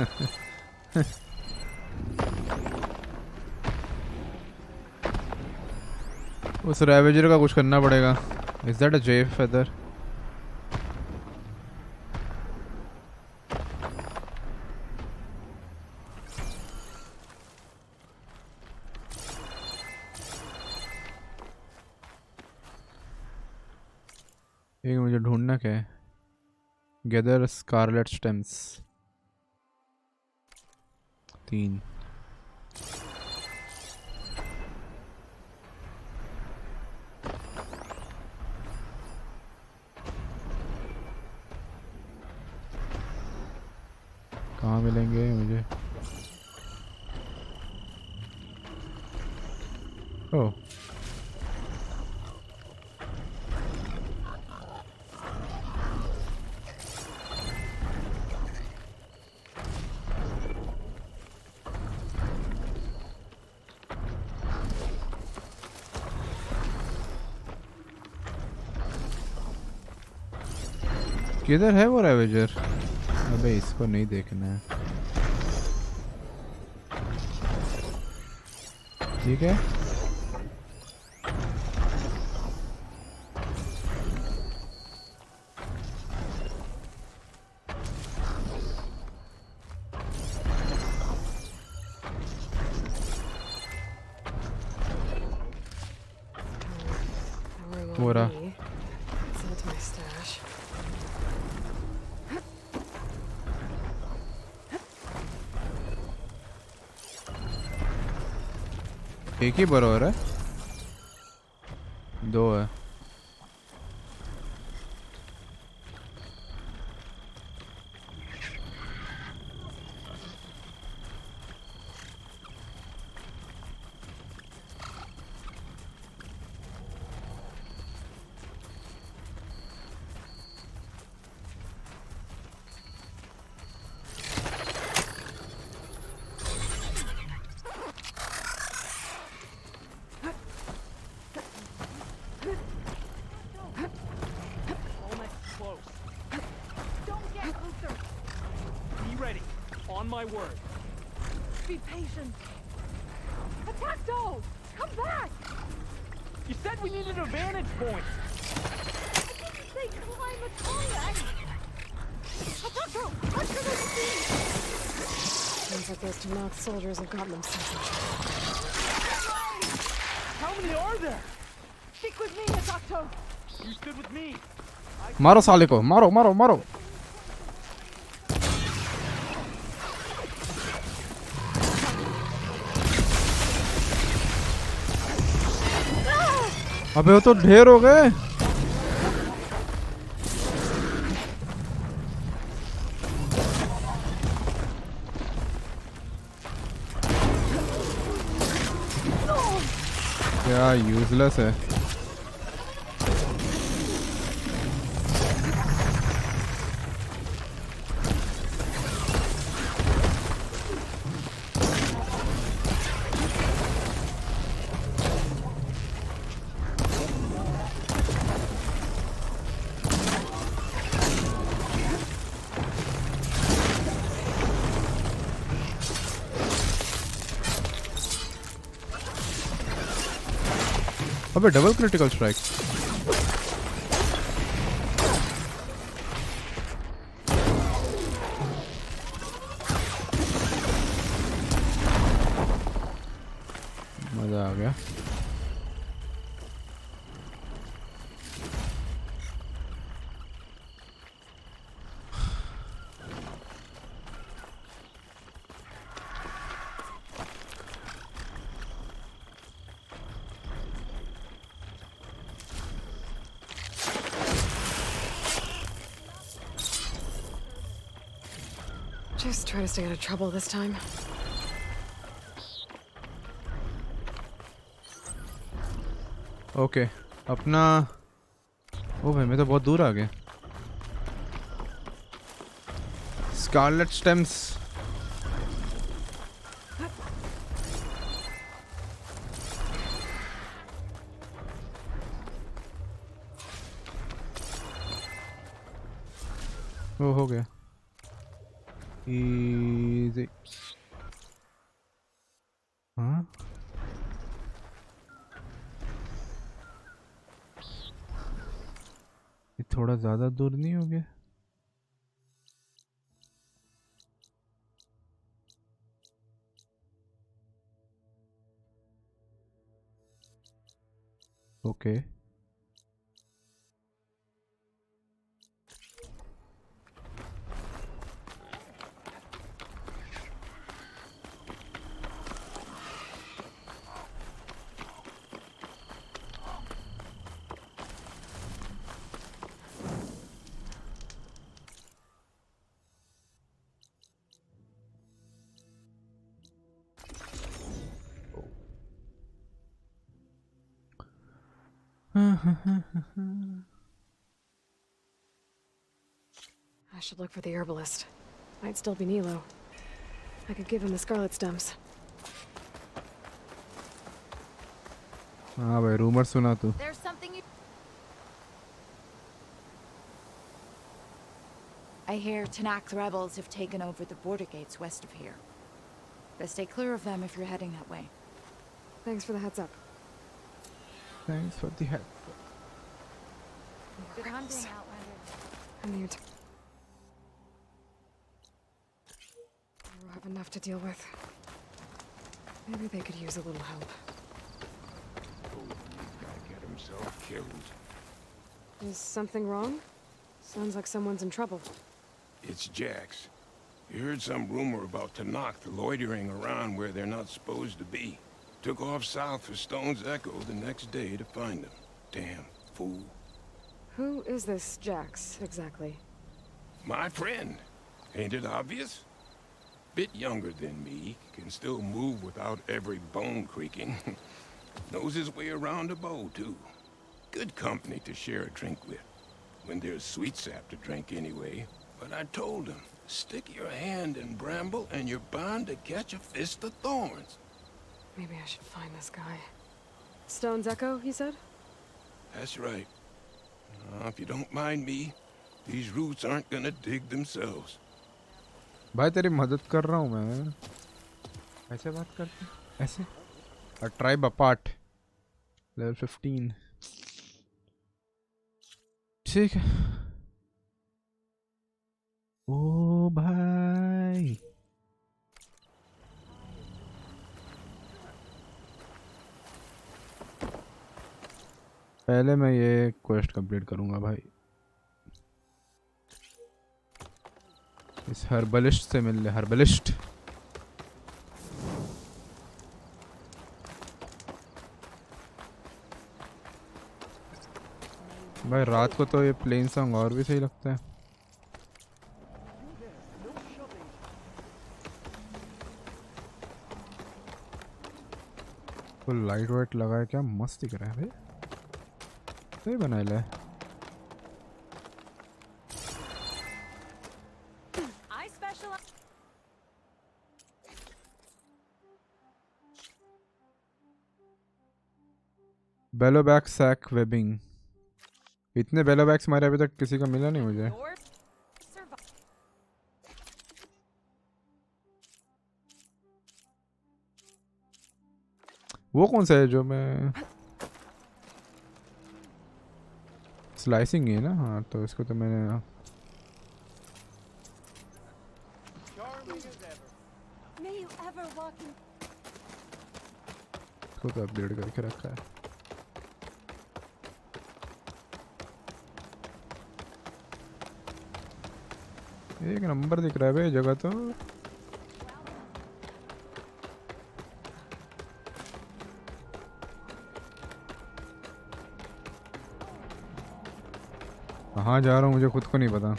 उस रैवेजर का कुछ करना पड़ेगा. Is that a J feather? एक मुझे ढूंढना क्या है? Gather scarlet stems 3। कहाँ मिलेंगे मुझे? ओह किधर है वो रेवेजर? अबे इसको नहीं देखना है। ठीक है हो रहा। Send it to my stash. एक ही बरोबर है, 2 है। On my word. Be patient. Attack those! Come back! You said we needed a vantage point. I didn't say climb a kayak. Attack those! What should I do? Seems like those Tanakh soldiers have gotten themselves. How many are there? Stick with me, Attack. You stood with me. मारो साले को, मारो मारो मारो। अबे वो तो ढेर हो गए। क्या यूजलेस है। अबे डबल क्रिटिकल स्ट्राइक। मजा आ गया। Just try to stay out of trouble this time. Okay अपना। ओ भाई मैं तो बहुत दूर आ गया। स्कारलेट स्टेम्स वो हो गया इजी। हाँ ये थोड़ा ज़्यादा दूर नहीं हो गया? Okay I should look for the herbalist. Might still be Nilo. I could give him the scarlet stems. हाँ भाई रूमर सुना तू. There's something you... I hear Tanakh rebels have taken over the border gates west of here. Best stay clear of them if you're heading that way. Thanks for the heads up. Thanks for the help. Good hunting, Outlander. And you will have enough to deal with. Maybe they could use a little help. Get himself killed. Is something wrong? Sounds like someone's in trouble. It's Jax. You heard some rumor about Tanakh loitering around where they're not supposed to be. Took off south for Stone's Echo the next day to find them. Damn fool. Who is this Jax, exactly? My friend. Ain't it obvious? Bit younger than me, can still move without every bone creaking. Knows his way around a bow, too. Good company to share a drink with. When there's sweet sap to drink anyway. But I told him, stick your hand in bramble and you're bound to catch a fist of thorns. Maybe I should find this guy. Stone's Echo, he said? That's right. If you don't mind me, these roots aren't gonna dig themselves. भाई तेरी मदद कर रहा हूँ मैं. ऐसे बात करते ऐसे. A tribe apart. Level 15. ठीक है. ओ भाई. पहले मैं ये क्वेस्ट कंप्लीट करूँगा भाई. इस हर्बलिस्ट से मिल ले. हर्बलिस्ट. भाई रात को तो ये प्लेन सॉन्ग और भी सही लगता है. फुल लाइट वाइट लगा है. क्या मस्त दिख रहा है भाई. सही बनाया है. बेलोबैक सैक वेबिंग. इतने बेलोबैक्स हमारे अभी तक किसी का मिला नहीं मुझे. वो कौन सा है जो मैं स्लाइसिंग है ना. हाँ तो इसको तो मैंने इसको तो अपडेट करके रखा है. एक नंबर दिख रहा है भाई जगह तो. कहाँ जा रहा हूँ मुझे खुद को नहीं पता.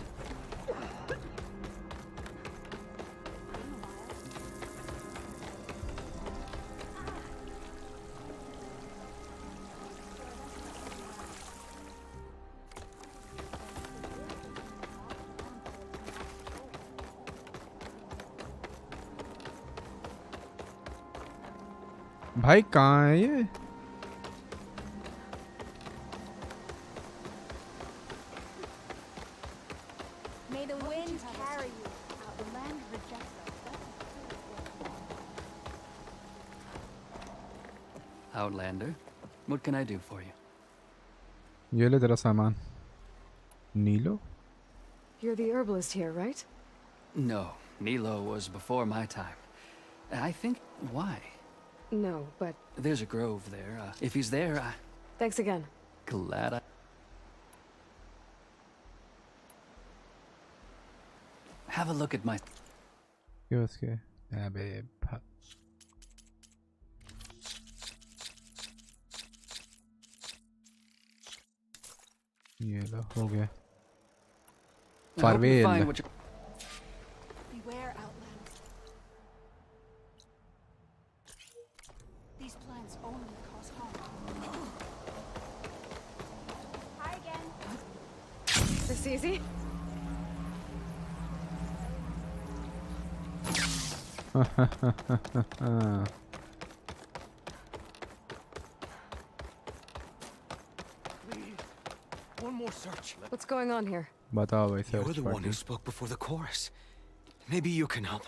भाई कहाँ है ये. May the wind carry you. The land rejects us. Outlander, what can I do for you? ये ले तेरा सामान. नीलो. You're the herbalist here, right? No, Nilo was before my time. I think... why? No, but... There's a grove there. If he's there, Thanks again. Glad I... Have a look at my... क्यों उसके? अबे ये लो हो गया. फारवेल. Beware, Outlander. These plants only cause harm. One more search. What's going on here? बताओ भाई You're search the one party. who spoke before the chorus. Maybe you can help.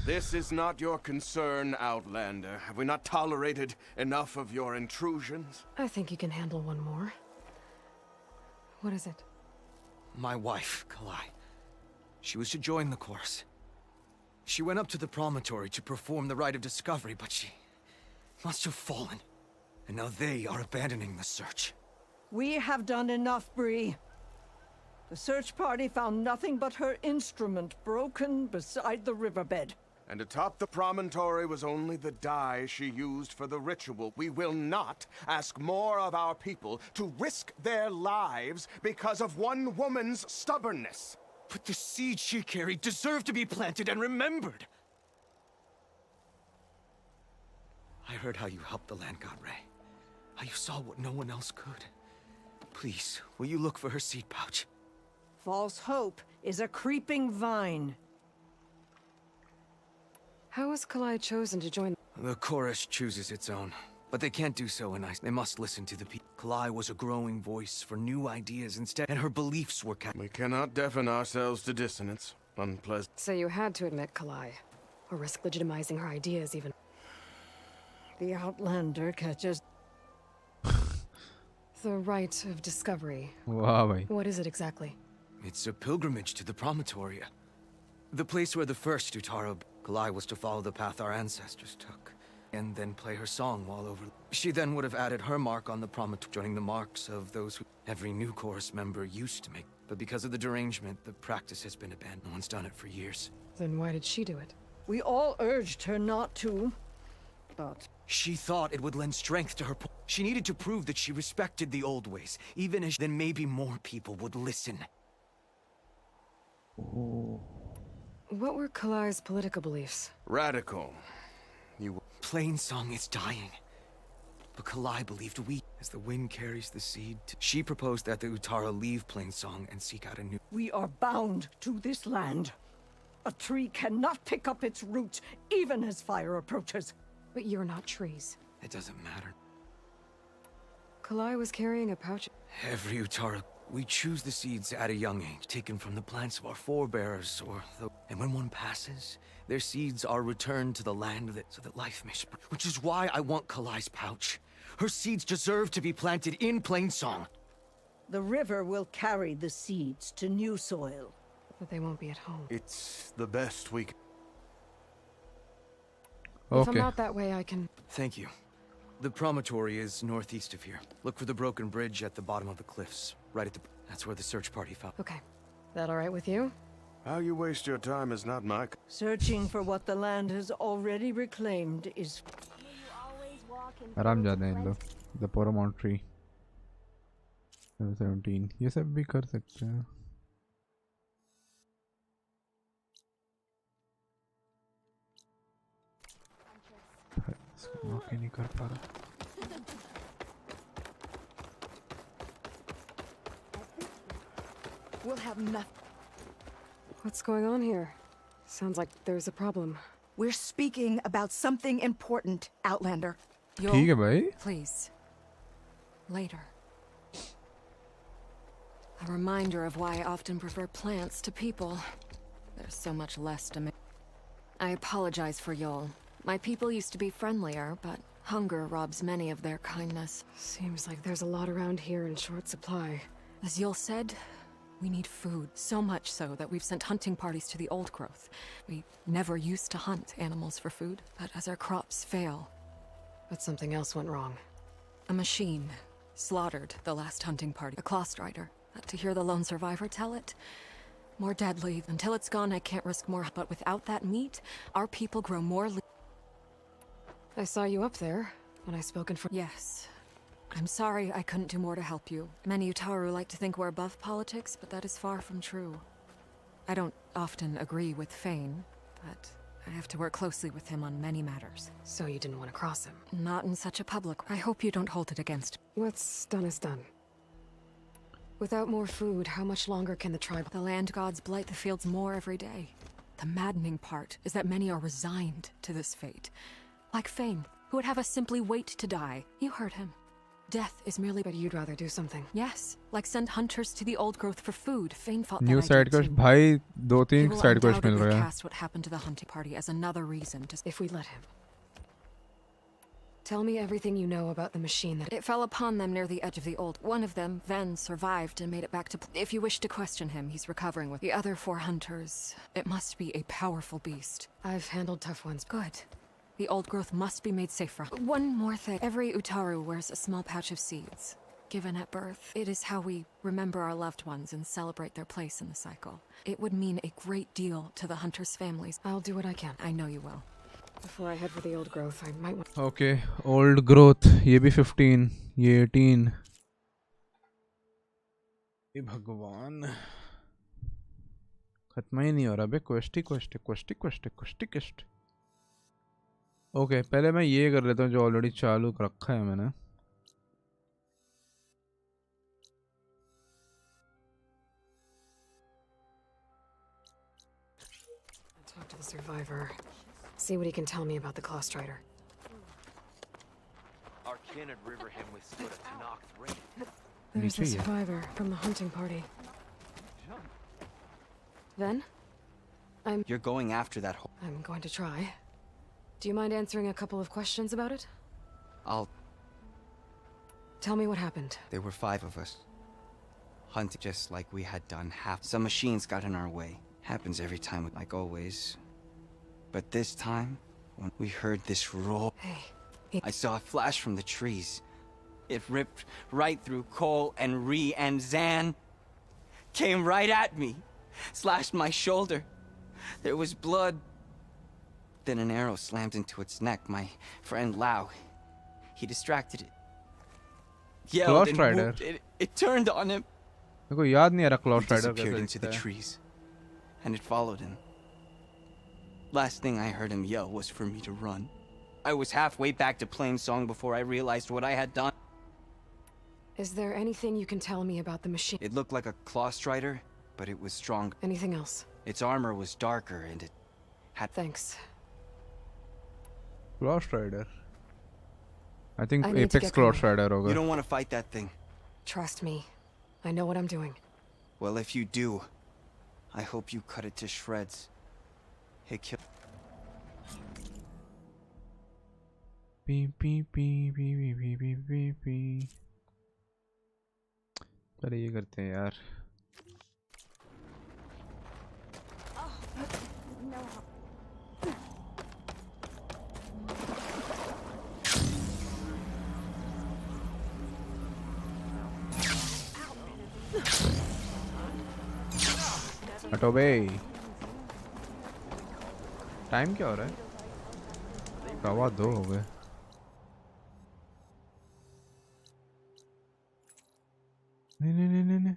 This is not your concern, Outlander. Have we not tolerated enough of your intrusions? I think you can handle one more. What is it? My wife, Kalai. She was to join the chorus. She went up to the promontory to perform the rite of discovery, but she must have fallen. And now they are abandoning the search. We have done enough, Bree. The search party found nothing but her instrument broken beside the riverbed. And atop the promontory was only the dye she used for the ritual. We will not ask more of our people to risk their lives because of one woman's stubbornness. But the seed she carried deserved to be planted and remembered. I heard how you helped the land god Ray. How you saw what no one else could. Please, will you look for her seed pouch? False hope is a creeping vine. How was Kalai chosen to join? The chorus chooses its own, but they can't do so in ice. They must listen to the people. Kalai was a growing voice for new ideas instead, and her beliefs were We cannot deafen ourselves to dissonance. Unpleasant. So you had to admit Kalai, or risk legitimizing her ideas even. The Outlander catches. The rite of discovery. Wow, bhai. What is it exactly? It's a pilgrimage to the promontory. The place where the first Utara Kalai was to follow the path our ancestors took, and then play her song while over. She then would have added her mark on the promontory, joining the marks of those who every new chorus member used to make. But because of the derangement, the practice has been abandoned. No one's done it for years. Then why did she do it? We all urged her not to, but... She thought it would lend strength to her. She needed to prove that she respected the old ways, even as then maybe more people would listen. What were Kalai's political beliefs? Radical. Plainsong is dying. But Kalai believed as the wind carries the seed, she proposed that the Utara leave Plainsong and seek out a new... We are bound to this land. A tree cannot pick up its roots, even as fire approaches. But you're not trees. It doesn't matter. Kalai was carrying a pouch. Every Utara, we choose the seeds at a young age, taken from the plants of our forebears, and when one passes, their seeds are returned to the land so that life may spring. Which is why I want Kalai's pouch. Her seeds deserve to be planted in Plainsong. The river will carry the seeds to new soil. But they won't be at home. It's the best we can. If I'm out that way, I can... Thank you. The promontory is northeast of here. Look for the broken bridge at the bottom of the cliffs. Right at the... That's where the search party found. Okay. That all right with you? How you waste your time is not my... Searching for what the land has already reclaimed is... आराम जाते हैं इन लोग. The promontory. 17. ये सब भी कर सकते हैं. इसको नहीं कर पा रहा. We'll have nothing. What's going on here? Sounds like there's a problem. We're speaking about something important, Outlander. ठीक है भाई. Please. Later. A reminder of why I often prefer plants to people. There's so much less to me. I apologize for Yol. My people used to be friendlier, but hunger robs many of their kindness. Seems like there's a lot around here in short supply. As Yol said, we need food. So much so that we've sent hunting parties to the old growth. We never used to hunt animals for food, but as our crops fail... But something else went wrong. A machine slaughtered the last hunting party. A claw strider. To hear the lone survivor tell it, more deadly. Until it's gone, I can't risk more. But without that meat, our people grow more... I saw you up there when I spoke in front... Yes. I'm sorry I couldn't do more to help you. Many Utaru like to think we're above politics, but that is far from true. I don't often agree with Fane, but I have to work closely with him on many matters. So you didn't want to cross him? Not in such a public... I hope you don't hold it against... What's done is done. Without more food, how much longer can the tribe... The land gods blight the fields more every day. The maddening part is that many are resigned to this fate. Like Fane, who would have us simply wait to die. You heard him. Death is merely... But you'd rather do something. Yes, like send hunters to the old growth for food. Fane fought New that side idea quest too. भाई 2-3 He will side quest mill undoubtedly रहा है. cast what happened to the hunting party as another reason to... If we let him. Tell me everything you know about the machine that... It fell upon them near the edge of the old... One of them, Ven, survived and made it back to... If you wish to question him, he's recovering with the other 4 hunters. It must be a powerful beast. I've handled tough ones. Good. The old growth must be made safer. One more thing. Every Utaru wears a small pouch of seeds. Given at birth, it is how we remember our loved ones and celebrate their place in the cycle. It would mean a great deal to the hunters' families. I'll do what I can. I know you will. Before I head for the old growth, I might want... Okay, old growth. ये भी 15, ये 18. ये भगवान खत्म ही नहीं हो रहा बे. Quest. Okay, पहले मैं ये कर लेता हूँ जो ऑलरेडी चालू रखा है मैंने. Talk to the survivor. See what he can tell me about the Clawstrider. Our kin at Riverham withstood a Tanakh raid. There's the survivor from the hunting party. Ven? You're going after that whole... I'm going to try. Do you mind answering a couple of questions about it? I'll... Tell me what happened. There were 5 of us. Hunting just like we had done half. Some machines got in our way. Happens every time, like always. But this time, when we heard this roar... Hey. I saw a flash from the trees. It ripped right through Cole and Ree and Zan. Came right at me. Slashed my shoulder. There was blood. Then an arrow slammed into its neck. My friend Lau, he distracted it. Yelled and whooped. It turned on him. मेरे को याद नहीं आ रहा It क्लॉस्ट्राइडर disappeared कैसे into the दिखता है. trees. And it followed him. Last thing I heard him yell was for me to run. I was halfway back to playing song before I realized what I had done. Is there anything you can tell me about the machine? It looked like a Clawstrider, but it was strong. Anything else? Its armor was darker and it had... Thanks. क्लॉस्ट्राइडर. I think I need to Apex get going. क्लॉस्ट्राइडर होगा. You don't want to fight that thing. Trust me. I know what I'm doing. Well, if you do, I hope you cut it to shreds. It killed... P. चलो ये करते हैं यार. हटो बे. Time क्या हो रहा है? 2:15 हो गए. नहीं.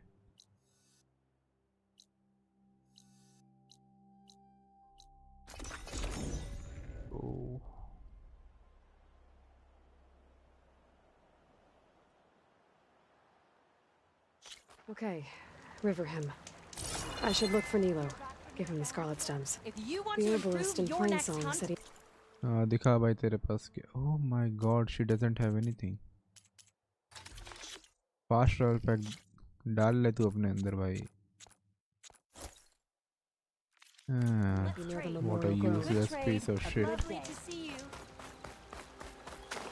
Oh. Okay, Riverham. I should look for Nilo. Give him the scarlet stems. If you want The to herbalist in improve your next Plainsong hunt, said he... दिखा भाई तेरे पास क्या. Oh my god, she doesn't have anything. Fast travel pack डाल ले तू अपने अंदर भाई. What a useless piece of shit.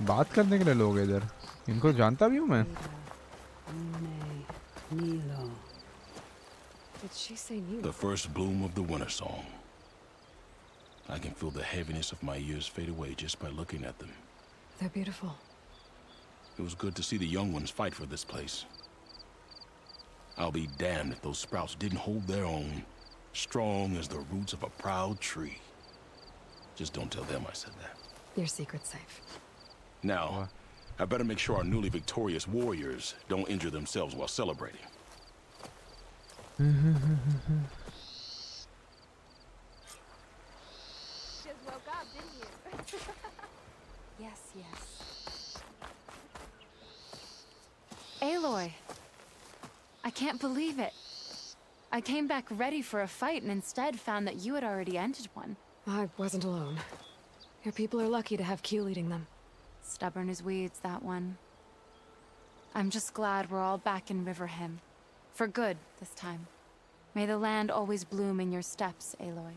बात करने के लिए लोग हैं इधर. इनको जानता भी हूँ मैं. Did she say Nilo? The first bloom of the winter song. I can feel the heaviness of my years fade away just by looking at them. They're beautiful. It was good to see the young ones fight for this place. I'll be damned if those sprouts didn't hold their own, strong as the roots of a proud tree. Just don't tell them I said that. Your secret's safe. Now, I better make sure our newly victorious warriors don't injure themselves while celebrating. Just woke up, didn't you? Yes. Aloy! I can't believe it. I came back ready for a fight and instead found that you had already ended one. I wasn't alone. Your people are lucky to have Q leading them. Stubborn as weeds, that one. I'm just glad we're all back in Riverhim. For good, this time. May the land always bloom in your steps, Aloy.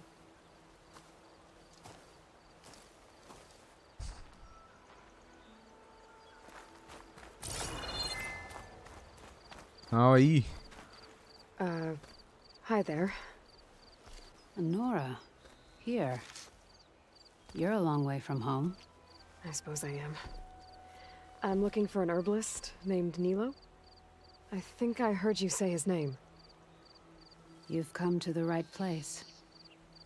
Hi. Hi there. Nora, here. You're a long way from home. I suppose I am. I'm looking for an herbalist named Nilo. I think I heard you say his name. You've come to the right place.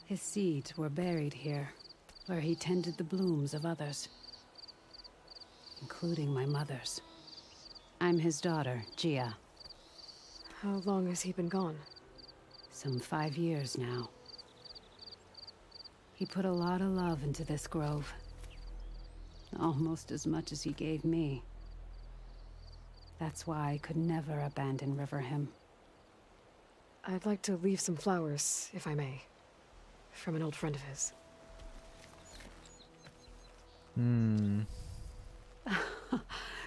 His seeds were buried here, where he tended the blooms of others, including my mother's. I'm his daughter, Gia. How long has he been gone? Some 5 years now. He put a lot of love into this grove. Almost as much as he gave me. That's why I could never abandon Riverhim. I'd like to leave some flowers, if I may. From an old friend of his.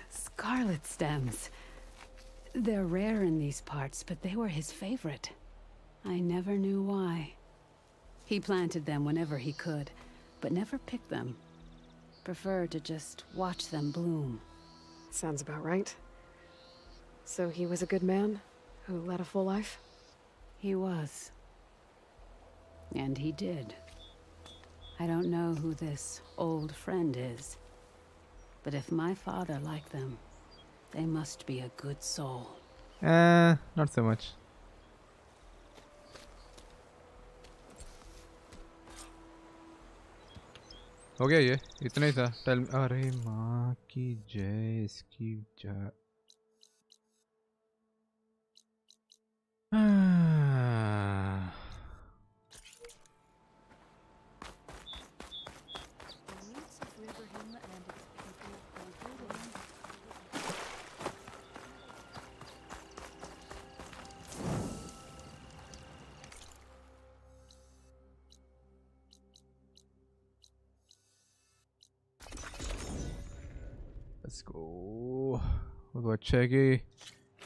Scarlet stems. They're rare in these parts, but they were his favorite. I never knew why. He planted them whenever he could, but never picked them. Preferred to just watch them bloom. Sounds about right. So he was a good man who led a full life? He was. And he did. I don't know who this old friend is, but if my father liked them, they must be a good soul. Not so much. हो गया ये इतना ही था tell अरे माँ की जय इसकी जय Let's go. वो अच्छा है कि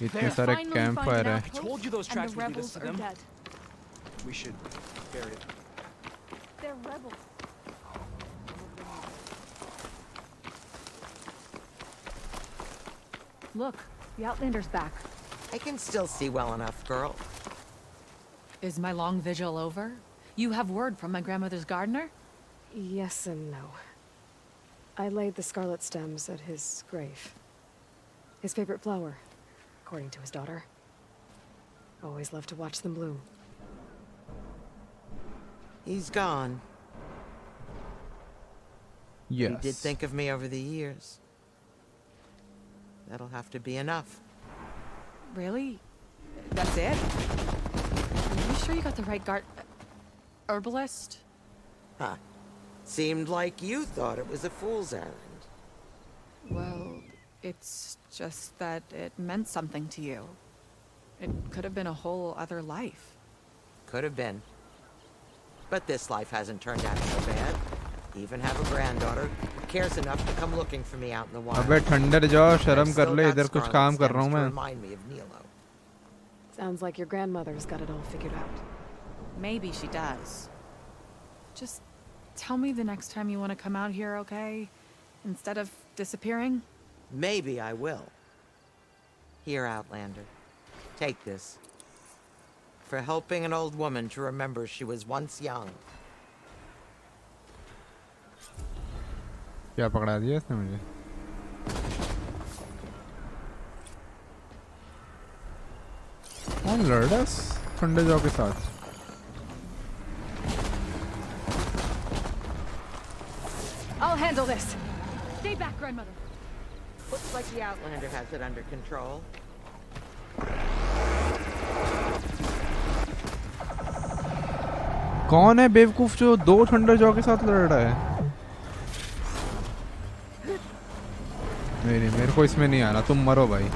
इतने सारे कैंप फायर हैं. I told you those tracks would lead us to them. We should bury it. They're rebels. Look, the Outlander's back. I can still see well enough, girl. Is my long vigil over? You have word from my grandmother's gardener? Yes and no. I laid the scarlet stems at his grave. His favorite flower, according to his daughter. Always loved to watch them bloom. He's gone. Yes. You did think of me over the years. That'll have to be enough. Really? That's it? Are you sure you got the right herbalist? Huh. Seemed like you thought it was a fool's errand. Well, it's just that it meant something to you. It could have been a whole other life. Could have been. But this life hasn't turned out so bad. Even have a granddaughter who cares enough to come looking for me out in the wild. अबे ठंडे रह जाओ शर्म कर ले इधर कुछ काम कर रहा हूँ मैं. Remind me of Nilo. Sounds like your grandmother's got it all figured out. Maybe she does. Just tell me the next time you want to come out here, okay? Instead of disappearing? Maybe I will. Here, Outlander. Take this. For helping an old woman to remember she was once young. क्या पकड़ा दिया इसने मुझे? कौन लड़ रहा है ठंडे जौ के साथ? I'll handle this. Stay back, grandmother. Looks like the Outlander has it under control. कौन है बेवकूफ जो दो ठंडे जौ के साथ लड़ रहा है? नहीं मेरे को इसमें नहीं आना. तुम मरो भाई.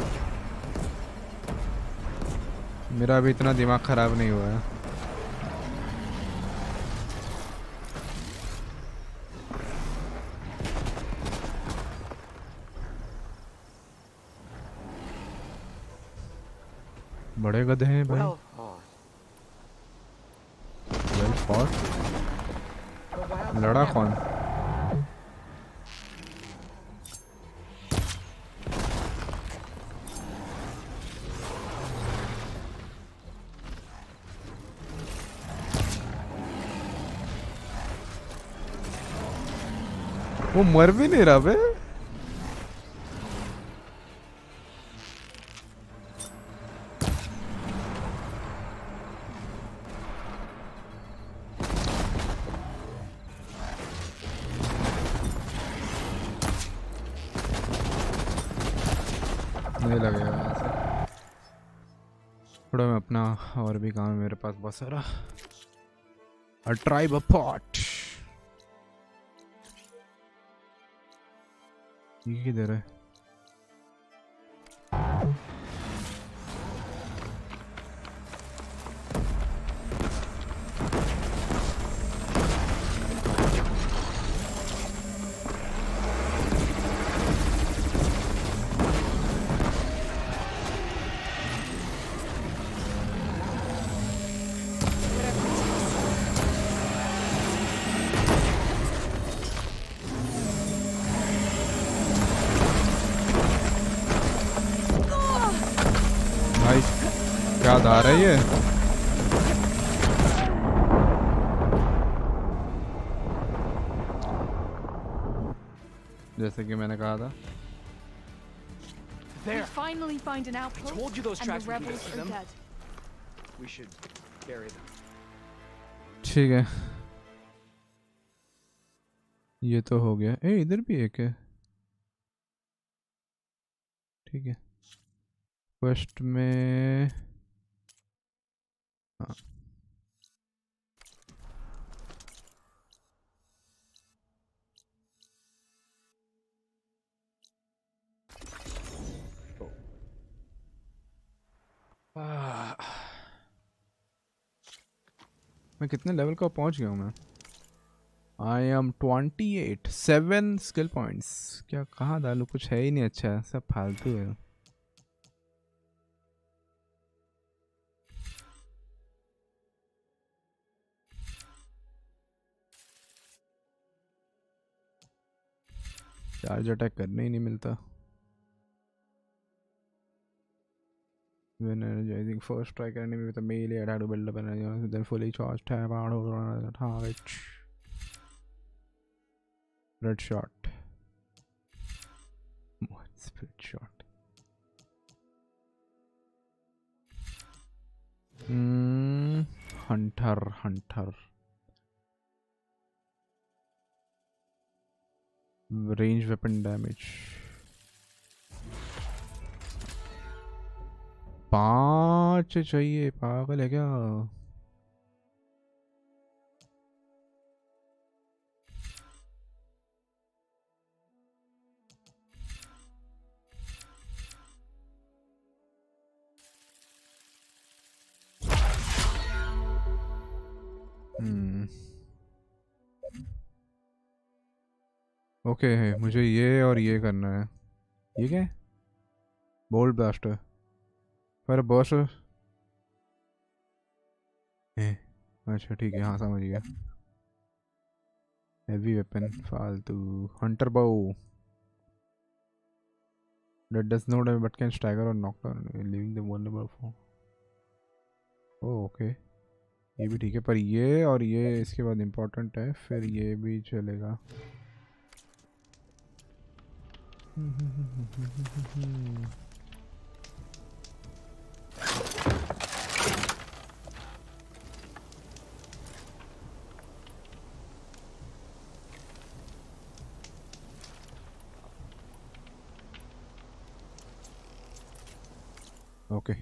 मेरा अभी इतना दिमाग खराब नहीं हुआ है। बड़े गधे हैं भाई। Well fought. लड़ा कौन? वो मर भी नहीं रहा बे। नहीं लगेगा ऐसे। थोड़ा मैं अपना और भी काम है मेरे पास बहुत सारा। A tribe apart। ये किधर है? भाई क्या धार है ये? जैसे कि मैंने कहा था। We finally find an outpost, told you those and tracks the were good rebels for are them. dead. We should bury them. ठीक है, ये तो हो गया। ए इधर भी एक है। ठीक है, क्वेस्ट में हाँ। मैं कितने लेवल का पहुंच गया हूँ मैं? I am 28 7 skill points. क्या कहाँ डालूँ? कुछ है ही नहीं अच्छा, सब फालतू है। चार्ज अटैक करने ही नहीं मिलता। When energizing first strike enemy with a melee attack to build up energy, then fully charged tab out over the target. Red shot. What split shot? Hunter. Range weapon damage. 5 चाहिए, पागल है क्या? Okay मुझे ये और ये करना है। ये क्या है? बोल्ट ब्लास्टर पर बॉस। अच्छा ठीक है, हाँ समझ गया। हेवी वेपन फालतू। हंटर बाउ that does not have but can stagger or knock down leaving the vulnerable for। Oh okay, ये भी ठीक है। पर ये और ये इसके बाद इम्पोर्टेंट है, फिर ये भी चलेगा। ओके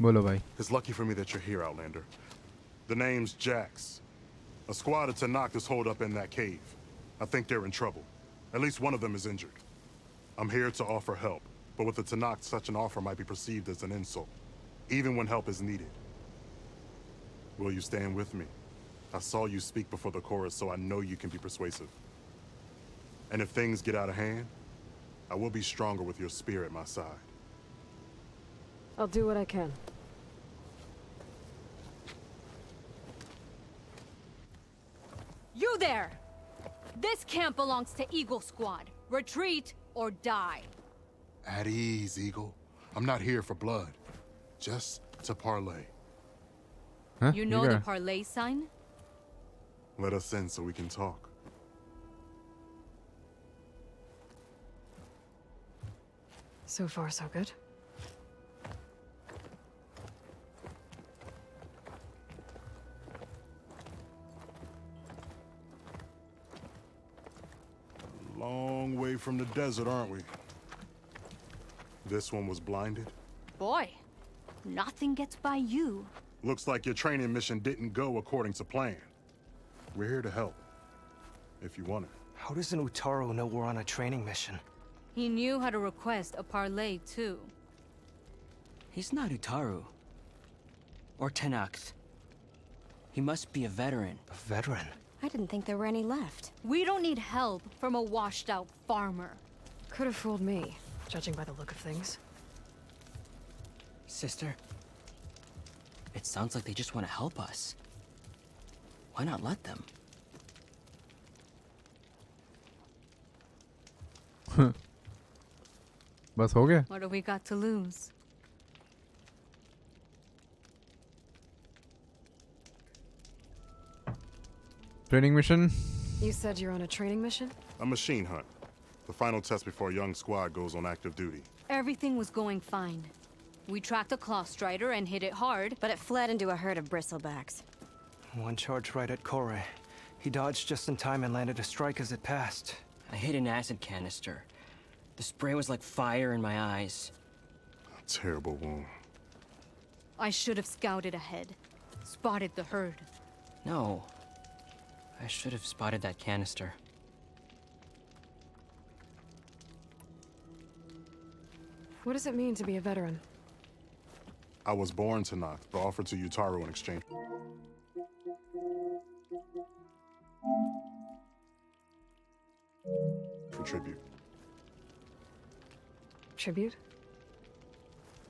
बोलो भाई. It's lucky for me that you're here, Outlander. The name's Jax. A squad of Tanakh is holed up in that cave. I think they're in trouble. At least one of them is injured. I'm here to offer help, but with the Tanakh, such an offer might be perceived as an insult, even when help is needed. Will you stand with me? I saw you speak before the chorus, so I know you can be persuasive. And if things get out of hand, I will be stronger with your spear at my side. I'll do what I can. You there! This camp belongs to Eagle Squad. Retreat or die. At ease, Eagle. I'm not here for blood. Just to parlay. Huh? You know the parlay sign? Let us in so we can talk. So far, so good. Long way from the desert, aren't we? This one was blinded. Boy, nothing gets by you. Looks like your training mission didn't go according to plan. We're here to help, if you want it. How does an Utaru know we're on a training mission? He knew how to request a parlay, too. He's not Utaru. Or Tenakth. He must be a veteran. A veteran? I didn't think there were any left. We don't need help from a washed-out farmer. Could have fooled me, judging by the look of things. Sister, it sounds like they just want to help us. Why not let them? बस हो गया. What do we got to lose? Training mission. You said you're on a training mission? A machine hunt. The final test before a young squad goes on active duty. Everything was going fine. We tracked a claw strider and hit it hard, but it fled into a herd of bristlebacks. One charge right at Kore. He dodged just in time and landed a strike as it passed. I hit an acid canister. The spray was like fire in my eyes. A terrible wound. I should have scouted ahead. Spotted the herd. No. I should have spotted that canister. What does it mean to be a veteran? I was born Tanakh, but offered to Utaru in exchange. For tribute. Tribute?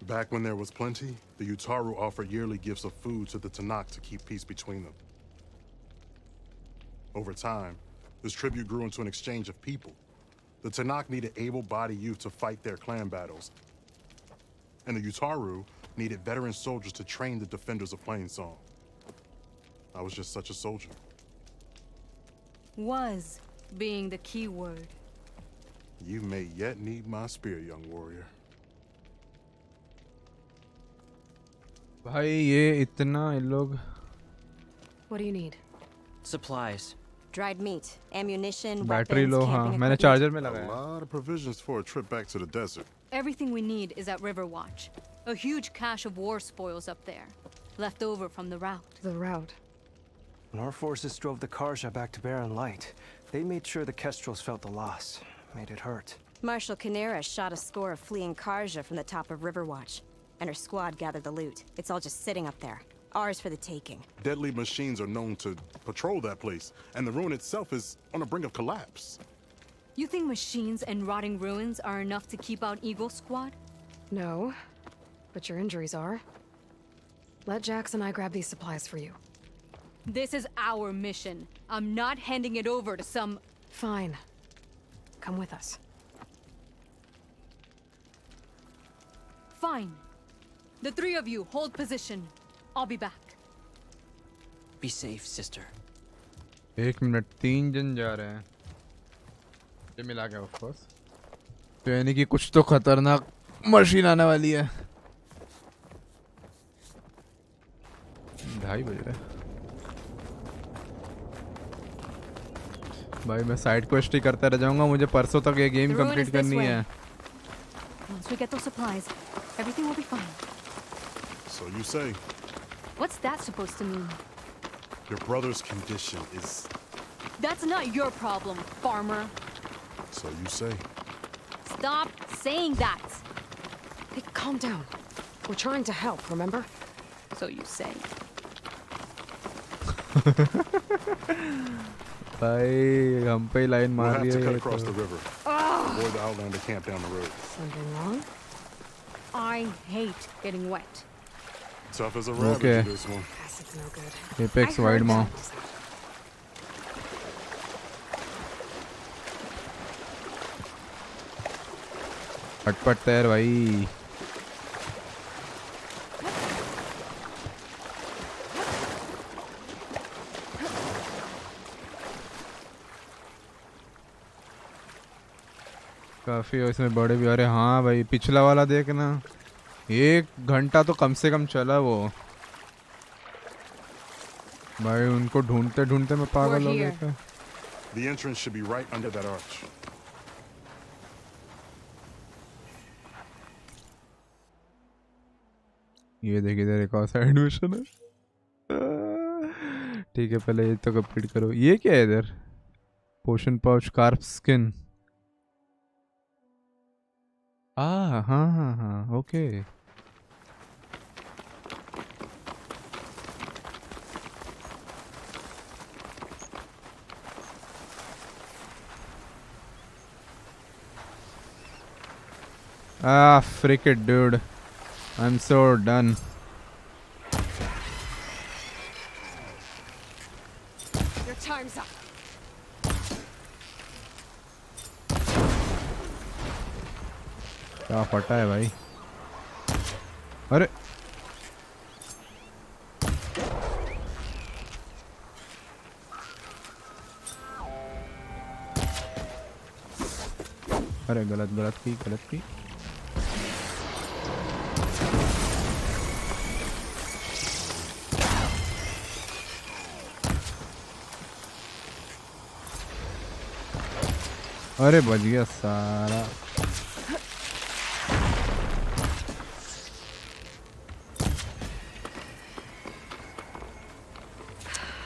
Back when there was plenty, the Utaru offered yearly gifts of food to the Tanakh to keep peace between them. Over time, this tribute grew into an exchange of people. The Tanakh needed able-bodied youth to fight their clan battles. And the Utaru needed veteran soldiers to train the defenders of Plainsong. I was just such a soldier. Was being the key word. You may yet need my spear, young warrior. भाई ये इतना इन लोग. What do you need? Supplies. Dried meat, ammunition, Battery weapons, low, camping हाँ. equipment. मैंने charger में A लगाया. lot of provisions for a trip back to the desert. Everything we need is at Riverwatch. A huge cache of war spoils up there. Left over from the route. The route? When our forces drove the Karja back to Barren Light, they made sure the Kestrels felt the loss. Made it hurt. Marshal Canera shot a score of fleeing Karja from the top of Riverwatch, and her squad gathered the loot. It's all just sitting up there. Ours for the taking. Deadly machines are known to patrol that place, and the ruin itself is on the brink of collapse. You think machines and rotting ruins are enough to keep out Eagle Squad? No, but your injuries are. Let Jax and I grab these supplies for you. This is our mission. I'm not handing it over to some... Fine. Come with us. Fine. The three of you hold position. I'll be back. Be safe, sister. 1 minute 3 जन जा रहे हैं. ये मिला गया of course. तो यानी कि कुछ तो खतरनाक मशीन आने वाली है. 2:30 बज रहे. भाई मैं साइड क्वेस्ट ही करता रह जाऊंगा. मुझे परसों तक ये गेम कंप्लीट करनी है. Once we get those supplies, everything will be fine. So you say. What's that supposed to mean? Your brother's condition is... That's not your problem, farmer. So you say. Stop saying that. Hey, calm down. We're trying to help, remember? So you say. भाई हम पे line We'll मार have रही to है cut ये across तो। the river. Avoid the Outlander camp down the road. Something wrong? I hate getting wet. Tough as a rabbit, Okay. this one. Acid's no good. Apex I heard wide maw। पटपट तैर भाई। काफी इसमें बड़े भी। अरे हाँ भाई पिछला वाला देखना, 1 घंटा तो कम से कम चला वो। भाई उनको ढूंढते ढूंढते मैं पागल हो गया था। The entrance should be right under that arch. ये देखिए इधर एक और साइड मिशन है। ठीक है पहले ये तो कंप्लीट करो। ये क्या है इधर? पोशन पाउच, कार्प स्किन। हाँ हाँ हाँ okay. Ah, frick it, dude. I'm so done. Your time's up. क्या फटा है भाई? अरे अरे गलत की। अरे बच गया सारा।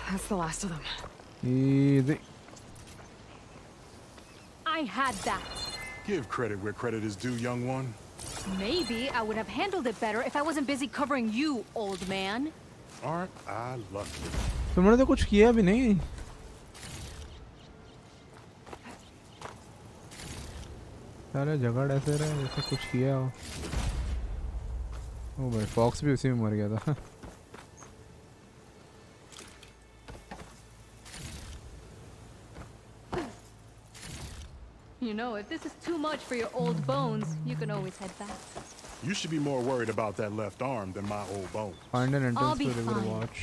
That's the last of them. Easy. I had that. Give credit where credit is due, young one. Maybe I would have handled it better if I wasn't busy covering you, old man. Aren't I lucky? तुमने तो कुछ किया भी नहीं। सारे झगड़ ऐसे रहे जैसे कुछ किया हो। ओ भाई फॉक्स भी उसी में मर गया था। You know, if this is too much for your old bones, you can always head back. You should be more worried about that left arm than my old bones. Find an I'll entrance be to River fine. Watch.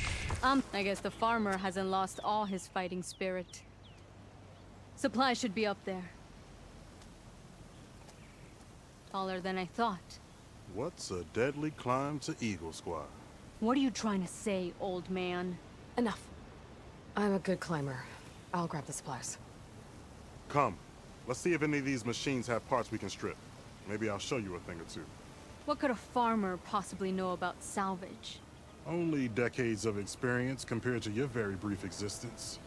I guess the farmer hasn't lost all his fighting spirit. Supplies should be up there. Taller than I thought. What's a deadly climb to Eagle Squad? What are you trying to say, old man? Enough. I'm a good climber. I'll grab the supplies. Come. Let's see if any of these machines have parts we can strip. Maybe I'll show you a thing or two. What could a farmer possibly know about salvage? Only decades of experience compared to your very brief existence.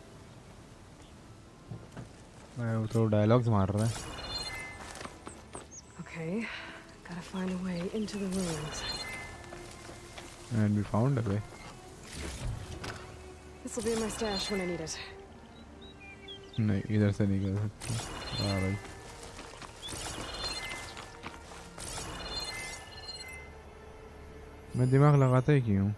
मैं वो तो dialogues मार रहा है। Okay, gotta find a way into the ruins. And we found a way. This will be in my stash when I need it. नहीं इधर से नहीं कर सकते। हाँ भाई। मैं दिमाग लगाता ही क्यों?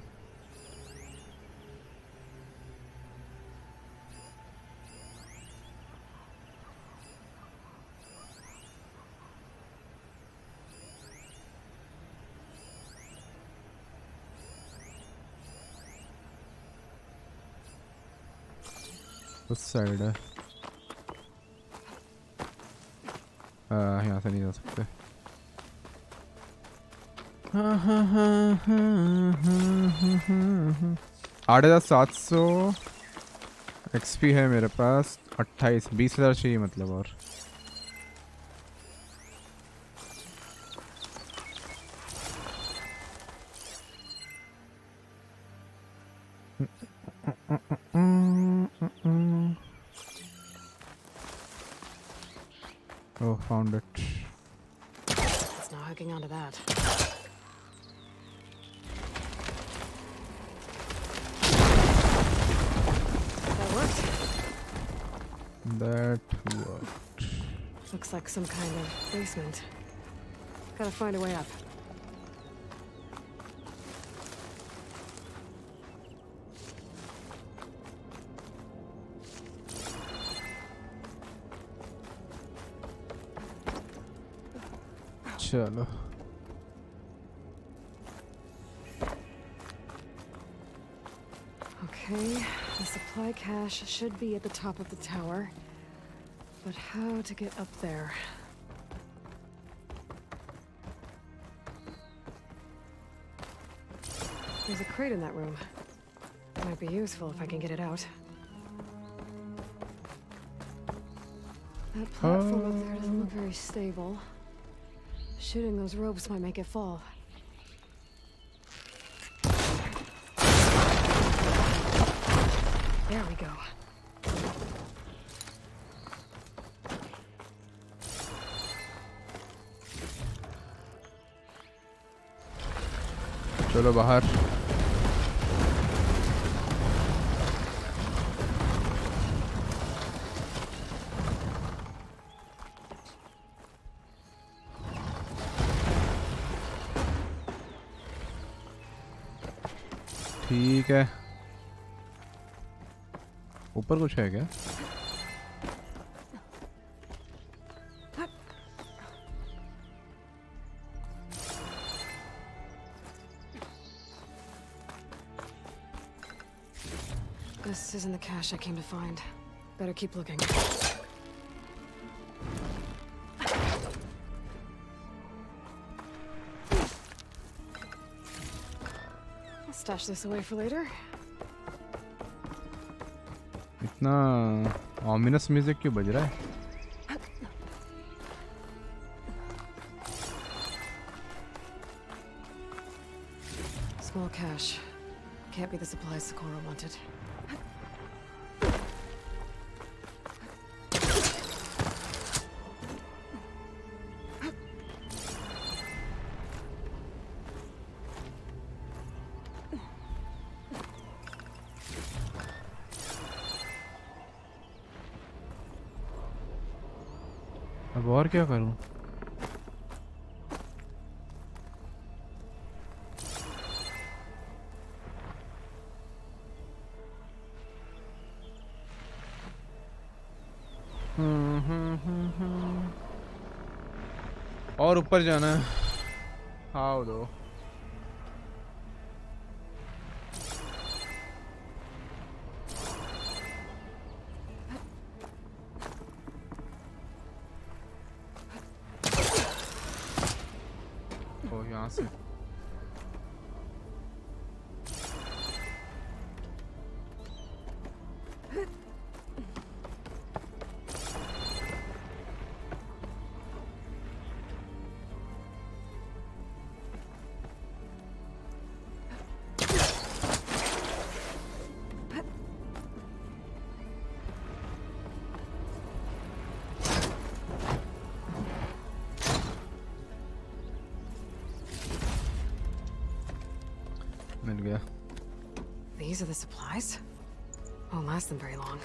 उस साइड है। यहाँ से नहीं जा सकते। 8700 XP है मेरे पास। 20,000 चाहिए मतलब। और Oh, found it. It's not hooking onto that. That worked. That worked. Looks like some kind of basement. Gotta find a way up. चलो Okay, the supply cache should be at the top of the tower. But how to get up there? There's a crate in that room. Might be useful if I can get it out. That platform up there doesn't look very stable. Shooting those ropes might make it fall. There we go. चलो बाहर ठीक है ऊपर कुछ है क्या This isn't the cache I came to find. Better keep looking. I'll stash this away for later. इतना ominous music क्यों बज रहा है Small cache. Can't be the supplies Socorro wanted. अब और क्या करूं और ऊपर जाना है हाउ दो ओ यहाँ से मिल गया These are the supplies? Won't last them very long.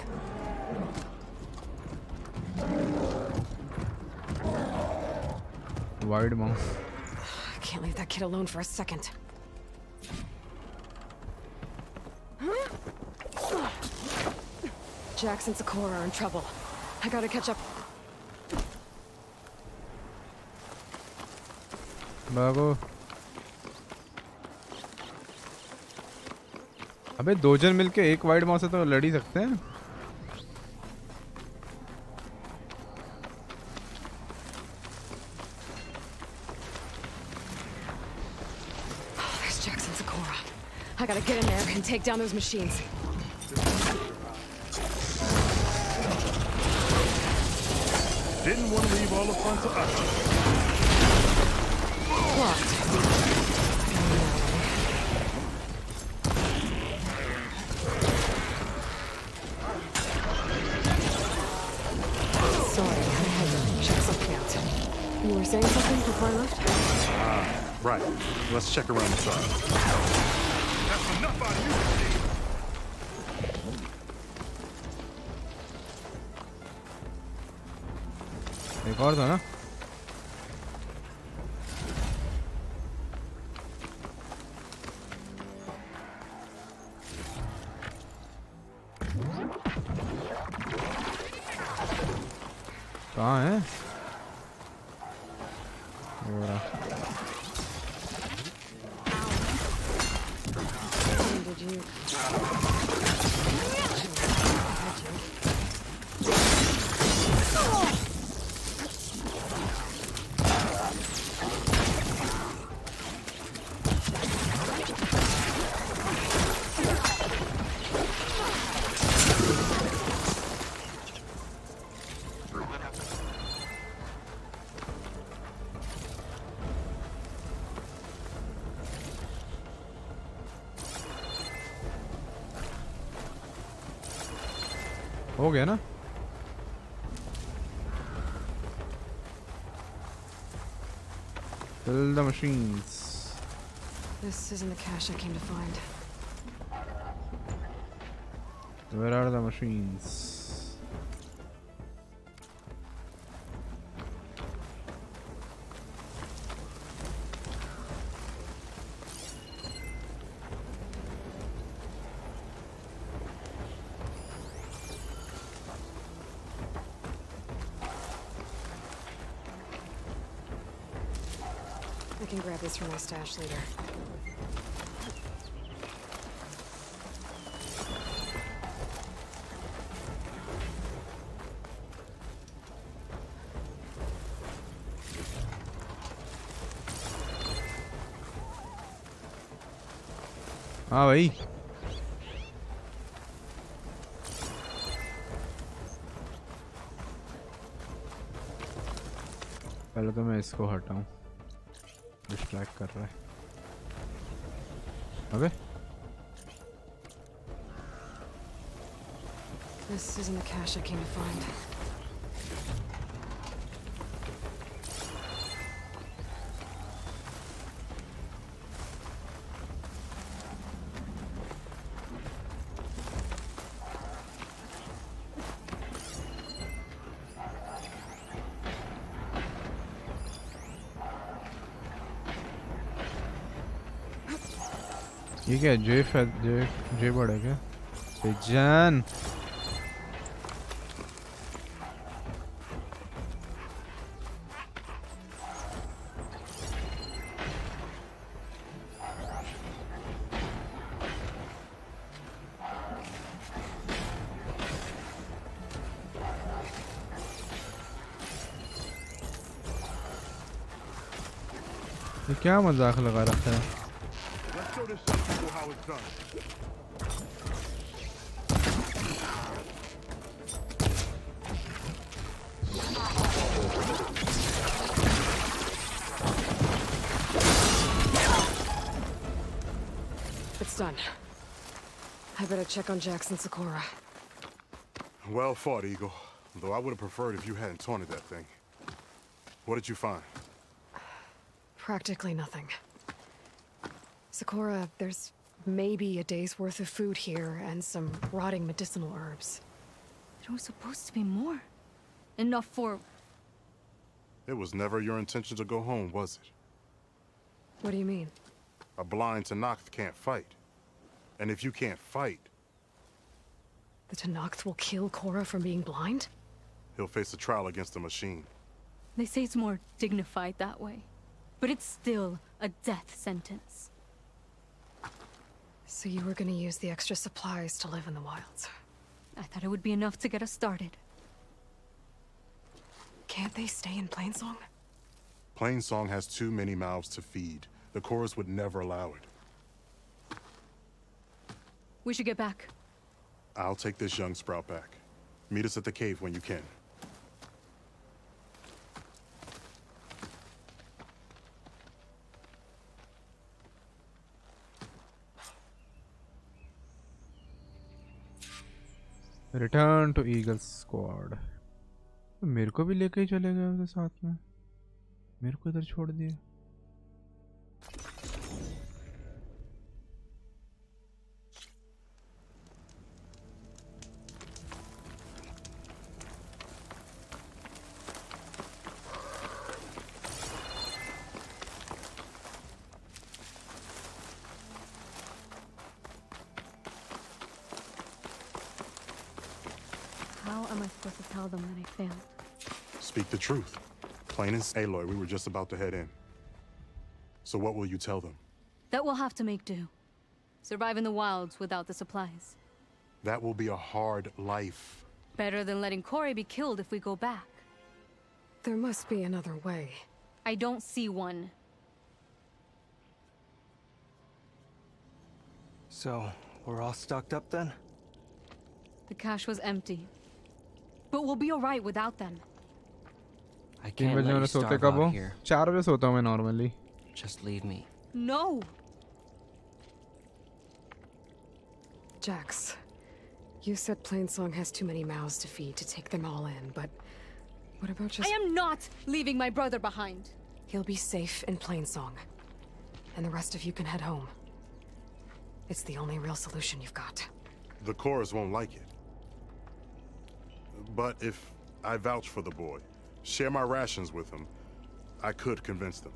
Wide mouth. I can't leave that kid alone for a second. Jax and Socorro are in trouble. I gotta catch up. भागो अबे दो जन मिलके एक वाइड माउस से तो लड़ ही सकते हैं There's Jax and Socorro. I gotta get in there and take down those machines. Didn't want to leave all the fun to us. Locked. Right. Let's check around the side. That's enough out of you, Steve. एक और था ना? कहाँ है? Did you? हो गया ना? Fill the machines. This isn't the cache I came to find. Where are the machines? I can grab this from my stash later. हाँ भाई पहले तो मैं इसको हटाऊं डिस्ट्रैक्ट कर रहा है अबे This isn't the cache I came to find. ये क्या जे बड़ है क्या जान ये क्या मजाक लगा रखा है Let's show this some people how it's done. It's done. I better check on Jackson Sakura. Well fought, Eagle. Though I would have preferred if you hadn't taunted that thing. What did you find? Practically nothing. Sakura, there's maybe a day's worth of food here and some rotting medicinal herbs. There was supposed to be more. Enough for... It was never your intention to go home, was it? What do you mean? A blind Tanakh can't fight. And if you can't fight... The Tanakh will kill Korra from being blind? He'll face a trial against the machine. They say it's more dignified that way. But it's still a death sentence. So you were gonna use the extra supplies to live in the wilds? I thought it would be enough to get us started. Can't they stay in Plainsong? Plainsong has too many mouths to feed. The chorus would never allow it. We should get back. I'll take this young sprout back. Meet us at the cave when you can. Return to eagle squad मेरे को भी लेके ही चले गए उसके साथ में मेरे को इधर छोड़ दिया. How am I supposed to tell them that I failed? Speak the truth. Plain as Aloy, we were just about to head in. So what will you tell them? That we'll have to make do. Survive in the wilds without the supplies. That will be a hard life. Better than letting Corey be killed if we go back. There must be another way. I don't see one. So, we're all stocked up then? The cache was empty. But we'll be alright without them. I 3 can't बजे let मैंने you सोते starve कब हो? out here. 4 बजे सोता हूँ मैं normally. Just leave me. No! Jax, you said Plainsong has too many mouths to feed to take them all in, but what about just— I am not leaving my brother behind! He'll be safe in Plainsong. And the rest of you can head home. It's the only real solution you've got. The chorus won't like it. But if I vouch for the boy, share my rations with him, I could convince them.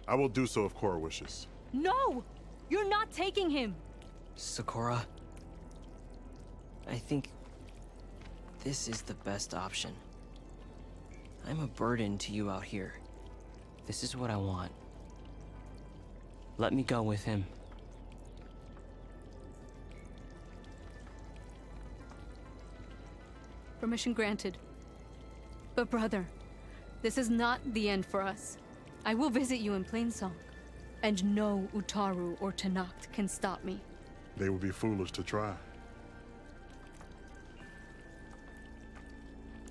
I will do so if Cora wishes. No! You're not taking him! Sakura, I think this is the best option. I'm a burden to you out here. This is what I want. Let me go with him. Permission granted. But brother, this is not the end for us. I will visit you in Plainsong. And no Utaru or Tanacht can stop me. They would be foolish to try.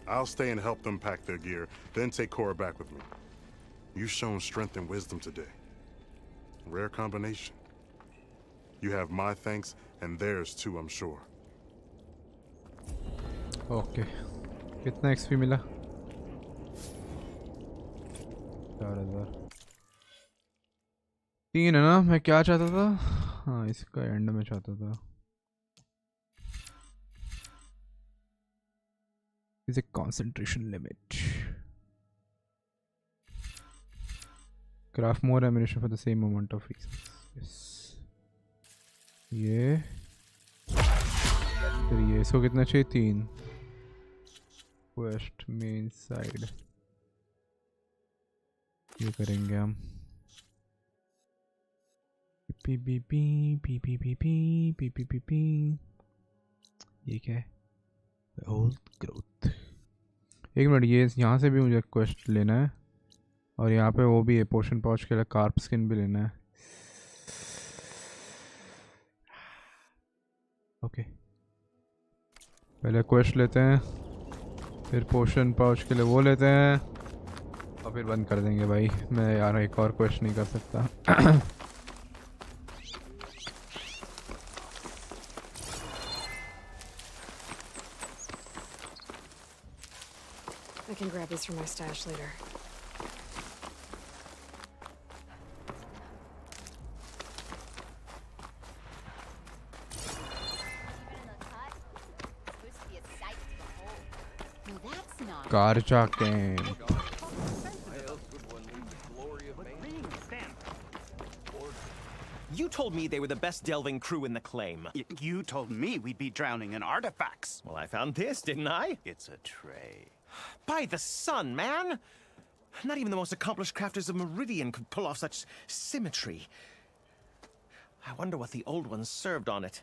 I'll stay and help them pack their gear, then take Cora back with me. You've shown strength and wisdom today. Rare combination. You have my thanks, and theirs too, I'm sure. Okay. कितना XP मिला? 4000. 3 है ना? मैं क्या चाहता था? हाँ, इसका एंड में चाहता था. Is a concentration limit. Craft more ammunition for the same amount of reasons. Yes. ये. फिर ये इसको कितना चाहिए? 3. West main side. ये करेंगे हम. ये क्या है? Old growth. एक मिनट, ये यहाँ से भी मुझे क्वेस्ट लेना है और यहाँ पे वो भी है, पोशन पाउच के लिए कार्प स्किन भी लेना है. ओके, पहले क्वेस्ट लेते हैं, फिर पोशन पाउच के लिए वो लेते हैं और फिर बंद कर देंगे. भाई मैं यार एक और क्वेस्ट नहीं कर सकता. I can grab these from my stash later. Karja camp. You told me they were the best delving crew in the claim. You told me we'd be drowning in artifacts. Well, I found this, didn't I? It's a tray. By the sun, man! Not even the most accomplished crafters of Meridian could pull off such symmetry. I wonder what the old ones served on it.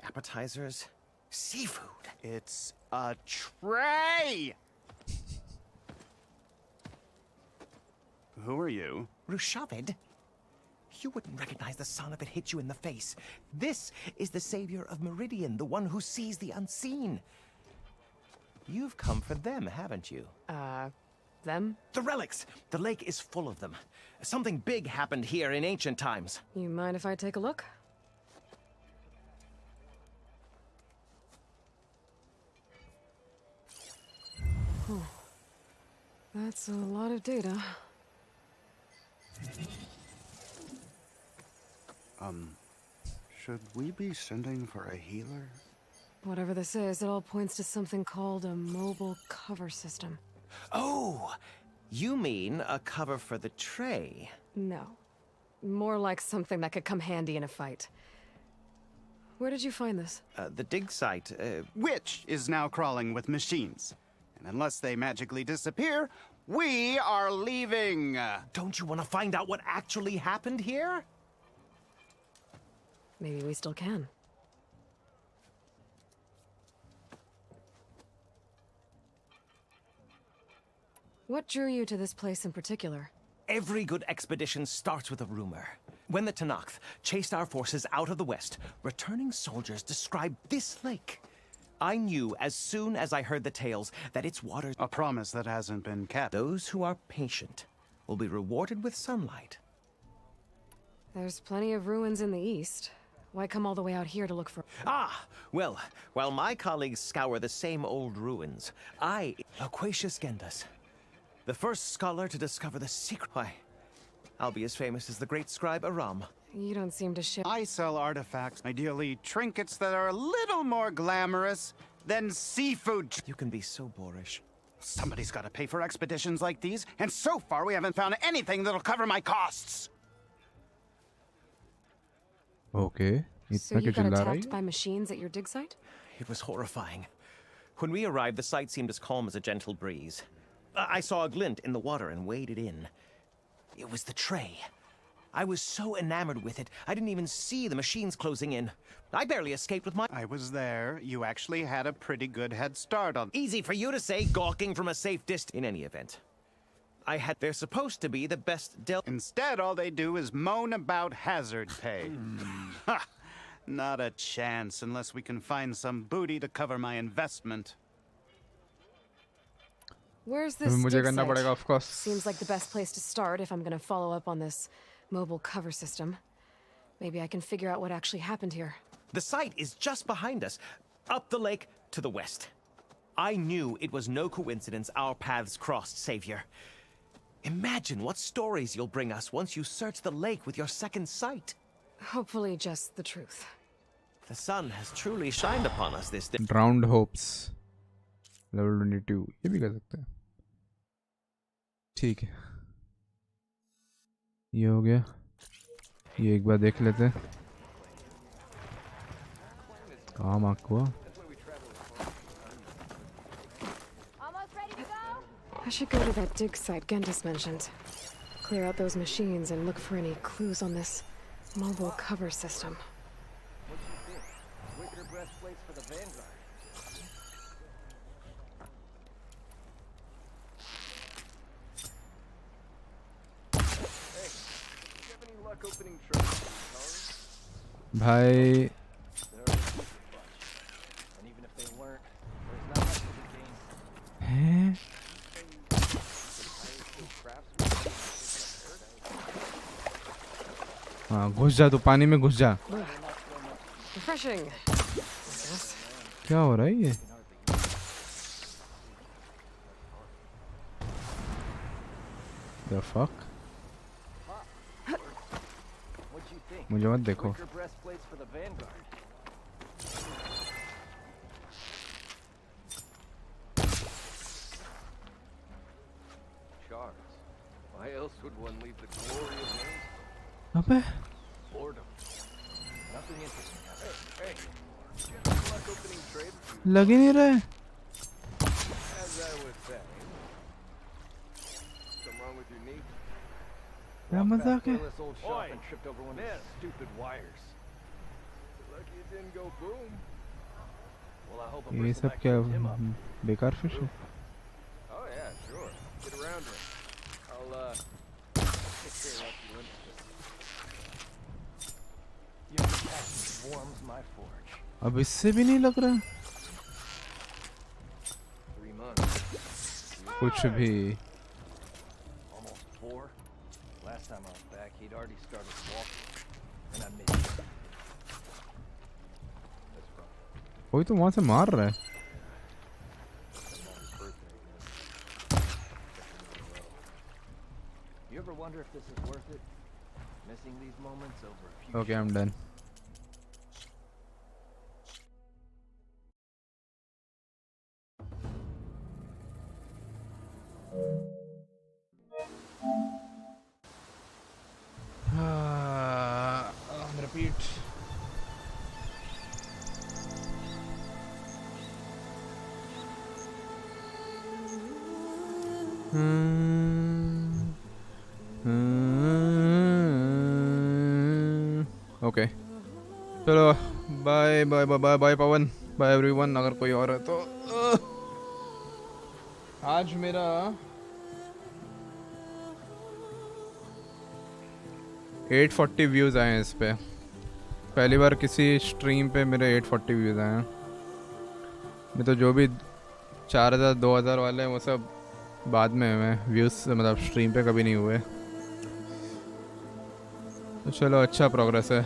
Appetizers? Seafood? It's a tray! Who are you? Rishabh? You wouldn't recognize the sun if it hit you in the face. This is the savior of Meridian, the one who sees the unseen. You've come for them, haven't you? Them? The relics! The lake is full of them. Something big happened here in ancient times. You mind if I take a look? That's a lot of data. Should we be sending for a healer? Whatever this is, it all points to something called a mobile cover system. Oh, you mean a cover for the tray? No. More like something that could come handy in a fight. Where did you find this? The dig site, Which is now crawling with machines. And unless they magically disappear, we are leaving! Don't you want to find out what actually happened here? Maybe we still can. What drew you to this place in particular? Every good expedition starts with a rumor. When the Tenakth chased our forces out of the west, returning soldiers described this lake. I knew as soon as I heard the tales that its waters... A promise that hasn't been kept. Those who are patient will be rewarded with sunlight. There's plenty of ruins in the east. Why come all the way out here to look for... Ah! Well, while my colleagues scour the same old ruins, Aquatius Gendas, the first scholar to discover the secret... Why, I'll be as famous as the great scribe Aram. You don't seem to share... I sell artifacts, ideally trinkets that are a little more glamorous than seafood. You can be so boorish. Somebody's got to pay for expeditions like these, and so far we haven't found anything that'll cover my costs. Okay. So you got attacked by machines at your dig site? It was horrifying. When we arrived, the site seemed as calm as a gentle breeze. I saw a glint in the water and waded in. It was the tray. I was so enamored with it, I didn't even see the machines closing in. I barely escaped with my... I was there. You actually had a pretty good head start on... Easy for you to say, gawking from a safe distance. In any event, they're supposed to be the best Instead, all they do is moan about hazard pay. Ha! Not a chance unless we can find some booty to cover my investment. Where's this dig site? Of course. Seems like the best place to start if I'm gonna follow up on this mobile cover system. Maybe I can figure out what actually happened here. The site is just behind us, up the lake to the west. I knew it was no coincidence our paths crossed, Savior. Imagine what stories you'll bring us once you search the lake with your second sight. Hopefully just the truth. The sun has truly shined upon us this day. Drowned hopes. Level 22. ये भी कर सकते हैं. ठीक है. ये हो गया. ये एक बार देख लेते हैं. काम आपको. I should go to that dig site Gendis mentioned. Clear out those machines and look for any clues on this mobile cover system. What do you think? Wicker breastplates for the Vanguard. Hey, do you have any luck opening trades? भाई. And even if they weren't, there's not much to be gained. हैं? हाँ घुस जा तू पानी में घुस जा. Refreshing. क्या हो रहा है ये? The fuck? मुझे मत देखो. Why else would one leave the glory of names? अबे. Boredom. Nothing interesting. Hey, you have any luck opening trades? लग ही नहीं रहा है. As I was saying. Something wrong with your knee? क्या मजाक है? This old shop and tripped over one of those stupid wires. Lucky it didn't go boom. Well, I hope ये सब क्या बेकार फिश है? Oh yeah, sure. Get around to it. I'll take care of you. Your passion warms my forge. अब इससे भी नहीं लग रहा. 3 months. कुछ भी. Almost 4. Last time I was back, he'd already started walking, and I missed him. That's rough. कोई तो वहाँ से मार रहा है. You ever wonder if this is worth it? Missing these moments over a few Okay, I'm done. Repeat. Okay. चलो bye bye bye bye पवन bye everyone. अगर कोई और है तो आज मेरा 840 व्यूज़ आए हैं इस पे. पहली बार किसी स्ट्रीम पे मेरे 840 व्यूज़ आए हैं. मैं तो जो भी 4000 2000 वाले हैं वो सब बाद में हुए. व्यूज़ मतलब स्ट्रीम पे कभी नहीं हुए. तो चलो अच्छा प्रोग्रेस है.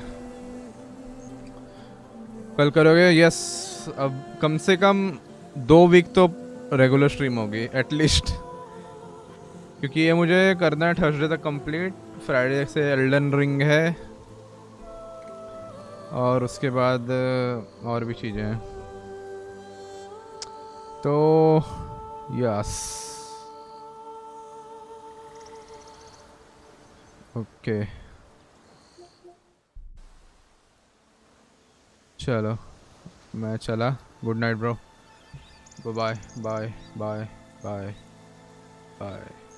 कल करोगे? यस. अब कम से कम 2 वीक तो रेगुलर स्ट्रीम होगी एटलीस्ट, क्योंकि ये मुझे करना है थर्सडे तक कंप्लीट. फ्राइडे से एल्डन रिंग है और उसके बाद और भी चीज़ें हैं. तो यस ओके चलो मैं चला. Good night bro. Bye bye bye bye bye.